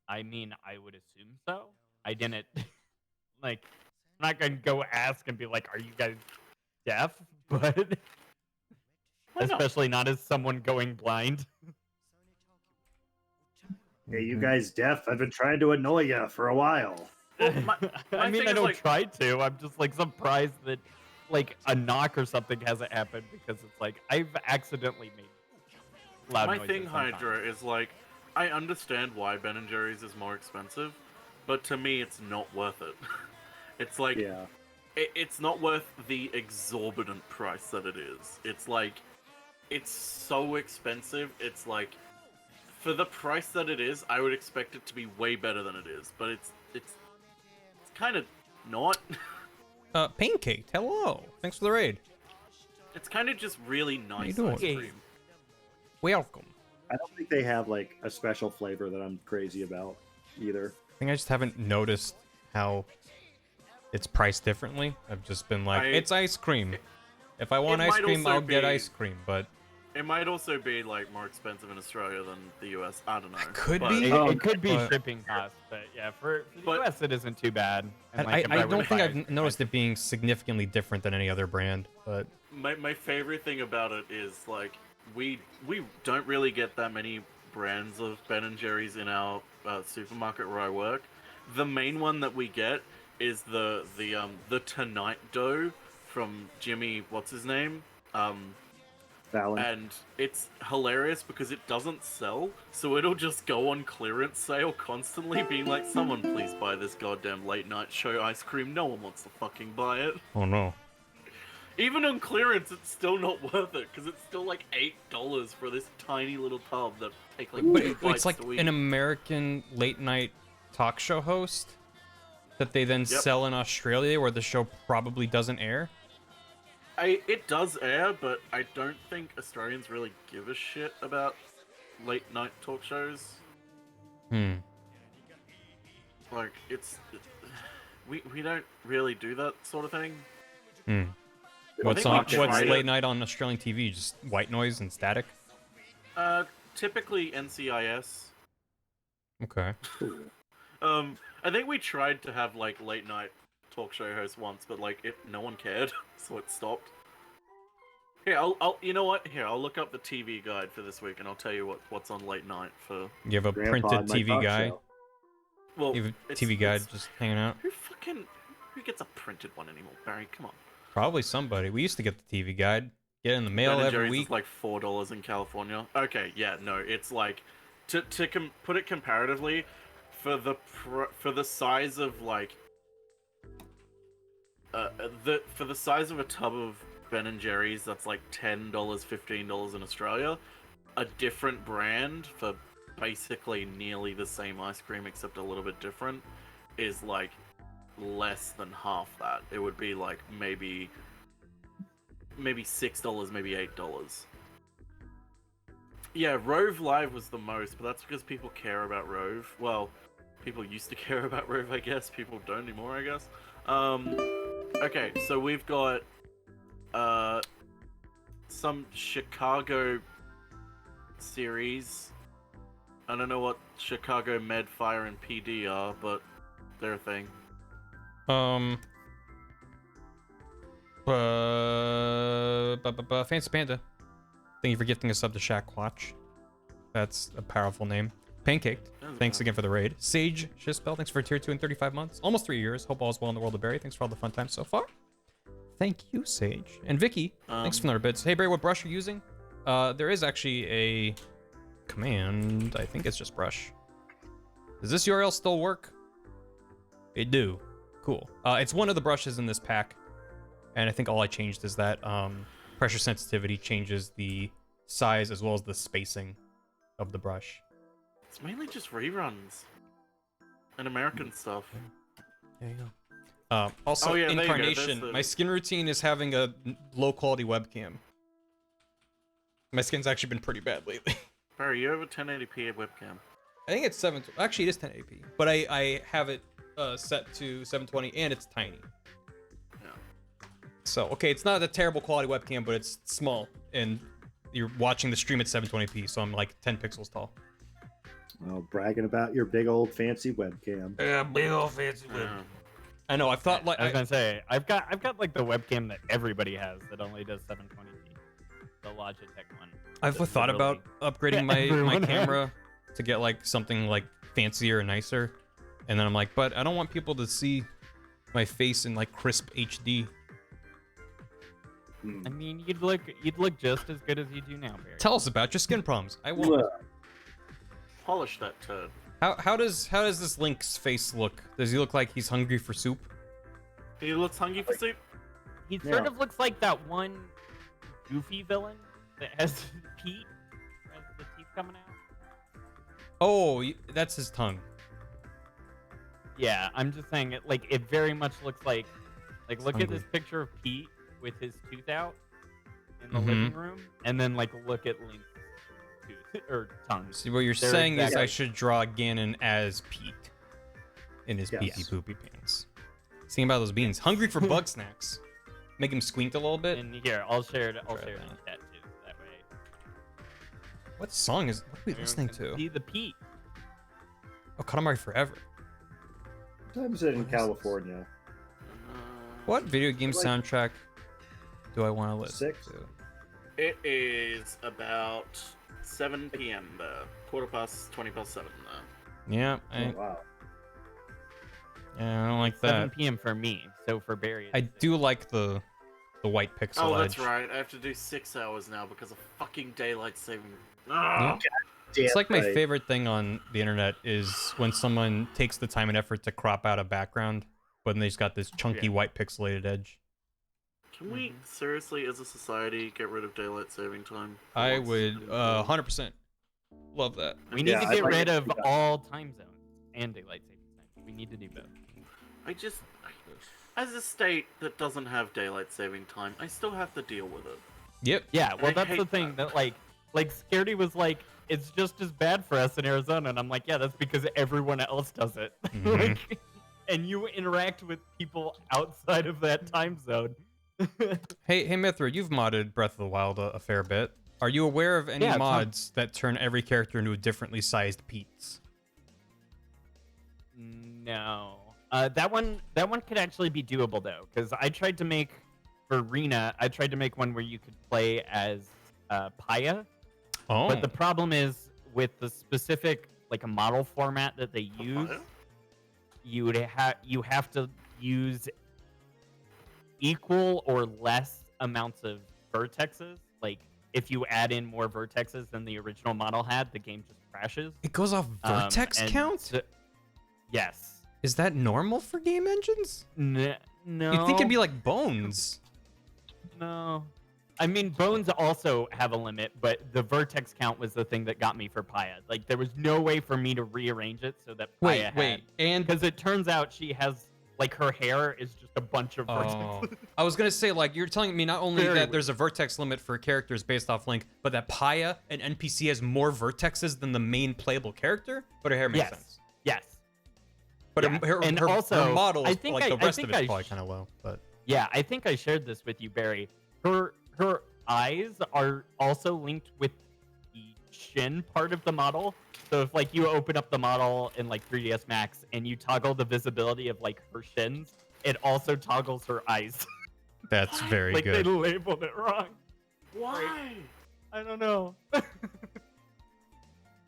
I mean, I would assume so. I didn't like. I'm not gonna go ask and be like, "Are you guys deaf?" But especially not as someone going blind. Hey, you guys deaf? I've been trying to annoy you for a while. Well, I mean, thing I is, don't like- try to. I'm just like surprised that like a knock or something hasn't happened because it's like I've accidentally made loud My noises thing, sometimes. Hydra, is like, I understand why Ben and Jerry's is more expensive, but to me, it's not worth it. It's like, Yeah. it's not worth the exorbitant price that it is. It's like, it's so expensive. It's like, for the price that it is, I would expect it to be way better than it is, but it's kind of not. Pancake, hello. Thanks for the raid. It's kind of just really nice doing? ice cream. Welcome. I don't think they have like a special flavor that I'm crazy about either. I think I just haven't noticed how it's priced differently. I've just been like, it's ice cream. If I want It ice might cream, also I'll get be- ice cream, but It might also be like more expensive in Australia than the US. I don't know. could But- be. It could be but- shipping costs, but yeah, for the US it isn't too bad. And, like, I compared with don't think the I've ice cream, noticed it being significantly different than any other brand, but My favorite thing about it is like we don't really get that many brands of Ben and Jerry's in our supermarket where I work. The main one that we get is the Tonight Dough from Jimmy, what's his name? Fallon. And it's hilarious because it doesn't sell, so it'll just go on clearance sale constantly, being like, someone please buy this goddamn late night show ice cream. No one wants to fucking buy it. oh no. Even on clearance, it's still not worth it because it's still like $8 for this tiny little tub that take like But two it's bites like to eat. an American late night talk show host that they then sell in Australia where the show probably doesn't air. It does air, but I don't think Australians really give a shit about late night talk shows. Like we don't really do that sort of thing. What's think we what's tried late it. night on Australian TV? Just white noise and static. Typically NCIS. Okay. I think we tried to have like late night talk show hosts once, but like no one cared, so it stopped. Here, I'll you know what? Here, I'll look up the TV guide for this week, and I'll tell you what's on late night for. You have a Grandpa printed and my TV talk guy. show. Well, You have a it's- TV guide it's- just hanging out. Who gets a printed one anymore, Barry? Come on. Probably somebody. We used to get the TV guide. Get it in the mail Ben and every Jerry's week. is like $4 in California. Okay, yeah, no, it's like to put it comparatively, for the size of like for the size of a tub of Ben and Jerry's, that's like $10, $15 in Australia. A different brand for basically nearly the same ice cream except a little bit different is like less than half that. It would be like maybe $6, maybe $8. Yeah, Rove Live was the most, but that's because people care about Rove. Well, people used to care about Rove, I guess. People don't anymore, I guess. Okay, so we've got some Chicago series. I don't know what Chicago Med, Fire, and PD are, but they're a thing. Fancy Panda. Thank you for gifting a sub to Shaq Watch. That's a powerful name. Pancaked. Thanks again for the raid. Sage Shispel, thanks for tier 2 and 35 months. Almost 3 years. Hope all is well in the world of Barry. Thanks for all the fun times so far. Thank you, Sage. And Vicky, thanks for another bits. Hey, Barry, what brush are you using? There is actually a command. I think it's just brush. Does this URL still work? It do. Cool. It's one of the brushes in this pack. And I think all I changed is that pressure sensitivity changes the size as well as the spacing of the brush. It's mainly just reruns and American stuff. There you Also, Oh, yeah, there you go. Incarnation, That's the- my skin routine is having a low quality webcam. My skin's actually been pretty bad lately. Barry, you have a 1080p webcam. I think it's 7. Actually, it is 1080p, but I have it set to 720, and it's tiny. Yeah. So okay, it's not a terrible quality webcam, but it's small, and you're watching the stream at 720p, so I'm like 10 pixels tall. Well, bragging about your big old fancy webcam. Yeah, big old fancy webcam. I know. I thought like I was gonna say I've got like the webcam that everybody has that only does 720p, the Logitech one. I've thought about upgrading my everyone camera to get like something like fancier and nicer, and then I'm like, but I don't want people to see my face in like crisp HD. I mean, you'd look just as good as you do now, Barry. Tell us about your skin problems. I won't. Polish that turd. How does this Link's face look? Does he look like he's hungry for soup? He looks hungry for soup. He sort of looks like that one goofy villain that has Pete, has the teeth coming out. Oh, that's his tongue. Yeah, I'm just saying it. Like it very much looks like look at this picture of Pete with his tooth out in the living room, and then like look at Link's tooth or tongue. See, what you're saying is I should draw Ganon as Pete in his pee-pee poopy pants. Think about those beans. Hungry for bug snacks. Make him squint a little bit. And here, I'll share it in chat too. That way. What song is? What are we listening to? See the Pete. Oh, Katamari Forever. Sometimes in California. What video game soundtrack do I want to listen 6? to? It is about 7 p.m. 20 past 7. Yeah, Wow. Yeah, I don't like 7 that. p.m. for me. So for Barry, I do like the white pixel Oh, edge. that's right. I have to do 6 hours now because of fucking daylight saving. Yeah. Ah! It's like my favorite thing on the internet is when someone takes the time and effort to crop out a background, but then they just got this chunky white pixelated edge. Can we seriously, as a society, get rid of daylight saving time? I would 100% love that. we need to get rid of all time zones and daylight saving time. We need to do both. As a state that doesn't have daylight saving time, I still have to deal with it. Yep. Yeah, well, I that's the hate thing that like Scaredy was like, it's just as bad for us in Arizona, and I'm like, yeah, that's because everyone else does it. Like, and you interact with people outside of that time zone. Hey, Mithra, you've modded Breath of the Wild a fair bit. Are you aware of any mods that turn every character into a differently sized Pete's? No. That one could actually be doable though, because I tried to make for Rena. I tried to make one where you could play as Paya. Oh. But the problem is with the specific like a model format that they use, you have to use equal or less amounts of vertexes. Like if you add in more vertexes than the original model had, the game just crashes. It goes off vertex count? Yes. Is that normal for game engines? No. You'd think it'd be like Bones. No. I mean, Bones also have a limit, but the vertex count was the thing that got me for Paya. Like, there was no way for me to rearrange it so that Paya had. And because it turns out she has, like, her hair is just a bunch of vertexes. I was gonna say, like, you're telling me not only that there's a vertex limit for characters based off Link, but that Paya, an NPC, has more vertexes than the main playable character? But her hair makes sense. Yes. But Yeah. her model, I think like the I rest of think it's I probably kind of low. But yeah, I think I shared this with you, Barry. Her eyes are also linked with the shin part of the model. So if like you open up the model in like 3ds Max and you toggle the visibility of like her shins, it also toggles her eyes. That's very like good. they labeled it wrong. Why? I don't know.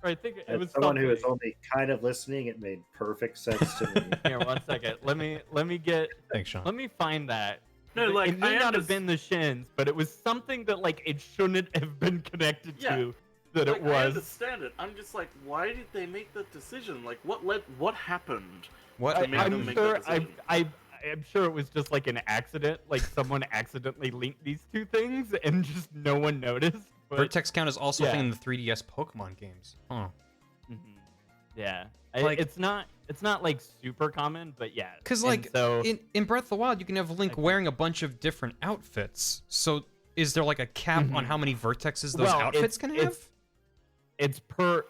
I think it As was someone who something. is only kind of listening, it made perfect sense to me. Here, 1 second. Let me get. Thanks, Sean. Let me find that. No, like, it may I not have been the shins, but it was something that like it shouldn't have been connected to. That Like, it was. I understand it. I'm just like, why did they make that decision? Like, what happened? to make them I'm make sure. that decision? I'm sure it was just like an accident. Like someone accidentally linked these two things, and just no one noticed. But, vertex count is also a yeah. thing in the 3DS Pokemon games. Huh. Yeah, Like- it's not It's not like super common, but yeah. Because and like so in Breath of the Wild, you can have Link wearing a bunch of different outfits. So is there like a cap on how many vertexes those outfits can have? It's per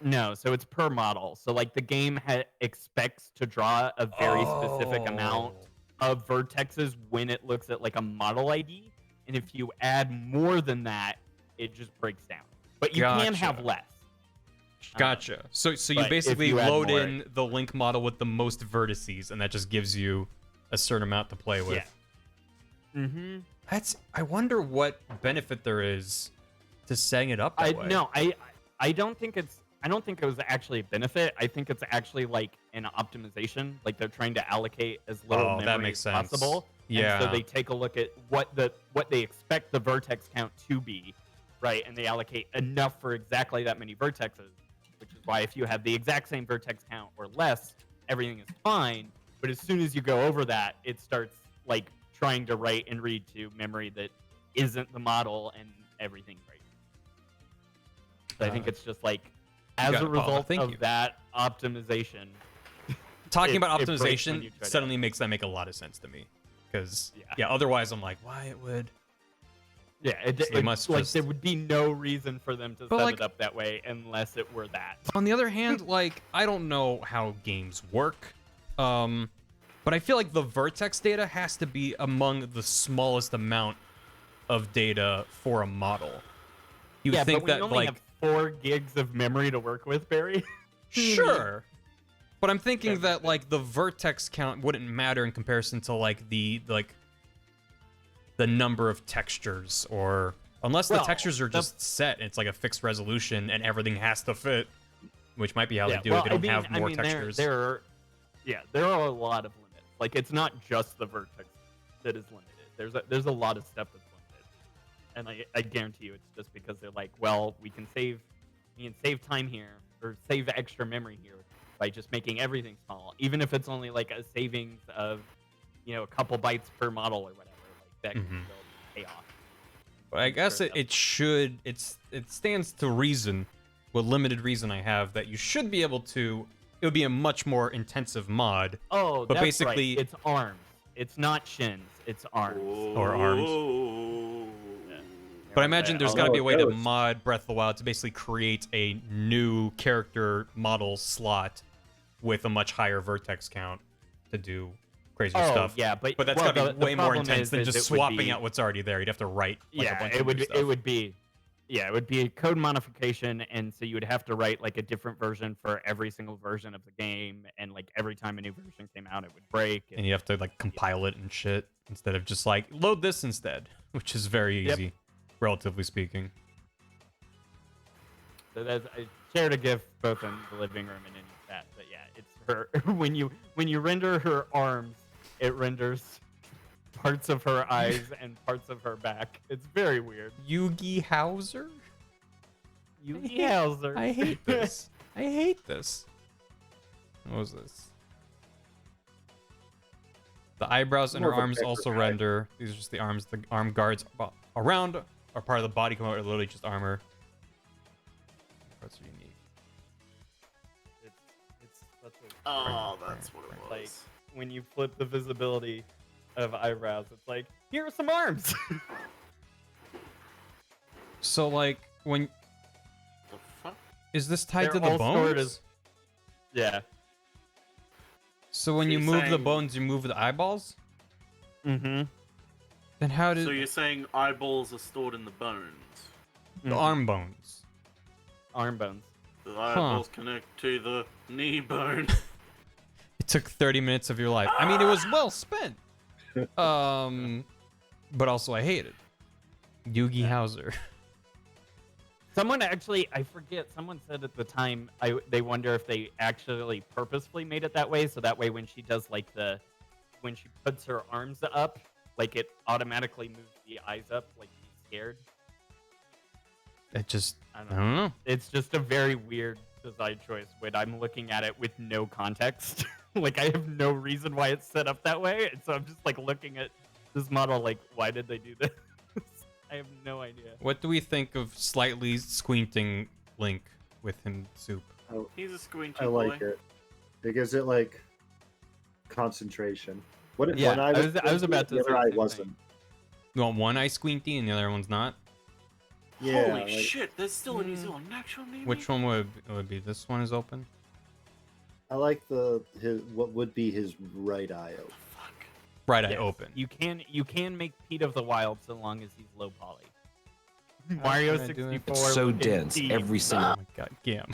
model. So like the game expects to draw a very specific amount of vertexes when it looks at like a model ID, and if you add more than that, it just breaks down. But you can have less. Gotcha. So you basically load in the Link model with the most vertices, and that just gives you a certain amount to play with. Yeah. Mm-hmm. I wonder what benefit there is to setting it up that way. No, I don't think it was actually a benefit. I think it's actually like an optimization. Like they're trying to allocate as little memory as possible. Yeah. And so they take a look at what they expect the vertex count to be, right? And they allocate enough for exactly that many vertexes, which is why if you have the exact same vertex count or less, everything is fine. But as soon as you go over that, it starts like trying to write and read to memory that isn't the model and everything right. So I think it's just like as a result of that optimization. Talking about optimization suddenly makes that make a lot of sense to me. Because otherwise I'm like, why it would? Yeah, it must like there would be no reason for them to set it up that way unless it were that. On the other hand, like I don't know how games work, but I feel like the vertex data has to be among the smallest amount of data for a model. You think but that we only have 4 gigs of memory to work with, Barry? Sure. But I'm thinking that like the vertex count wouldn't matter in comparison to like the number of textures, or unless the textures are just set and it's like a fixed resolution and everything has to fit, which might be how they do it. They don't have more textures. There are a lot of limits. Like it's not just the vertex that is limited. There's a lot of stuff that's limited. And I guarantee you it's just because they're like, well, we can save time here or save extra memory here by just making everything small, even if it's only like a savings of, a couple bytes per model or whatever. Like that can still pay off. But I guess it stands to reason, with limited reason I have, that you should be able to. It would be a much more intensive mod. Oh, but that's basically right. It's arms. It's not shins. It's arms. Or arms. But I imagine there's got to be a way to mod Breath of the Wild to basically create a new character model slot with a much higher vertex count to do crazier stuff. Yeah, but that's got to be way more intense than just swapping out what's already there. You'd have to write a bunch of new stuff. It would be a code modification, and so you would have to write like a different version for every single version of the game, and like every time a new version came out, it would break. And you have to like compile it and shit instead of just like load this instead, which is very easy. Relatively speaking. So I shared a GIF both in the living room and in chat, but yeah, it's her. when you render her arms, it renders parts of her eyes and parts of her back. It's very weird. Yugi Hauser? Yugi Hauser. I hate this. I hate this. What was this? The eyebrows and her arms also render. These are just the arms. The arm guards around are part of the body component, are literally just armor. Parts are unique. It's such a that's what it was. Like when you flip the visibility of eyebrows, it's like, here are some arms. So like when The fuck? is this tied They're to the all stored bones? Yeah. So when you you're move the saying- bones, you move the eyeballs? Mm-hmm. Then how did So you're saying eyeballs are stored in the bones? the arm bones? Arm bones. The eyeballs connect to the knee bone. It took 30 minutes of your life. I mean, it was well spent. But also I hate it. Yugi Hauser. Someone actually, I forget, someone said at the time, they wonder if they actually purposefully made it that way, so that way when she does like when she puts her arms up, like it automatically moves the eyes up, like she's scared. It just, I don't know. It's just a very weird design choice when I'm looking at it with no context. Like I have no reason why it's set up that way, and so I'm just like looking at this model like, why did they do this? I have no idea. What do we think of slightly squinting Link with him soup? He's a squinty I like boy. it because it like concentration. What if Yeah, one eye I was, was about to the say other the eye same wasn't? thing. You want one eye squinty and the other one's not? Yeah. Holy like- shit, there's still a New Zealand actual name? Which one would be? This one is open? I like what would be his right eye open. Right eye Yes, open. You can make Pete of the Wild so long as he's low poly. Mario can I do it? 64. It's so with his dense. teeth. Every single. Oh my god, Gam.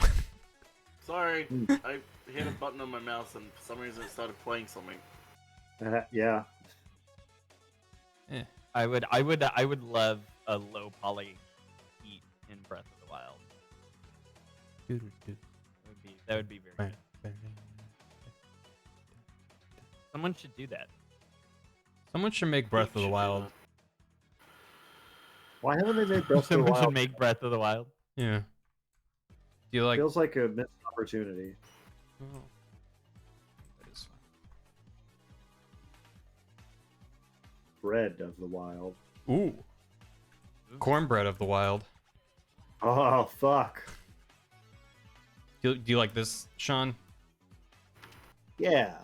Sorry, I hit a button on my mouse and for some reason it started playing something. Yeah. I would love a low poly Pete in Breath of the Wild. That would be very good. Someone should do that. Someone should make Breath of the Wild. Why haven't they made Breath of the Someone should Wild? make Breath of the Wild. Yeah. Do you like? Feels like a missed opportunity. Oh. That is Bread of the Wild. fun. Ooh. Cornbread of the Wild. Oh fuck. Do you like this, Sean? Yeah,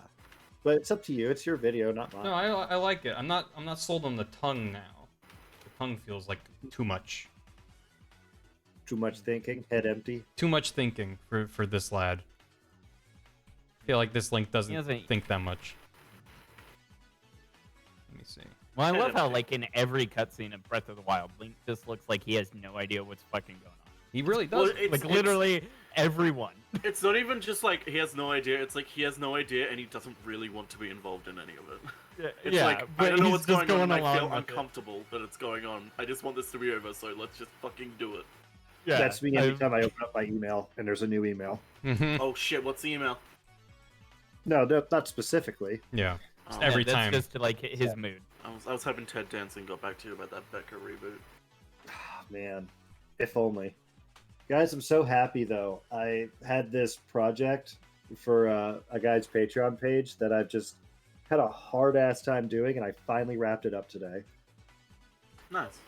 but it's up to you. It's your video, not mine. No, I like it. I'm not sold on the tongue now. The tongue feels like too much. Too much thinking, head empty. Too much thinking for this lad. I feel like this Link doesn't think that much. Let me see. Well, I love how, like, in every cutscene of Breath of the Wild, Link just looks like he has no idea what's fucking going on. He really does. Well, like, literally everyone. It's not even just like he has no idea, it's like he has no idea and he doesn't really want to be involved in any of it. Yeah, It's yeah, like, I but don't know he's what's just going on, going and I feel along with it. uncomfortable that it's going on. I just want this to be over, so let's just fucking do it. Yeah, That's me anytime I open up my email and there's a new email. Oh shit, what's the email? No, not specifically. Yeah. Oh. Every that's time. just to, like, hit his mood. I was hoping Ted Danson got back to you about that Becca reboot. Man, if only. Guys, I'm so happy though. I had this project for a guy's Patreon page that I've just had a hard ass time doing, and I finally wrapped it up today. Nice.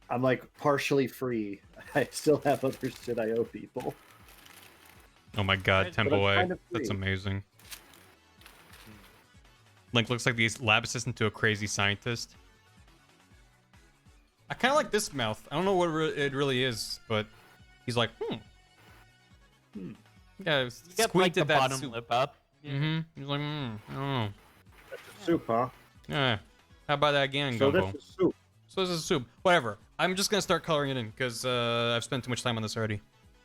I'm like partially free. I still have other shit I owe people. Oh my god, But Temple I'm Way. kind of That's free. amazing. Link looks like the lab assistant to a crazy scientist. I kind of like this mouth. I don't know what it really is, but he's like, Yeah, You got, like, squinted the that bottom soup. lip up. Mm-hmm. He's like, I don't know. Soup, huh? Yeah. How about that Ganon So gumbo? this is soup. So this is soup. Whatever. I'm just gonna start coloring it in because I've spent too much time on this already.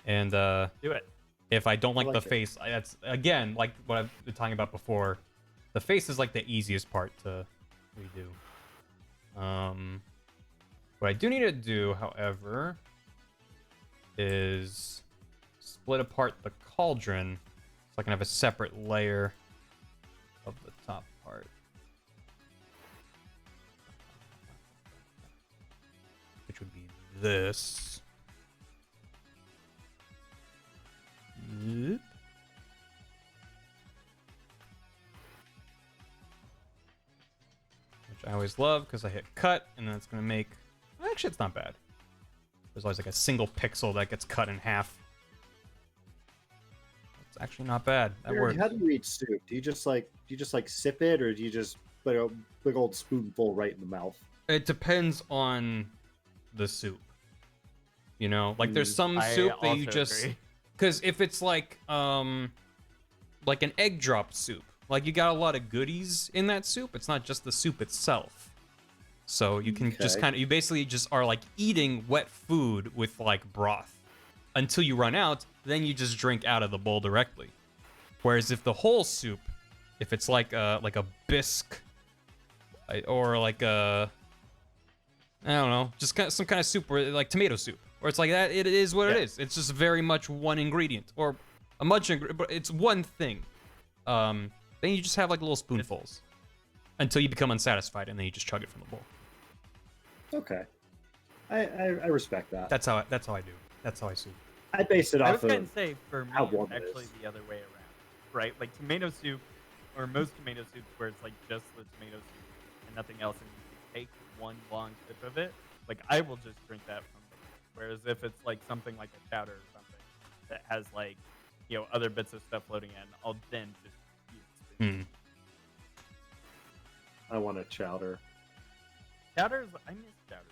And Do it. if I don't like, like the it. face, that's again like what I've been talking about before. The face is like the easiest part to redo. What I do need to do, however, is split apart the cauldron so I can have a separate layer of the top part. Which would be this. Yep. Which I always love because I hit cut and then it's going to make... Actually, it's not bad. There's always like a single pixel that gets cut in half. It's actually not bad. That Barry, works. how do you eat soup? Do you just like sip it, or do you just put a big old spoonful right in the mouth? It depends on the soup. You know, like there's some soup that you also just... agree. Because if it's like an egg drop soup, like you got a lot of goodies in that soup. It's not just the soup itself. So you can just Okay. kind of, you basically just are like eating wet food with like broth until you run out. Then you just drink out of the bowl directly. Whereas if the whole soup, if it's like a bisque or like I don't know, just kind of some kind of soup, where like tomato soup, or it's like that. It is what it is. It's just very much one ingredient, or a much, but it's one thing. Then you just have like little spoonfuls until you become unsatisfied, and then you just chug it from the bowl. Okay, I respect that. That's how I do. That's how I soup. I base it I off was going of to say, for me, how it's warm it actually is. the other way around, right? Like tomato soup, or most tomato soups where it's like just the tomato soup and nothing else, and you take one long sip of it, like I will just drink that from the bowl. Whereas if it's like something like a chowder or something that has like, other bits of stuff floating in, I'll then just eat it. I want a chowder. Chowders, I miss chowders.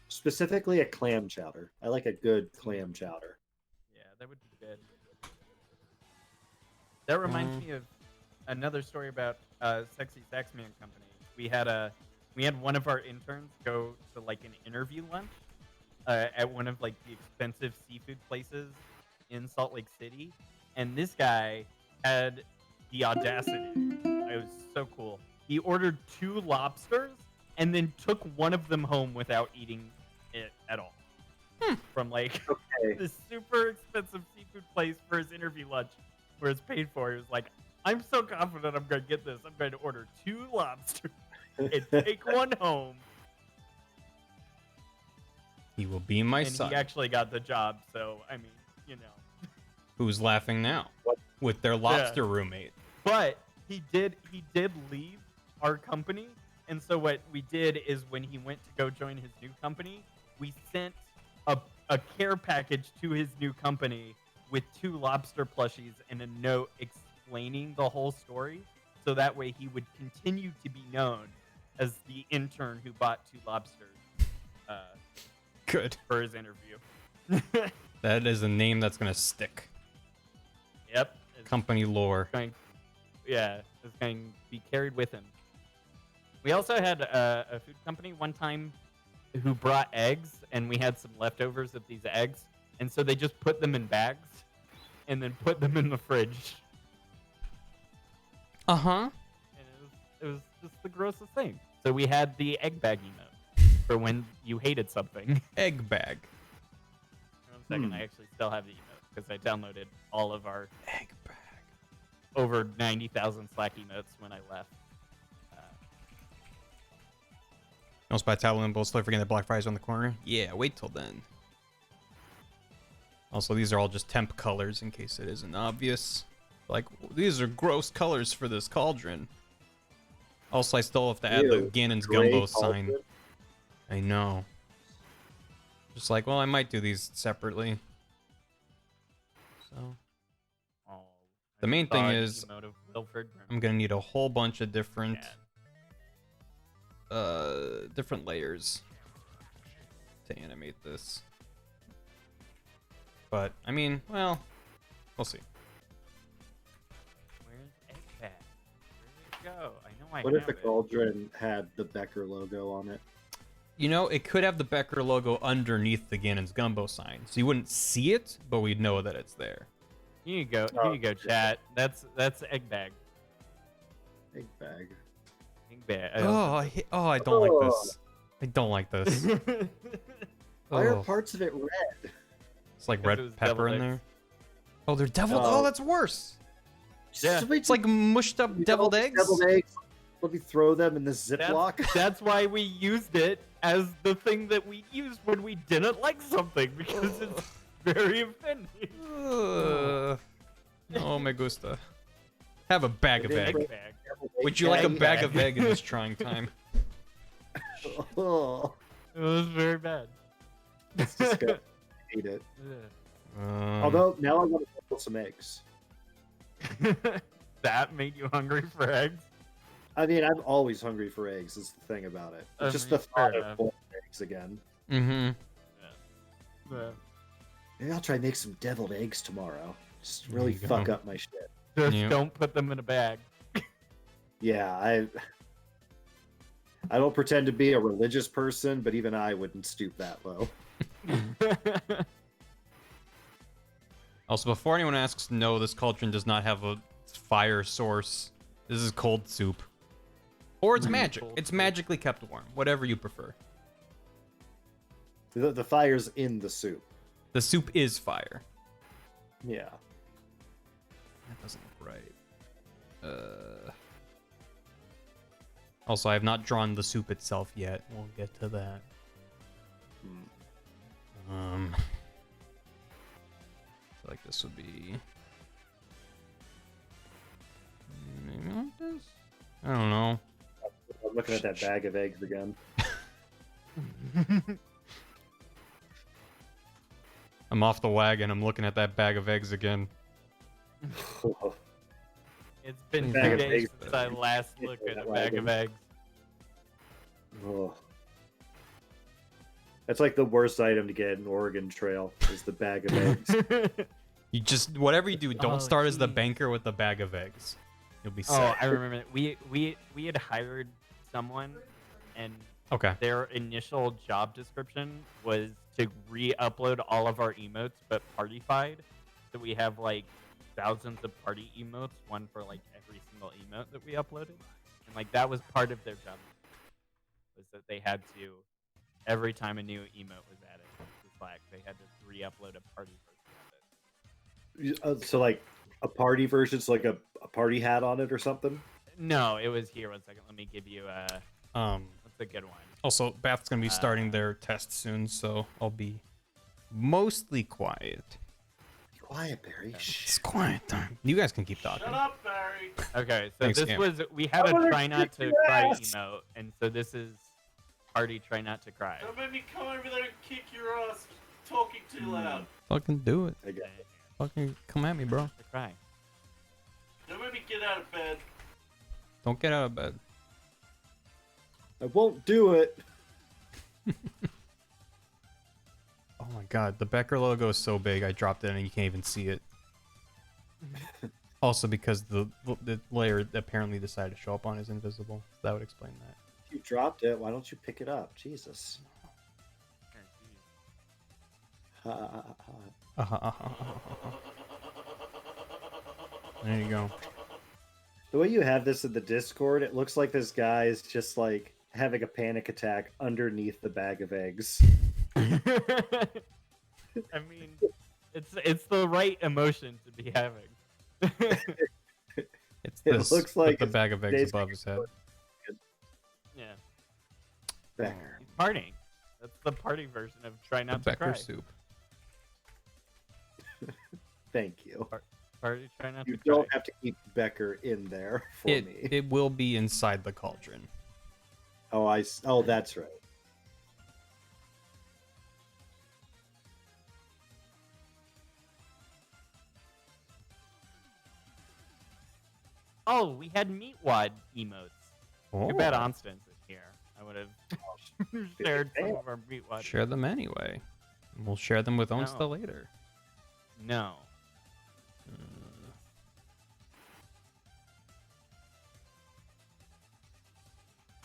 Specifically a clam chowder. I like a good clam chowder. Yeah, that would be good. That reminds me of another story about Sexy Saxman Company. We had one of our interns go to like an interview lunch at one of like the expensive seafood places in Salt Lake City, and this guy had the audacity. It was so cool. He ordered 2 lobsters and then took one of them home without eating it at all. From like this super expensive seafood place for his interview lunch where it's paid for. He was like, I'm so confident I'm going to get this. I'm going to order 2 lobsters and take one home. He will be my And son. he actually got the job, so, I mean, you know. Who's laughing now? With their lobster roommate. But he did leave our company, and so what we did is when he went to go join his new company, we sent a care package to his new company with 2 lobster plushies and a note explaining the whole story, so that way he would continue to be known as the intern who bought 2 lobsters. Good. For his interview. That is a name that's gonna stick. Yep. Company lore. It's going to be carried with him. We also had a food company one time who brought eggs, and we had some leftovers of these eggs, and so they just put them in bags and then put them in the fridge. Uh-huh. And it was just the grossest thing. So we had the egg bag emote for when you hated something. Egg bag. One second, I actually still have the emote because I downloaded all of our egg bag. Over 90,000 Slack emotes when I left. Almost by Talon and Bull, forgetting that Black Friday's on the corner. Yeah, wait till then. Also, these are all just temp colors in case it isn't obvious. Like, these are gross colors for this cauldron. Also, I still have to add the Ganon's Gumbo sign. I know. Just like, well, I might do these separately. So. The main thing is, I'm gonna need a whole bunch of different, different layers to animate this. But I mean, well, we'll see. Where's Egg Bag? Where did it go? I know I What if have the it. cauldron had the Becker logo on it? You know, it could have the Becker logo underneath the Ganon's Gumbo sign, so you wouldn't see it, but we'd know that it's there. Here you go. Here you go, chat. That's Egg Bag. Egg bag. Egg Bag. I don't like this. I don't like this. Why are Oh. parts of it red? It's like Because it red was pepper deviled in eggs. there. Oh, they're deviled. Oh, that's worse. Yeah. It's like mushed up deviled eggs. Deviled eggs. Let me throw them in this Ziploc. That's why we used it as the thing that we used when we didn't like something, because it's very offending. Oh, me gusta. Have a bag of egg. Egg Bag. Would you like a Egg bag bag. of egg in this trying time? Oh, It was very bad. it's disgusting. I hate it. Yeah. Although now I want to boil some eggs. That made you hungry for eggs? I mean, I'm always hungry for eggs. Is the thing about it. It's just the fair thought of enough. boiled eggs again. Mm-hmm. Yeah. Maybe I'll try and make some deviled eggs tomorrow. Just really There you fuck go. up my shit. Just Yeah. don't put them in a bag. Yeah, I don't pretend to be a religious person, but even I wouldn't stoop that low. Also, before anyone asks, no, this cauldron does not have a fire source. This is cold soup. Or it's magic. It's magically kept warm. Whatever you prefer. The fire's in the soup. The soup is fire. Yeah. That doesn't look right. Also, I have not drawn the soup itself yet. We'll get to that. I feel like this would be... Maybe like this? I don't know. I'm looking at that bag of eggs again. I'm off the wagon. I'm looking at that bag of eggs again. It's been Bag 2 of days eggs. since I last looked at a bag of eggs. Oh. That's like the worst item to get in Oregon Trail is the bag of eggs. You just whatever you do, don't Oh, start as the geez. banker with the bag of eggs. You'll be Oh, set. I remember that. We had hired someone, and Okay. their initial job description was to re-upload all of our emotes, but partified. So we have like thousands of party emotes, one for like every single emote that we uploaded, and like that was part of their job. Was that they had to, every time a new emote was added to Slack, they had to re-upload a party version of it. So like a party version, so like a party hat on it or something? No, it was here. 1 second. Let me give you a. What's a good one? Also, Bath's gonna be starting their test soon, so I'll be mostly quiet. Quiet, Barry. It's quiet time. You guys can keep talking. Shut up, Barry. Okay, so Thanks, this Cam. was we had a I'm gonna try not kick to your cry ass. emote, and so this is party try not to cry. Don't make me come over there and kick your ass talking too loud. Fucking do it. I guess. Fucking come at me, bro. To cry. Don't make me get out of bed. Don't get out of bed. I won't do it. Oh my god, the Becker logo is so big, I dropped it and you can't even see it. Also, because the layer apparently decided to show up on is invisible. So that would explain that. You dropped it. Why don't you pick it up? Jesus. There you go. The way you have this in the Discord, it looks like this guy is just like having a panic attack underneath the bag of eggs. I mean, it's the right emotion to be having. It's It this, looks with like the it's bag of eggs today's above his head. Yeah. Becker. He's partying. That's the party version of try The not to Becker cry. soup. Thank you. Party try not You to cry. don't have to keep Becker in there for me. It will be inside the cauldron. Oh, that's right. Oh, we had Meatwad emotes. Too bad Onstance is here. I would have shared some of our Meatwad. Share them anyway. We'll share them with Onsta No. later. No.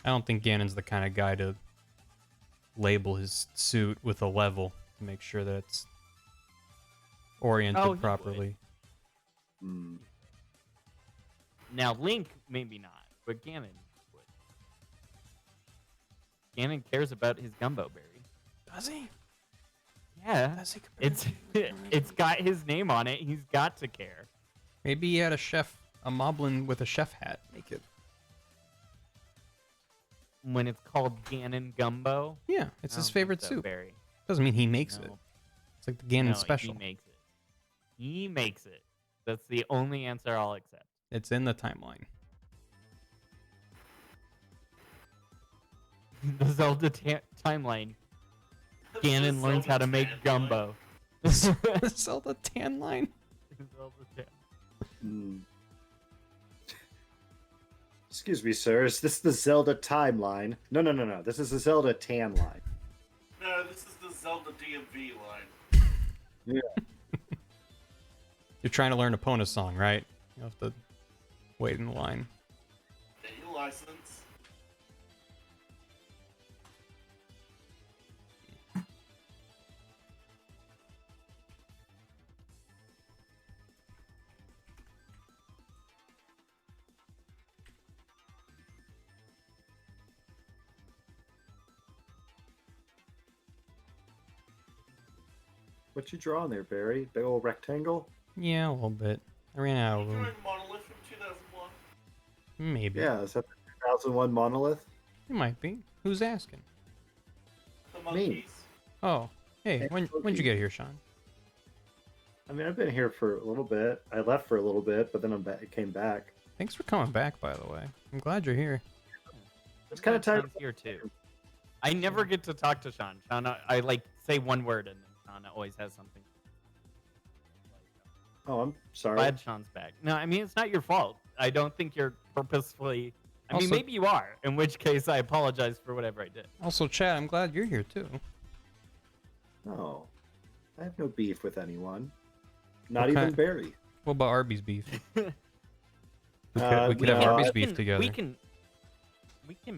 I don't think Ganon's the kind of guy to label his suit with a level to make sure that it's oriented Oh, he properly. Hmm. Now Link maybe not, but Ganon would. Ganon cares about his gumbo berry. Does he? Yeah. Does he? It's got his name on it. He's got to care. Maybe he had a moblin with a chef hat. Make it. When it's called Ganon Gumbo. Yeah, it's I his don't think favorite so, soup. Barry. Doesn't mean he makes it. No. It's like the Ganon No, special. He makes it. He makes it. That's the only answer I'll accept. It's in the timeline. The Zelda timeline. Ganon learns how to make gumbo. Zelda tan line. Hmm. Excuse me, sir. Is this the Zelda timeline? No. This is the Zelda tan line. No, this is the Zelda DMV line. Yeah. You're trying to learn a Epona song, right? You have to wait in line. Any license. What you drawing there, Barry? Big old rectangle? Yeah, a little bit. I ran out of Drawing room. Monolith from 2001. Maybe. Yeah, is that the 2001 monolith? It might be. Who's asking? The monkeys. Oh, hey, Hey, when'd you get here, Sean? I mean, I've been here for a little bit. I left for a little bit, but then I came back. Thanks for coming back, by the way. I'm glad you're here. It's kind of tired. Sean's here too. I never get to talk to Sean. Sean, I like say one word and then Sean always has something. Oh, I'm sorry. Glad Sean's back. No, I mean it's not your fault. I don't think you're purposefully. I mean, Also- maybe you are. In which case, I apologize for whatever I did. Also, Chad, I'm glad you're here too. No, I have no beef with anyone. Not Okay. even Barry. What about Arby's beef? We could no, have Arby's I- beef together. We can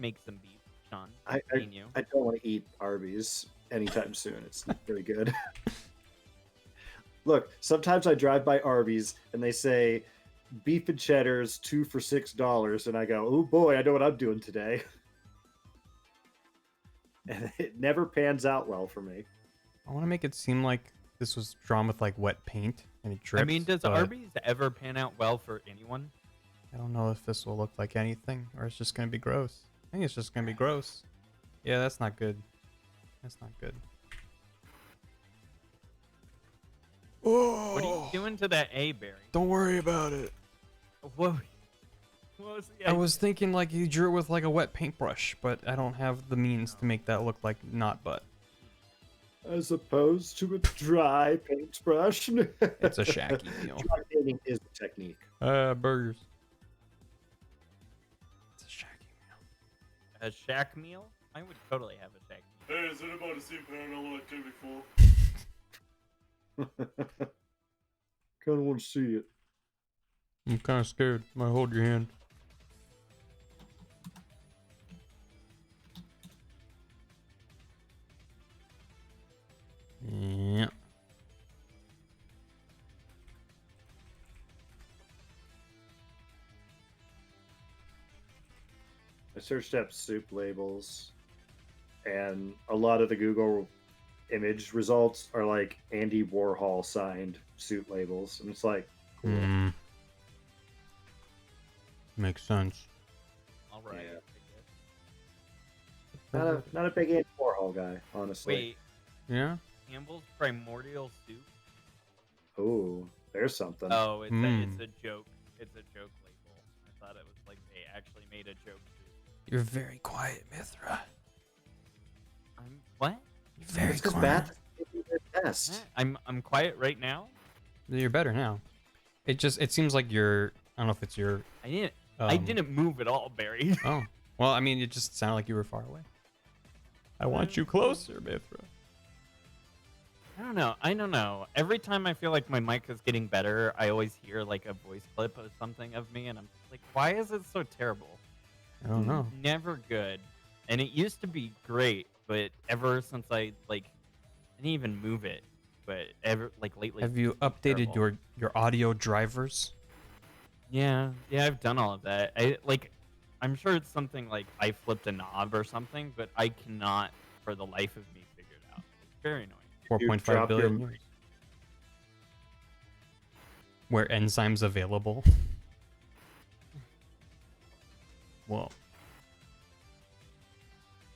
make some beef, Sean. I me and you. don't want to eat Arby's anytime soon. It's not very good. Look, sometimes I drive by Arby's and they say beef and cheddar's 2 for $6, and I go, oh boy, I know what I'm doing today. And it never pans out well for me. I want to make it seem like this was drawn with like wet paint and it drips. I mean, does but Arby's ever pan out well for anyone? I don't know if this will look like anything or it's just gonna be gross. I think it's just gonna be gross. Yeah, that's not good. That's not good. What are you doing to that A, Barry? Don't worry about it. What was the I was thinking like you drew it with like a wet paintbrush, but I don't have the means to make that look like not butt. As opposed to a dry paintbrush. It's a shaky meal. Dry painting is the technique. Burgers. It's a shaky A shack meal? I would totally have a shack meal. Hey, has anybody seen Paranormal Activity 4? Kind of want to see it. I'm kind of scared. Might hold your hand. Yeah. I searched up soup labels, and a lot of the Google image results are like Andy Warhol signed soup labels, and it's like, cool. Makes sense. All right. Yeah. Not a big Andy Warhol guy, honestly. Wait, Yeah. Campbell's Primordial Soup? Oh, there's something. Oh, it's Mm. it's a joke. It's a joke label. I thought it was like they actually made a joke. You're very quiet, Mithra. I'm what? You're very It's 'cause quiet. best. I'm quiet right now. You're better now. It seems like you're. I don't know if it's your. I didn't move at all, Barry. Oh, well, I mean, it just sounded like you were far away. I want you closer, Mithra. I don't know. Every time I feel like my mic is getting better, I always hear like a voice clip of something of me, and I'm like, why is it so terrible? I don't know. Never good. And it used to be great, but ever since I didn't even move it, but lately. Have you it's updated terrible. your audio drivers? Yeah, I've done all of that. I'm sure it's something like I flipped a knob or something, but I cannot, for the life of me, figure it out. It's very annoying. 4.5 drop your- billion years. Where enzymes available. Well.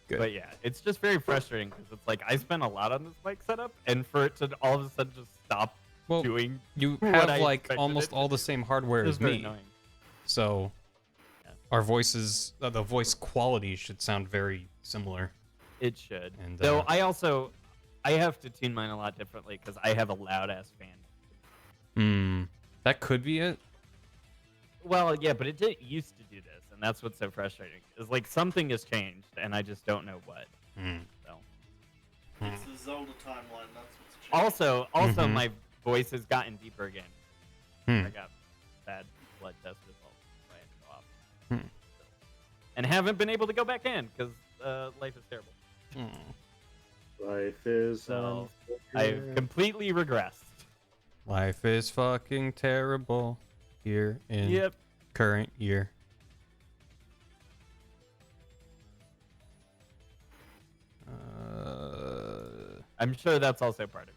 Good. But yeah, it's just very frustrating because it's like I spent a lot on this mic setup, and for it to all of a sudden just stop Well, doing you what have I like expected almost it all to the do. same hardware It's as very me. annoying. So Yeah. our voices, the voice quality should sound very similar. It should. And, Though I have to tune mine a lot differently because I have a loud ass fan. That could be it. Well, yeah, but it didn't used to do this, and that's what's so frustrating. Is like something has changed, and I just don't know what. So. It's the Zelda timeline, that's what's changed. Also, my voice has gotten deeper again. I got bad blood test results. So I had to go off. And haven't been able to go back in because life is terrible. Life is. So I've completely regressed. Life is fucking terrible here in current year. I'm sure that's also part of it.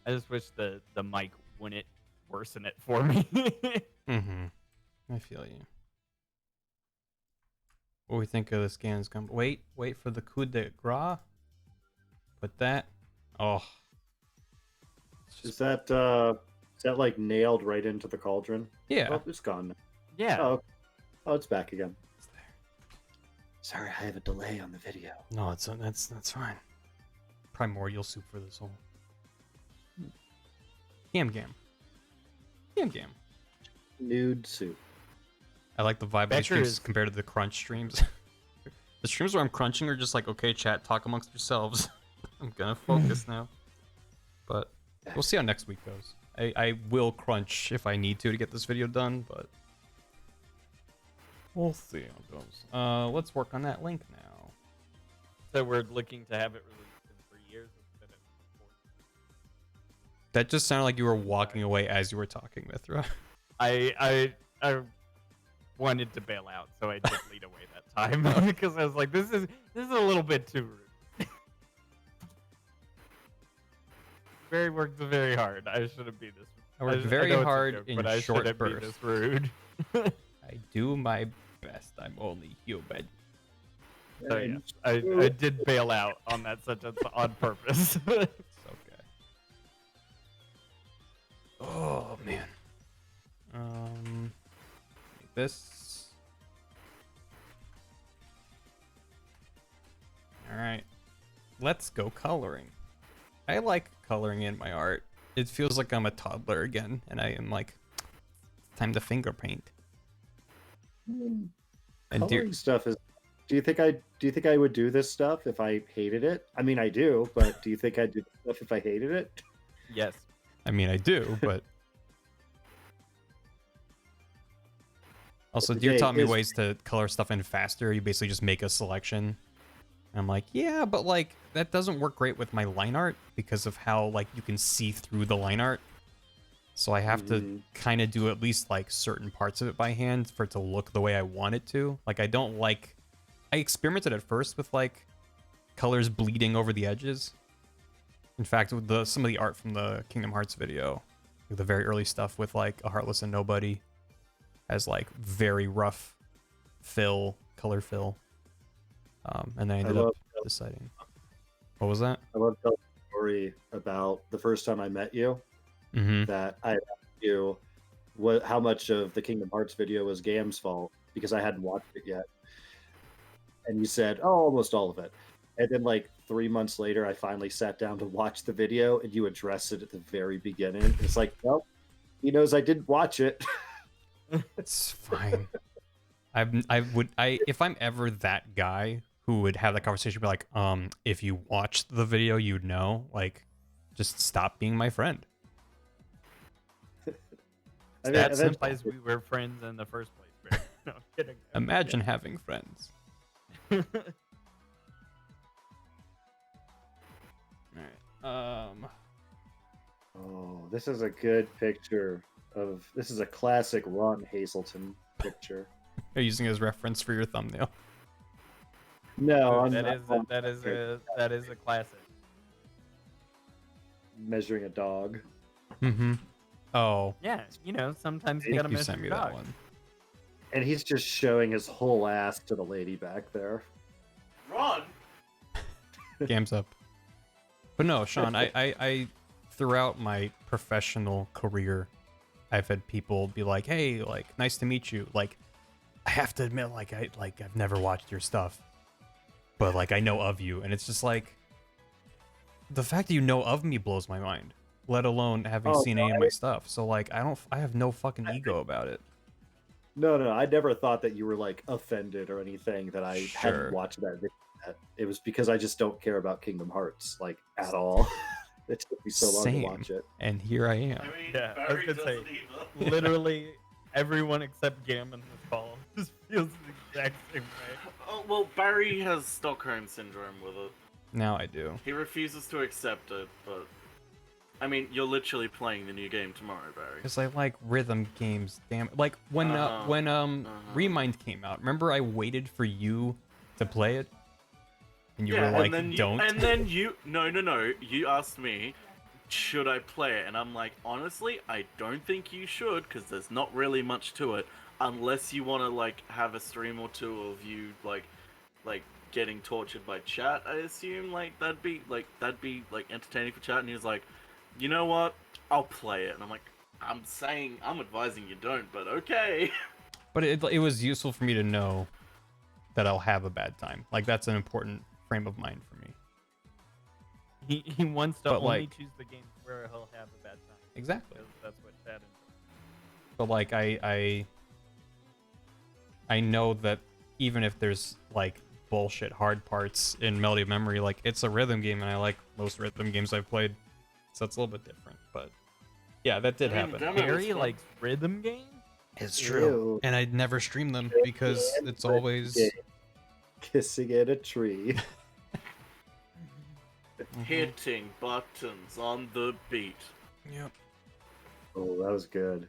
I just wish the mic wouldn't worsen it for me. I feel you. What do we think of this Ganon's Gumbo? Wait for the coup de grace. Put that. Oh. Is that like nailed right into the cauldron? Yeah. Oh, it's gone. Yeah. Oh, it's back again. It's there. Sorry, I have a delay on the video. No, that's fine. Primordial soup for the soul. Gam. Nude soup. I like the vibe of the Becker streams is- compared to the crunch streams. The streams where I'm crunching are just like, okay, chat, talk amongst yourselves. I'm gonna focus now. But we'll see how next week goes. I will crunch if I need to get this video done, but we'll see how it goes. Let's work on that link now. So we're looking to have it released in 3 years instead of 4. That just sounded like you were walking away as you were talking, Mithra. I wanted to bail out, so I did lead away that time because I was like, this is a little bit too rude. Barry worked very hard. I shouldn't be this. I worked know very it's a hard joke, in but I short shouldn't be bursts. this rude. I do my best. I'm only human. So yeah, I did bail out on that sentence on purpose. It's okay. Oh man. This. All right. Let's go coloring. I like coloring in my art. It feels like I'm a toddler again, and I am like, it's time to finger paint. And Coloring stuff is. Do you think I would do this stuff if I hated it? I mean, I do, but do you think I'd do this stuff if I hated it? Yes. I mean, I do, but also, Deer taught me ways to color stuff in faster. You basically just make a selection. And I'm like, yeah, but like that doesn't work great with my line art because of how like you can see through the line art. So I have to kind of do at least like certain parts of it by hand for it to look the way I want it to. Like I don't like. I experimented at first with like colors bleeding over the edges. In fact, with some of the art from the Kingdom Hearts video, like the very early stuff with like a Heartless and Nobody has like very rough color fill. And then I ended up deciding. What was that? I love telling a story about the first time I met you. That I asked you how much of the Kingdom Hearts video was Gam's fault because I hadn't watched it yet. And you said, oh, almost all of it. And then like 3 months later, I finally sat down to watch the video and you addressed it at the very beginning. It's like, well, he knows I didn't watch it. It's fine. If I'm ever that guy who would have that conversation, be like, if you watched the video, you'd know. Like, just stop being my friend. That implies we were friends in the first place. Barry. No, I'm kidding. Imagine having friends. Alright. Oh, this is a good picture of. This is a classic Ron Hazelton picture. Are you using it as reference for your thumbnail? No, I'm that not. is a classic. Measuring a dog. Mm-hmm. Oh. Yeah, you know, sometimes you I gotta think you measure sent me your that dog. one. And he's just showing his whole ass to the lady back there. Run! Game's up. But no, Sean, I throughout my professional career, I've had people be like, "Hey, like, nice to meet you." Like, I have to admit, I've never watched your stuff, but like I know of you, and it's just like the fact that you know of me blows my mind. Let alone having seen any of my stuff. So like, I have no fucking ego about it. No, I never thought that you were like offended or anything that I hadn't watched that video yet. It was because I just don't care about Kingdom Hearts like at all. It took me so long to watch it. And here I am. I mean, Yeah, I was Barry gonna say, doesn't either. literally everyone except Gam in this call just feels the exact same way. Oh, well, Barry has Stockholm syndrome with it. Now I do. He refuses to accept it, but I mean, you're literally playing the new game tomorrow, Barry. Because I like rhythm games, damn it. Like when Remind came out, remember I waited for you to play it? And you were like, don't? And then you you asked me, should I play it? And I'm like, honestly, I don't think you should, because there's not really much to it, unless you want to like have a stream or two of you like getting tortured by chat. I assume that'd be entertaining for chat. And he was like, you know what? I'll play it. And I'm like, I'm advising you don't, but okay. But it was useful for me to know that I'll have a bad time. Like, that's an important frame of mind for me. He wants to only choose the games where he'll have a bad time. Exactly. That's what that is. But like, I I know that even if there's like bullshit hard parts in Melody of Memory, like it's a rhythm game, and I like most rhythm games I've played, so it's a little bit different. But yeah, that did happen. Barry likes rhythm games. It's true, and I'd never stream them because it's always kissing at a tree. Hitting buttons on the beat. Yep. Oh, that was good.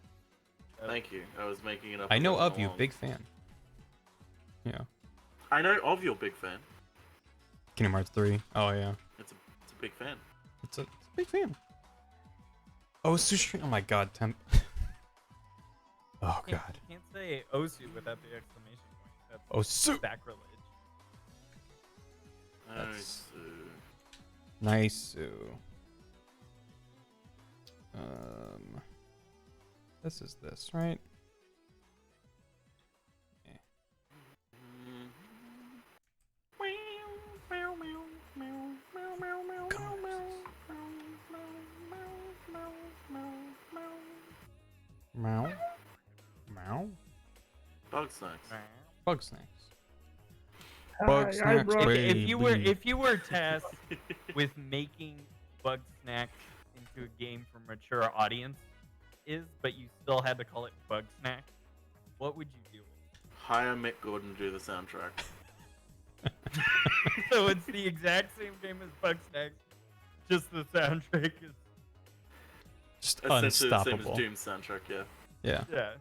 Thank you. I was making it up. I know as I of went you, along. big fan. Yeah. I know of your big fan. Kingdom Hearts 3. Oh yeah. It's a big fan. It's a big fan. Oh, Sushi. Oh my god, Temp. Oh god. You can't say Osu without the exclamation point. That's Osu. sacrilege. That's nice. This is this, right? Yeah. Meow. Meow. Bug snacks. Bug snacks. Hi, Bug I'm snacks, Rob. baby. If you were tasked with making Bug Snacks into a game for mature audiences, but you still had to call it Bug Snacks, what would you do? Hire Mick Gordon to do the soundtrack. So it's the exact same game as Bug Snacks, just the soundtrack is Just Essentially the same unstoppable. as Doom's soundtrack, yeah. Yeah.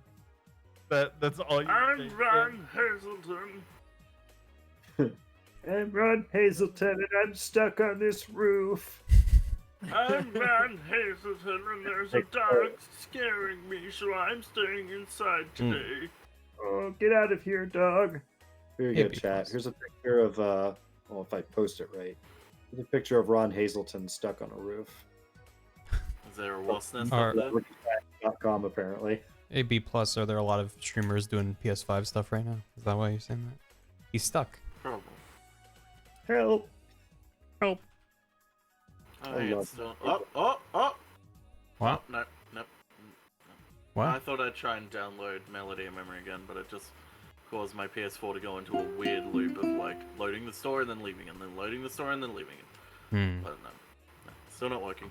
That's all you. I'm Ron Hazelton. I'm Ron Hazelton, and I'm stuck on this roof. I'm Ron Hazelton, and there's a dog scaring me, so I'm staying inside today. Oh, get out of here, dog. Here you go, Hippie chat. post. Here's a picture of, well, if I post it right. Here's a picture of Ron Hazelton stuck on a roof. Is there a wasp nest Or- up there? .com, apparently. AB Plus, are there a lot of streamers doing PS5 stuff right now? Is that why you're saying that? He's stuck. Probably. Help. Help. Oh, I hey, love it's still... Oh! What? No. What? I thought I'd try and download Melody of Memory again, but it just caused my PS4 to go into a weird loop of, like, loading the store and then leaving it, and then loading the store and then leaving it. But no. Still not working.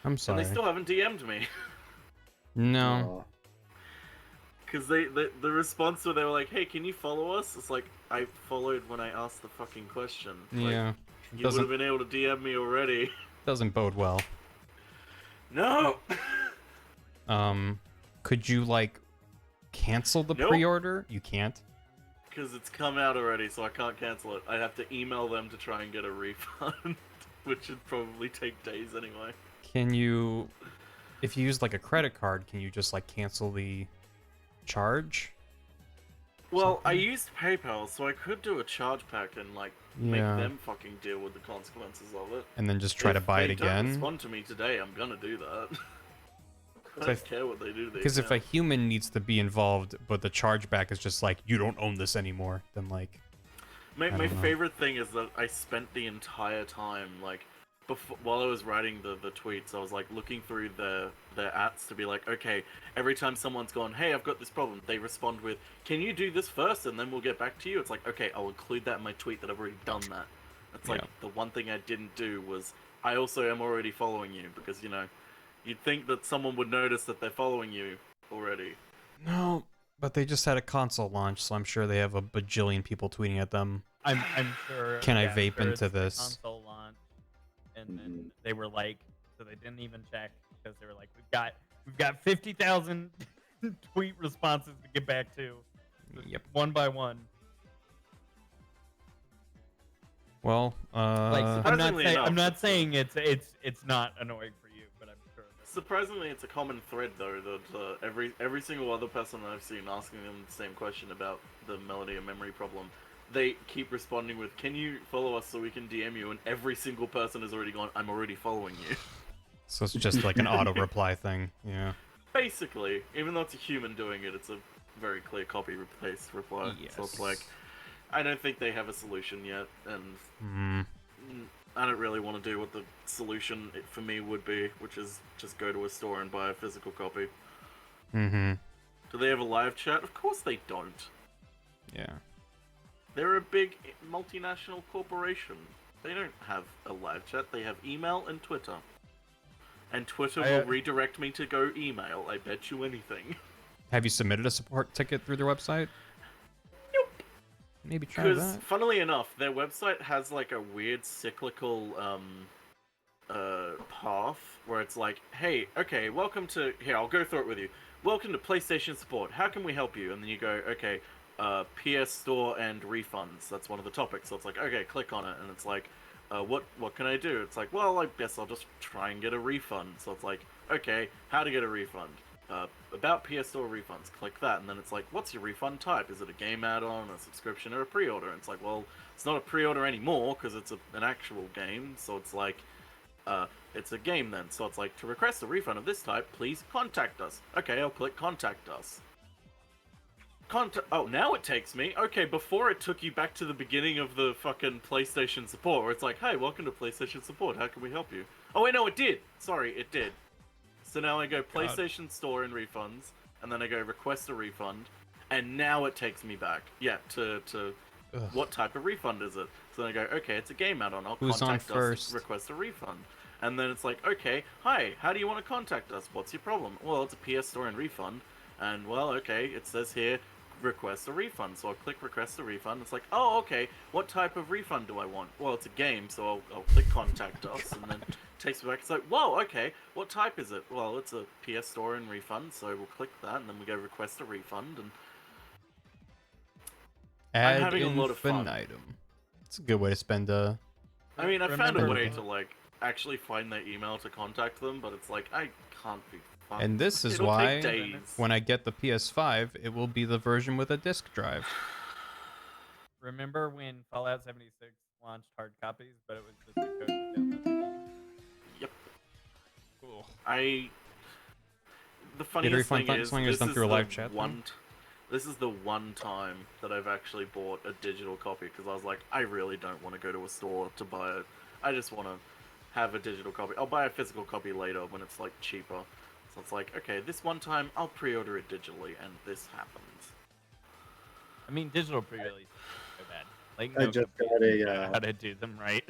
I'm sorry. And they still haven't DM'd me. No. Because the response where they were like, hey, can you follow us? It's like, I followed when I asked the fucking question. Like, Yeah. you would have been able to DM me already. Doesn't bode well. No! Could you, like, cancel the Nope. pre-order? You can't? Because it's come out already, so I can't cancel it. I'd have to email them to try and get a refund, which would probably take days anyway. Can you... If you use, like, a credit card, can you just, like, cancel the charge? Well, I used PayPal, so I could do a charge pack and, like, make Yeah. them fucking deal with the consequences of it. And then just try to buy it If they again? don't respond to me today, I'm gonna do that. I I don't th- care what they do to the Because if a account. human needs to be involved, but the chargeback is just like, you don't own this anymore, then, like... My I don't know. favorite thing is that I spent the entire time, like, while I was writing the tweets, I was, like, looking through their ads to be like, okay, every time someone's gone, hey, I've got this problem, they respond with, can you do this first, and then we'll get back to you? It's like, okay, I'll include that in my tweet that I've already done that. It's like, Yeah. the one thing I didn't do was, I also am already following you, because, you know, you'd think that someone would notice that they're following you already. No, but they just had a console launch, so I'm sure they have a bajillion people tweeting at them. I'm sure. Can I yeah, I'm vape sure into it's the this? Console launch, and then they were like, so they didn't even check because they were like, we've got 50,000 tweet responses to get back to. Yep. One by one. Well, Like, Surprisingly enough, I'm not saying it's not annoying for you, but I'm sure. Surprisingly, it's a common thread though that every single other person I've seen asking them the same question about the Melody of Memory problem, they keep responding with, "Can you follow us so we can DM you?" And every single person has already gone, "I'm already following you." so it's just like an auto reply thing. Yeah. Basically, even though it's a human doing it, it's a very clear copy paste reply. So it's like, I don't think they have a solution yet, and I don't really want to do what the solution for me would be, which is just go to a store and buy a physical copy. Mm-hmm. Do they have a live chat? Of course they don't. Yeah. They're a big multinational corporation. They don't have a live chat. They have email and Twitter. And Twitter will redirect me to go email. I bet you anything. Have you submitted a support ticket through their website? Nope. Maybe try Because, that. funnily enough, their website has like a weird cyclical path where it's like, hey, okay, welcome to... Here, I'll go through it with you. Welcome to PlayStation support. How can we help you? And then you go, okay, PS Store and refunds. That's one of the topics. So it's like, okay, click on it. And it's like, what can I do? It's like, well, I guess I'll just try and get a refund. So it's like, okay, how to get a refund? About PS Store refunds. Click that, and then it's like, what's your refund type? Is it a game add-on, a subscription, or a pre-order? And it's like, well, it's not a pre-order anymore because it's an actual game. So it's like, it's a game then. So it's like, to request a refund of this type, please contact us. Okay, I'll click contact us. Oh, now it takes me. Okay, before it took you back to the beginning of the fucking PlayStation support, where it's like, hey, welcome to PlayStation support. How can we help you? Oh wait, no, it did. Sorry, it did. So now I go PlayStation Store and refunds, and then I go request a refund, and now it takes me back. Yeah, to what type of refund is it? So then I go, okay, it's a game add-on. I'll contact us, request a refund. And then it's like, okay, hi, how do you want to contact us? What's your problem? Well, it's a PS Store and refund. And, well, okay, it says here, request a refund. So I'll click request a refund. It's like, oh, okay, what type of refund do I want? Well, it's a game, so I'll click contact us, and then it takes me back. It's like, whoa, okay, what type is it? Well, it's a PS Store and refund, so we'll click that, and then we go request a refund, and I'm having a lot of fun. It's a good way to spend a... I mean, I found a way to, like, actually find their email to contact them, but it's like, I can't be fun. And this is why, when I get the PS5, it will be the version with a disc drive. Remember when Fallout 76 launched hard copies, but it was just a code to download the game? Yep. Cool. The funniest thing is, this is the one time that I've actually bought a digital copy, because I was like, I really don't want to go to a store to buy it. I just want to have a digital copy. I'll buy a physical copy later when it's like cheaper. So it's like, okay, this one time I'll pre-order it digitally, and this happens. I mean, digital pre-release is so bad. Like, I just got how to do them right.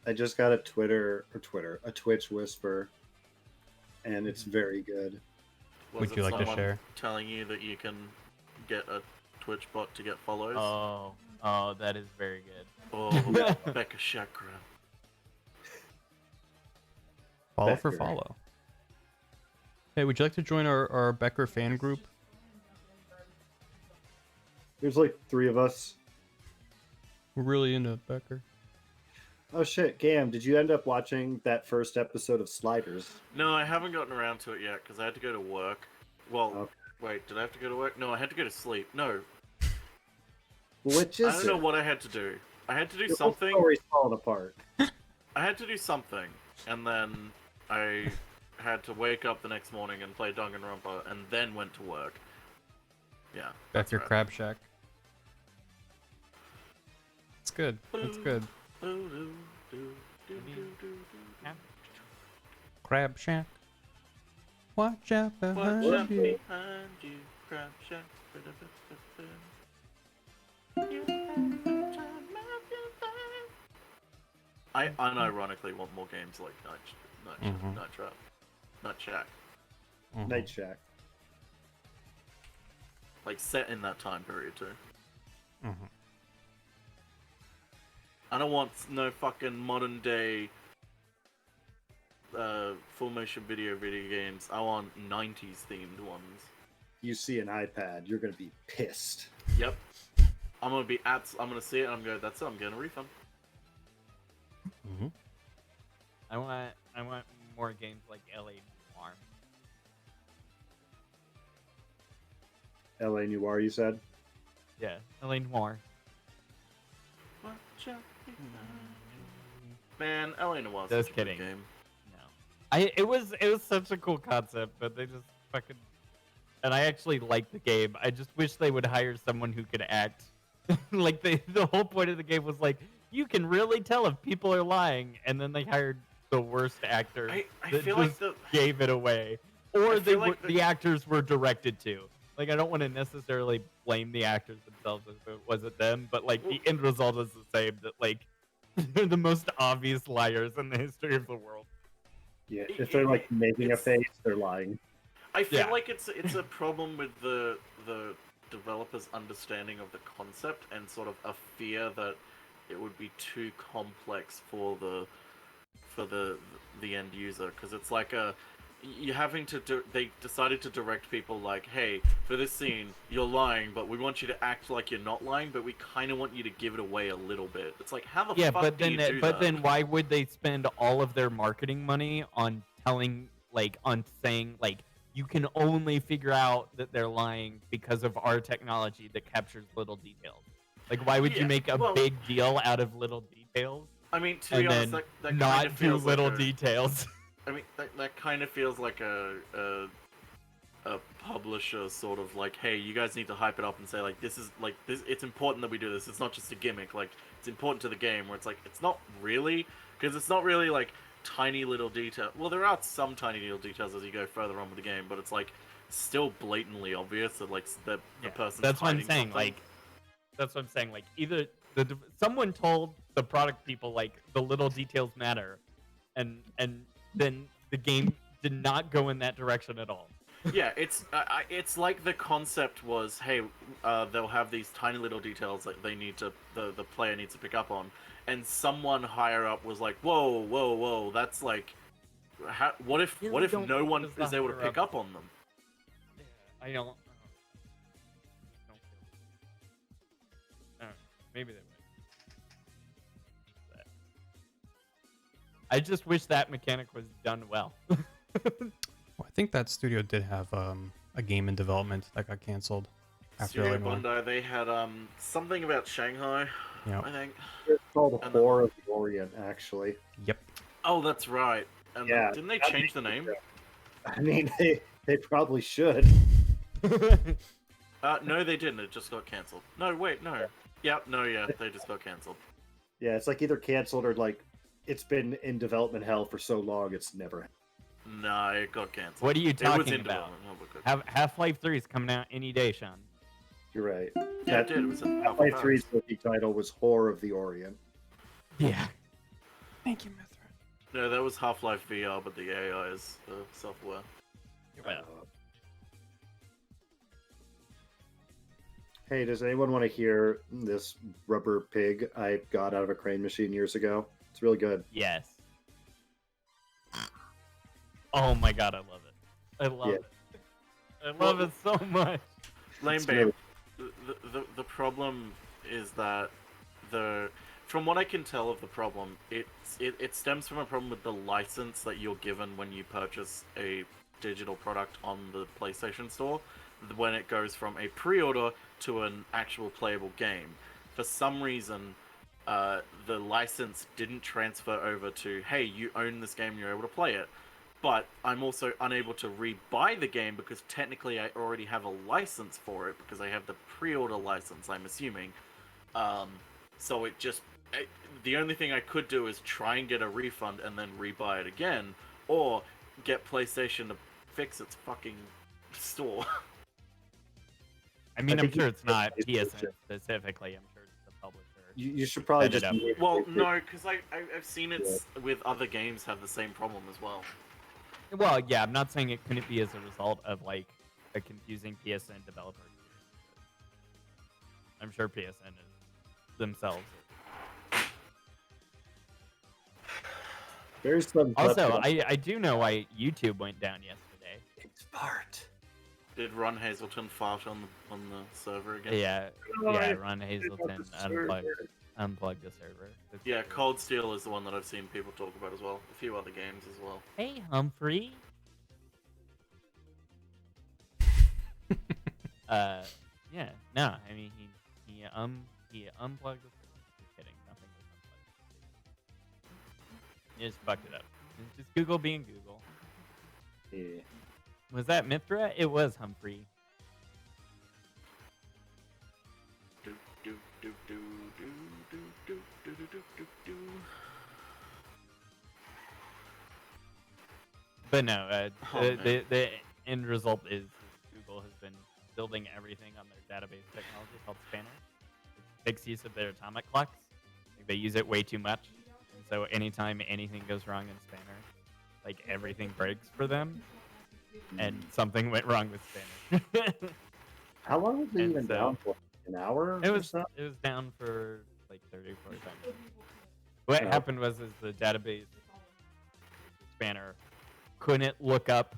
I just got a Twitch whisper, and it's very good. Would you like to share? Telling you that you can get a Twitch bot to get follows? Oh, that is very good. Oh, Becca Chakra. Follow for follow. Hey, would you like to join our Becker fan group? There's like 3 of us. We're really into Becker. Oh shit, Gam, did you end up watching that first episode of Sliders? No, I haven't gotten around to it yet, because I had to go to work. Well, wait, did I have to go to work? No, I had to go to sleep. No. Which is I don't know what I had to do. I had to do something. The story's falling apart. I had to do something, and then I had to wake up the next morning and play Danganronpa, and then went to work. Yeah. Becker Crab Shack. It's good. It's good. Crab Shack. Watch out behind you. Crab Shack. I unironically want more games like Night Shack. Night Shack. Like set in that time period too. Mm-hmm. I don't want no fucking modern day full motion video games. I want 90s themed ones. You see an iPad, you're gonna be pissed. Yep. I'm gonna see it and I'm going, that's it, I'm getting a refund. Mm-hmm. I want more games like LA Noir. LA Noir, you said? Yeah, LA Noir. Man, LA Noir. Just kidding. Game. No, it was such a cool concept, but they just fucking. And I actually liked the game. I just wish they would hire someone who could act. Like the whole point of the game was like, you can really tell if people are lying, and then they hired the worst actor I that feel just like gave it away, or the actors were directed to. Like, I don't want to necessarily blame the actors themselves if it wasn't them, but like the end result is the same. That like they're the most obvious liars in the history of the world. Yeah, if they're like making a face, they're lying. I feel like it's a problem with the developers' understanding of the concept and sort of a fear that it would be too complex for the end user, because it's like you're having to they decided to direct people like, hey, for this scene you're lying, but we want you to act like you're not lying, but we kind of want you to give it away a little bit. It's like, how the fuck do you do that? Then why would they spend all of their marketing money on saying like you can only figure out that they're lying because of our technology that captures little details? Like, why would you make a big deal out of little details? I mean, to be honest, that not kind of do feels little like details. I mean, that kind of feels like a publisher sort of like, hey, you guys need to hype it up and say like, this. It's important that we do this. It's not just a gimmick. Like, it's important to the game. Where it's like, it's not really, because it's not really like tiny little detail. Well, there are some tiny little details as you go further on with the game, but it's like still blatantly obvious that like the person's That's what I'm hiding saying. something. Like, that's what I'm saying. Like, either someone told the product people like the little details matter, and then the game did not go in that direction at all. Yeah, it's like the concept was, hey, they'll have these tiny little details that they need to the player needs to pick up on, and someone higher up was like, whoa, that's like, what if no one is able to pick up on them? Yeah, I don't. Maybe they would. I just wish that mechanic was done well. Well, I think that studio did have a game in development that got canceled after Studio Bondi, they had something about Shanghai, I think. It's called Horror of the Orient, actually. Yep. Oh, that's right. And Yeah, didn't they change the name? I mean, they probably should. No, they didn't. It just got cancelled. No, wait, no. Yeah, they just got cancelled. Yeah, it's like either canceled or like it's been in development hell for so long it's never. No, it got cancelled. What are you It was talking in about? development. Half-Life 3 is coming out any day, Sean. You're right. Yeah, it did. It was in Half-Life 3's rookie title was Horror of the Orient. Yeah. Thank you, Mithra. No, that was Half-Life VR, but the AI is software. Hey, does anyone want to hear this rubber pig I got out of a crane machine years ago? It's really good. Yes. Oh my god, I love it. I love it. I love it so much. Lame Babe, the problem is that from what I can tell of the problem, it stems from a problem with the license that you're given when you purchase a digital product on the PlayStation Store, when it goes from a pre-order to an actual playable game. For some reason, the license didn't transfer over to, hey, you own this game, you're able to play it. But I'm also unable to re-buy the game because technically I already have a license for it because I have the pre-order license, I'm assuming. So the only thing I could do is try and get a refund and then re-buy it again, or get PlayStation to fix its fucking store. I mean, I'm sure it's not PSN specifically. I'm sure it's the publisher. You should probably just. Well, no, because I've seen it with other games have the same problem as well. Well, yeah, I'm not saying it couldn't be as a result of like a confusing PSN developer. I'm sure PSN is themselves. There's some. Also, I do know why YouTube went down yesterday. It's fart. Did Ron Hazelton fart on the server again? Yeah, Ron Hazelton unplugged the server. Yeah, Cold Steel is the one that I've seen people talk about as well. A few other games as well. Hey, Humphrey. Yeah, no, I mean he unplugged the server. Just kidding, nothing was unplugged. He just fucked it up. It's just Google being Google. Yeah. Was that Mithra? It was Humphrey. But no, the end result is Google has been building everything on their database technology called Spanner. It makes use of their atomic clocks. Like, they use it way too much. And so anytime anything goes wrong in Spanner, like everything breaks for them. And something went wrong with Spanner. How long was it even down for? An hour? It was down for like 30, 45 minutes. What happened was the database Spanner couldn't look up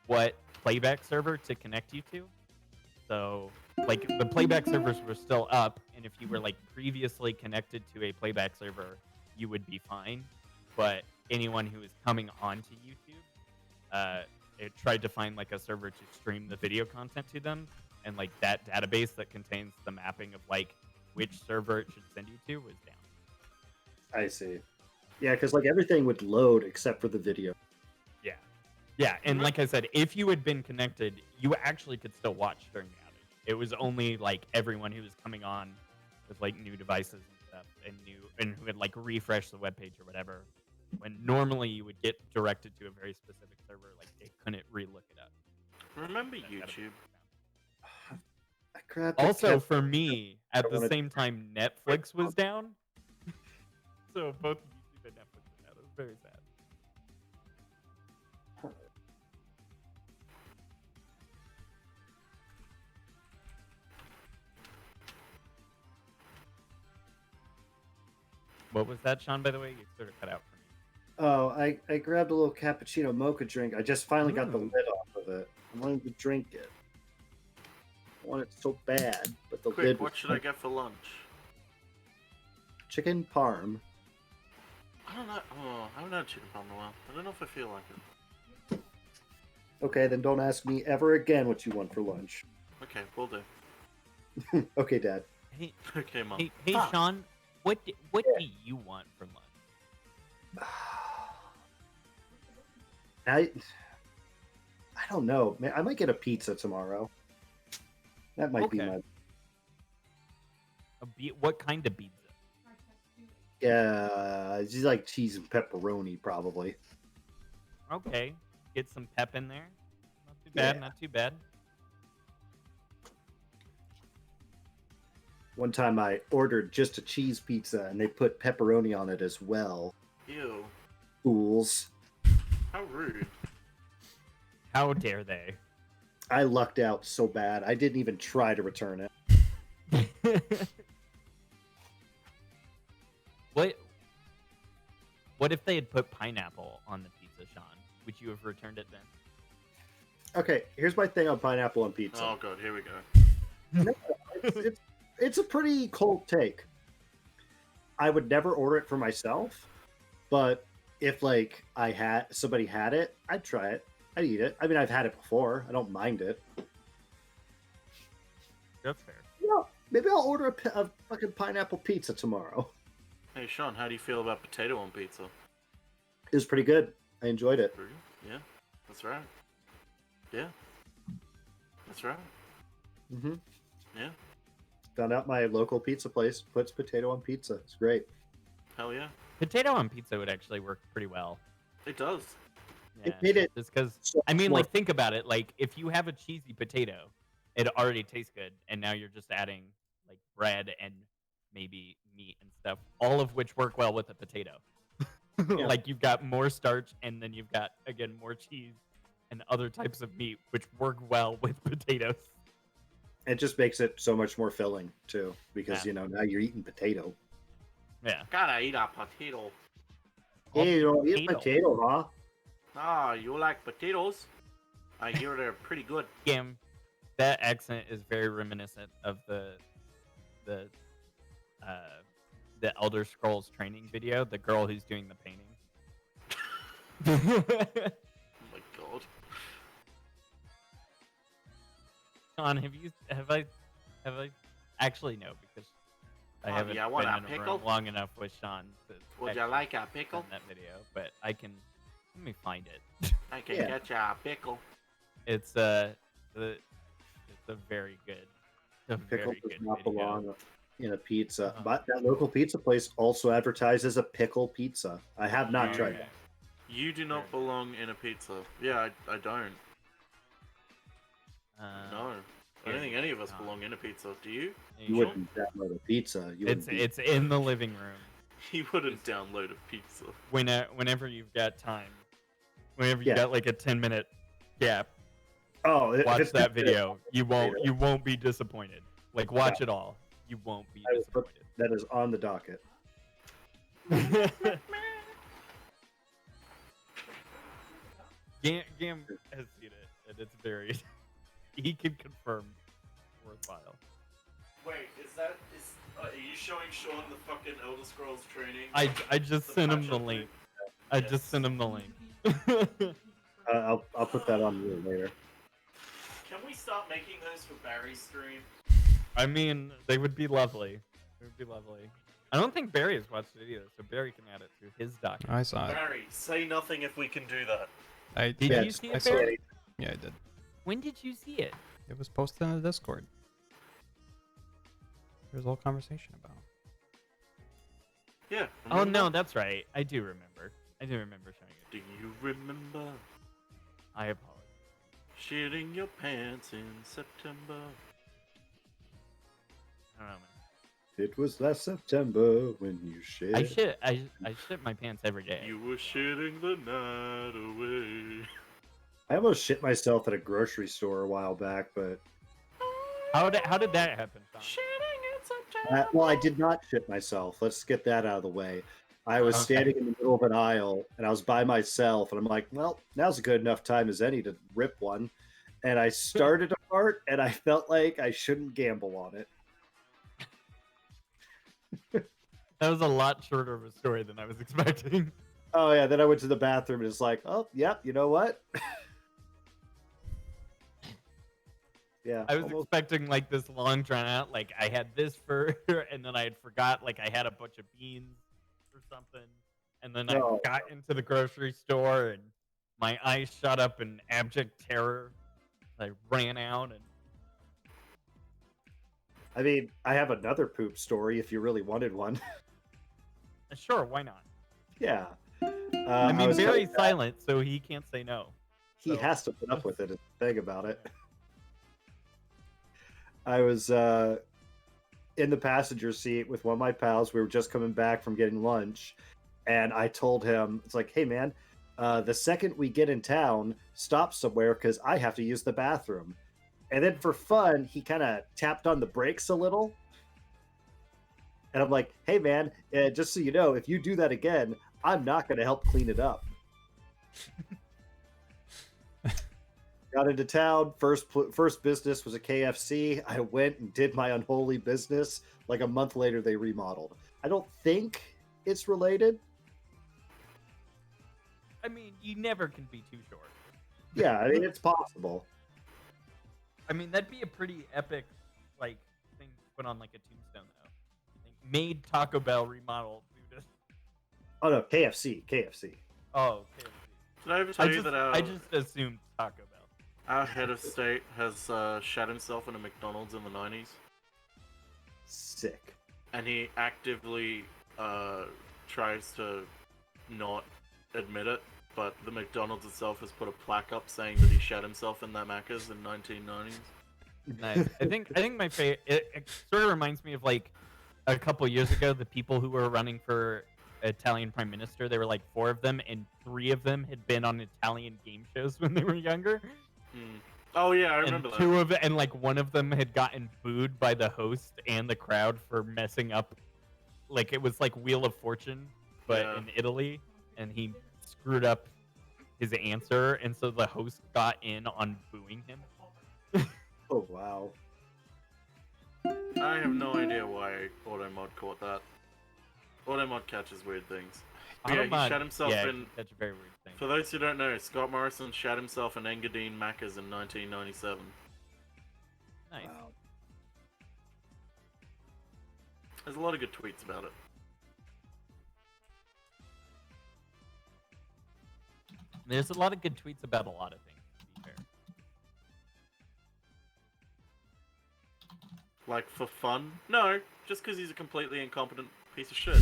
what playback server to connect you to. So like the playback servers were still up, and if you were like previously connected to a playback server, you would be fine. But anyone who was coming onto YouTube, it tried to find like a server to stream the video content to them, and like that database that contains the mapping of like which server it should send you to was down. I see. Yeah, because like everything would load except for the video. Yeah, and like I said, if you had been connected, you actually could still watch during the outage. It was only like everyone who was coming on with like new devices and stuff, and who had like refreshed the webpage or whatever. When normally you would get directed to a very specific server, like it couldn't re-look it up. Remember YouTube? I grabbed Also, for me, at the same time, Netflix was down. So both YouTube and Netflix were down. It was very sad. What was that, Sean, by the way? You sort of cut out for me. Oh, I grabbed a little cappuccino mocha drink. I just finally got the lid off of it. I wanted to drink it. I want it so bad, but the lid. What should I get for lunch? Chicken parm. I don't know. Oh, I haven't had chicken parm in a while. I don't know if I feel like it. Okay, then don't ask me ever again what you want for lunch. Okay, will do. Okay, Dad. Hey, okay, Mom. Hey, Sean, what do you want for lunch? I don't know. I might get a pizza tomorrow. That might be my. What kind of pizza? Yeah, it's just like cheese and pepperoni, probably. Okay, get some pep in there. Not too bad. Yeah. Not too bad. One time I ordered just a cheese pizza and they put pepperoni on it as well. Ew. Fools. How rude. How dare they? I lucked out so bad. I didn't even try to return it. What if they had put pineapple on the pizza, Sean? Would you have returned it then? Okay, here's my thing on pineapple on pizza. Oh god, here we go. It's a pretty cold take. I would never order it for myself, but if like somebody had it, I'd try it. I'd eat it. I mean, I've had it before. I don't mind it. That's fair. Yeah, maybe I'll order a fucking pineapple pizza tomorrow. Hey Sean, how do you feel about potato on pizza? It was pretty good. I enjoyed it. Yeah, that's right. Yeah, that's right. Mm-hmm. Yeah. Found out my local pizza place puts potato on pizza. It's great. Hell yeah. Potato on pizza would actually work pretty well. It does. Yeah, It made it just because so I mean, more- like, think about it. Like, if you have a cheesy potato, it already tastes good, and now you're just adding like bread and maybe meat and stuff, all of which work well with a potato. Yeah. Like, you've got more starch, and then you've got again more cheese and other types of meat, which work well with potatoes. It just makes it so much more filling too, because Yeah. now you're eating potato. Yeah. Gotta eat a potato. Hey, you don't eat potato, huh? Ah, you like potatoes? I hear they're pretty good. Gim, that accent is very reminiscent of the Elder Scrolls training video. The girl who's doing the painting. Oh my god. Sean, have I actually no, because I haven't yeah, want been a in a pickle? room long enough with Sean to Would you actually like a pickle? send that video, but let me find it. I can Yeah. get you a pickle. It's a very good, Pickle very does good not video. belong in a pizza. Uh-huh. But that local pizza place also advertises a pickle pizza. I have not tried that. You do not belong in a pizza. Yeah, I don't. No. I don't think any of us belong in a pizza. Do you? You wouldn't download a pizza. You It's wouldn't be- it's in the living room. You wouldn't download a pizza. Whenever you've got time, whenever you Yeah. got like a 10-minute gap, if watch it's that good, video. You won't be disappointed. Like watch it all. You won't be I will put- disappointed. that is on the docket. Gam has seen it, and it's very. He can confirm worthwhile. Wait, are you showing Sean the fucking Elder Scrolls training? I just sent him the link. I just sent him the link. I'll put that on you later. Can we start making those for Barry's stream? I mean, they would be lovely. They would be lovely. I don't think Barry has watched it either, so Barry can add it to his document. I saw it. Barry, say nothing if we can do that. Did you see it, Barry? Yeah, I did. When did you see it? It was posted in the Discord. There was a whole conversation about it. Yeah. Oh no, that's right. I do remember. I do remember showing it. Do you remember I apologize. shitting your pants in September? I don't know, man. It was last September when you shit. I shit my pants every day. You were shitting the night away. I almost shit myself at a grocery store a while back, but How did that happen, Sean? Shitting in September. well, I did not shit myself. Let's get that out of the way. I was Okay. standing in the middle of an aisle and I was by myself, and I'm like, well, now's a good enough time as any to rip one. And I started to fart, and I felt like I shouldn't gamble on it. That was a lot shorter of a story than I was expecting. Oh yeah, then I went to the bathroom and it's like, oh yep, you know what? Yeah, I was almost. expecting like this long drawn out, like I had this for, and then I had forgot, like I had a bunch of beans or something, and then No. I got into the grocery store and my eyes shot up in abject terror. I ran out and I mean, I have another poop story if you really wanted one. sure, why not? Yeah. I mean, was Barry's coming back- silent, so he can't say no. He So- has to put up with it. Is the thing about it. I was in the passenger seat with one of my pals. We were just coming back from getting lunch, and I told him, "It's like, hey man, the second we get in town, stop somewhere because I have to use the bathroom." And then for fun, he kind of tapped on the brakes a little. And I'm like, hey man, just so you know, if you do that again, I'm not going to help clean it up. Got into town. First business was a KFC. I went and did my unholy business. Like a month later, they remodeled. I don't think it's related. I mean, you never can be too short. Yeah, I mean, it's possible. I mean, that'd be a pretty epic, like, thing to put on like a tombstone, though. Like, made Taco Bell remodeled. Oh no, KFC. Oh, okay. Did I ever tell you that I just assumed Taco Bell. our head of state has shat himself in a McDonald's in the 90s? Sick. And he actively tries to not admit it, but the McDonald's itself has put a plaque up saying that he shat himself in that Macca's in 1990s. Nice. I think my favorite. It sort of reminds me of like a couple years ago, the people who were running for Italian prime minister. There were like 4 of them, and 3 of them had been on Italian game shows when they were younger. Oh yeah, I remember and that. 2 of it, and like 1 of them had gotten booed by the host and the crowd for messing up. Like it was like Wheel of Fortune, but Yeah. in Italy, and he screwed up his answer, and so the host got in on booing him. Oh wow. I have no idea why Automod caught that. Automod catches weird things. But yeah, he Automod- shat himself yeah, in. that's a very weird thing. For those who don't know, Scott Morrison shat himself in Engadine Macca's in 1997. Nice. Wow. There's a lot of good tweets about it. There's a lot of good tweets about a lot of things, to be fair. Like for fun? No, just because he's a completely incompetent piece of shit.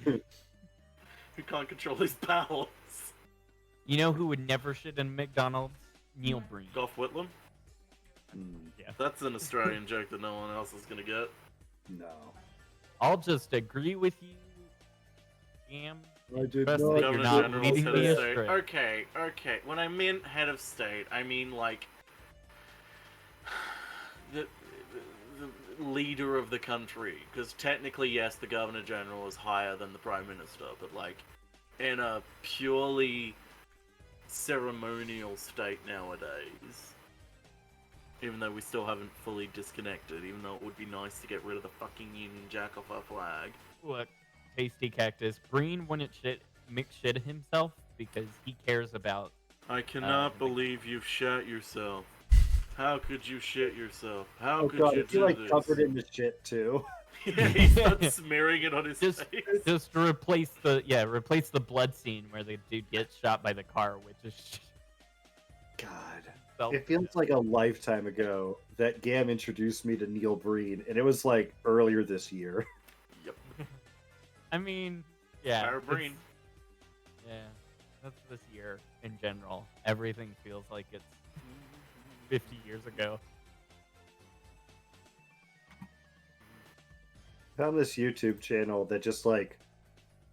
Who can't control his bowels. You know who would never shit in McDonald's? Neil Breen. Gough Whitlam? Yeah. That's an Australian joke that no one else is gonna get. No. I'll just agree with you, Cam. I did Trust not. that you're Governor not General's leading head me of state. astray. Okay. When I mean head of state, I mean like the leader of the country. Because technically, yes, the Governor General is higher than the Prime Minister, but like in a purely ceremonial state nowadays. Even though we still haven't fully disconnected, even though it would be nice to get rid of the fucking Union Jack off our flag. Look, Tasty Cactus. Breen wouldn't mix shit himself because he cares about. I cannot believe you've shot yourself. How could you shit yourself? How Oh could god, you is he do like this? covered in the shit too? Yeah, he starts smearing it on his face. Just replace the blood scene where the dude gets shot by the car, which is. God. It feels like a lifetime ago that Gam introduced me to Neil Breen, and it was like earlier this year. Yep. I mean, yeah. Our Breen. Yeah, that's this year in general. Everything feels like it's 50 years ago. Found this YouTube channel that just like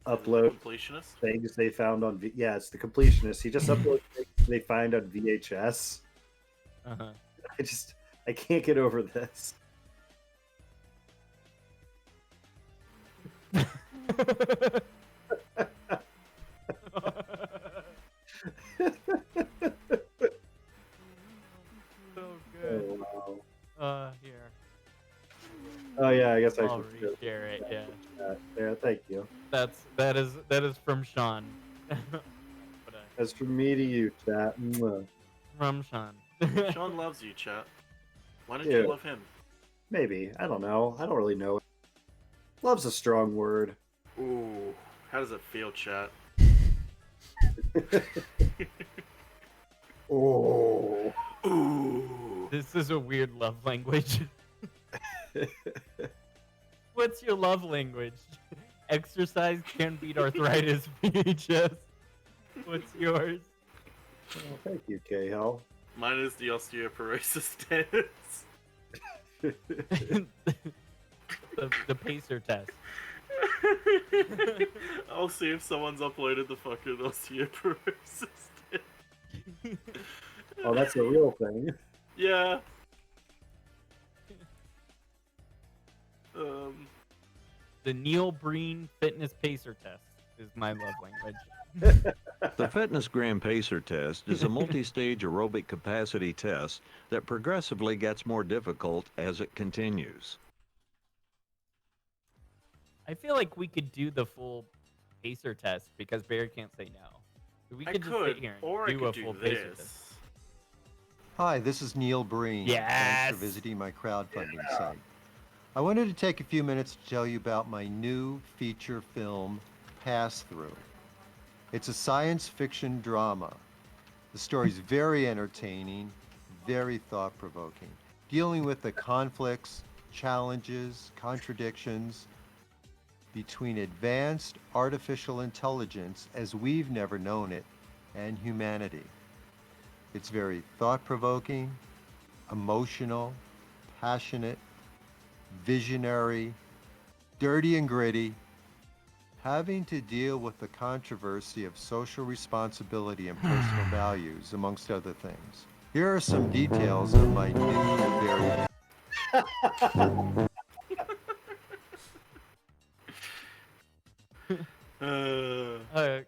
uploads Completionist? things they found on yeah, it's the completionist. He just uploads things they find on VHS. Uh-huh. I can't get over this. So good. Oh, wow. Here. Oh yeah, I guess I I'll should reshare it. Yeah. Yeah, thank you. That is from Sean. That's from me to you, chat. Mwah. From Sean. Sean loves you, chat. Why don't Yeah. you love him? Maybe. I don't know. I don't really know. Love's a strong word. Ooh, how does it feel, chat? Oh. Ooh. This is a weird love language. What's your love language? Exercise can beat arthritis, VHS. What's yours? Oh, thank you, K-Hell. Mine is the osteoporosis dance. the pacer test. I'll see if someone's uploaded the fucking osteoporosis dance. Oh, that's a real thing. Yeah. The Neil Breen fitness pacer test is my love language. The Fitness Gram Pacer Test is a multi-stage aerobic capacity test that progressively gets more difficult as it continues. I feel like we could do the full pacer test because Barry can't say no. We I could just could, sit here and or I do could a do full pacer this. test. Hi, this is Neil Breen. Yes! Thanks for visiting my crowdfunding site. I wanted to take a few minutes to tell you about my new feature film, Pass-Through. It's a science fiction drama. The story's very entertaining, very thought-provoking, dealing with the conflicts, challenges, contradictions between advanced artificial intelligence as we've never known it and humanity. It's very thought-provoking, emotional, passionate, visionary, dirty and gritty, having to deal with the controversy of social responsibility and personal values, amongst other things. Here are some details of my new very...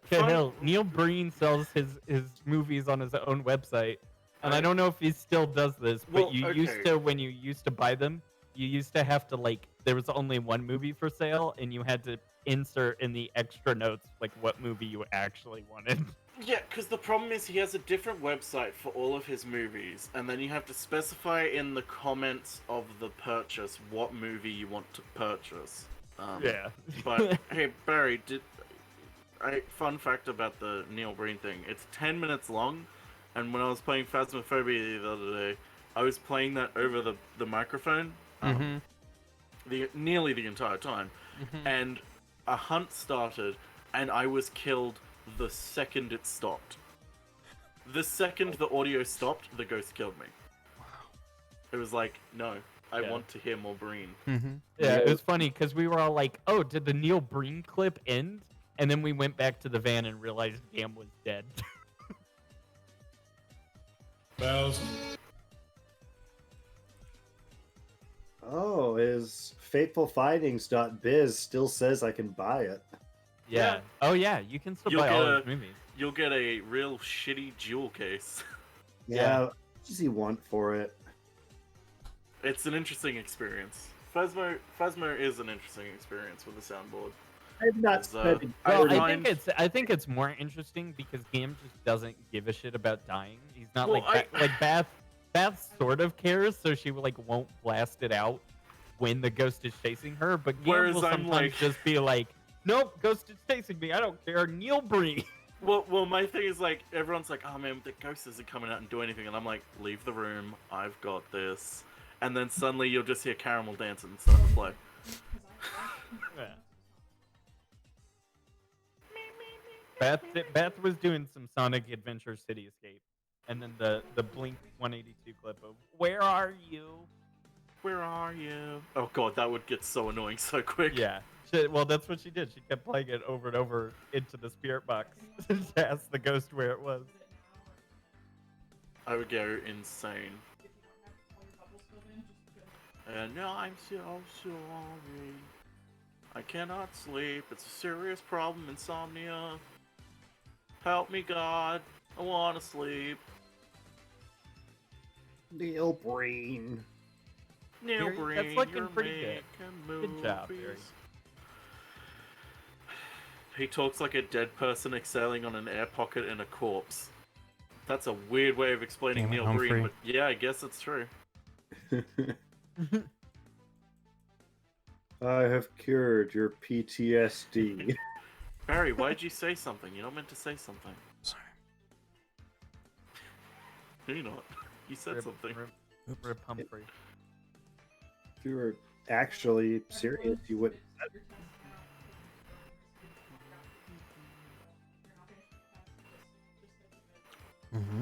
Hell, Neil Breen sells his movies on his own website, and I don't know if he still does this, but Well, you used to, when you used to buy them, you used to have to there was only one movie for sale, and you had to insert in the extra notes what movie you actually wanted. Yeah, because the problem is he has a different website for all of his movies, and then you have to specify in the comments of the purchase what movie you want to purchase. Yeah. But hey, Barry, fun fact about the Neil Breen thing: it's 10 minutes long, and when I was playing Phasmophobia the other day, I was playing that over the microphone, nearly the entire time, and a hunt started, and I was killed the second it stopped. The second the audio stopped, the ghost killed me. It It was like, no, I Yeah. want to hear more Breen. Yeah, it was funny because we were all like, "Oh, did the Neil Breen clip end?" And then we went back to the van and realized Gam was dead. Bells. Oh, his fatefulfindings.biz still says I can buy it. Yeah. Oh yeah, you can still You'll buy get all a- those movies. You'll get a real shitty jewel case. Yeah, what does he want for it? It's an interesting experience. Phasmo is an interesting experience with the soundboard. I've not It's, spent Well, I find- think it's more interesting because Gam just doesn't give a shit about dying. He's not Well, like Bath sort of cares, so she like won't blast it out when the ghost is chasing her. But Gam Whereas will I'm sometimes like- just be like, "Nope, ghost is chasing me. I don't care." Neil Breen. Well, my thing is like everyone's like, "Oh man, the ghost isn't coming out and do anything," and I'm like, "Leave the room. I've got this." And then suddenly you'll just hear Caramel dancing and start to play. Yeah. Beth was doing some Sonic Adventure City Escape, and then the Blink 182 clip of "Where are you?" Where are you? Oh god, that would get so annoying so quick. Yeah. Well, that's what she did. She kept playing it over and over into the spirit box to ask the ghost where it was. I would go insane. And now I'm so sorry. I cannot sleep. It's a serious problem, insomnia. Help me, God. I want to sleep. Neil Breen. Neil Barry, Breen, that's looking you're pretty good. making Good job, movies. Barry. He talks like a dead person exhaling on an air pocket in a corpse. That's a weird way of explaining Damn it, Neil Humphrey. Breen, but yeah, I guess it's true. I have cured your PTSD. Barry, why'd you say something? You're not meant to say something. Sorry. You're not. You said something. Rip Humphrey. If you were actually serious, you wouldn't. Mm-hmm.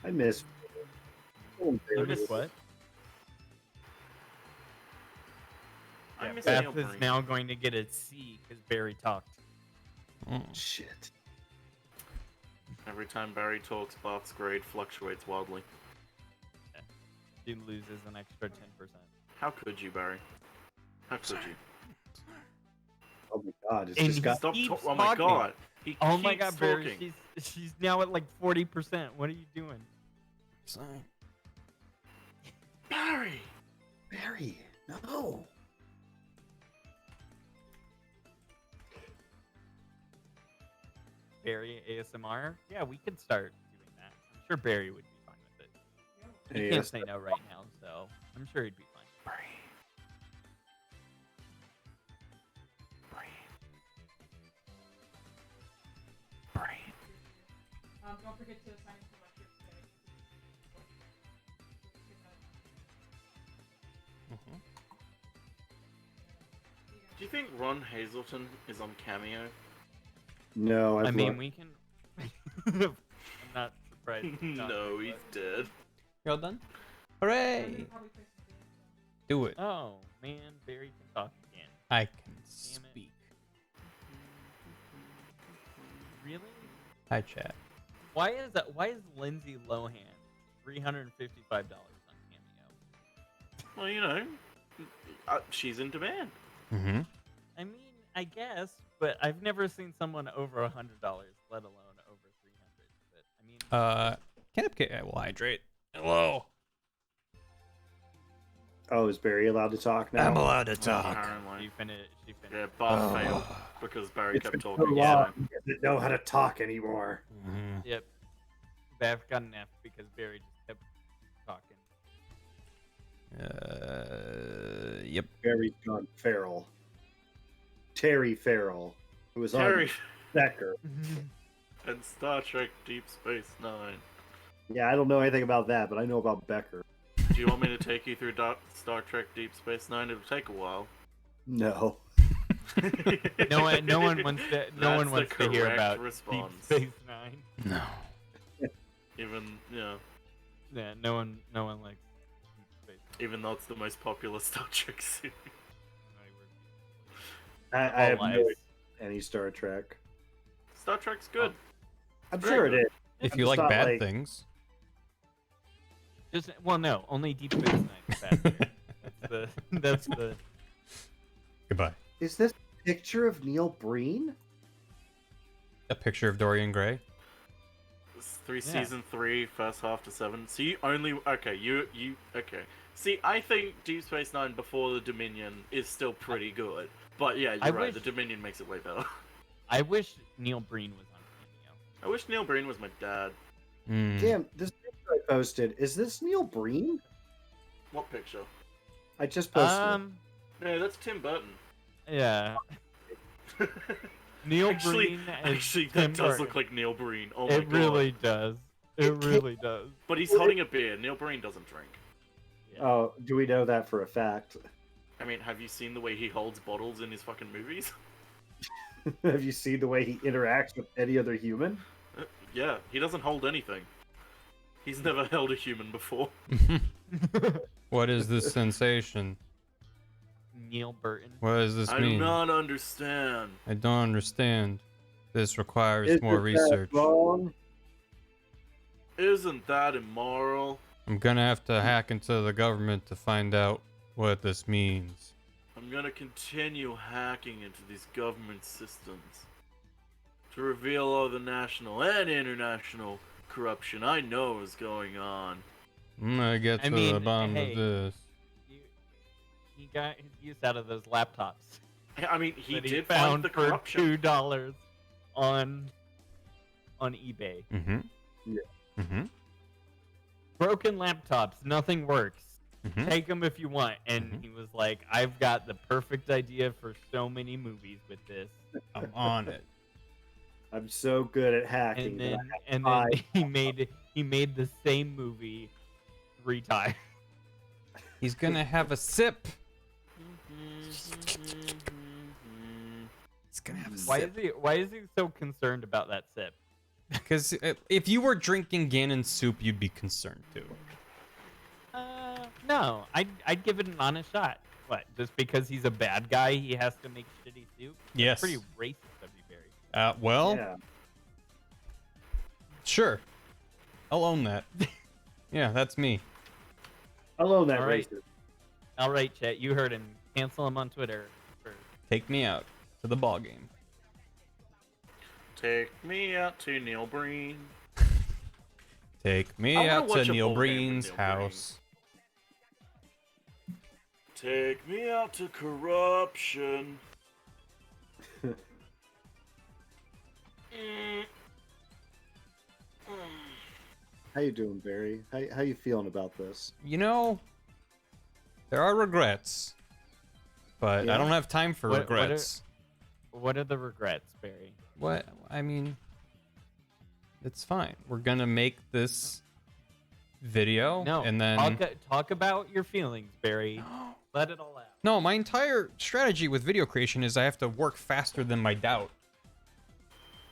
I miss. Oh, You missed what? I miss Beth Neil is Breen. now going to get a C because Barry talked. Shit. Every time Barry talks, Bart's grade fluctuates wildly. She loses an extra 10%. How could you, Barry? How could you? Oh my god, it's And just got. Stop keeps talking. Oh my talking. god. He Oh my keeps god, Barry, talking. she's now at like 40%. What are you doing? Sorry. Barry! Barry, no. Barry ASMR? Yeah, we could start doing that. I'm sure Barry would be fine with it. He Hey, can't yes. say no right now, so I'm sure he'd be fine. Don't forget to sign into lecture today. Do you think Ron Hazelton is on Cameo? No, I I've mean, looked. we can. I'm not surprised. he's not No, there, he's but- dead. You're all done? Hooray! Do it. Oh man, Barry can talk again. I can Damn it. speak. Really? Hi, chat. Why is that? Why is Lindsay Lohan $355 on Cameo? Well, you know, she's in demand. Mm-hmm. I mean, I guess, but I've never seen someone over $100, let alone over 300. But I mean, Can I will hydrate? Hello. Oh, is Barry allowed to talk now? I'm allowed to talk. Apparently. she finished. Yeah, Bart Oh. failed because Barry It's kept been so talking. long, so- he doesn't know how to talk anymore. Mm-hmm. Yep. Beth got an F because Barry just kept talking. Yep. Barry's gone feral. Terry Farrell, who was Terry on Becker. and Star Trek Deep Space Nine. Yeah, I don't know anything about that, but I know about Becker. Do you want me to take you through Star Trek Deep Space Nine? It'll take a while. No. No one wants to. No That's one the wants to hear correct about response. Deep Space Nine. 9. No. Even yeah. Yeah, no one likes Deep Space. Even though it's the most popular Star Trek series. I have no idea any Star Trek. Star Trek's good. I'm Very sure good. it is. If I'm you just like not, bad like- things. No, only Deep Space Nine is bad. That's the. Goodbye. Is this a picture of Neil Breen? A picture of Dorian Gray. It's season 3, first half to 7. So you only okay. You okay. See, I think Deep Space Nine before the Dominion is still pretty good. But yeah, you're right. The Dominion makes it way better. I wish Neil Breen was on Cameo. I wish Neil Breen was my dad. Damn, this picture I posted, is this Neil Breen? What picture? I just posted it. No, that's Tim Burton. Yeah. Neil Breen Actually, Tim that does Burton. look like Neil Breen. Oh my It god. really does. It really does. But he's holding a beer. Neil Breen doesn't drink. Oh, do we know that for a fact? I mean, have you seen the way he holds bottles in his fucking movies? Have you seen the way he interacts with any other human? Yeah, he doesn't hold anything. He's never held a human before. What is this sensation? Neil Burton. What does this I mean? do not understand. I don't understand. This requires Isn't more that research. wrong? Isn't that immoral? I'm gonna have to hack into the government to find out what this means. I'm gonna continue hacking into these government systems to reveal all the national and international corruption I know is going on. I'm gonna get to the bottom of this. He got his use out of those laptops. I mean, he that did found find the for corruption. $2 on eBay. Mm-hmm. Yeah. Mm-hmm. Broken laptops, nothing works. Mhm. Take them if you want. And he was like, I've got the perfect idea for so many movies with this. I'm on it. I'm so good at hacking. And then he made the same movie 3 times. He's gonna have a sip. He's gonna have a sip. Why is he so concerned about that sip? Because if you were drinking Ganon soup, you'd be concerned too. No, I'd give it an honest shot. What? Just because he's a bad guy, he has to make shitty soup? That's Yes. pretty racist of you, Barry. Well, Yeah. sure. I'll own that. Yeah, that's me. I'll own that All right. racist. All right, chat. You heard him. Cancel him on Twitter. Take me out to the ball game. Take me out to Neil Breen. Take me I wanna out to watch a Neil ball game with Breen's Neil Breen. house. Take me out to corruption. How you doing, Barry? How you feeling about this? You know, there are regrets, but I Yeah. don't have time for What- regrets. What are the regrets, Barry? What? I mean, it's fine. We're gonna make this video, No, and then talk about your feelings, Barry. Let it all out. no. My entire strategy with video creation is I have to work faster than my doubt.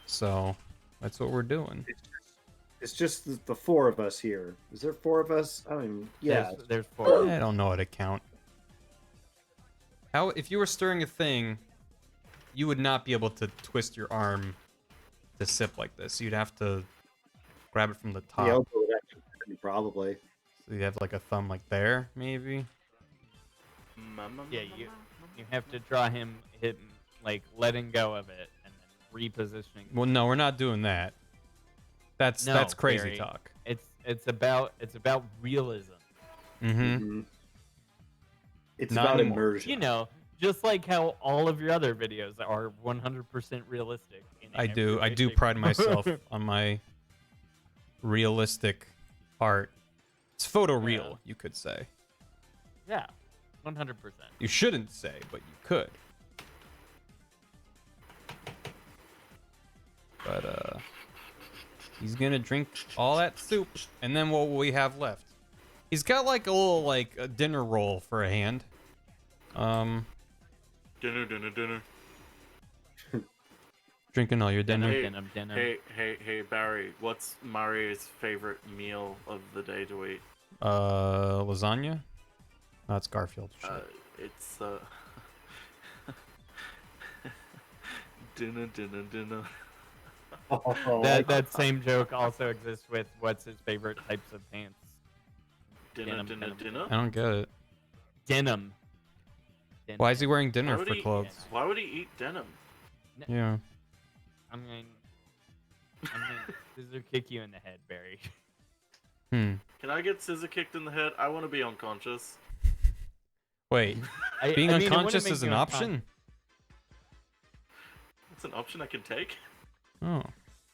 So that's what we're doing. It's just the 4 of us here. Is there 4 of us? I mean, yeah. There's 4. I don't know how to count. How if you were stirring a thing, you would not be able to twist your arm to sip like this. You'd have to grab it from the top. The elbow would actually hurt me, probably. So you have like a thumb like there, maybe. Yeah, you have to draw him like letting go of it and then repositioning. Well, no, we're not doing that. That's crazy Barry. talk. It's about realism. Mm-hmm. It's Not about anymore. immersion. You know, just like how all of your other videos are 100% realistic. I do pride myself on my realistic art. It's photoreal, you could say. Yeah, 100%. You shouldn't say, but you could. But he's gonna drink all that soup, and then what will we have left? He's got like a little like a dinner roll for a hand. Dinner. Drinking all your dinner. Hey, Barry, what's Mario's favorite meal of the day to eat? Lasagna? No, it's Garfield. Shit. It's dinner. That same joke also exists with what's his favorite types of pants. Dinner. I don't get it. Denim. Why is he wearing dinner Why would for he- clothes? Why would he eat denim? Yeah. I'm gonna scissor kick you in the head, Barry. Hmm. Can I get scissor kicked in the head? I want to be unconscious. Wait. Being I mean, it wouldn't unconscious make is you an unconscious. option? It's an option I can take. Oh.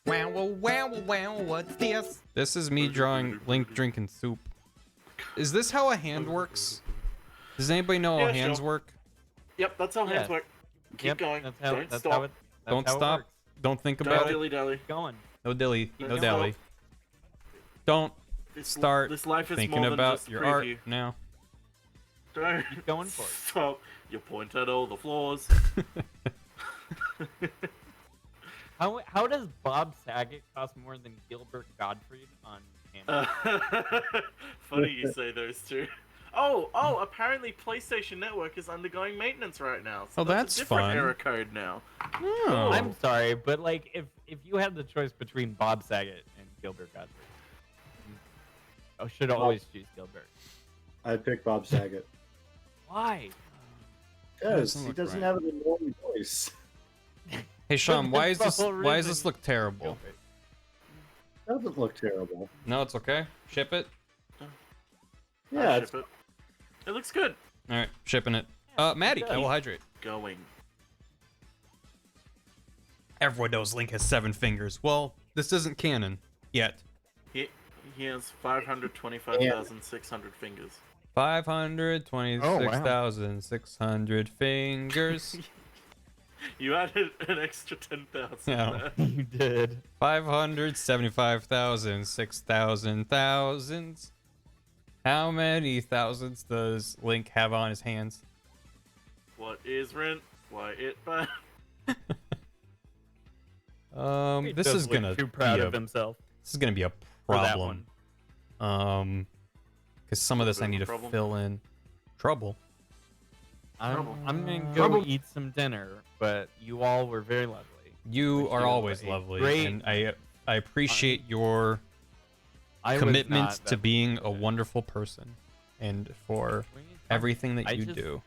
Wow, what's this? This is me drawing Link drinking soup. Is this how a hand works? Does anybody know how Yeah, hands sure. work? Yep, that's how hands work. Keep going. Don't stop. Don't stop. Don't think about Don't it. dilly-dally. Going. No dilly. Don't No stop. dally. Don't This start life is thinking more than about just a your art preview. now. Don't Keep going for it. stop. You point at all the flaws. How does Bob Saget cost more than Gilbert Gottfried on camera? Funny you say those two. Oh, apparently PlayStation Network is undergoing maintenance right now. So Oh, that's a different fun. error code now. Oh. I'm sorry, but like if you had the choice between Bob Saget and Gilbert Gottfried, I should always choose Gilbert. I'd pick Bob Saget. Why? Because Doesn't he look doesn't right. have an annoying voice. Hey Sean, why is That's this the whole why does reason. this look terrible? Doesn't look terrible. No, it's okay. Ship it. Yeah, I'll it's ship it looks good. Alright, shipping it. Maddie, I will hydrate. Going. Everyone knows Link has 7 fingers. Well, this isn't canon. Yet. He has 525,600 fingers. 526,600 fingers. You added an extra 10,000 Yeah. there. You did. 575,000, 6,000 thousands. How many thousands does Link have on his hands? What is rent? Why it bad? He This does is look gonna too proud be of a, himself. This is gonna be a For that problem. Because some of this I need to Problem. fill in. Trouble. I'm gonna go Trouble. eat some dinner, but you all were very lovely. You Wish are you always a lovely, great- and I appreciate your I was commitment not to that being a wonderful person, and for everything that I you just- do.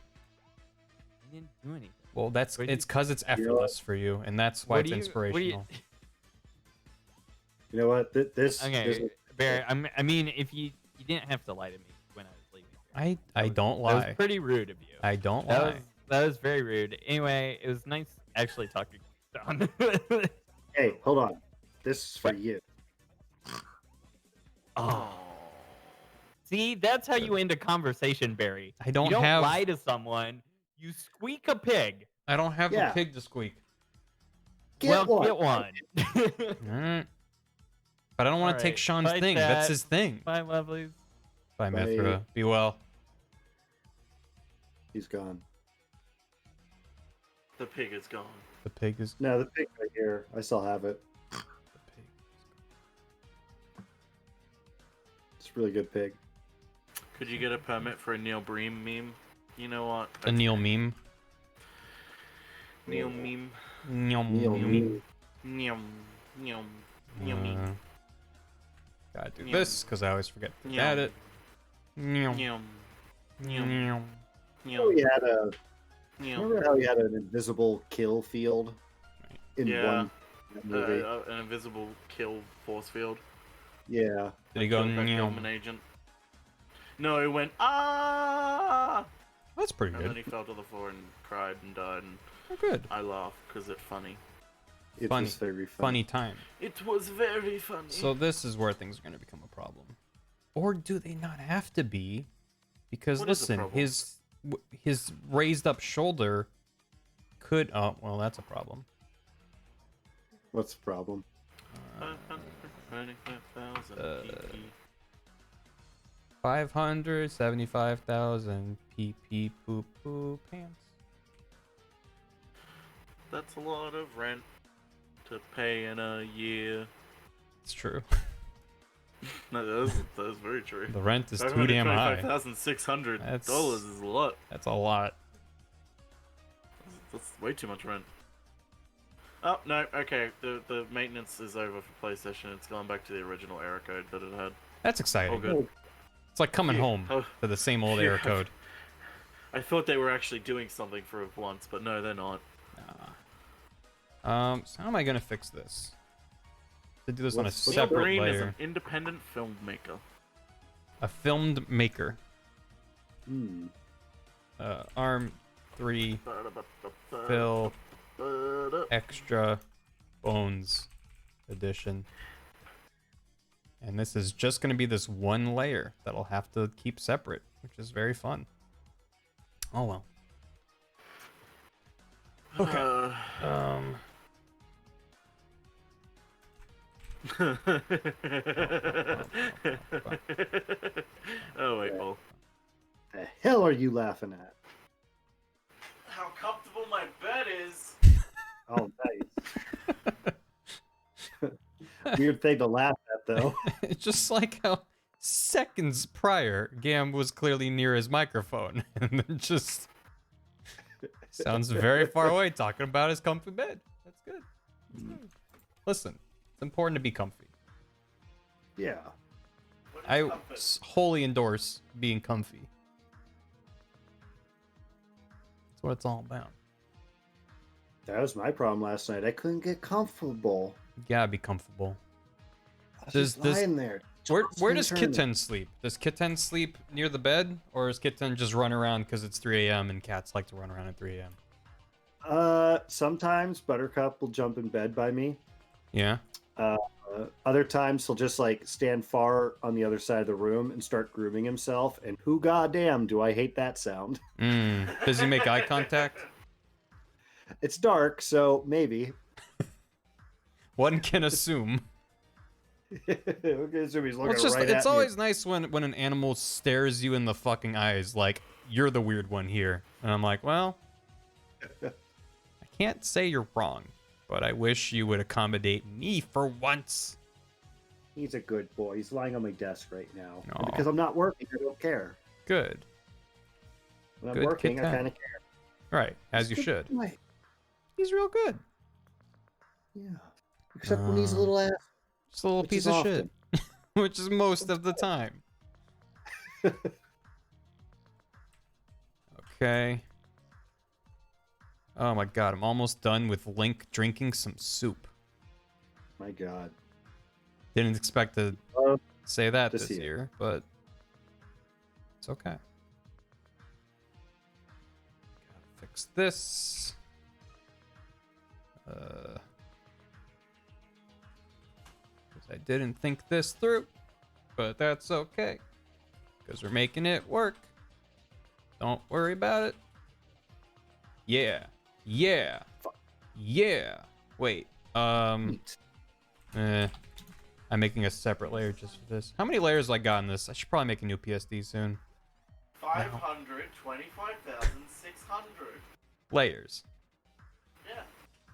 I didn't do anything. Well, it's What do you- because it's effortless for you, and that's why What it's do you- what do you- inspirational. You know what? This. Okay, this Barry. I mean, if you didn't have to lie to me when I was leaving. I don't That lie. was pretty rude of you. I don't That lie. that was very rude. Anyway, it was nice actually talking to Don. Hey, hold on. This is for you. Oh. See, that's how you end a conversation, Barry. I don't you don't have- lie to someone. You squeak a pig. I don't have Yeah. a pig to squeak. Get one. Get one. Alright. But I don't want to take Alright, Sean's bye, thing. That's chat. his thing. Bye, lovelies. Bye, Bye. Mithra. Be well. He's gone. The pig is gone. The pig is. No, the pig right here. I still have it. It's a really good pig. Could you get a permit for a Neil Bream meme? You know what? A Neil meme. Neil meme. Neil Neil meme. Neil. Neil meme. Gotta do Neil. this because I always forget to Neil. add it. Neil. Neil. Neil. Neil. Oh, he had a. Neil. Remember how he had an invisible kill field in Yeah. one movie? An invisible kill force field. Yeah. Did he go? Killed that Neil? Hellman agent. No, he went ah. That's pretty And then good. he fell to the floor and cried and died. And Oh, good. I laughed because it's funny. It Funny. was very Funny time. It was very funny. So this is where things are going to become a problem, or do they not have to be? Because What is the listen, problem? his raised up shoulder could. Oh well, that's a problem. What's the problem? 525,000 PP. 575,000 PP poo poo pants. That's a lot of rent. to pay in a year. It's true. No, that is very true. The rent is too damn high. $5,600 is a lot. That's a lot. That's way too much rent. Oh, no, okay. The maintenance is over for PlayStation. It's gone back to the original error code that it had. That's exciting. All good. It's like coming home to the same old error code. I thought they were actually doing something for once, but no, they're not. So how am I gonna fix this? To do this on a Neil separate Breen is layer. an independent filmmaker. A filmed maker. Hmm. Arm 3 fill extra bones edition. And this is just gonna be this one layer that I'll have to keep separate, which is very fun. Oh well. Okay. Oh wait, Paul. The hell are you laughing at? How comfortable my bed is. Oh, nice. Weird thing to laugh at, though. It's just like how seconds prior, Gam was clearly near his microphone, and then just sounds very far away talking about his comfy bed. That's good. That's good. Listen, it's important to be comfy. Yeah. I wholly endorse being comfy. That's what it's all about. That was my problem last night. I couldn't get comfortable. You gotta be comfortable. I was just lying there. Where does Kitten sleep? Does Kitten sleep near the bed, or is Kitten just run around because it's 3 a.m. and cats like to run around at 3 a.m.? Sometimes Buttercup will jump in bed by me. Yeah. Other times he'll just like stand far on the other side of the room and start grooming himself. And who goddamn do I hate that sound? Does he make eye contact? It's dark, so maybe. One can assume. Okay, assume he's looking Well, it's right at it's me. always nice when an animal stares you in the fucking eyes like you're the weird one here, and I'm like, well, I can't say you're wrong, but I wish you would accommodate me for once. He's a good boy. He's lying on my desk right now. And Aw. because I'm not working, I don't care. Good. When I'm Good working, I kitten. kind of care. Right, as you He's a should. good boy. He's real good. Yeah. Except when he's a little ass. Just a little which is piece of often. shit. Which is most of the time. Okay. Oh my god, I'm almost done with Link drinking some soup. My god. Didn't expect to say that this this year. year, but it's okay. Gotta fix this. 'Cause I didn't think this through, but that's okay. Because we're making it work. Don't worry about it. Yeah. Yeah. Yeah. Wait. I'm making a separate layer just for this. How many layers I got in this? I should probably make a new PSD soon. 525,600. Layers. Yeah.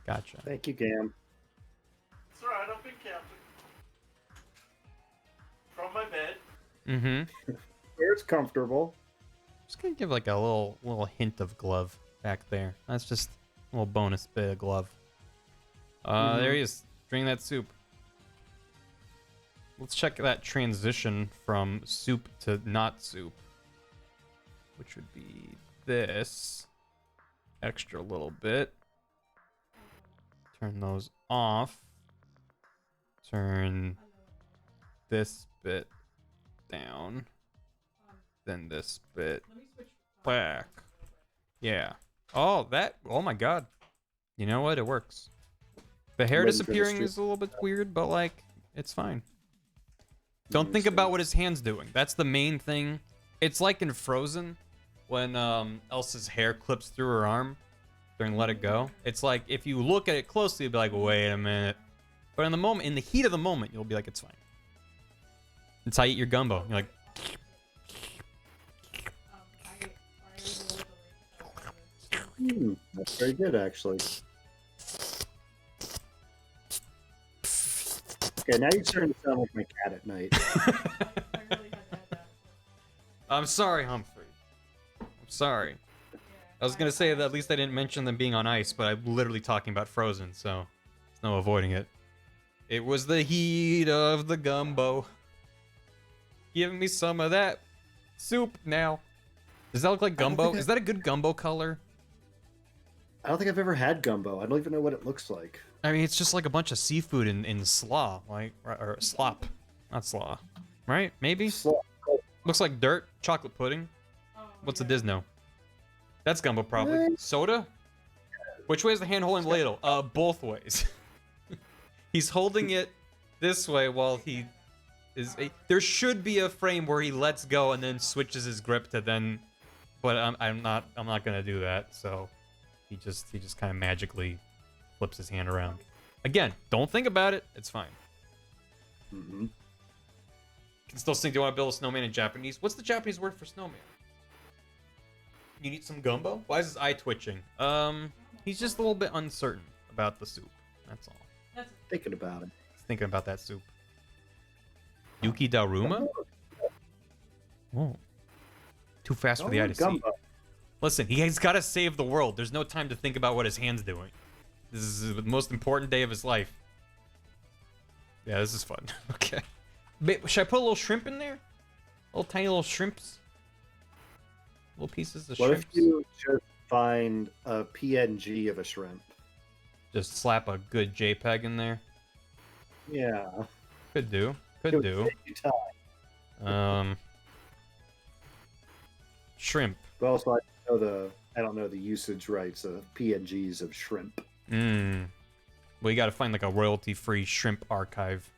Gotcha. Thank you, Gam. It's alright, I've been counting. From my bed. Mm-hmm. Where it's comfortable. Just gonna give like a little hint of glove back there. That's just a little bonus bit of glove. There he is, drinking that soup. Let's check that transition from soup to not soup, which would be this extra little bit. Turn those off. Turn this bit down. Then this bit back. Yeah. Oh, oh my god. You know what? It works. The hair Waiting for the disappearing stream. is a little bit weird, but like, it's fine. Don't think about what his hand's doing. That's the main thing. It's like in Frozen when Elsa's hair clips through her arm during Let It Go. It's like if you look at it closely, you'll be like, wait a minute. But in the heat of the moment, you'll be like, it's fine. It's how you eat your gumbo. You're like, That's very good, actually. Okay, now you're starting to sound like my cat at night. I'm sorry, Humphrey. I'm sorry. I was gonna say that at least I didn't mention them being on ice, but I'm literally talking about frozen, so there's no avoiding it. It was the heat of the gumbo. Give me some of that soup now. Does that look like gumbo? Is that a good gumbo color? I don't think I've ever had gumbo. I don't even know what it looks like. I mean, it's just like a bunch of seafood in slaw, like, or slop. Not slaw. Right? Maybe? Slop. Looks like dirt. Chocolate pudding. What's a Disno? That's gumbo, probably. Soda? Which way is the hand holding the ladle? Both ways. He's holding it this way while he is... There should be a frame where he lets go and then switches his grip to then... But I'm not gonna do that, so... He just kind of magically flips his hand around. Again, don't think about it. It's fine. Mm-hmm. You can still think, do you want to build a snowman in Japanese? What's the Japanese word for snowman? You need some gumbo? Why is his eye twitching? He's just a little bit uncertain about the soup. That's all. Thinking about it. He's thinking about that soup. Yuki Daruma? Oh. Too fast for the eye to see. Listen, he's got to save the world. There's no time to think about what his hand's doing. This is the most important day of his life. Yeah, this is fun. Okay. Should I put a little shrimp in there? Little tiny little shrimps? Little pieces of What shrimps? if you just find a PNG of a shrimp? Just slap a good JPEG in there? Yeah. Could do. Could do. Shrimp. But also, I don't know the usage rights of PNGs of shrimp. Well, you gotta find like a royalty-free shrimp archive.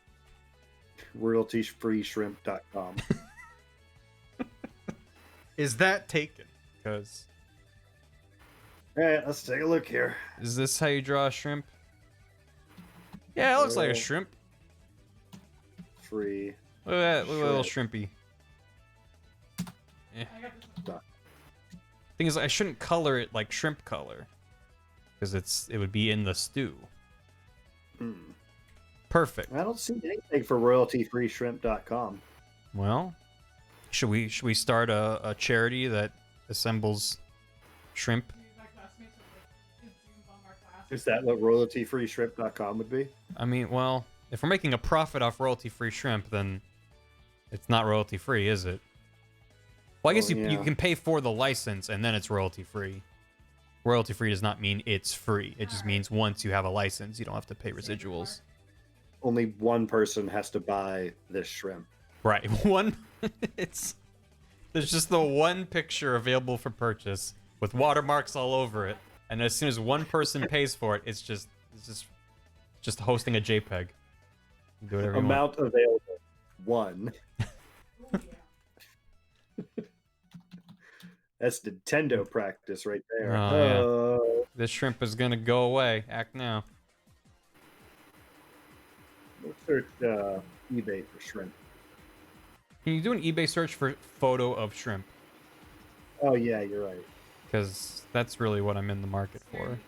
Royalty-freeshrimp.com. Is that taken? Because... Alright, let's take a look here. Is this how you draw a shrimp? Yeah, it looks like a shrimp. Free. Look at that, look at that little shrimpy. Yeah. Thing is, I shouldn't color it like shrimp color, because it would be in the stew. Perfect. I don't see anything for royaltyfreeshrimp.com. Well, should we start a charity that assembles shrimp? Is that what royaltyfreeshrimp.com would be? I mean, well, if we're making a profit off royalty-free shrimp, then it's not royalty-free, is it? Well, I guess you can pay for the license and then it's royalty-free. Royalty-free does not mean it's free. It just means once you have a license, you don't have to pay residuals. Only one person has to buy this shrimp. Right. There's just the one picture available for purchase with watermarks all over it. And as soon as one person pays for it, it's just hosting a JPEG. You do whatever you Amount want. available. 1. That's Nintendo practice right there. Oh, yeah. This shrimp is gonna go away. Act now. Let's search eBay for shrimp. Can you do an eBay search for photo of shrimp? Oh yeah, you're right. Because that's really what I'm in the market for.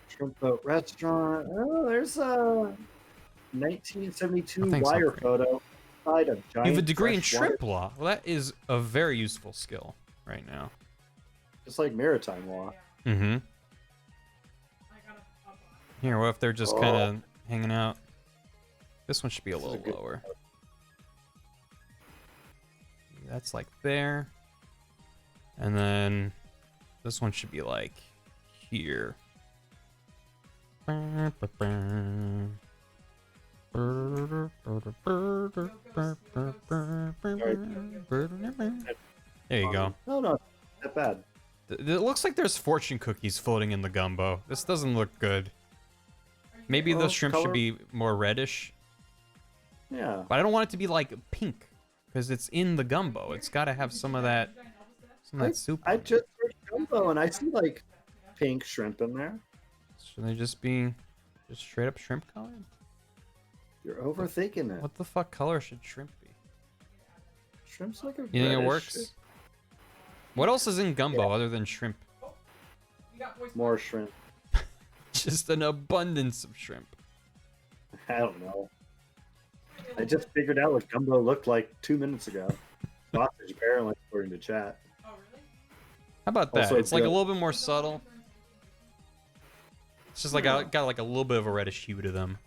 Shrimp boat restaurant. Oh, there's a 1972 wire photo. You have a degree in shrimp law. Well, that is a very useful skill right now. Just like maritime law. Mm-hmm. Here, what if they're just kind of hanging out? This one should be a little lower. That's like there. And then this one should be like here. There you go. No, not that bad. It looks like there's fortune cookies floating in the gumbo. This doesn't look good. Maybe the shrimp should be more reddish. Yeah. But I don't want it to be like pink because it's in the gumbo. It's got to have some of that soup. I just searched gumbo and I see like pink shrimp in there. Should they just be just straight up shrimp color? You're overthinking it. What the fuck color should shrimp be? Shrimp's like a You think it reddish. works? What else is in gumbo other than shrimp? More shrimp. Just an abundance of shrimp. I don't know. I just figured out what gumbo looked like 2 minutes ago. Sausage, apparently, according to chat. How about that? Also It's like a good. little bit more subtle. It's just like got like a little bit of a reddish hue to them.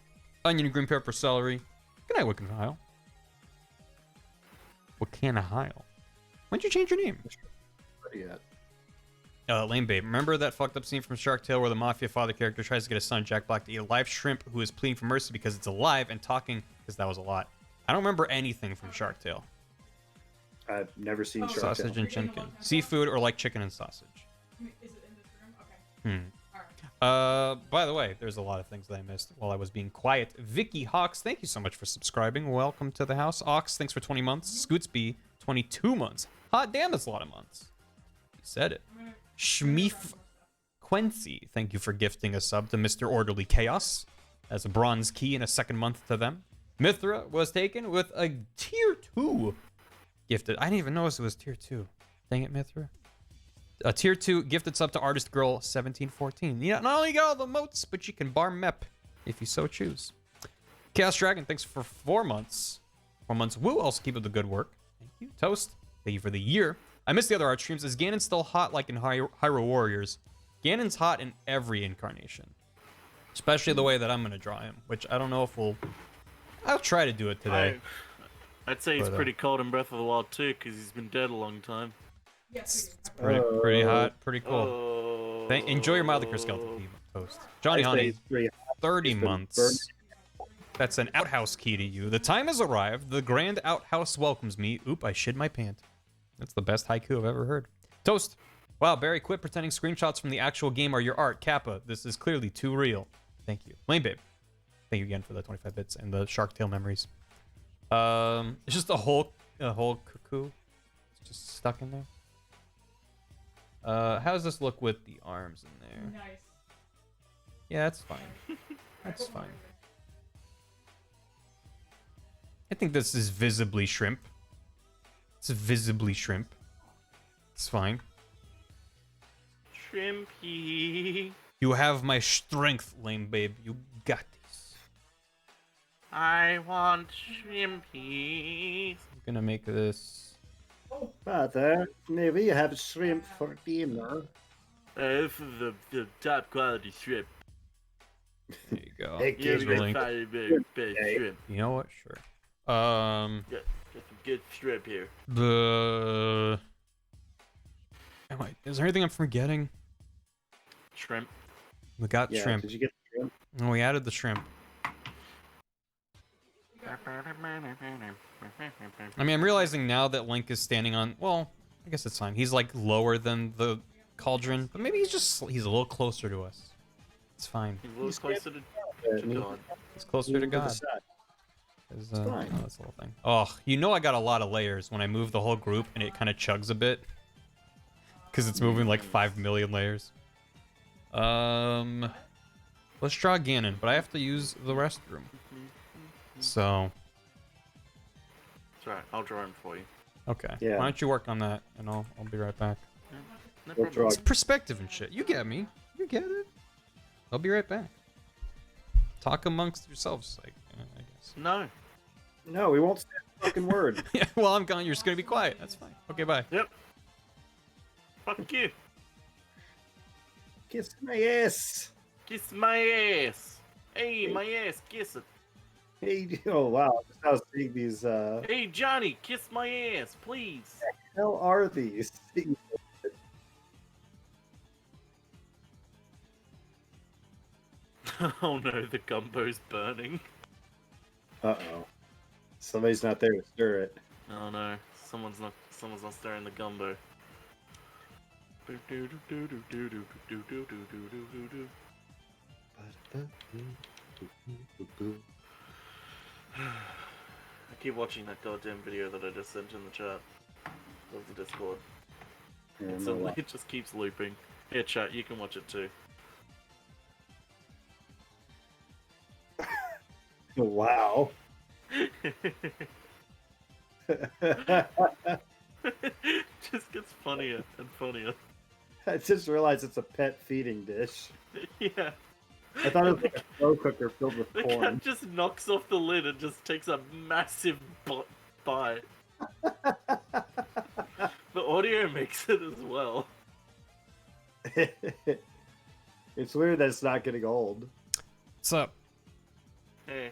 Onion, green pepper, celery. Good night, Wickahile. Wickahile. When'd you change your name? Yet. Lame Babe. Remember that fucked up scene from Shark Tale where the Mafia father character tries to get his son Jack Black to eat a live shrimp who is pleading for mercy because it's alive and talking because that was a lot. I don't remember anything from Shark Tale. I've never seen Shark Sausage Tale. and chimkin. Seafood or like chicken and sausage. Is it in this room? Okay. By the way, there's a lot of things that I missed while I was being quiet. Vicky Hawks, thank you so much for subscribing. Welcome to the house. Ox, thanks for 20 months. Scootsby, 22 months. Hot damn, that's a lot of months. You said it. Shmeef Quincy, thank you for gifting a sub to Mr. Orderly Chaos. That's a bronze key and a second month to them. Mithra was taken with a tier 2 gifted. I didn't even notice it was tier 2. Dang it, Mithra. A tier 2 gifted sub to Artist Girl 1714. You not only got all the moats, but you can bar mep if you so choose. Chaos Dragon, thanks for 4 months. 4 months. Woo, also keep up the good work. Thank you. Toast, thank you for the year. I missed the other art streams. Is Ganon still hot like in Hyrule Warriors? Ganon's hot in every incarnation. Especially the way that I'm going to draw him, which I don't know if we'll... I'll try to do it today. I'd say he's pretty cold in Breath of the Wild too, because he's been dead a long time. Yes. It's pretty hot, pretty cool. Enjoy your Mildacre skeleton Toast. Johnny Honey, 30 months. That's an outhouse key to you. The time has arrived. The grand outhouse welcomes me. Oop, I shit my pant. That's the best haiku I've ever heard. Toast. Wow, Barry, quit pretending screenshots from the actual game are your art. Kappa, this is clearly too real. Thank you. Lane Babe, thank you again for the 25 bits and the Shark Tale memories. It's just a whole cuckoo. It's just stuck in there. How does this look with the arms in there? Nice. Yeah, that's fine. That's fine. I think this is visibly shrimp. It's visibly shrimp. It's fine. Shrimpy. You have my strength, lame babe. You got this. I want shrimpies. I'm gonna make this. Father, may we have shrimp for dinner? For the top quality shrimp. There you go. Hey, Yeah, Here's we the got link. best shrimp. You know what? Sure. Got some good shrimp here. Is there anything I'm forgetting? Shrimp. We got shrimp. Did you get the shrimp? And we added the shrimp. I mean, I'm realizing now that Link is standing on. Well, I guess it's fine. He's like lower than the cauldron, but maybe he's a little closer to us. It's fine. He's a little closer to God. He's closer to God. It's fine. Oh, that's the whole thing. Oh, you know I got a lot of layers when I move the whole group and it kind of chugs a bit. Because it's moving like 5 million layers. Let's draw Ganon, but I have to use the restroom. So. That's right. I'll draw him for you. Okay. Yeah. Why don't you work on that and I'll be right back. No We'll problem. draw. It's perspective and shit. You get me. You get it. I'll be right back. Talk amongst yourselves, I guess. No. No, we won't say a fucking word. Yeah, well, I'm gone. You're just gonna be quiet. That's fine. Okay, bye. Yep. Fuck you. Kiss my ass. Kiss my ass. Hey, my ass, kiss it. Hey, oh wow, I was seeing these. Hey, Johnny, kiss my ass, please. What the hell are these? Oh no, the gumbo's burning. Uh-oh. Somebody's not there to stir it. Oh no, someone's not stirring the gumbo. I keep watching that goddamn video that I just sent in the chat of the Discord. Yeah, And suddenly it just keeps looping. Here, chat, you can watch it too. Wow. Just gets funnier and funnier. I just realized it's a pet feeding dish. Yeah. I thought it was like a slow cooker filled with The corn. cat just knocks off the lid and just takes a massive bite. The audio makes it as well. It's weird that it's not getting old. What's up? Hey.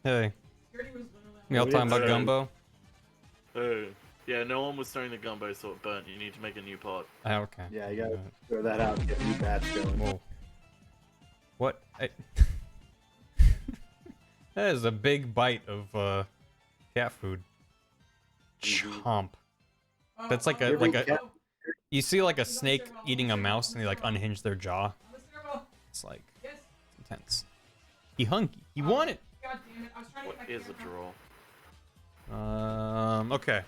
Hey. Y'all talking about gumbo? Hey. Yeah, no one was stirring the gumbo, so it burnt. You need to make a new pot. Oh, okay. Yeah, you gotta throw that out and get a new batch going. Whoa. What? That is a big bite of cat food. Chomp. That's like a you see like a snake eating a mouse and they like unhinge their jaw. It's like it's intense. He hungry. He want it. What is a draw? Okay.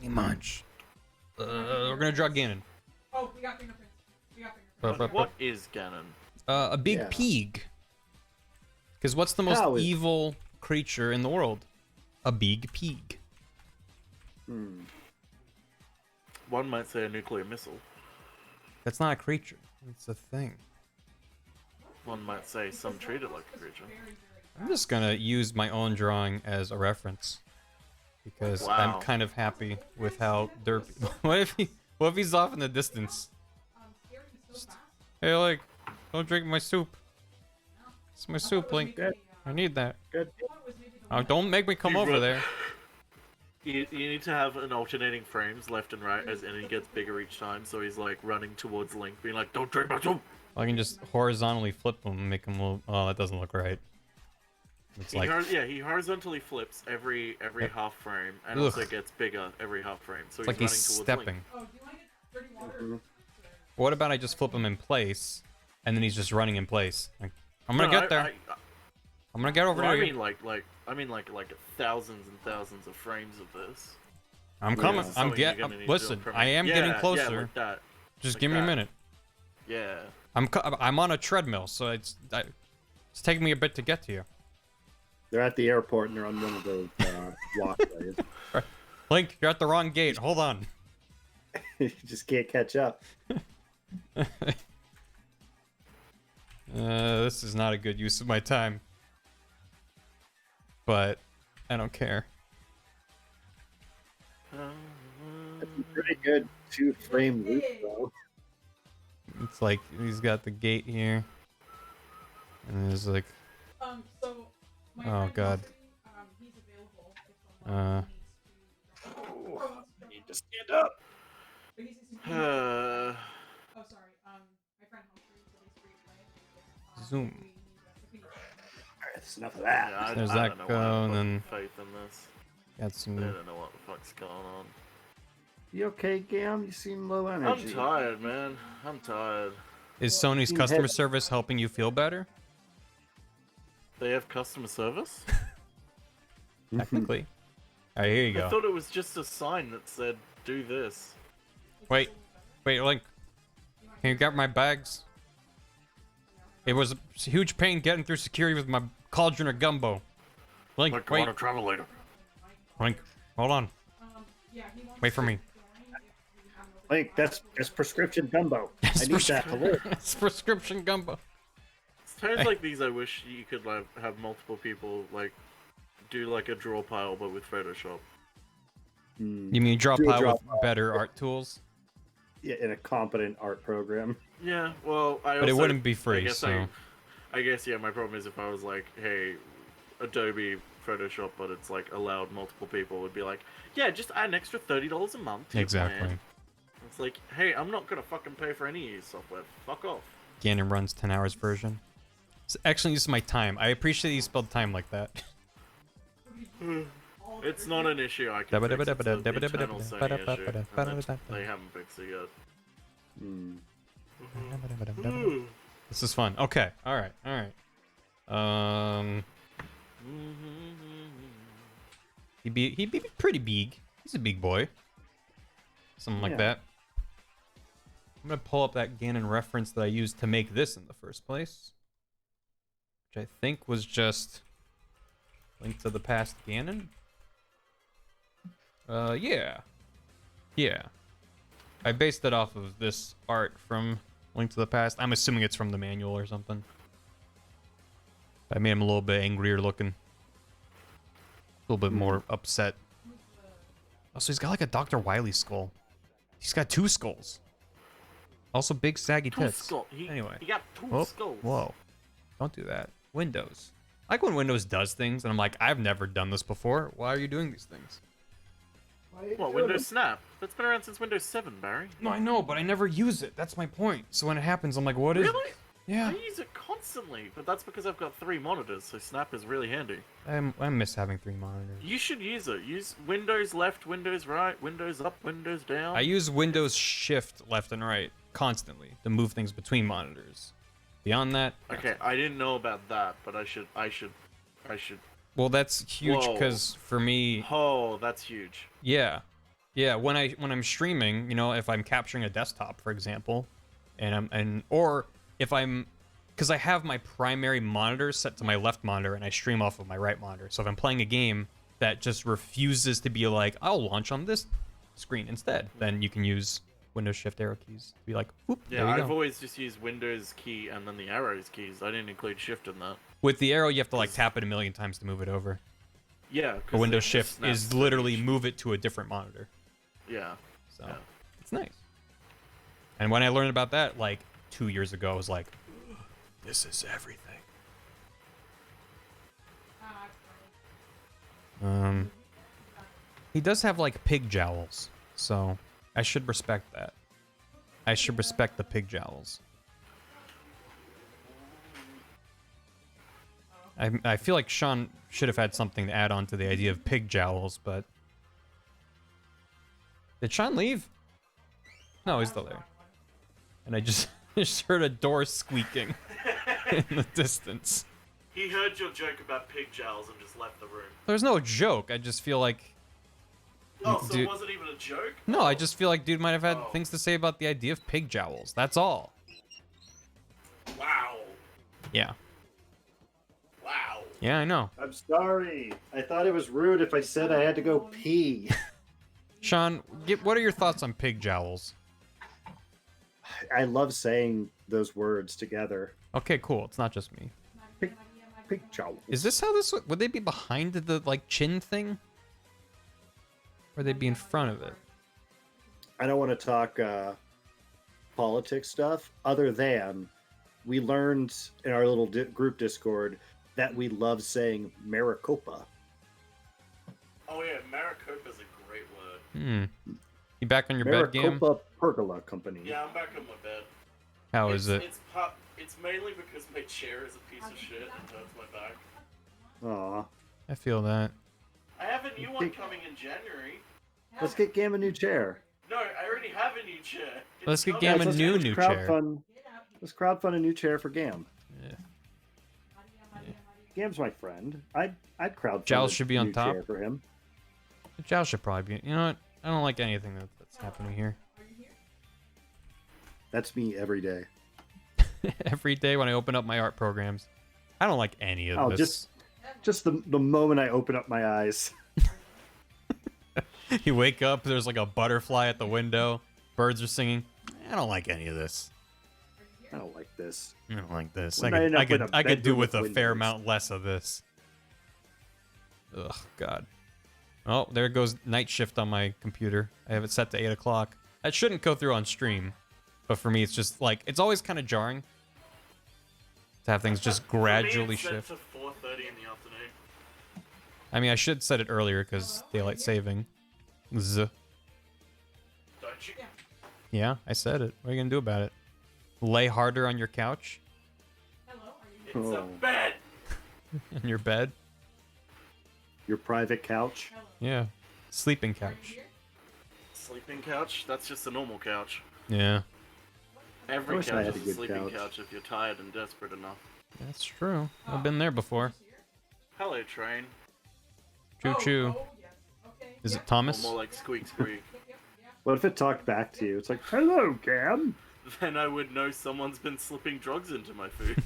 Munch. We're gonna draw Ganon. Oh, we got fingerprints. We got fingerprints. What is Ganon? A big pig. Because what's the most evil creature in the world? A big pig. One might say a nuclear missile. That's not a creature. It's a thing. One might say some treat it like a creature. I'm just gonna use my own drawing as a reference. Because I'm kind of happy with how derpy. What if he's off in the distance? Just, hey, like, don't drink my soup. It's my soup, Link. I need that. Good. Oh, don't make me come over there. You need to have an alternating frames left and right as Ennie gets bigger each time, so he's like running towards Link, being like, "Don't drink my soup." I can just horizontally flip him and make him look. Oh, that doesn't look right. It's like he horizontally flips every half frame, and also gets bigger every half frame. So it's he's like running he's towards stepping. Link. What about I just flip him in place, and then he's just running in place? Like, I'm gonna get there. I'm gonna get over there. I mean like thousands and thousands of frames of this. I'm coming. Listen, I am getting closer. Yeah, like that. Just like give me that. a minute. Yeah. I'm on a treadmill, so it's taking me a bit to get to you. They're at the airport and they're on one of those walkways. Link, you're at the wrong gate. Hold on. You just can't catch up. This is not a good use of my time. But I don't care. That's a pretty good 2-frame loop, though. It's like he's got the gate here, and there's like, So my oh god. he's available if someone need to stand up. Oh, sorry. My friend Zoom. Alright, that's enough of that. Yeah, There's I that don't know go, why I and put then faith in this. got some. I don't know what the fuck's going on. You okay, Gam? You seem low energy. I'm tired, man. I'm tired. Is Sony's customer service helping you feel better? They have customer service? Technically. Alright, here you I go. thought it was just a sign that said, "Do this." Wait, Link. Can you grab my bags? It was a huge pain getting through security with my cauldron of gumbo. Link, Like, I wait. want to travel later. Link, hold on. Wait for me. Link, that's prescription gumbo. I need that to live. It's prescription gumbo. Times like these, I wish you could like have multiple people like do like a draw pile, but with Photoshop. You mean draw Do a pile draw with better art tools? Yeah, in a competent art program. Yeah, well, I. But it also, wouldn't be I free, guess so. I guess yeah. My problem is if I was like, hey, Adobe Photoshop, but it's like allowed multiple people, would be like, yeah, just add an extra $30 a month. To your Exactly. plan. It's like, hey, I'm not gonna fucking pay for any of your software. Fuck off. Ganon runs 10 hours version. It's excellent use of my time. I appreciate you spelled time like that. It's not an issue I can fix. It's an internal Sony issue, and they haven't fixed it yet. This is fun. Okay. All right. He'd be pretty big. He's a big boy. Something like that. I'm gonna pull up that Ganon reference that I used to make this in the first place, which I think was just Link to the Past Ganon. Yeah. I based it off of this art from Link to the Past. I'm assuming it's from the manual or something. I made him a little bit angrier looking. A little bit more upset. Also, he's got like a Dr. Wily skull. He's got 2 skulls. Also, big saggy tits. Anyway. He got 2 Whoa. skulls. Whoa. Don't do that. Windows. I like when Windows does things, and I'm like, I've never done this before. Why are you doing these things? What, Windows Snap? That's been around since Windows 7, Barry. No, I know, but I never use it. That's my point. So when it happens, I'm like, what is Really? it? Yeah. I use it constantly, but that's because I've got 3 monitors, so Snap is really handy. I miss having 3 monitors. You should use it. Use Windows left, Windows right, Windows up, Windows down. I use Windows Shift left and right constantly to move things between monitors. Beyond that, Okay, I didn't know about that, but I should. well, that's huge Whoa. because for me, Oh, that's huge. yeah, when I'm streaming, you know, if I'm capturing a desktop, for example, or if I'm, because I have my primary monitor set to my left monitor and I stream off of my right monitor. So if I'm playing a game that just refuses to be like, I'll launch on this screen instead, then you can use Windows Shift arrow keys to be like, whoop, Yeah, there you I've go. always just used Windows key and then the arrows keys. I didn't include Shift in that. With the arrow, you have to like tap it a million times to move it over. Yeah, But Windows it just Shift snaps is to literally each. move it to a different monitor. Yeah. So it's nice. And when I learned about that like 2 years ago, I was like, this is everything. He does have like pig jowls, so I should respect that. I should respect the pig jowls. I feel like Sean should have had something to add on to the idea of pig jowls, but did Sean leave? No, he's still there. And I just heard a door squeaking in the distance. He heard your joke about pig jowls and just left the room. There's no joke. I just feel like. Oh, so dude, it wasn't even a joke? no, I just feel like dude might have had things to say about the idea of pig jowls. That's all. Wow. Yeah. Wow. Yeah, I know. I'm sorry. I thought it was rude if I said I had to go pee. Sean, what are your thoughts on pig jowls? I love saying those words together. Okay, cool. It's not just me. Pig jowls. Is this how this would they be behind the like chin thing? Or would they be in front of it? I don't want to talk politics stuff, other than we learned in our little group Discord that we love saying Maricopa. Oh yeah, Maricopa's a great word. You back on your bed game? Maricopa Pergola Company. Yeah, I'm back on my bed. How is it? It's mainly because my chair is a piece of shit and hurts my back. Aw. I feel that. I have a new one coming in January. Let's get Gam a new chair. No, I already have a new chair. Let's get Gam a new chair. Let's crowdfund a new chair for Gam. Yeah. Gam's my friend. I'd crowdfund Jowls a should be on new top. chair for him. The jowl should probably be. You know what? I don't like anything that's happening here. That's me every day. Every day when I open up my art programs, I don't like any of this. Just the moment I open up my eyes. You wake up, there's like a butterfly at the window, birds are singing. I don't like any of this. I don't like this. I don't like this. When I end up in a I could do bedroom with a with fair windows. amount less of this. Ugh, God. Oh, there goes night shift on my computer. I have it set to 8 o'clock. That shouldn't go through on stream. But for me, it's just like, it's always kind of jarring to have things just gradually shift. To 4:30 in the afternoon. I mean, I should set it earlier because daylight saving. Z. Don't you? Yeah, I said it. What are you going to do about it? Lay harder on your couch? It's a bed. In your bed? Your private couch? Yeah. Sleeping couch. Sleeping couch? That's just a normal couch. Yeah. Every I wish I couch had is a a good sleeping couch. couch if you're tired and desperate enough. That's true. I've been there before. Hello, train. Choo choo. Is it Thomas? Or more like squeak squeak. What if it talked back to you? It's like, hello, Gam. Then I would know someone's been slipping drugs into my food.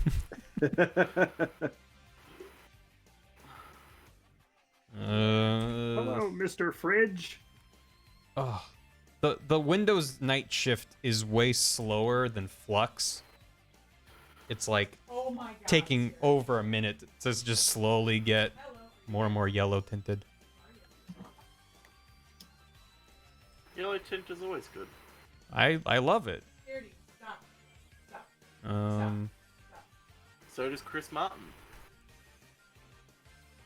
Hello, Mr. Fridge. Oh. The Windows night shift is way slower than Flux. It's like Oh my God, taking over a minute to just slowly get more and more yellow tinted. Yellow tint is always good. I love it. Charity, stop. So does Chris Martin.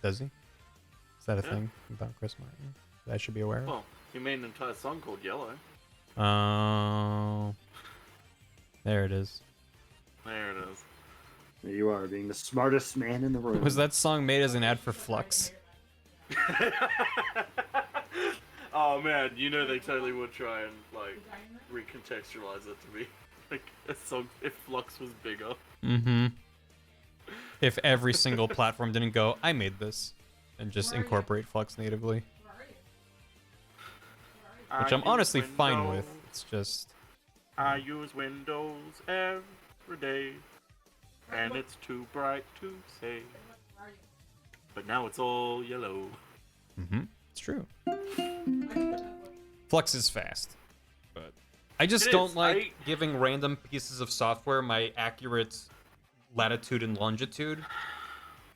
Does he? Is that a Yeah. thing about Chris Martin that I should be aware of? Well, he made an entire song called Yellow. Oh, there it is. There it is. There you are, being the smartest man in the room. Was that song made as an ad for Flux? Oh man, you know they totally would try and like recontextualize it to be like a song if Flux was bigger. Mm-hmm. If every single platform didn't go, I made this, and just incorporate Flux natively. Which I'm honestly fine with. It's just... I use Windows every day, and it's too bright to say. But now it's all yellow. Mm-hmm. It's true. Flux is fast, but I just It don't is. like giving random pieces of software my accurate latitude and longitude.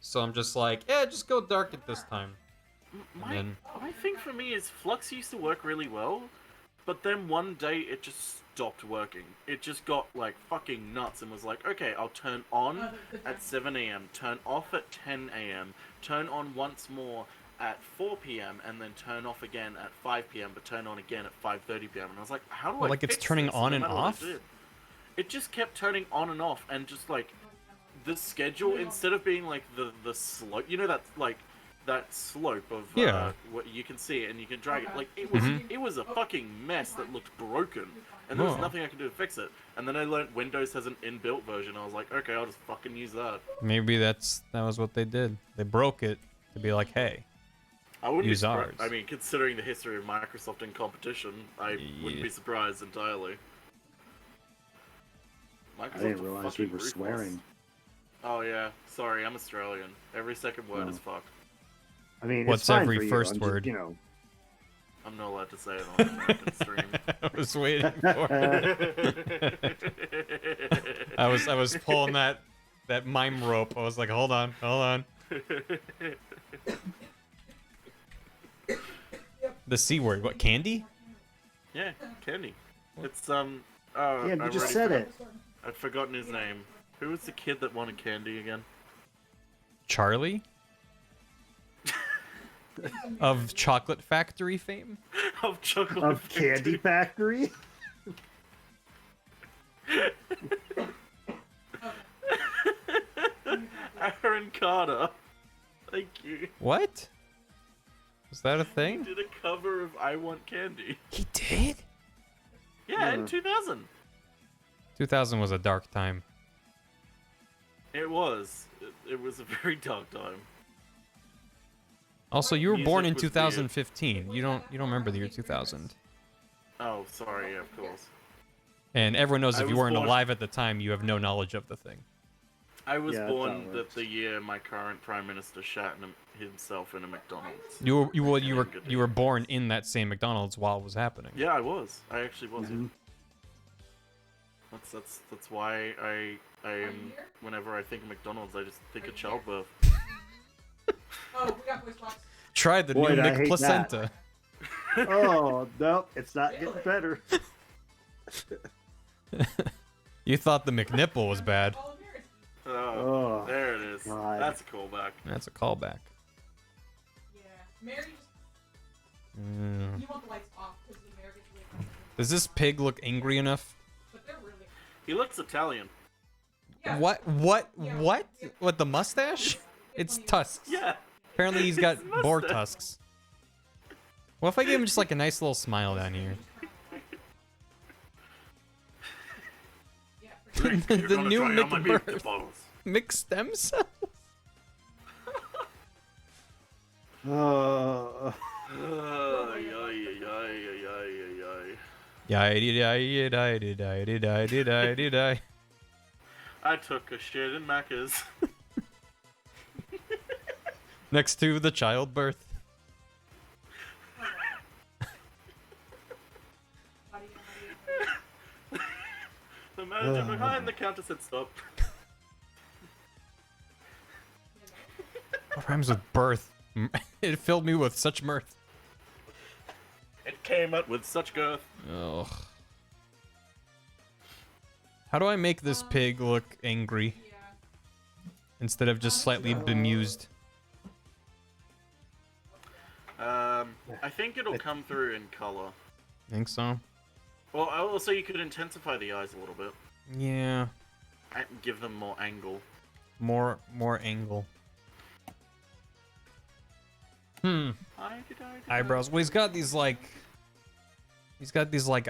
So I'm just like, yeah, just go dark at this time. My thing for me is Flux used to work really well, but then one day it just stopped working. It just got like fucking nuts and was like, okay, I'll turn on at 7 a.m., turn off at 10 a.m., turn on once more at 4 p.m., and then turn off again at 5 p.m., but turn on again at 5:30 p.m. And I was like, how do I Like it's fix turning this? on No and matter what I off? did. It just kept turning on and off, and just like the schedule, instead of being like the slope, you know, that like that slope of Yeah. what you can see it and you can drag it, like it was a fucking mess that looked broken, and there was Oh. nothing I could do to fix it. And then I learned Windows has an inbuilt version. I was like, okay, I'll just fucking use that. Maybe that was what they did. They broke it to be like, hey, I wouldn't use be ours. surprised. I mean, considering the history of Microsoft in competition, I wouldn't be surprised entirely. I Microsoft's didn't a realize we fucking were ruthless. swearing. Oh yeah, sorry, I'm Australian. Every second word is fuck. I mean, What's it's fine every for you. first I'm just, word? you know. I'm not allowed to say it on American stream. I was waiting for it. I was pulling that mime rope. I was like, hold on. The C word, what, candy? Yeah, Candy. It's Yeah, you just said it. I've forgotten his name. Who was the kid that wanted candy again? Charlie? Of Chocolate Factory fame? Of Chocolate Of Candy Factory? Aaron Carter. Thank you. What? Was that a thing? He did a cover of I Want Candy. He did? Yeah, in 2000. 2000 was a dark time. It was. It was a very dark time. Also, you were Music born in was weird. 2015. You don't remember the year 2000. Oh, sorry, yeah, of course. And everyone knows I if you was weren't born- alive at the time, you have no knowledge of the thing. I was Yeah, that's born how it works. the year my current prime minister shat himself in a McDonald's. You were born in that same McDonald's while it was happening. Yeah, I was. I actually was. Mhm. That's why I am. Whenever I think of McDonald's, I just think of childbirth. Oh, we got voice box. Try the Boy, new did I Mick hate Placenta. Oh, no, it's not getting better. You thought the McNipple was bad. Oh, Oh, there it is. God. That's a callback. That's a callback. Yeah. Mary just. Mm. You want the lights off because the Mary gets really comfortable. Does this pig look angry enough? But they're really. He looks Italian. Yeah. What? What, the mustache? It's tusks. Yeah. Apparently he's got His boar mustache. tusks. What if I gave him just like a nice little smile down here? Drink, The you're gonna new try on my McBirth. meatballs. Mixed stem cells? Oh. Ay, ay, ay, ay, ay, ay. Yeah, I took a shit in Macca's. next to the childbirth. The manager behind the counter said stop. What rhymes with birth? It filled me with such mirth. It came out with such girth. Ugh. How do I make this pig look angry? Instead of just slightly bemused. I think it'll come through in color. Think so? Well, also you could intensify the eyes a little bit. Yeah. And give them more angle. More angle. Eyebrows. Well, he's got these like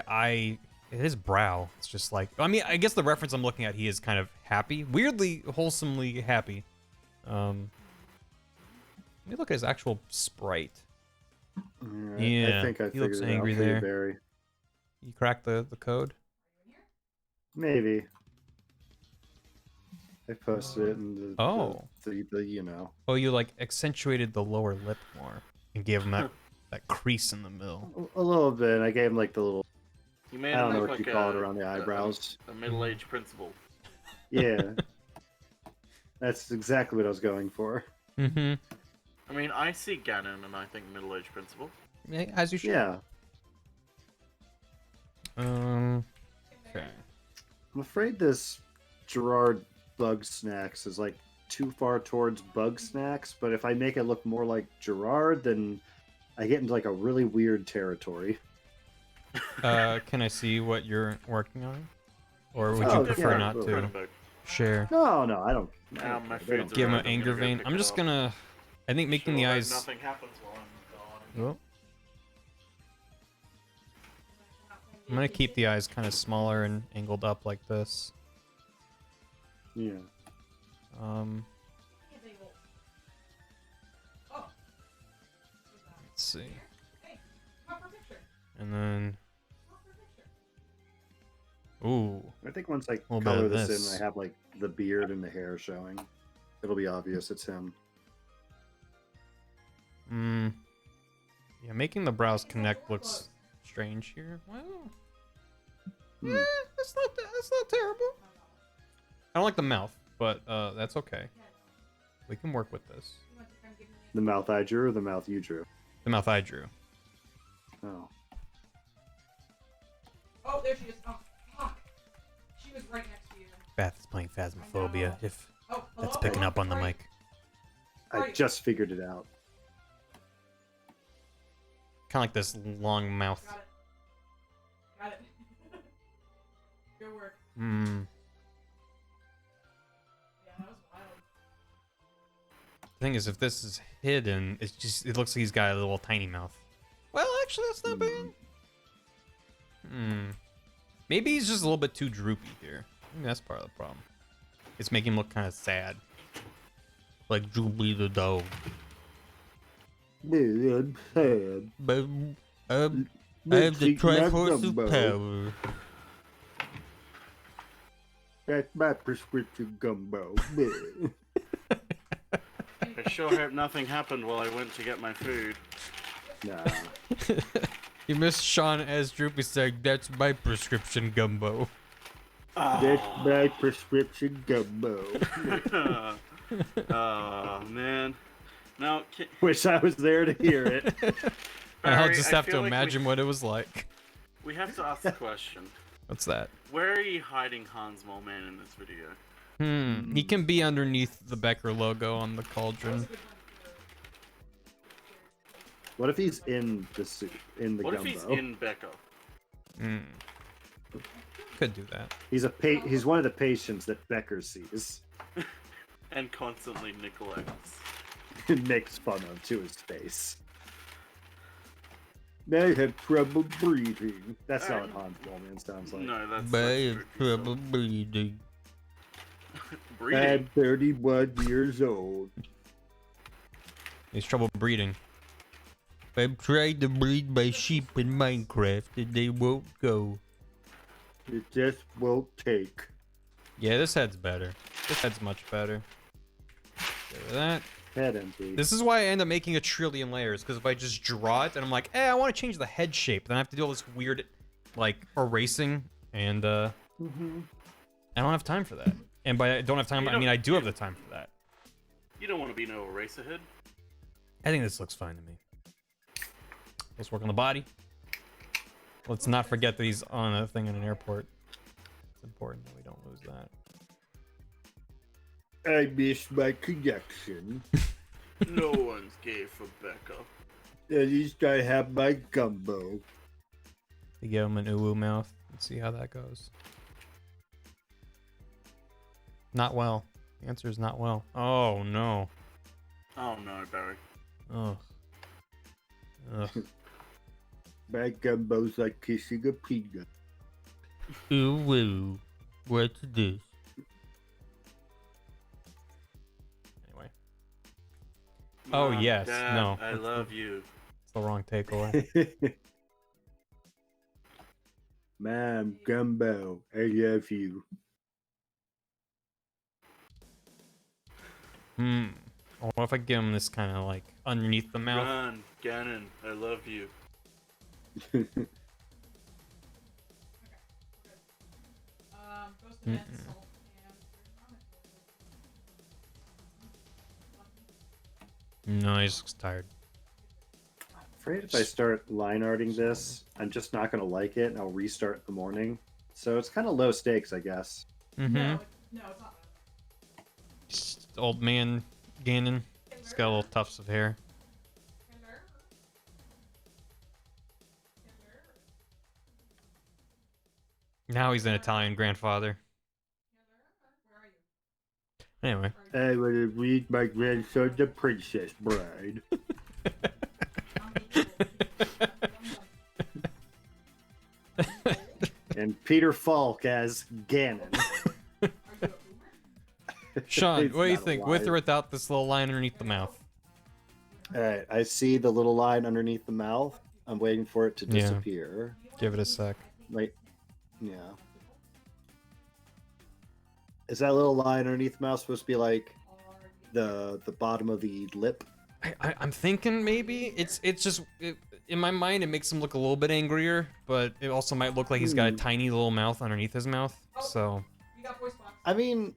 eye. His brow. It's just like. I mean, I guess the reference I'm looking at, he is kind of happy, weirdly, wholesomely happy. Let me look at his actual sprite. Yeah, I think I he looks figured it angry out for you, there. Barry. You cracked the code? Maybe. I posted it in the, Oh. the you know. Oh, you like accentuated the lower lip more and gave him that crease in the middle. A little bit. I gave him like the little. You made I don't him know look what like you call it around the eyebrows. A middle-aged principal. Yeah. That's exactly what I was going for. Mm-hmm. I mean, I see Ganon and I think middle-aged principal. Yeah, as you should. Yeah. Okay. I'm afraid this Gerard Bug Snacks is like too far towards Bug Snacks, but if I make it look more like Gerard, then I get into like a really weird territory. Can I see what you're working on? Or would you prefer not to share? No, I don't. Now my they don't- food's Give him an arrived, I'm anger gonna go vein. pick I'm it just up. gonna... I think making the Sure, eyes... Nothing happens while I'm gone. Oh. I'm gonna keep the eyes kind of smaller and angled up like this. Yeah. Let's see. And then... Ooh. I think once I Little bit color of this this. in, I have like the beard and the hair showing. It'll be obvious it's him. Yeah, making the brows connect looks strange here. Well, Hmm. that's not terrible. I don't like the mouth, but that's okay. We can work with this. The mouth I drew or the mouth you drew? The mouth I drew. Oh. Oh, there she is. Oh, fuck. She was right next to you. Bath is playing Phasmophobia, if Oh, that's hello? picking up on the mic. I just figured it out. Kind of like this long mouth. Got it. Good work. Hmm. Yeah, that was wild. The thing is, if this is hidden, it looks like he's got a little tiny mouth. Well, actually, that's not bad. Maybe he's just a little bit too droopy here. I think that's part of the problem. It's making him look kind of sad. Like Droopy the dog. Man, I'm sad. But I have the Triforce of power. That's my prescription gumbo. I sure hope nothing happened while I went to get my food. Nah. You missed Sean as Droopy saying, "That's my prescription gumbo." That's my prescription gumbo. Oh man. Now, Wish I was there to hear it. I'll Barry, just I have to feel like imagine what it was like. we have to ask the question. What's that? Where are you hiding Hans Moleman in this video? He can be underneath the Becker logo on the cauldron. What if he's in the soup, in the What gumbo? if he's in Becco? Could do that. He's one of the patients that Becker sees. And constantly neglects. Makes fun of to his face. I have trouble breathing. That's not what Hans Moleman sounds like. No, that's I have trouble breathing. I'm 31 years old. He's trouble breeding. I'm trying to breed my sheep in Minecraft and they won't go. It just won't take. Yeah, this head's better. This head's much better. Get rid of that. Head empty. This is why I end up making a trillion layers, because if I just draw it and I'm like, I want to change the head shape, then I have to do all this weird like erasing, and I don't have time for that. And by I don't have time, I mean I do have the time for that. You don't want to be no eraserhead. I think this looks fine to me. Let's work on the body. Let's not forget that he's on a thing in an airport. It's important that we don't lose that. I missed my connection. No one's gay for Becca. At least I have my gumbo. You give him an uwu mouth. Let's see how that goes. Not well. The answer is not well. Oh no. Oh no, Barry. Oh. Ugh. My gumbo's like kissing a peanut. Uwu. What's this? Anyway. Oh Mom, yes. Dad, No. I love you. It's the wrong takeaway. Mom, gumbo, I love you. What if I give him this kind of like underneath the mouth? Run, Ganon, I love you. No, he just looks tired. Afraid if I start line arting this, I'm just not going to like it and I'll restart in the morning. So it's kind of low stakes, I guess. No, it's not. Just old man Ganon. He's got little tufts of hair. Now he's an Italian grandfather. Anyway. I want to read my grandson The Princess Bride. And Peter Falk as Ganon. Sean, what do you He's not think? With or alive. without this little line underneath the mouth? Alright, I see the little line underneath the mouth. I'm waiting for it to Yeah. disappear. Give it a sec. Wait. Yeah. Is that little line underneath the mouth supposed to be like the bottom of the lip? I'm thinking maybe it's just in my mind it makes him look a little bit angrier, but it also might look like he's got a tiny little mouth underneath his mouth. So I mean,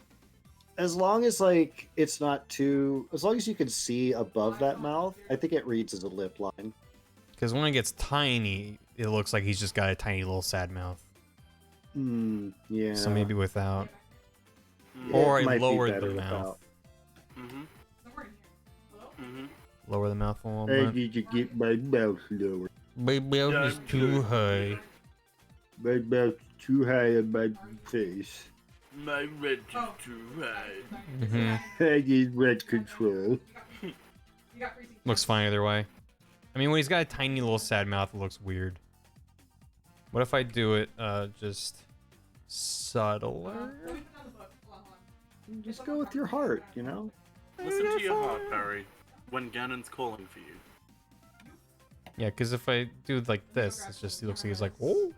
as long as like it's not too, as long as you can see above that mouth, I think it reads as a lip line. because when it gets tiny, it looks like he's just got a tiny little sad mouth. Yeah. So maybe without, It or I might be lowered better the mouth. Lower the mouth a little I bit. need to get my mouth lower. My mouth is too high. My mouth's too high on my face. My red is too high. I need red control. Looks fine either way. I mean, when he's got a tiny little sad mouth, it looks weird. What if I do it just subtler? Just go with your heart, you know? Listen to your heart, Barry, when Ganon's calling for you. Yeah, because if I do like this, it's just, he looks like he's like, oh.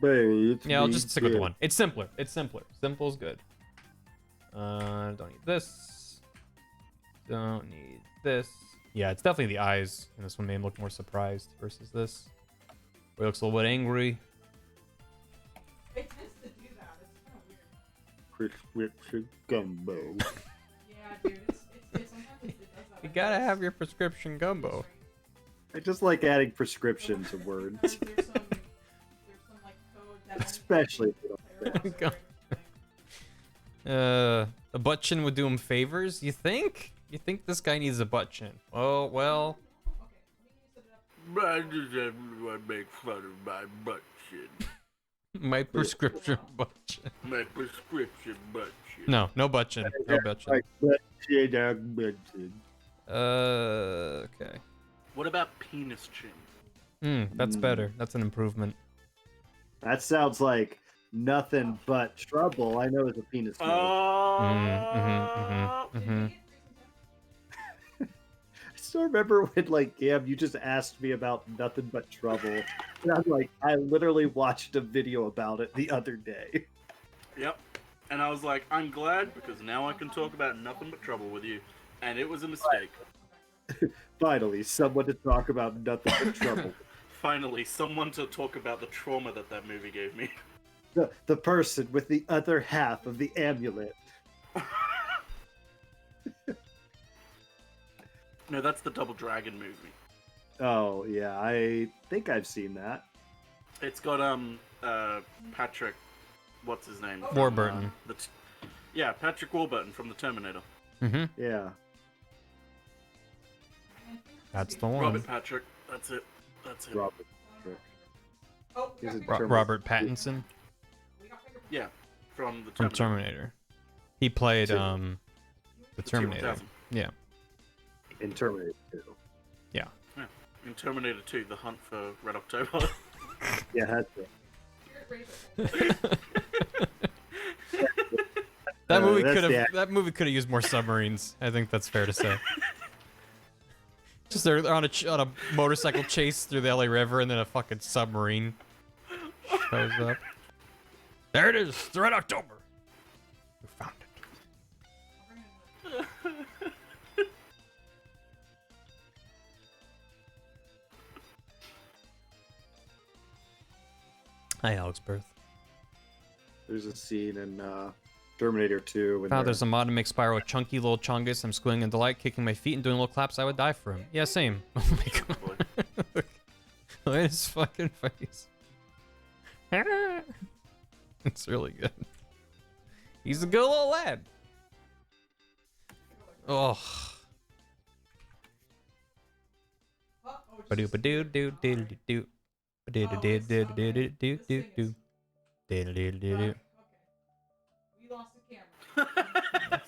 Barry, it's Yeah, I'll me, just stick with the Tim. one. It's simpler. It's simpler. Simple is good. Don't need this. Don't need this. Yeah, it's definitely the eyes. And this one made him look more surprised versus this. Where he looks a little bit angry. It tends to do that. It's kind of weird. Prescription gumbo. Yeah, dude. It's sometimes it does that. You gotta have your prescription gumbo. I just like adding prescription to words. There's some like code that Especially if you don't A butt chin would do him favors, you think? You think this guy needs a butt chin? Oh, well. Why does everyone make fun of my butt chin? My prescription butt chin. My prescription butt chin. No, no butt chin. No butt chin. Like butt chin augmented. Okay. What about penis chin? That's better. That's an improvement. That sounds like nothing but trouble. I know it's a penis. I still remember when, like, Gab, you just asked me about nothing but trouble. And I'm like, I literally watched a video about it the other day. Yep. And I was like, I'm glad because now I can talk about nothing but trouble with you. And it was a mistake. Finally, someone to talk about nothing but trouble. Finally, someone to talk about the trauma that movie gave me. The person with the other half of the amulet. No, that's the Double Dragon movie. Oh yeah, I think I've seen that. It's got Patrick, what's his name? Warburton. Yeah, Patrick Warburton from the Terminator. Mm-hmm. Yeah. That's the one. Robert Patrick. That's it. That's it. Robert Patrick. He's a Robert Pattinson. Yeah, from the Terminator. From Terminator. He played the Terminator. 2000. Yeah. In Terminator 2. Yeah. Yeah. In Terminator 2, The Hunt for Red October. Yeah, that's it. That movie that's could have the that movie could have used more submarines. I think that's fair to say. Just they're on a motorcycle chase through the LA River, and then a fucking submarine shows up. There it is, it's Red October. We found it. Hi, Alex Birth. There's a scene in Terminator 2 when Found there's a mod to make Spyro a chunky little chungus. I'm squealing in delight, kicking my feet and doing little claps. I would die for him. Yeah, same. Oh my god. Look at his fucking face. It's really good. He's a good little lad. Oh. Ba-do-ba-do-do-do-do-do. Ba-do-do-do-do-do-do-do-do. Do-do-do-do-do. We lost the camera.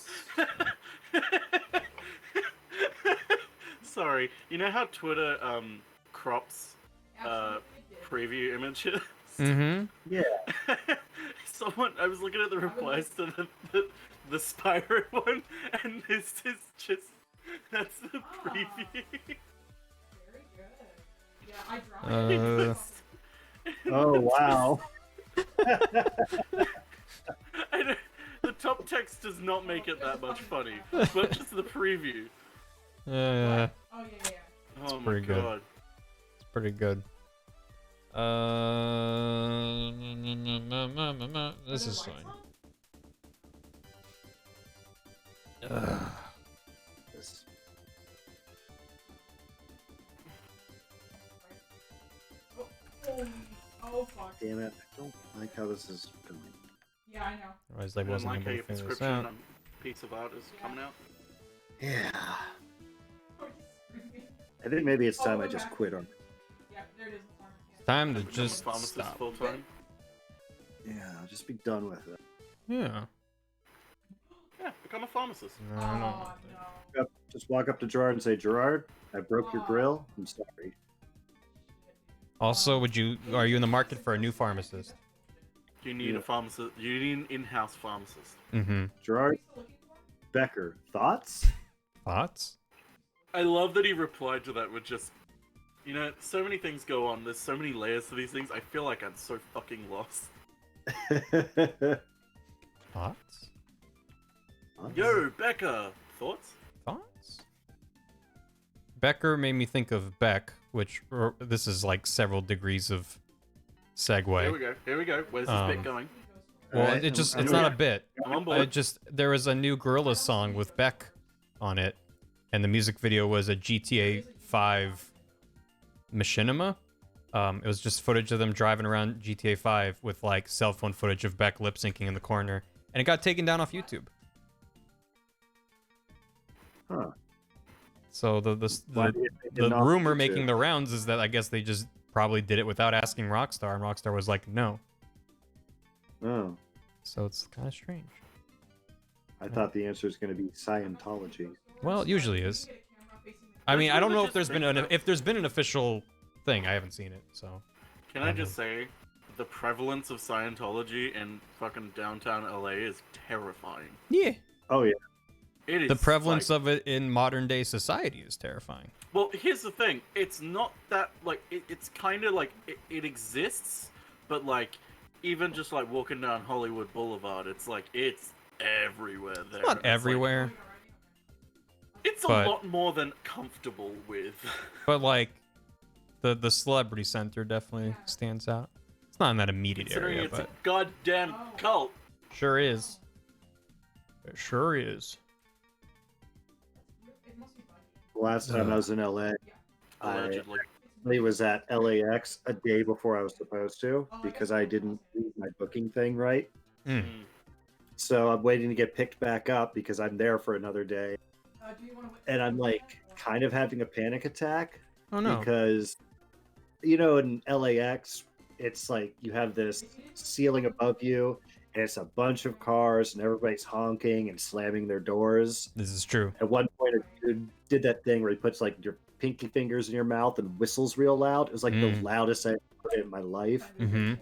Sorry, you know how Twitter crops preview images? Mm-hmm. Yeah. I was looking at the replies to the Spyro one, and this is just that's the preview. Very good. Yeah, I draw Oh wow. The top text does not make it that much funny, but just the preview. Oh yeah. Oh my pretty good. god. It's pretty good. This is fine. Oh fuck. Damn it! I don't like how this is going. Yeah, I know. Otherwise, I I don't wasn't like able how to your figure this prescription out. on piece of art is coming out. Yeah. I think maybe it's time I just quit on. Yeah, there it is. Time to Become a just pharmacist stop. full time. Yeah, I'll just be done with it. Yeah. Yeah, become a pharmacist. Oh, Just walk up to Gerard and say, Gerard, I broke your grill. I'm sorry. Also, are you in the market for a new pharmacist? You need a pharmacist. You need an in-house pharmacist. Mm-hmm. Gerard Becker, thoughts? Thoughts? I love that he replied to that with just, you know, so many things go on. There's so many layers to these things. I feel like I'm so fucking lost. Thoughts? Yo, Becca, thoughts? Thoughts? Becker made me think of Beck, which this is like several degrees of segue. Here we go. Here we go. Where's this bit going? Well, Alright, it's I'm not a here. bit. I'm on board. There was a new Gorillaz song with Beck on it, and the music video was a GTA 5 machinima. It was just footage of them driving around GTA 5 with like cell phone footage of Beck lip syncing in the corner, and it got taken down off YouTube. Huh. So Why do you think the it not rumor YouTube? making the rounds is that I guess they just probably did it without asking Rockstar, and Rockstar was like, no. Oh. So it's kind of strange. I thought the answer is going to be Scientology. Well, it usually is. I mean, I don't know if there's been an official thing. I haven't seen it, so. Can I just say, the prevalence of Scientology in fucking downtown LA is terrifying. Yeah. Oh yeah. It is The prevalence like, of it in modern day society is terrifying. Well, here's the thing. It's not that like it's kind of like it exists, but like even just like walking down Hollywood Boulevard, it's like it's everywhere there. It's not It's everywhere. Like, it's a but- lot more than comfortable with. But like, The celebrity center definitely stands out. It's not in that immediate Considering area, it's but a goddamn cult. sure is. It sure is. Last time I was in LA, Allegedly. I was at LAX a day before I was supposed to because I didn't read my booking thing right. Mm. So I'm waiting to get picked back up because I'm there for another day. And I'm like kind of having a panic attack. Oh no. Because, you know, in LAX, it's like you have this ceiling above you and it's a bunch of cars and everybody's honking and slamming their doors. This is true. At one point, a dude did that thing where he puts like your pinky fingers in your mouth and whistles real loud. It was like the loudest I've heard it in my life. Mm-hmm.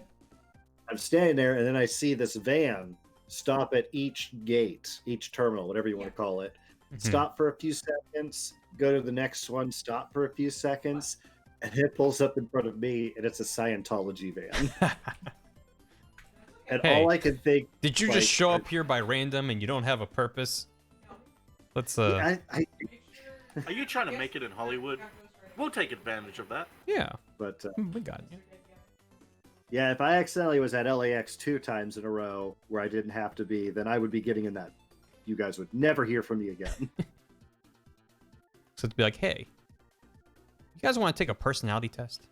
I'm standing there and then I see this van stop at each gate, each terminal, whatever you want to call it. Stop for a few seconds, go to the next one, stop for a few seconds, and it pulls up in front of me, and it's a Scientology van. And Hey, all I can think, did you like, just show up here by random and you don't have a purpose? Let's I Are you trying to make it in Hollywood? We'll take advantage of that. Yeah. But we got you. Yeah, if I accidentally was at LAX 2 times in a row where I didn't have to be, then I would be getting in that. You guys would never hear from me again. So to be like, hey, you guys want to take a personality test?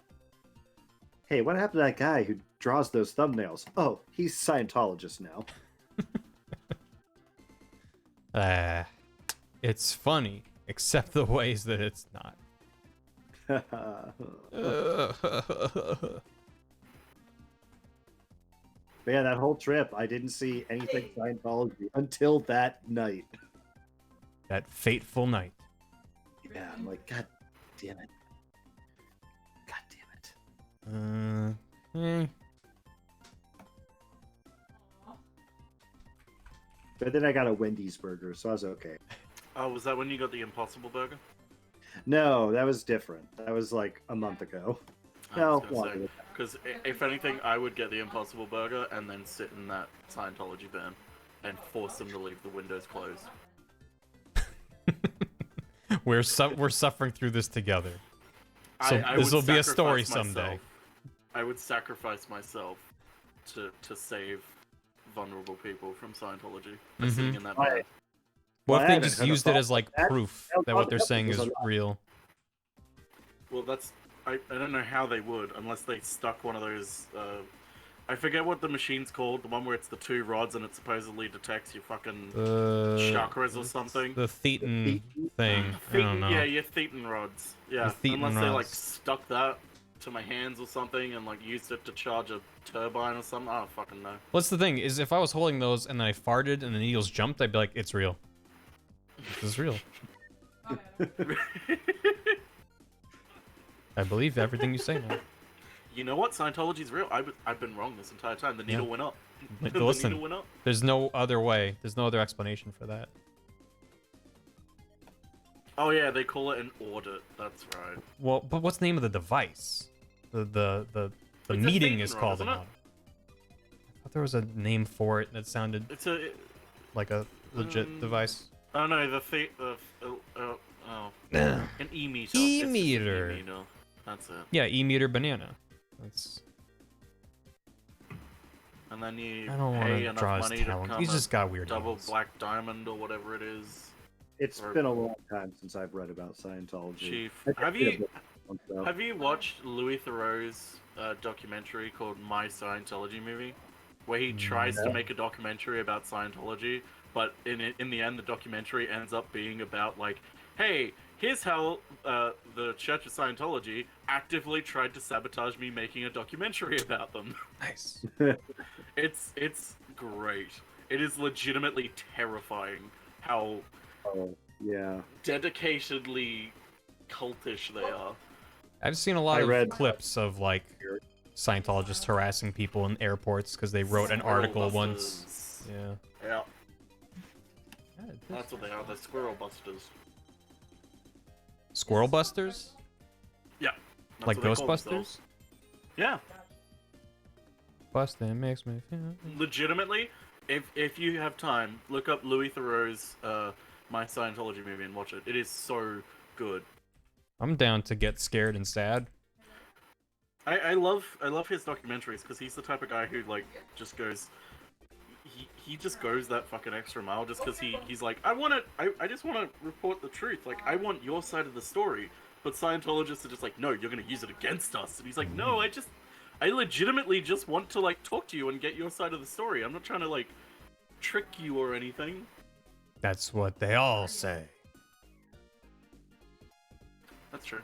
Hey, what happened to that guy who draws those thumbnails? Oh, he's Scientologist now. It's funny, except the ways that it's not. But yeah, that whole trip, I didn't see anything Scientology until that night. That fateful night. Yeah, I'm like, God damn it. God damn it. But then I got a Wendy's burger, so I was okay. Oh, was that when you got the Impossible Burger? No, that was different. That was like a month ago. No, because if anything, I would get the Impossible Burger and then sit in that Scientology van and force them to leave the windows closed. We're suffering through this together. So I this would will be a sacrifice story myself. someday. I would sacrifice myself to save vulnerable people from Scientology by sitting in that van. What if they just used it as like proof that what they're saying is real? Well, that's I don't know how they would unless they stuck one of those. I forget what the machine's called. The one where it's the 2 rods and it supposedly detects your fucking chakras or something. The thetan thing. I don't know. Yeah, your thetan rods. Yeah, The thetan unless they like rods. stuck that to my hands or something and like used it to charge a turbine or something. I don't fucking know. What's the thing is if I was holding those and then I farted and the needles jumped, I'd be like, it's real. This is real. I believe everything you say now. You know what? Scientology's real. I've been wrong this entire time. The needle went up. Like, The listen, needle went up. there's no other way. There's no other explanation for that. Oh yeah, they call it an audit. That's right. Well, but what's the name of the device? The It's a meeting thetan is rod, called isn't an it? audit. I thought there was a name for it that sounded like a legit device. Oh no, Yeah. an e-meter. E-meter. It's an e-meter. That's it. Yeah, E-meter banana. That's. And then you I don't pay wanna enough draw his money to talent. become He's a just got weird double names. black diamond or whatever it is. It's Or- been a long time since I've read about Scientology. Chief, I have think you it's a month ago. have you watched Louis Theroux's documentary called My Scientology Movie, where he tries to No. make a documentary about Scientology, but in the end, the documentary ends up being about like, hey, here's how the Church of Scientology actively tried to sabotage me making a documentary about them. Nice. It's great. It is legitimately terrifying how Yeah. dedicatedly cultish they are. I've seen a lot I of read- clips of like Scientologists harassing people in airports because they wrote an article once. Yeah. Yeah. That's what they are. They're squirrel busters. Squirrel busters? Yeah. That's Like what they call Ghostbusters? themselves. Yeah. Busting makes me feel. Legitimately, if you have time, look up Louis Theroux's My Scientology movie and watch it. It is so good. I'm down to get scared and sad. I love his documentaries because he's the type of guy who like just goes. He just goes that fucking extra mile just because he's like, I just want to report the truth. Like, I want your side of the story. But Scientologists are just like, no, you're going to use it against us. And he's like, no, I legitimately just want to, like, talk to you and get your side of the story. I'm not trying to, like, trick you or anything. That's what they all say. That's true.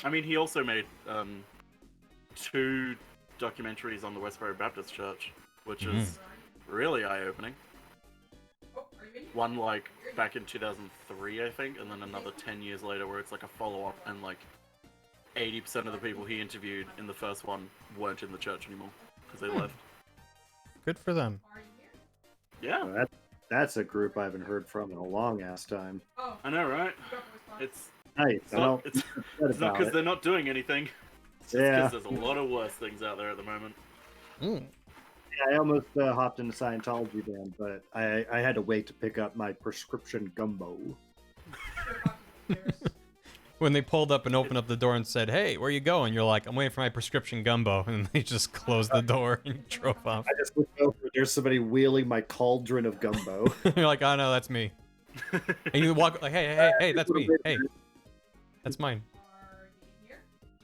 I mean, he also made 2 documentaries on the Westbury Baptist Church, which is really eye-opening. One, like, back in 2003, I think, and then another 10 years later where it's like a follow-up, and like 80% of the people he interviewed in the first one weren't in the church anymore because they left. Good for them. Yeah. Well, that's a group I haven't heard from in a long-ass time. I know, right? It's nice. It's not because they're not doing anything. It's just Yeah. because there's a lot of worse things out there at the moment. Yeah, I almost hopped into Scientology band, but I had to wait to pick up my prescription gumbo. When they pulled up and opened up the door and said, "Hey, where you going?" You're like, "I'm waiting for my prescription gumbo," and they just closed the door and drove off. I just looked over. There's somebody wheeling my cauldron of gumbo. You're like, "Oh no, that's me." And you walk like, "Hey, that's me. Hey, that's mine."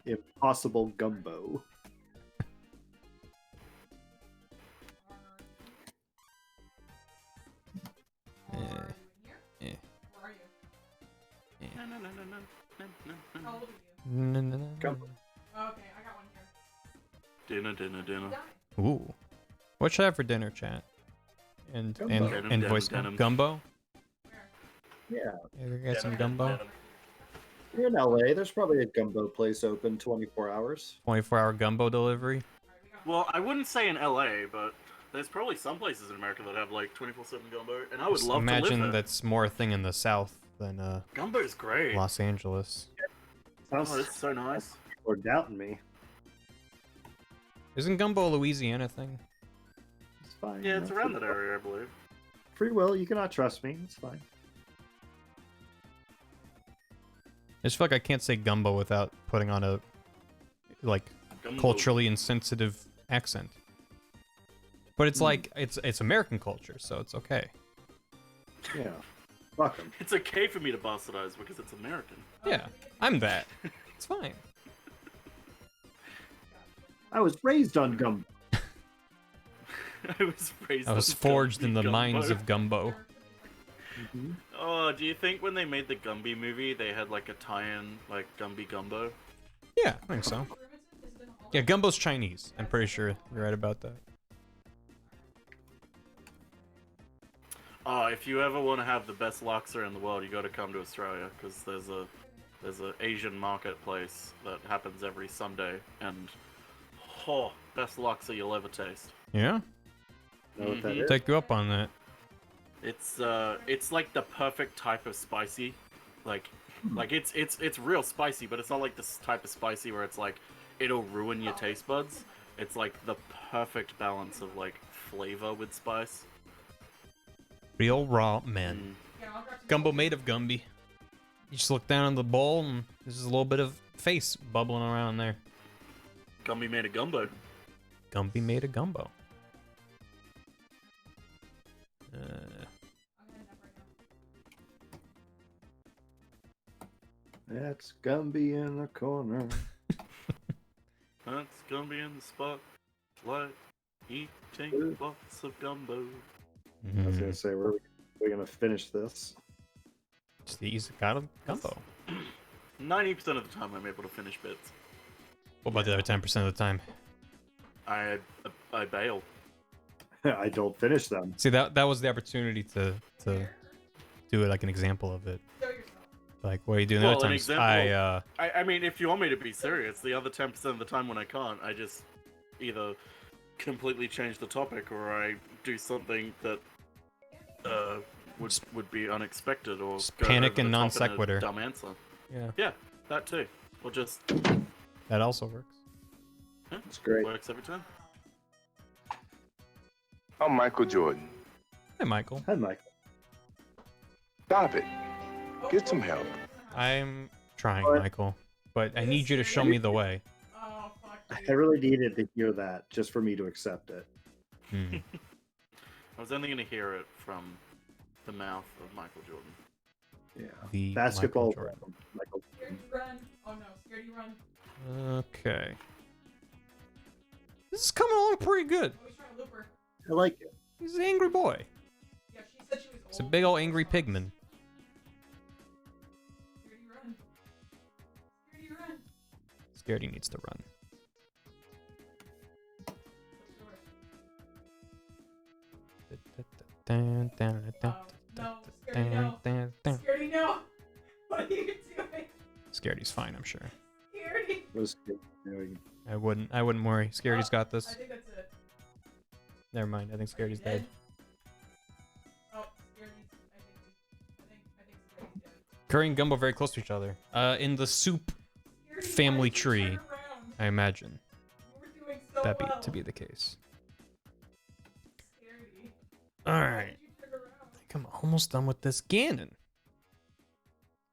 Impossible gumbo. Gumbo. Okay, I got one here. Dinner. Ooh. What should I have for dinner, chat? And voice gumbo? Yeah. You get some gumbo? You're in LA. There's probably a gumbo place open 24 hours. 24-hour gumbo delivery? Well, I wouldn't say in LA, but there's probably some places in America that have like 24/7 gumbo, and I would love to live Imagine there. that's more a thing in the South than Gumbo's great. Los Angeles. Oh, it's so nice. People are doubting me. Isn't gumbo a Louisiana thing? It's fine. Yeah, it's around that area, I believe. Free will. You cannot trust me. It's fine. I just feel like I can't say gumbo without putting on a like Gumbo. culturally insensitive accent. But it's like it's American culture, so it's okay. Yeah. Fuck 'em. It's okay for me to bastardize because it's American. Yeah, I'm that. It's fine. I was raised on gumbo. I was raised. I was on forged in the Gumby mines of gumbo. Oh, do you think when they made the Gumby movie, they had like a tie-in, like Gumby Gumbo? Yeah, I think so. Yeah, gumbo's Chinese. I'm pretty sure you're right about that. Oh, if you ever want to have the best laksa in the world, you got to come to Australia because there's a Asian marketplace that happens every Sunday, and best laksa you'll ever taste. Yeah? Know what that is? Take you up on that. It's like the perfect type of spicy, like it's real spicy, but it's not like this type of spicy where it's like it'll ruin your taste buds. It's like the perfect balance of like flavor with spice. Real raw men. Gumbo made of Gumby. You just look down in the bowl and there's a little bit of face bubbling around there. Gumby made a gumbo. Gumby made a gumbo. That's Gumby in the corner. That's Gumby in the spotlight, eating lots of gumbo. I was gonna say we're gonna finish this. It's the easy kind of gumbo. 90% of the time, I'm able to finish bits. What about the other 10% of the time? I bail. I don't finish them. See, that was the opportunity to do like an example of it. Like, what are you doing the other an times? example, I mean, if you want me to be serious, the other 10% of the time when I can't, I just either completely change the topic or I do something that would be unexpected or just go panic over and the top non in a sequitur. dumb answer. Yeah. Yeah, that too. Or just That also works. It's great. Works every time. I'm Michael Jordan. Hey, Michael. Hi, Michael. Stop it. Get some help. I'm trying, Michael, but I need you to show me the way. I really needed to hear that just for me to accept it. I was only going to hear it from the mouth of Michael Jordan. Yeah. The Basketball. Michael Jordan. Michael Scared you run. Oh no, scared you run. Okay. This is coming along pretty good. Oh, he's trying to loop her. I like it. He's an angry boy. Yeah, she said she was He's a old. big old angry pigman. Scared you run. Scared you run. Scared he needs to run. No, Scaredy, no. Scaredy, no. What are you doing? Scaredy's fine, I'm sure. Scaredy. Was doing. I wouldn't worry. Scaredy's got I this. think that's it. Never mind. I think Scaredy's dead. Oh, Scaredy's. I think Scaredy's dead. Curry and Gumbo very close to each other. In the soup family tree, I imagine. We're doing so That well. to be the case. Scaredy. All right. I think I'm almost done with this Ganon.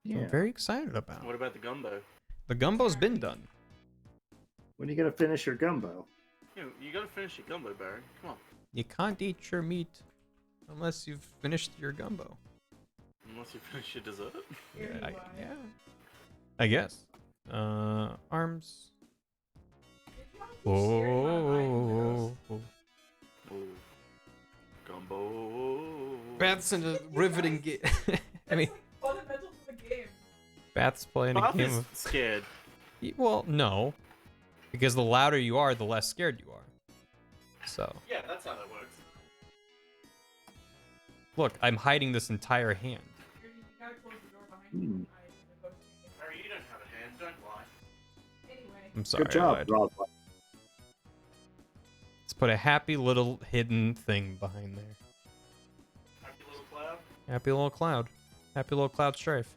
Yeah. I'm very excited about. What about the gumbo? The Gumbo's been done. When are you gonna finish your gumbo? You gotta finish your gumbo, Barry. Come on. You can't eat your meat unless you've finished your Gumbo. Unless you finish your dessert. Yeah. I guess. Arms. Oh. Gumbo. Bath's in a riveting game. I mean, Fundamental to the game. Bath's playing a Bath game is of. scared. Well, no, because the louder you are, the less scared you are. So Yeah, that's how that works. look, I'm hiding this entire hand. You gotta close the door behind you. Barry, you don't have a hand. Don't lie. Anyway. I'm sorry. Good job, I lied. Rob. Let's put a happy little hidden thing behind there. Happy little cloud. Happy little cloud. Happy little cloud strife.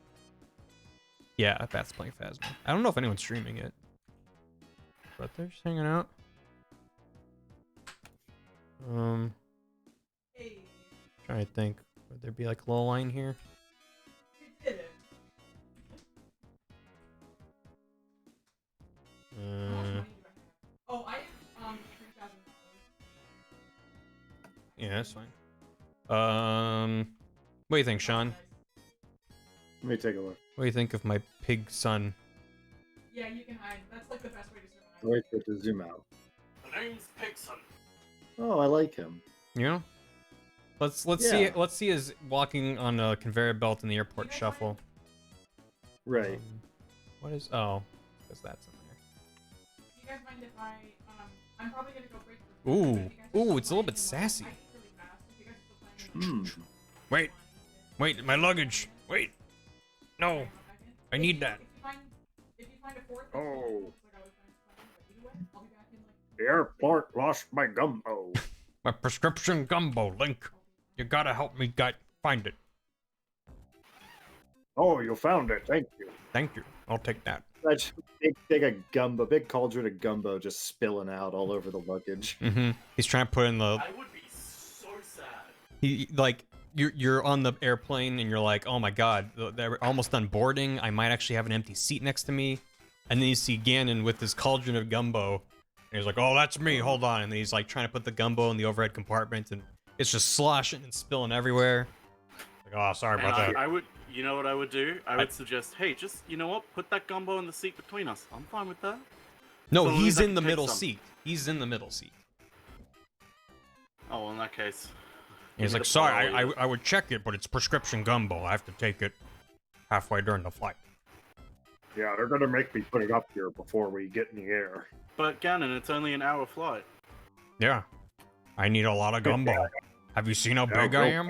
Yeah, Bath's playing Phasma. I don't know if anyone's streaming it, but they're just hanging out. Trying to think. Would there be like a little line here? You did it. Oh, I have $3,000. Yeah, that's fine. What do you think, Sean? Let me take a look. What do you think of my pig son? Yeah, you can hide. That's like the best way to survive. Wait for it to zoom out. The name's Pigson. Oh, I like him. Yeah. Let's see his walking on a conveyor belt in the airport shuffle. Right. What is? Oh, because that's in there. Do you guys mind if I I'm probably gonna go break. Ooh, it's a little bit sassy. Wait, my luggage. Wait, no, I need that. Oh. The airport lost my gumbo. My prescription Gumbo, Link. You gotta help me find it. Oh, you found it. Thank you. Thank you. I'll take that. That's big cauldron of gumbo just spilling out all over the luggage. He's trying to put in the. I would be so sad. He like you're on the airplane and you're like, oh my god, they're almost done boarding. I might actually have an empty seat next to me, and then you see Ganon with his cauldron of gumbo, and he's like, oh, that's me. Hold on, and then he's like trying to put the gumbo in the overhead compartment, and it's just sloshing and spilling everywhere. Like, oh, sorry about that. I would. You know what I would do? I would suggest, hey, just, you know what? Put that gumbo in the seat between us. I'm fine with that. No, So he's I in can the take middle some. seat. He's in the middle seat. Oh, well, in that case. He's like, sorry, I would check it, but it's prescription gumbo. I have to take it halfway during the flight. Yeah, they're gonna make me put it up here before we get in the air. But Ganon, it's only an hour flight. Yeah, I need a lot of gumbo. Have you seen how big I am?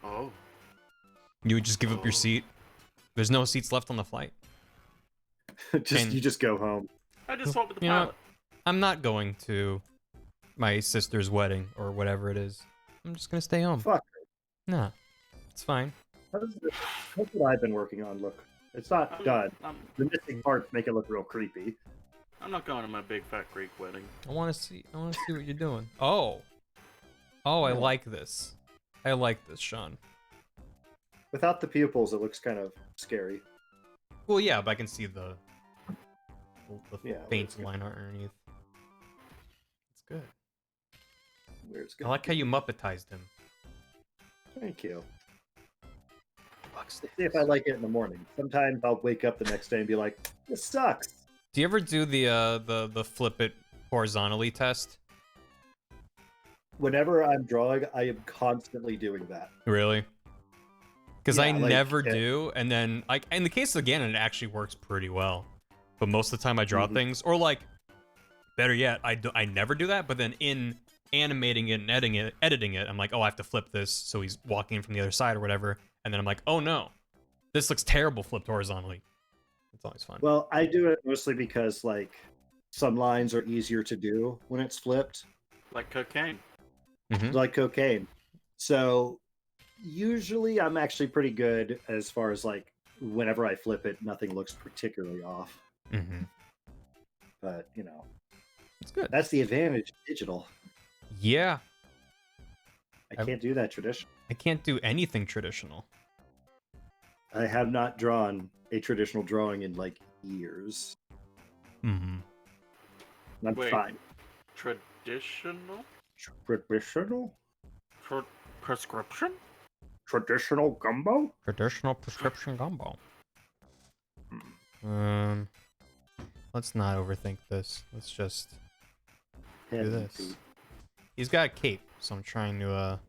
Oh. You would just give up your seat. There's no seats left on the flight. You just go home. I just swapped with the You know, pilot. I'm not going to my sister's wedding or whatever it is. I'm just gonna stay home. Fuck. Nah, it's fine. That's what I've been working on. Look, it's not done. The missing parts make it look real creepy. I'm not going to my big fat Greek wedding. I want to see what you're doing. Oh, I like this. I like this, Sean. Without the pupils, it looks kind of scary. Well, yeah, but I can see the the Yeah, faint line art underneath. It's good. Where's I like how you Muppetized him. Thank you. See if I like it in the morning. Sometimes I'll wake up the next day and be like, this sucks. Do you ever do the flip it horizontally test? Whenever I'm drawing, I am constantly doing that. Really? Because Yeah, I like, never do, and then like in the case of Ganon, it actually works pretty well. But most of the time, I draw things, or like, better yet, I never do that. But then in animating it and editing it, I'm like, oh, I have to flip this, so he's walking in from the other side or whatever. And then I'm like, oh no, this looks terrible flipped horizontally. It's always fun. Well, I do it mostly because like some lines are easier to do when it's flipped. Like cocaine. Like cocaine. So usually I'm actually pretty good as far as like whenever I flip it, nothing looks particularly off. But you know, it's good. That's the advantage of digital. Yeah. I can't do that traditional. I can't do anything traditional. I have not drawn a traditional drawing in like years. I'm Wait, fine. Traditional? Traditional? Prescription? Traditional gumbo? Traditional prescription gumbo. Let's not overthink this. Let's just do this. He's got a cape, so I'm trying to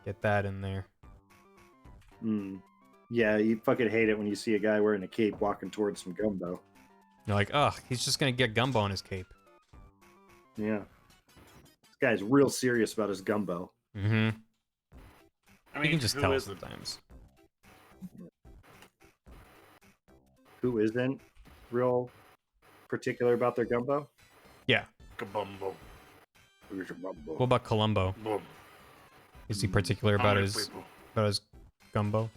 get that in there. Yeah, you fucking hate it when you see a guy wearing a cape walking towards some gumbo. You're like, ugh, he's just gonna get gumbo on his cape. Yeah. This guy's real serious about his gumbo. I mean, you can just who tell isn't? sometimes. Who isn't real particular about their gumbo? Yeah. Kabumbo. What about Columbo? Is he particular about his gumbo?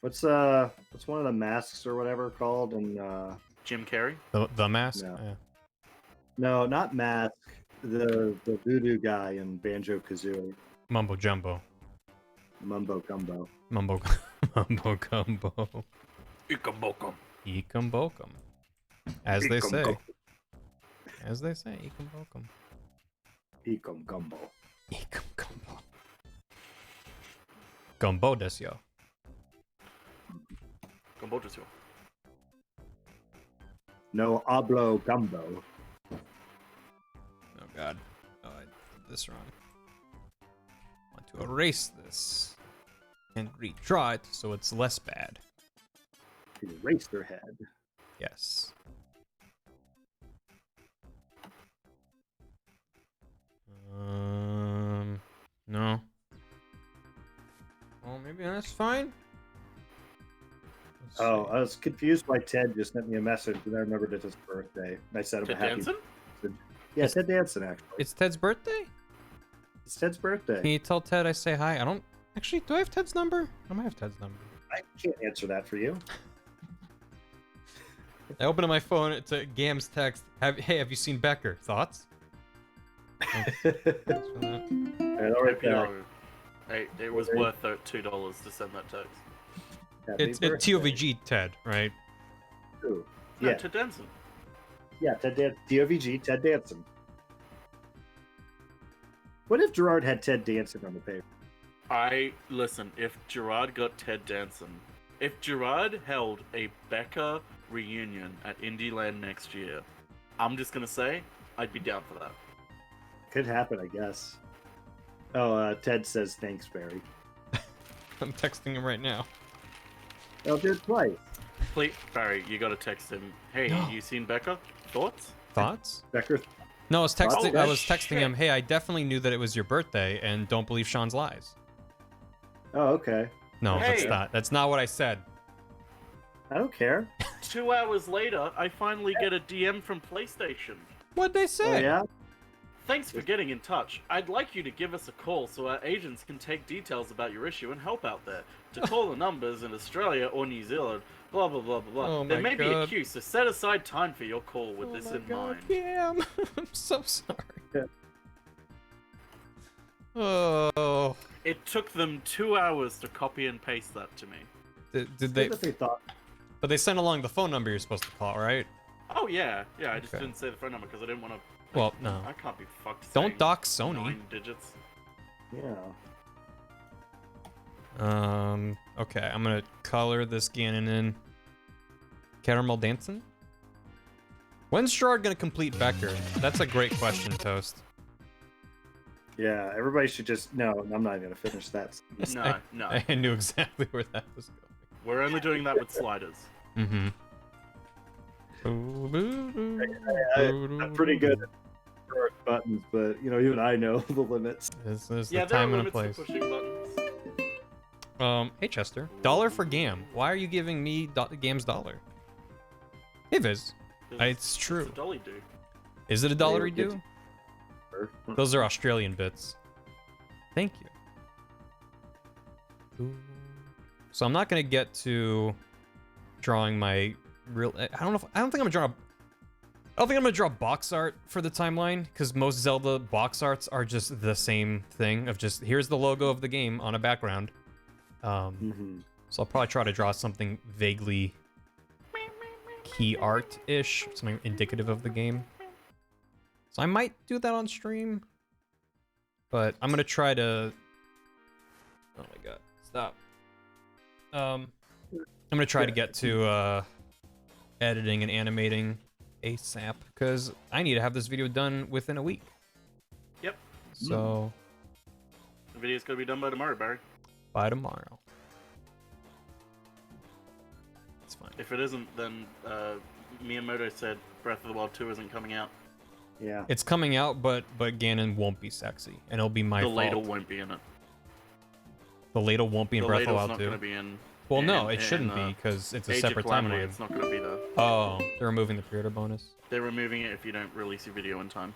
What's one of the masks or whatever called? And Jim Carrey? The mask? No. Yeah. No, not Mask. The voodoo guy in Banjo Kazooie. Mumbo Jumbo. Mumbo Gumbo. Mumbo Gumbo. Ikambokum. Ikambokum. As they say. Ikambokum. As they say, Ikambokum. Ikum Gumbo. Ikum Gumbo. Gumbo desu yo. Gumbo desu yo. No hablo gumbo. Oh god. Oh, I did this wrong. I want to erase this. And redraw it so it's less bad. Erase their head. Yes. No. Well, maybe that's fine. I was confused why Ted just sent me a message, and I remembered it's his birthday. And I said him Ted a happy Danson? Yeah, Ted Danson, actually. It's Ted's birthday? It's Ted's birthday. Can you tell Ted I say hi? I don't... Actually, do I have Ted's number? I might have Ted's number. I can't answer that for you. I open up my phone, it's a Gam's text. Hey, have you seen Becker? Thoughts? Thanks for that. All right, Hey, it was worth $2 to send that text. It's TOVG Ted, right? Who? No, Yeah. Ted Danson. Yeah, DOVG, Ted Danson. What if Gerard had Ted Danson on the paper? Listen, if Gerard got Ted Danson, if Gerard held a Becca reunion at Indieland next year, I'm just gonna say, I'd be down for that. Could happen, I guess. Oh, Ted says thanks, Barry. I'm texting him right now. I'll do it twice. Please, Barry, you gotta text him. Hey, No. you seen Becca? Thoughts? Thoughts? Becker? No, I was texting. Oh, I was shit. texting him. Hey, I definitely knew that it was your birthday, and don't believe Sean's lies. Oh, okay. No, Hey. That's not what I said. I don't care. 2 hours later, I finally get a DM from PlayStation. What'd they Oh, say? yeah? Thanks for getting in touch. I'd like you to give us a call so our agents can take details about your issue and help out there. To call the numbers in Australia or New Zealand, blah blah blah blah blah. Oh There my may be a God. queue, so set aside time for your call with this in mind. Damn. I'm so sorry. Oh. It took them 2 hours to copy and paste that to me. Did they? What if they thought? But they sent along the phone number you're supposed to call, right? Oh yeah, yeah. I just didn't say the phone number because I didn't want to. Well, no. I can't be fucked. Don't saying dox Sony. 9 digits. Yeah. Okay, I'm gonna color this Ganon in caramel dancing. When's Gerard gonna complete Becker? That's a great question, Toast. Yeah, everybody should just no. I'm not gonna finish that. No, no. I knew exactly where that was going. We're only doing that with sliders. Mm-hmm. I'm pretty good at short buttons, but you know, even I know the limits. This is Yeah, the there are time and a limits place. to pushing buttons. Hey Chester, $1 for Gam. Why are you giving me Gam's $1? Hey Viz, it's true. It's a dolly do. Is it a $1 do? Those are Australian bits. Thank you. So I'm not gonna get to drawing my real. I don't think I'm gonna draw. I don't think I'm gonna draw box art for the timeline because most Zelda box arts are just the same thing of just here's the logo of the game on a background. So I'll probably try to draw something vaguely key art-ish, something indicative of the game. So I might do that on stream, but I'm gonna try to. Oh my god! Stop. I'm gonna try to get to editing and animating ASAP because I need to have this video done within a week. Yep. So The video's gonna be done by tomorrow, Barry. by tomorrow. It's fine. If it isn't, then Miyamoto said Breath of the Wild 2 isn't coming out. Yeah. It's coming out, but Ganon won't be sexy, and it'll be my The fault. ladle won't be in it. The ladle won't be in The Breath of the ladle's Wild not 2. gonna be in. Well, no, in- it shouldn't in, be because it's a Age of separate Calamity, timeline. It's not gonna be there. Oh, they're removing the pre-order bonus. They're removing it if you don't release your video in time.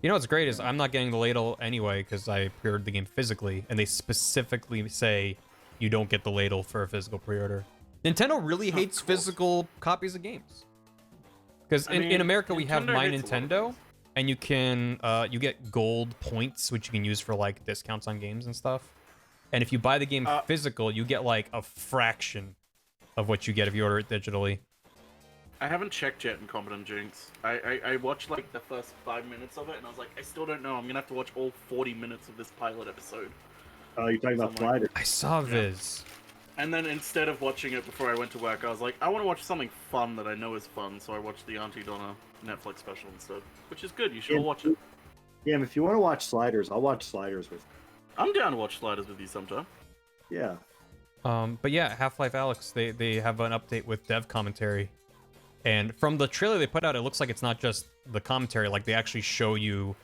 You know what's great is I'm not getting the ladle anyway because I pre-ordered the game physically, and they specifically say you don't get the ladle for a physical pre-order. Nintendo really hates physical copies of games. Because in America we have Nintendo My hates a lot of Nintendo, and you can you get gold points which you can use for like discounts on games and stuff. And if you buy the game physical, you get like a fraction of what you get if you order it digitally. I haven't checked yet in Competent Jinx. I watched like the first 5 minutes of it, and I was like, I still don't know. I'm gonna have to watch all 40 minutes of this pilot episode. Oh, you're talking about sliders. I saw Viz. And then instead of watching it before I went to work, I was like, I want to watch something fun that I know is fun, so I watched the Auntie Donna Netflix special instead, which is good. You should all watch it. Yeah, if you want to watch sliders, I'll watch sliders with you. I'm down to watch Sliders with you sometime. Yeah. But yeah, Half-Life Alyx, they have an update with dev commentary. And from the trailer they put out, it looks like it's not just the commentary, like they actually show you,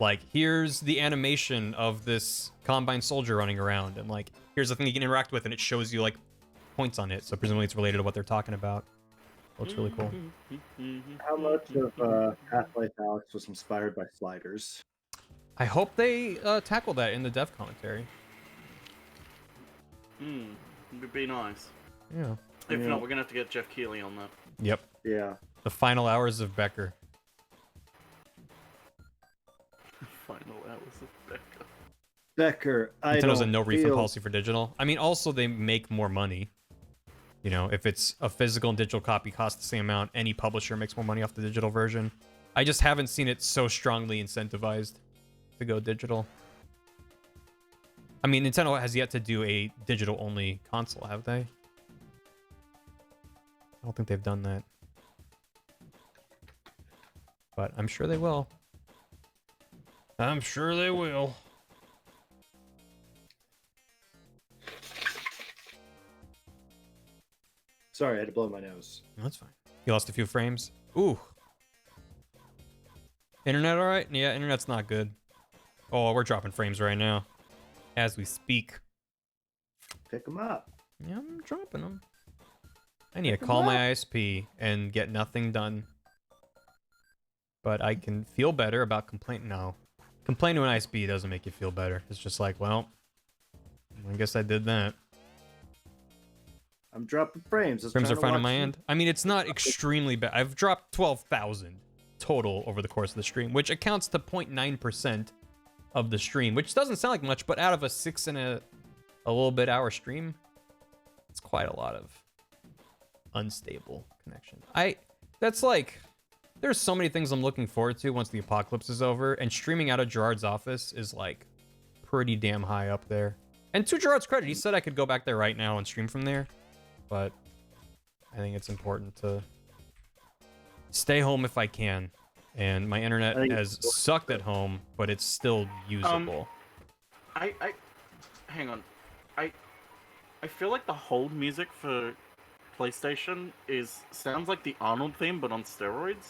like, here's the animation of this Combine soldier running around, and like, here's the thing you can interact with, and it shows you like points on it, so presumably it's related to what they're talking about. Looks really cool. How much of Half-Life Alyx was inspired by sliders? I hope they tackle that in the dev commentary. It'd be nice. Yeah. If not, we're gonna have to get Jeff Keighley on that. Yep. Yeah. The final hours of Becker. Final hours of Becker. Becker, I Nintendo's don't a no refund feel- policy for digital. I mean, also they make more money. You know, if it's a physical and digital copy costs the same amount, any publisher makes more money off the digital version. I just haven't seen it so strongly incentivized to go digital. I mean, Nintendo has yet to do a digital-only console, have they? I don't think they've done that. But I'm sure they will. I'm sure they will. Sorry, I had to blow my nose. That's fine. You lost a few frames? Ooh. Internet alright? Yeah, internet's not good. Oh, we're dropping frames right now. As we speak. Pick them up. Yeah, I'm dropping them. I need to call my ISP and get nothing done. But I can feel better about complaining. No. Complaining to an ISP doesn't make you feel better. It's just like, well, I guess I did that. I'm dropping frames. Frames are fine on my end. I mean, it's not extremely bad. I've dropped 12,000 total over the course of the stream, which accounts to 0.9% of the stream, which doesn't sound like much, but out of a 6 and a little bit hour stream, it's quite a lot of unstable connection. That's like there's so many things I'm looking forward to once the apocalypse is over, and streaming out of Gerard's office is like pretty damn high up there. And to Gerard's credit, he said I could go back there right now and stream from there, but I think it's important to stay home if I can. And my internet has sucked at home, but it's still usable. Hang on. I feel like the hold music for PlayStation sounds like the Arnold theme, but on steroids.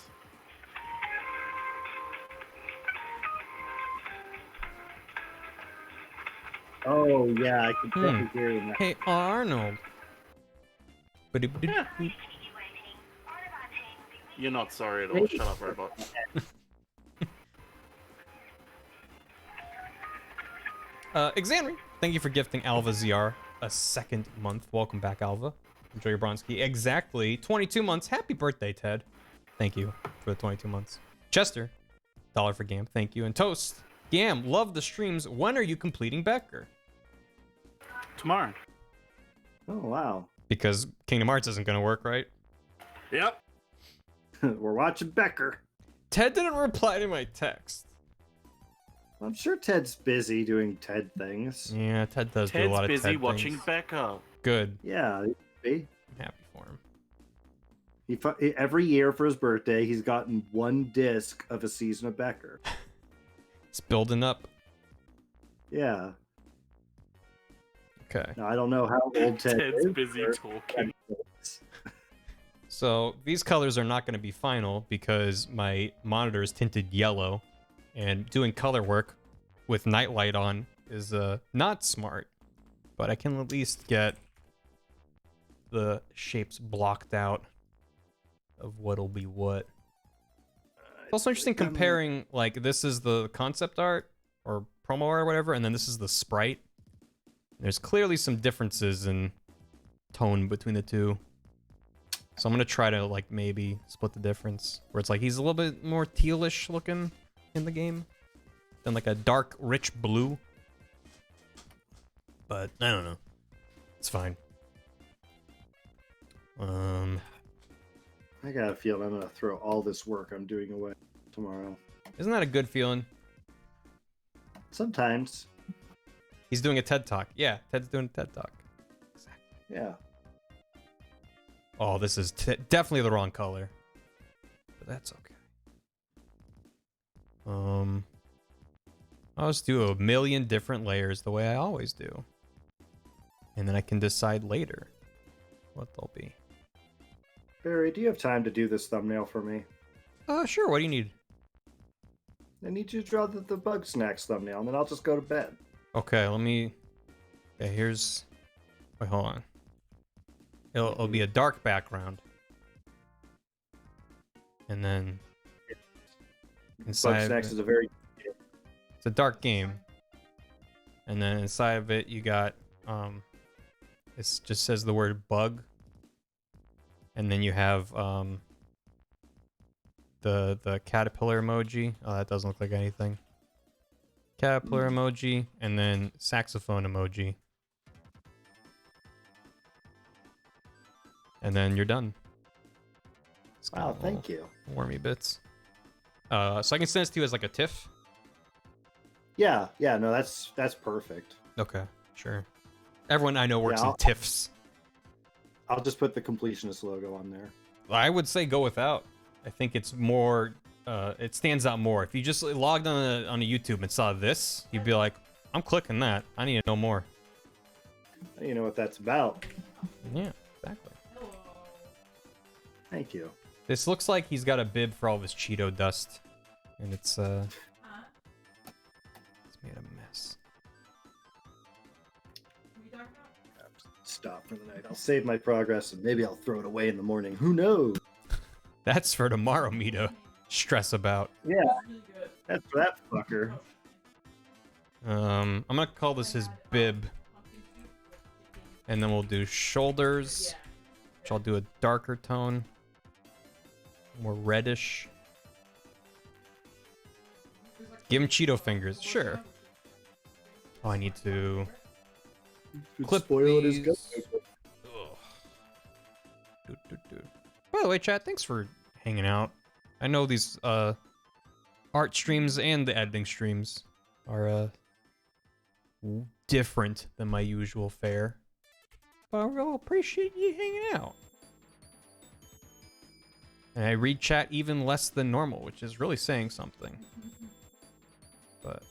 Oh yeah, I can definitely hear that. Hey Arnold. Yeah. You're not sorry at all. Shut up, robot. Exanry, thank you for gifting Alva ZR a second month. Welcome back, Alva. Enjoy your Bronski. Exactly 22 months. Happy birthday, Ted. Thank you for the 22 months. Chester, $1 for Gam. Thank you. And Toast, Gam, love the streams. When are you completing Becker? Tomorrow. Oh, wow. Because Kingdom Hearts isn't going to work, right? Yep. We're watching Becker. Ted didn't reply to my text. I'm sure Ted's busy doing Ted things. Yeah, Ted does do a lot of Ted things. Ted's busy watching Becker. Good. Yeah, I'm happy for him. Every year for his birthday, he's gotten one disc of a season of Becker. It's building up. Yeah. Okay. Now, I don't know how old Ted Ted's is. busy talking. So these colors are not going to be final because my monitor is tinted yellow, and doing color work with nightlight on is not smart. But I can at least get the shapes blocked out of what'll be what. It's also interesting comparing, like, this is the concept art or promo art or whatever, and then this is the sprite. There's clearly some differences in tone between the two. So I'm gonna try to, like, maybe split the difference, where it's like he's a little bit more tealish looking in the game than like a dark, rich blue. But I don't know. It's fine. I got a feeling I'm gonna throw all this work I'm doing away tomorrow. Isn't that a good feeling? Sometimes. He's doing a TED Talk. Yeah, Ted's doing a TED Talk. Yeah. Oh, this is definitely the wrong color. But that's okay. I'll just do a million different layers the way I always do. And then I can decide later what they'll be. Barry, do you have time to do this thumbnail for me? Sure. What do you need? I need you to draw the Bug Snacks thumbnail, and then I'll just go to bed. Okay, let me... Okay, here's... Wait, hold on. It'll be a dark background. And then... Inside Bug Snacks is a very... It's a dark game. And then inside of it, you got... It just says the word bug. And then you have the caterpillar emoji. Oh, that doesn't look like anything. Caterpillar emoji, and then saxophone emoji. And then you're done. Wow, thank you. Wormy bits. So I can send this to you as like a TIFF? Yeah, no, that's perfect. Okay, sure. Everyone I know works in TIFFs. I'll just put the completionist logo on there. I would say go without. I think it's more, it stands out more. If you just logged on a YouTube and saw this, you'd be like, I'm clicking that. I need to know more. I need to know what that's about. Yeah, exactly. Thank you. This looks like he's got a bib for all of his Cheeto dust. And it's made a mess. Stop for the night. I'll save my progress and maybe I'll throw it away in the morning. Who knows? That's for tomorrow, me to stress about. Yeah, that's for that fucker. I'm gonna call this his bib. And then we'll do shoulders, which I'll do a darker tone. More reddish. Give him Cheeto fingers. Sure. Oh, I need to clip these. By the way, chat, thanks for hanging out. I know these art streams and the editing streams are different than my usual fare. But I really appreciate you hanging out. And I read chat even less than normal, which is really saying something. But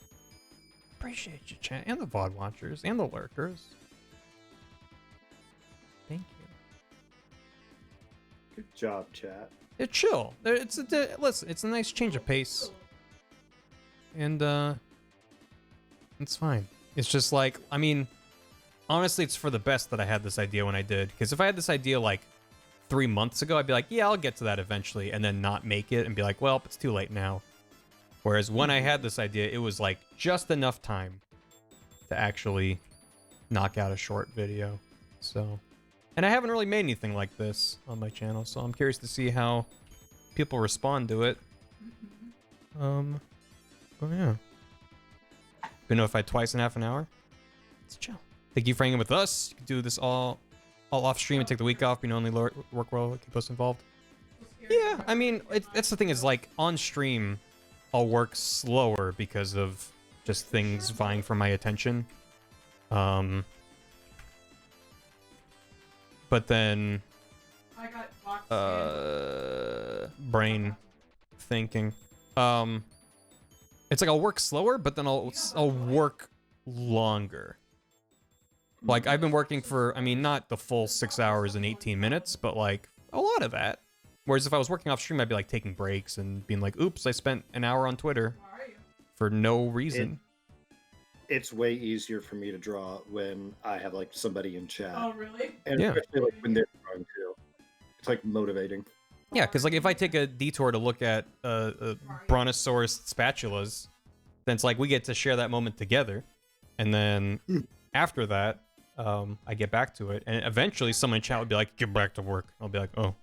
appreciate you, chat, and the VOD watchers, and the lurkers. Thank you. Good job, chat. It's chill. Listen, it's a nice change of pace. And, it's fine. It's just like, I mean, honestly, it's for the best that I had this idea when I did. Because if I had this idea, like, 3 months ago, I'd be like, yeah, I'll get to that eventually, and then not make it and be like, well, it's too late now. Whereas when I had this idea, it was like just enough time to actually knock out a short video. So, and I haven't really made anything like this on my channel, so I'm curious to see how people respond to it. Oh yeah. Been notified twice in half an hour. It's chill. Thank you for hanging with us. You can do this all off stream and take the week off. You know, only work well, keep us involved. Yeah, I mean, that's the thing is, like, on stream, I'll work slower because of just things vying for my attention. But then, brain thinking. It's like I'll work slower, but then I'll work longer. Like, I've been working for, I mean, not the full 6 hours and 18 minutes, but, like, a lot of that. Whereas if I was working off stream, I'd be, like, taking breaks and being like, oops, I spent an hour on Twitter for no reason. It's way easier for me to draw when I have, like, somebody in chat. Oh, really? And Yeah. especially, like, when they're drawing, too. It's, like, motivating. Yeah, because, like, if I take a detour to look at Brontosaurus spatulas, then it's like we get to share that moment together. And then after that, I get back to it, and eventually someone in chat would be like, "Get back to work." I'll be like, "Oh."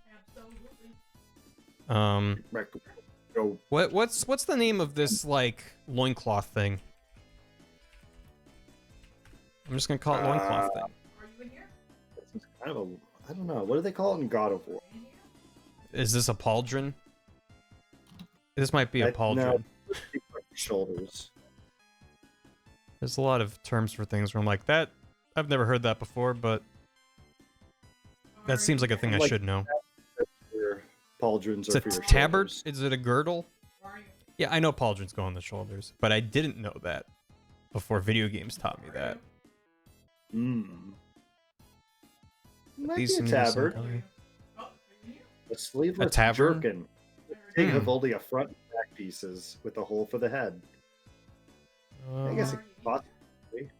What's the name of this, like, loincloth thing? I'm just gonna call it loincloth thing. It's kind of a, I don't know. What do they call it in God of War? Is this a pauldron? This might be a pauldron. No, shoulders. There's a lot of terms for things where I'm like, that, I've never heard that before, but that seems like a thing I should know. Pauldrons Is are it for your tabard? shoulders. Is it a girdle? Yeah, I know pauldrons go on the shoulders, but I didn't know that before video games taught me that. Might These be a seem to be tabard. some A sleeveless tavern? jerkin. Take of only a front and back pieces with a hole for the head. I guess it possibly.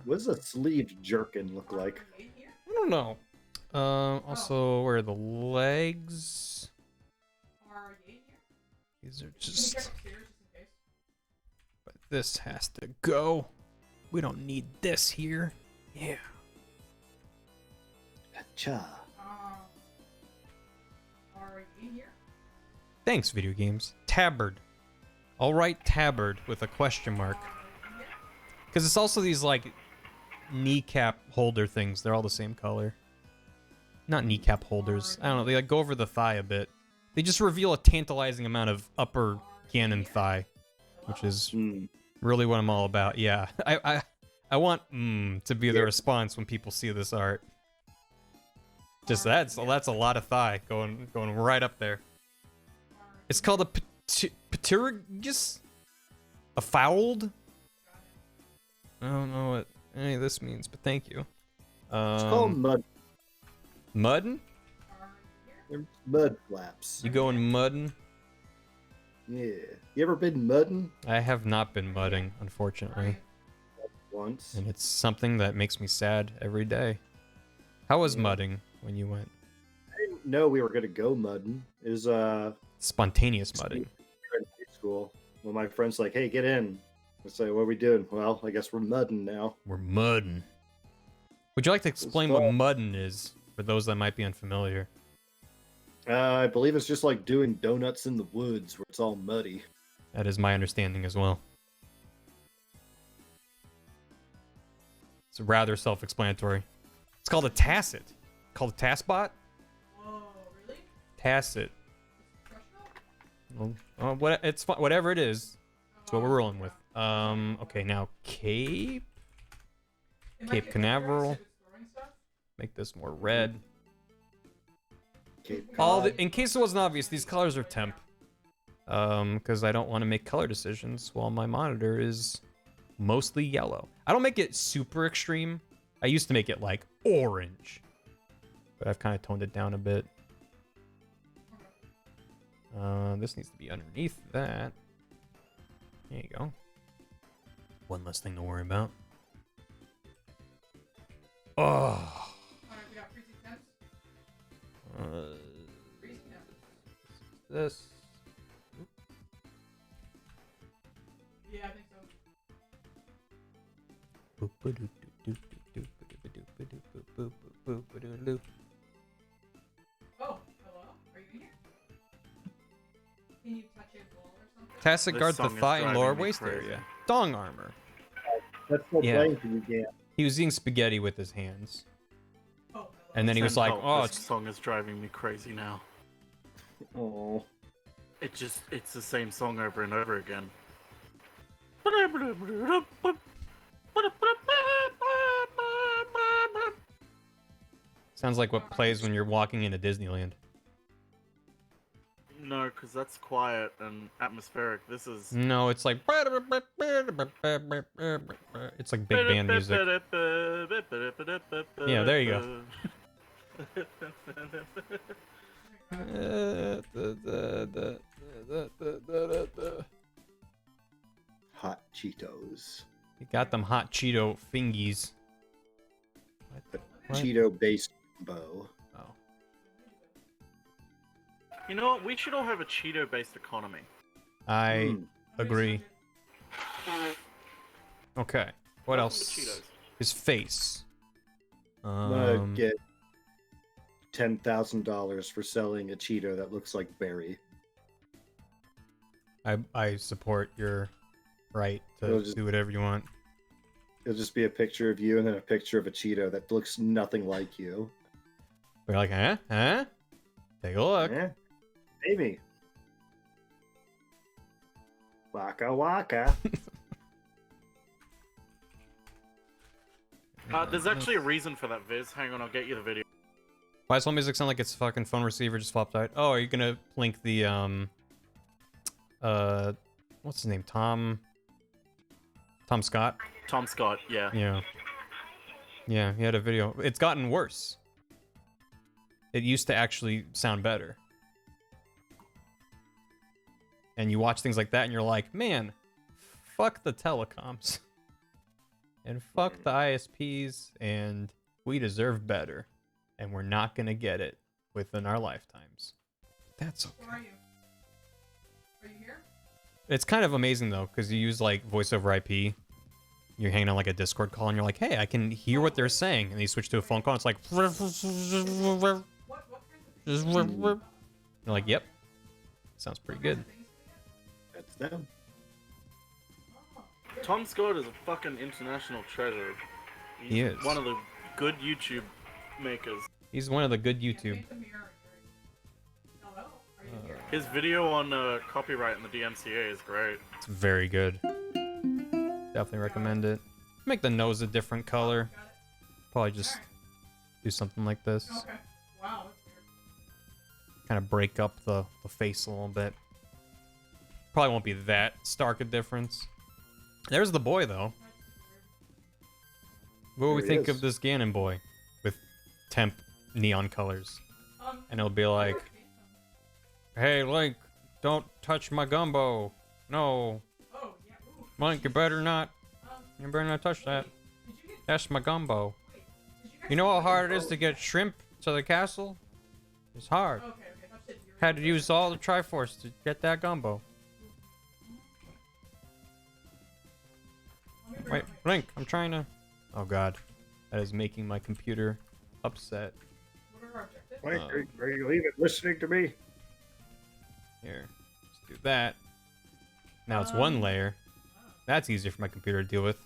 What does a sleeved jerkin look like? I don't know. Also, where are the legs? These are just... But this has to go. We don't need this here. Yeah. Cha. Thanks, video games. Tabard. I'll write tabard with a question mark. Because it's also these, like, kneecap holder things. They're all the same color. Not kneecap holders. I don't know. They, like, go over the thigh a bit. They just reveal a tantalizing amount of upper Ganon thigh. Which is really what I'm all about. Yeah. I want to be the response when people see this art. Just that's a lot of thigh going right up there. It's called a patiragus? A fouled? I don't know what any of this means, but thank you. It's called mud. Muddin'? Mud flaps. You going muddin'? Yeah. You ever been mudding? I have not been mudding, unfortunately. Once. And it's something that makes me sad every day. How was mudding when you went? I didn't know we were gonna go mudding. It was spontaneous mudding. In high school. When my friend's like, "Hey, get in." I say, "What are we doing?" "Well, I guess we're mudding now." We're mudding. Would you like to explain what mudding is for those that might be unfamiliar? I believe it's just like doing donuts in the woods where it's all muddy. That is my understanding as well. It's rather self-explanatory. It's called a tacit. Called a taskbot? pass it. Well, it's fine. Whatever it is, it's what we're rolling with. Okay, now Cape Canaveral. Make this more red. In case it wasn't obvious, these colors are temp. Because I don't want to make color decisions while my monitor is mostly yellow. I don't make it super extreme. I used to make it like orange, but I've kind of toned it down a bit. This needs to be underneath that. There you go. One less thing to worry about. Oh. This. Yeah, I think so. Oh, hello? Are you in here? Can you touch his wall or something? Tacit guards the thigh and lower waist area. Dong armor. That's so plain for you, Dan. He was eating spaghetti with his hands. And then he was like, "Oh, this song is driving me crazy now." Oh. It's the same song over and over again. Sounds like what plays when you're walking into Disneyland. No, because that's quiet and atmospheric. This is... No, it's like... It's like big band music. Yeah, there you go. Hot Cheetos. You got them hot Cheeto fingies. Cheeto-based bow. Oh. You know what? We should all have a Cheeto-based economy. I agree. Okay. What else? His face. I'm gonna get $10,000 for selling a Cheeto that looks like Barry. I support your right to do whatever you want. It'll just be a picture of you and then a picture of a Cheeto that looks nothing like you. We're like, huh? Huh? Take a look. Yeah. Maybe. Waka waka. There's actually a reason for that, Viz. Hang on, I'll get you the video. Why does phone music sound like its fucking phone receiver just flopped out? Oh, are you gonna link the what's his name? Tom Scott? Tom Scott, yeah. Yeah. Yeah, he had a video. It's gotten worse. It used to actually sound better. And you watch things like that and you're like, man, fuck the telecoms. And fuck the ISPs, and we deserve better. And we're not gonna get it within our lifetimes. That's okay. Where are you? Are you here? It's kind of amazing though, because you use like voice over IP. You're hanging on like a Discord call and you're like, hey, I can hear what they're saying. And you switch to a phone call, and it's like you're like, yep. Sounds pretty good. That's them. Tom Scott is a fucking international treasure. He is. One of the good YouTube makers. He's one of the good YouTube. His video on copyright in the DMCA is great. It's very good. Definitely recommend it. Make the nose a different color. Probably just do something like this. Okay. Wow, that's weird. Kind of break up the face a little bit. Probably won't be that stark a difference. There's the boy, though. What do we think of this Ganon boy with temp neon colors? And it'll be like, hey, Link, don't touch my gumbo. No. Link, you better not touch that. That's my gumbo. You know how hard it is to get shrimp to the castle? It's hard. Had to use all the Triforce to get that gumbo. Wait, Link, I'm trying to... Oh god. That is making my computer upset. Wait, are you even listening to me? Here, let's do that. Now it's one layer. That's easier for my computer to deal with.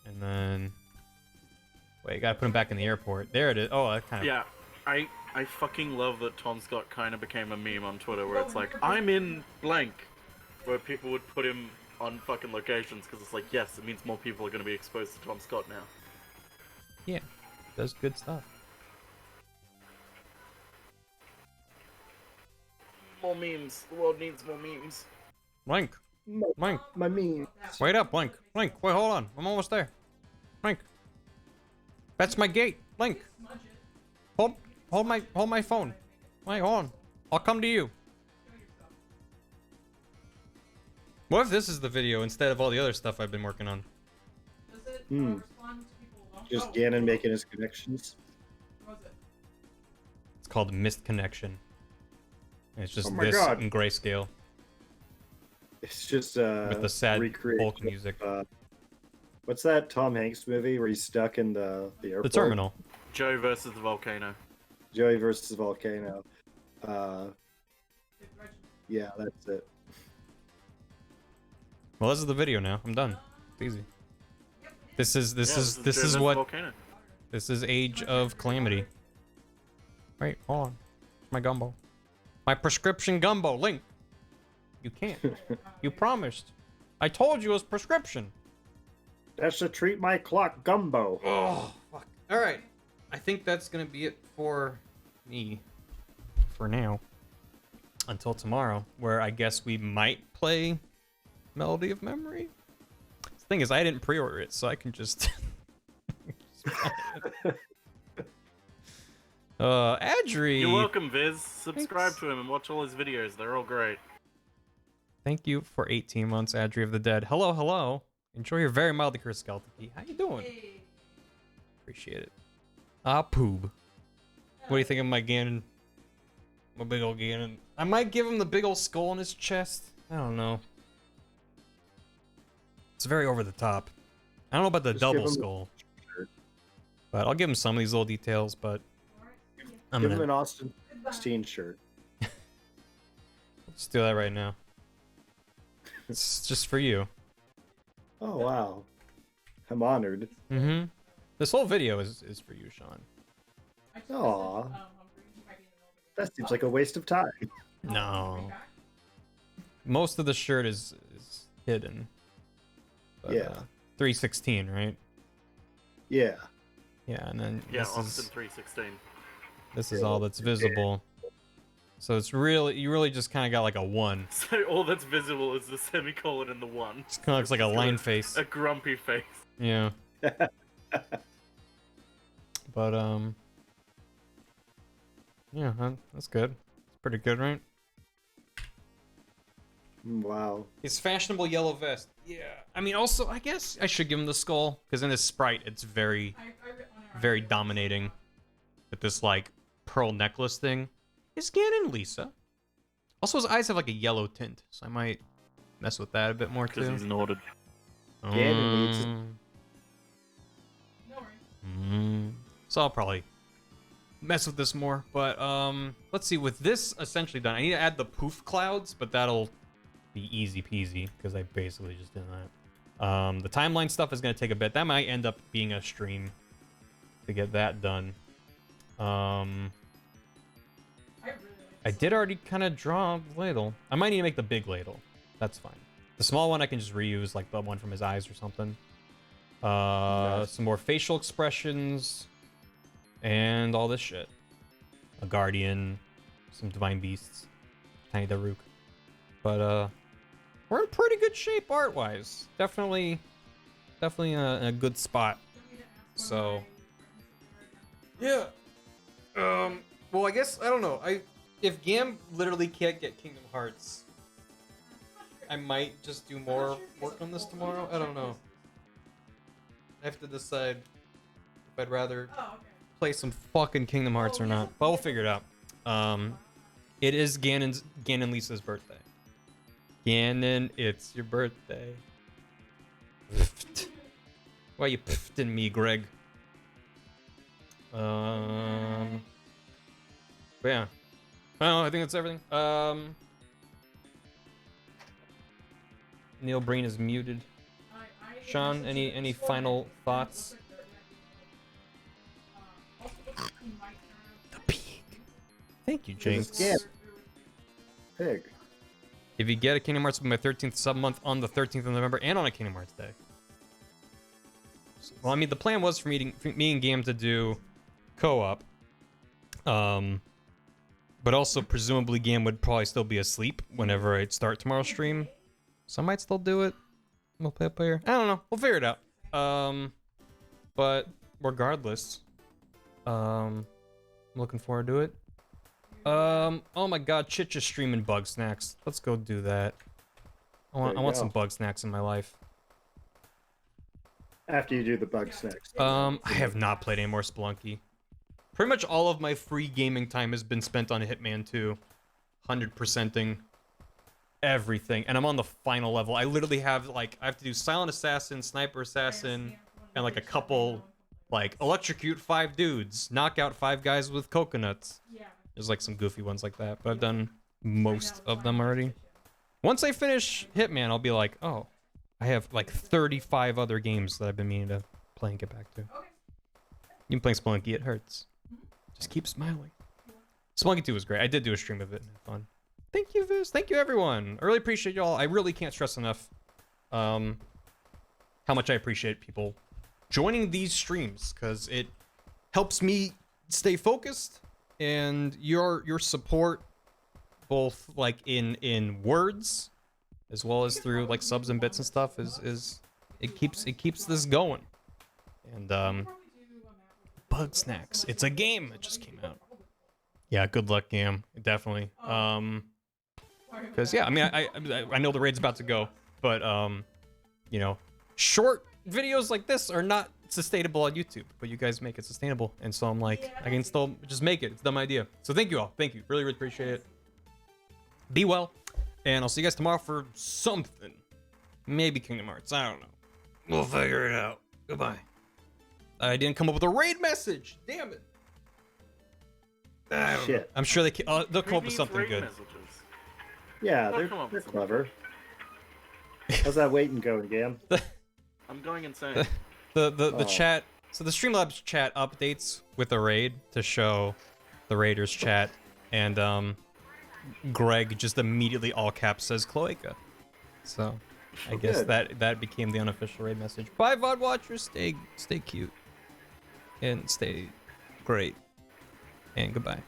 And then... Wait, gotta put him back in the airport. There it is. Oh, that kind of... Yeah, I I fucking love that Tom Scott kind of became a meme on Twitter where it's like, I'm in blank, where people would put him on fucking locations because it's like, yes, it means more people are going to be exposed to Tom Scott now. Yeah, does good stuff. More memes. The world needs more memes. Blink. Blink. My meme. Wait up, Blink. Blink. Wait, hold on. I'm almost there. Blink. That's my gate. Blink. Hold my phone. Wait, hold on. I'll come to you. What if this is the video instead of all the other stuff I've been working on? Just Ganon making his connections. It's called Missed Connection. It's just Oh my this God. in grayscale It's just with the sad recreation folk music. of, what's that Tom Hanks movie where he's stuck in the airport? The terminal. Joe versus the volcano. Joey versus Volcano. Yeah, that's it. Well, this is the video now. I'm done. It's easy. This is Joe versus what volcano. this is Age of Calamity. Wait, hold on. My gumbo. My prescription gumbo. Link. You can't. You promised. I told you it was prescription. That's to treat my clock, Gumbo. Oh, fuck. All right. I think that's gonna be it for me for now. Until tomorrow, where I guess we might play Melody of Memory. The thing is, I didn't pre-order it, so I can just. Adri. You're welcome, Viz. Subscribe to him and watch all his videos. They're all great. Thank you for 18 months, Adri of the Dead. Hello, hello. Enjoy your very mildly cursed skeleton key. How you doing? Appreciate it. Poob. What do you think of my Ganon? My big old Ganon. I might give him the big old skull on his chest. I don't know. It's very over the top. I don't know about the Just give double him- skull. But I'll give him some of these little details, but I'm Give him gonna an Austin 16 shirt. let's do that right now. It's just for you. Oh, wow. I'm honored. Mm-hmm. This whole video is for you, Sean. Aw. That seems like a waste of time. No. Most of the shirt is hidden. But, Yeah. 316, right? Yeah. Yeah, and then Yeah, this Austin is 316. this is all that's visible. So it's really you really just kind of got like a 1. So all that's visible is the semicolon and the 1. It kind of looks like a line face. A grumpy face. Yeah. But yeah, that's good. It's pretty good, right? Wow. His fashionable yellow vest. Yeah. I mean, also, I guess I should give him the skull because in his sprite, it's very, very dominating. With this like pearl necklace thing. Is Ganon Lisa? Also, his eyes have like a yellow tint, so I might mess with that a bit more too. Because he's nodded. Ganon needs So I'll probably mess with this more, but let's see. With this essentially done, I need to add the poof clouds, but that'll be easy peasy because I basically just did that. The timeline stuff is gonna take a bit. That might end up being a stream to get that done. I did already kind of draw the ladle. I might need to make the big ladle. That's fine. The small one I can just reuse, like the one from his eyes or something. Some more facial expressions, and all this shit. A guardian, some divine beasts, tiny Daruk. But we're in pretty good shape art-wise. Definitely in a good spot. So yeah. Well, I guess I don't know. If Gam literally can't get Kingdom Hearts, I might just do more work on this tomorrow. I don't know. I have to decide if I'd rather play some fucking Kingdom Hearts or not. But we'll figure it out. It is Ganon Lisa's birthday. Ganon, it's your birthday. Why you pfting me, Greg? But yeah. Oh, I think that's everything. Neil Breen is muted. Sean, any final thoughts? The pig. Thank you, 'Cause Jinx. it's Gam. Pig. If you get a Kingdom Hearts with my 13th sub month on the 13th of November and on a Kingdom Hearts day. Well, I mean, the plan was for me and Gam to do co-op. But also, presumably, Gam would probably still be asleep whenever I start tomorrow's stream. So I might still do it. Multiplayer. I don't know. We'll figure it out. But regardless, I'm looking forward to it. Oh my god, Chit just streaming Bug Snacks. Let's go do that. I want some Bug Snacks in my life. After you do the Bug Snacks. I have not played any more Spelunky. Pretty much all of my free gaming time has been spent on Hitman 2. 100%ing everything. And I'm on the final level. I literally have, like, I have to do Silent Assassin, Sniper Assassin, and, like, a couple, like, electrocute 5 dudes, knock out 5 guys with coconuts. There's, like, some goofy ones like that, but I've done most of them already. Once I finish Hitman, I'll be like, oh, I have, like, 35 other games that I've been meaning to play and get back to. You playing Spelunky, it hurts. Just keep smiling. Spelunky 2 was great. I did do a stream of it and had fun. Thank you, Viz. Thank you, everyone. I really appreciate y'all. I really can't stress enough how much I appreciate people joining these streams, because it helps me stay focused, and your support, both like in words as well as through like subs and bits and stuff, is it keeps this going. And Bug Snacks. It's a game. It just came out. Yeah, good luck, Gam. Definitely. Because yeah, I mean, I know the raid's about to go, but you know, short videos like this are not sustainable on YouTube, but you guys make it sustainable, and so I'm like, I can still just make it. It's a dumb idea. So thank you all. Thank you. Really, really appreciate it. Be well, and I'll see you guys tomorrow for something. Maybe Kingdom Hearts. I don't know. We'll figure it out. Goodbye. I didn't come up with a raid message. Damn it. Shit. I'm sure they'll come up with something good. Yeah, They'll they're come up with clever. How's that waiting going, Gam? I'm going insane. The chat. So the Streamlabs chat updates with the raid to show the raiders chat, and Greg just immediately all caps says Cloaca. So I guess that became the unofficial raid message. Bye, VOD watchers. Stay cute and stay great. And goodbye.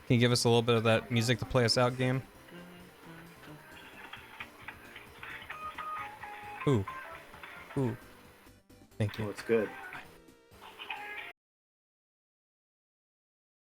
Can you give us a little bit of that music to play us out, game? Ooh. Ooh. Thank you. Oh, it's good.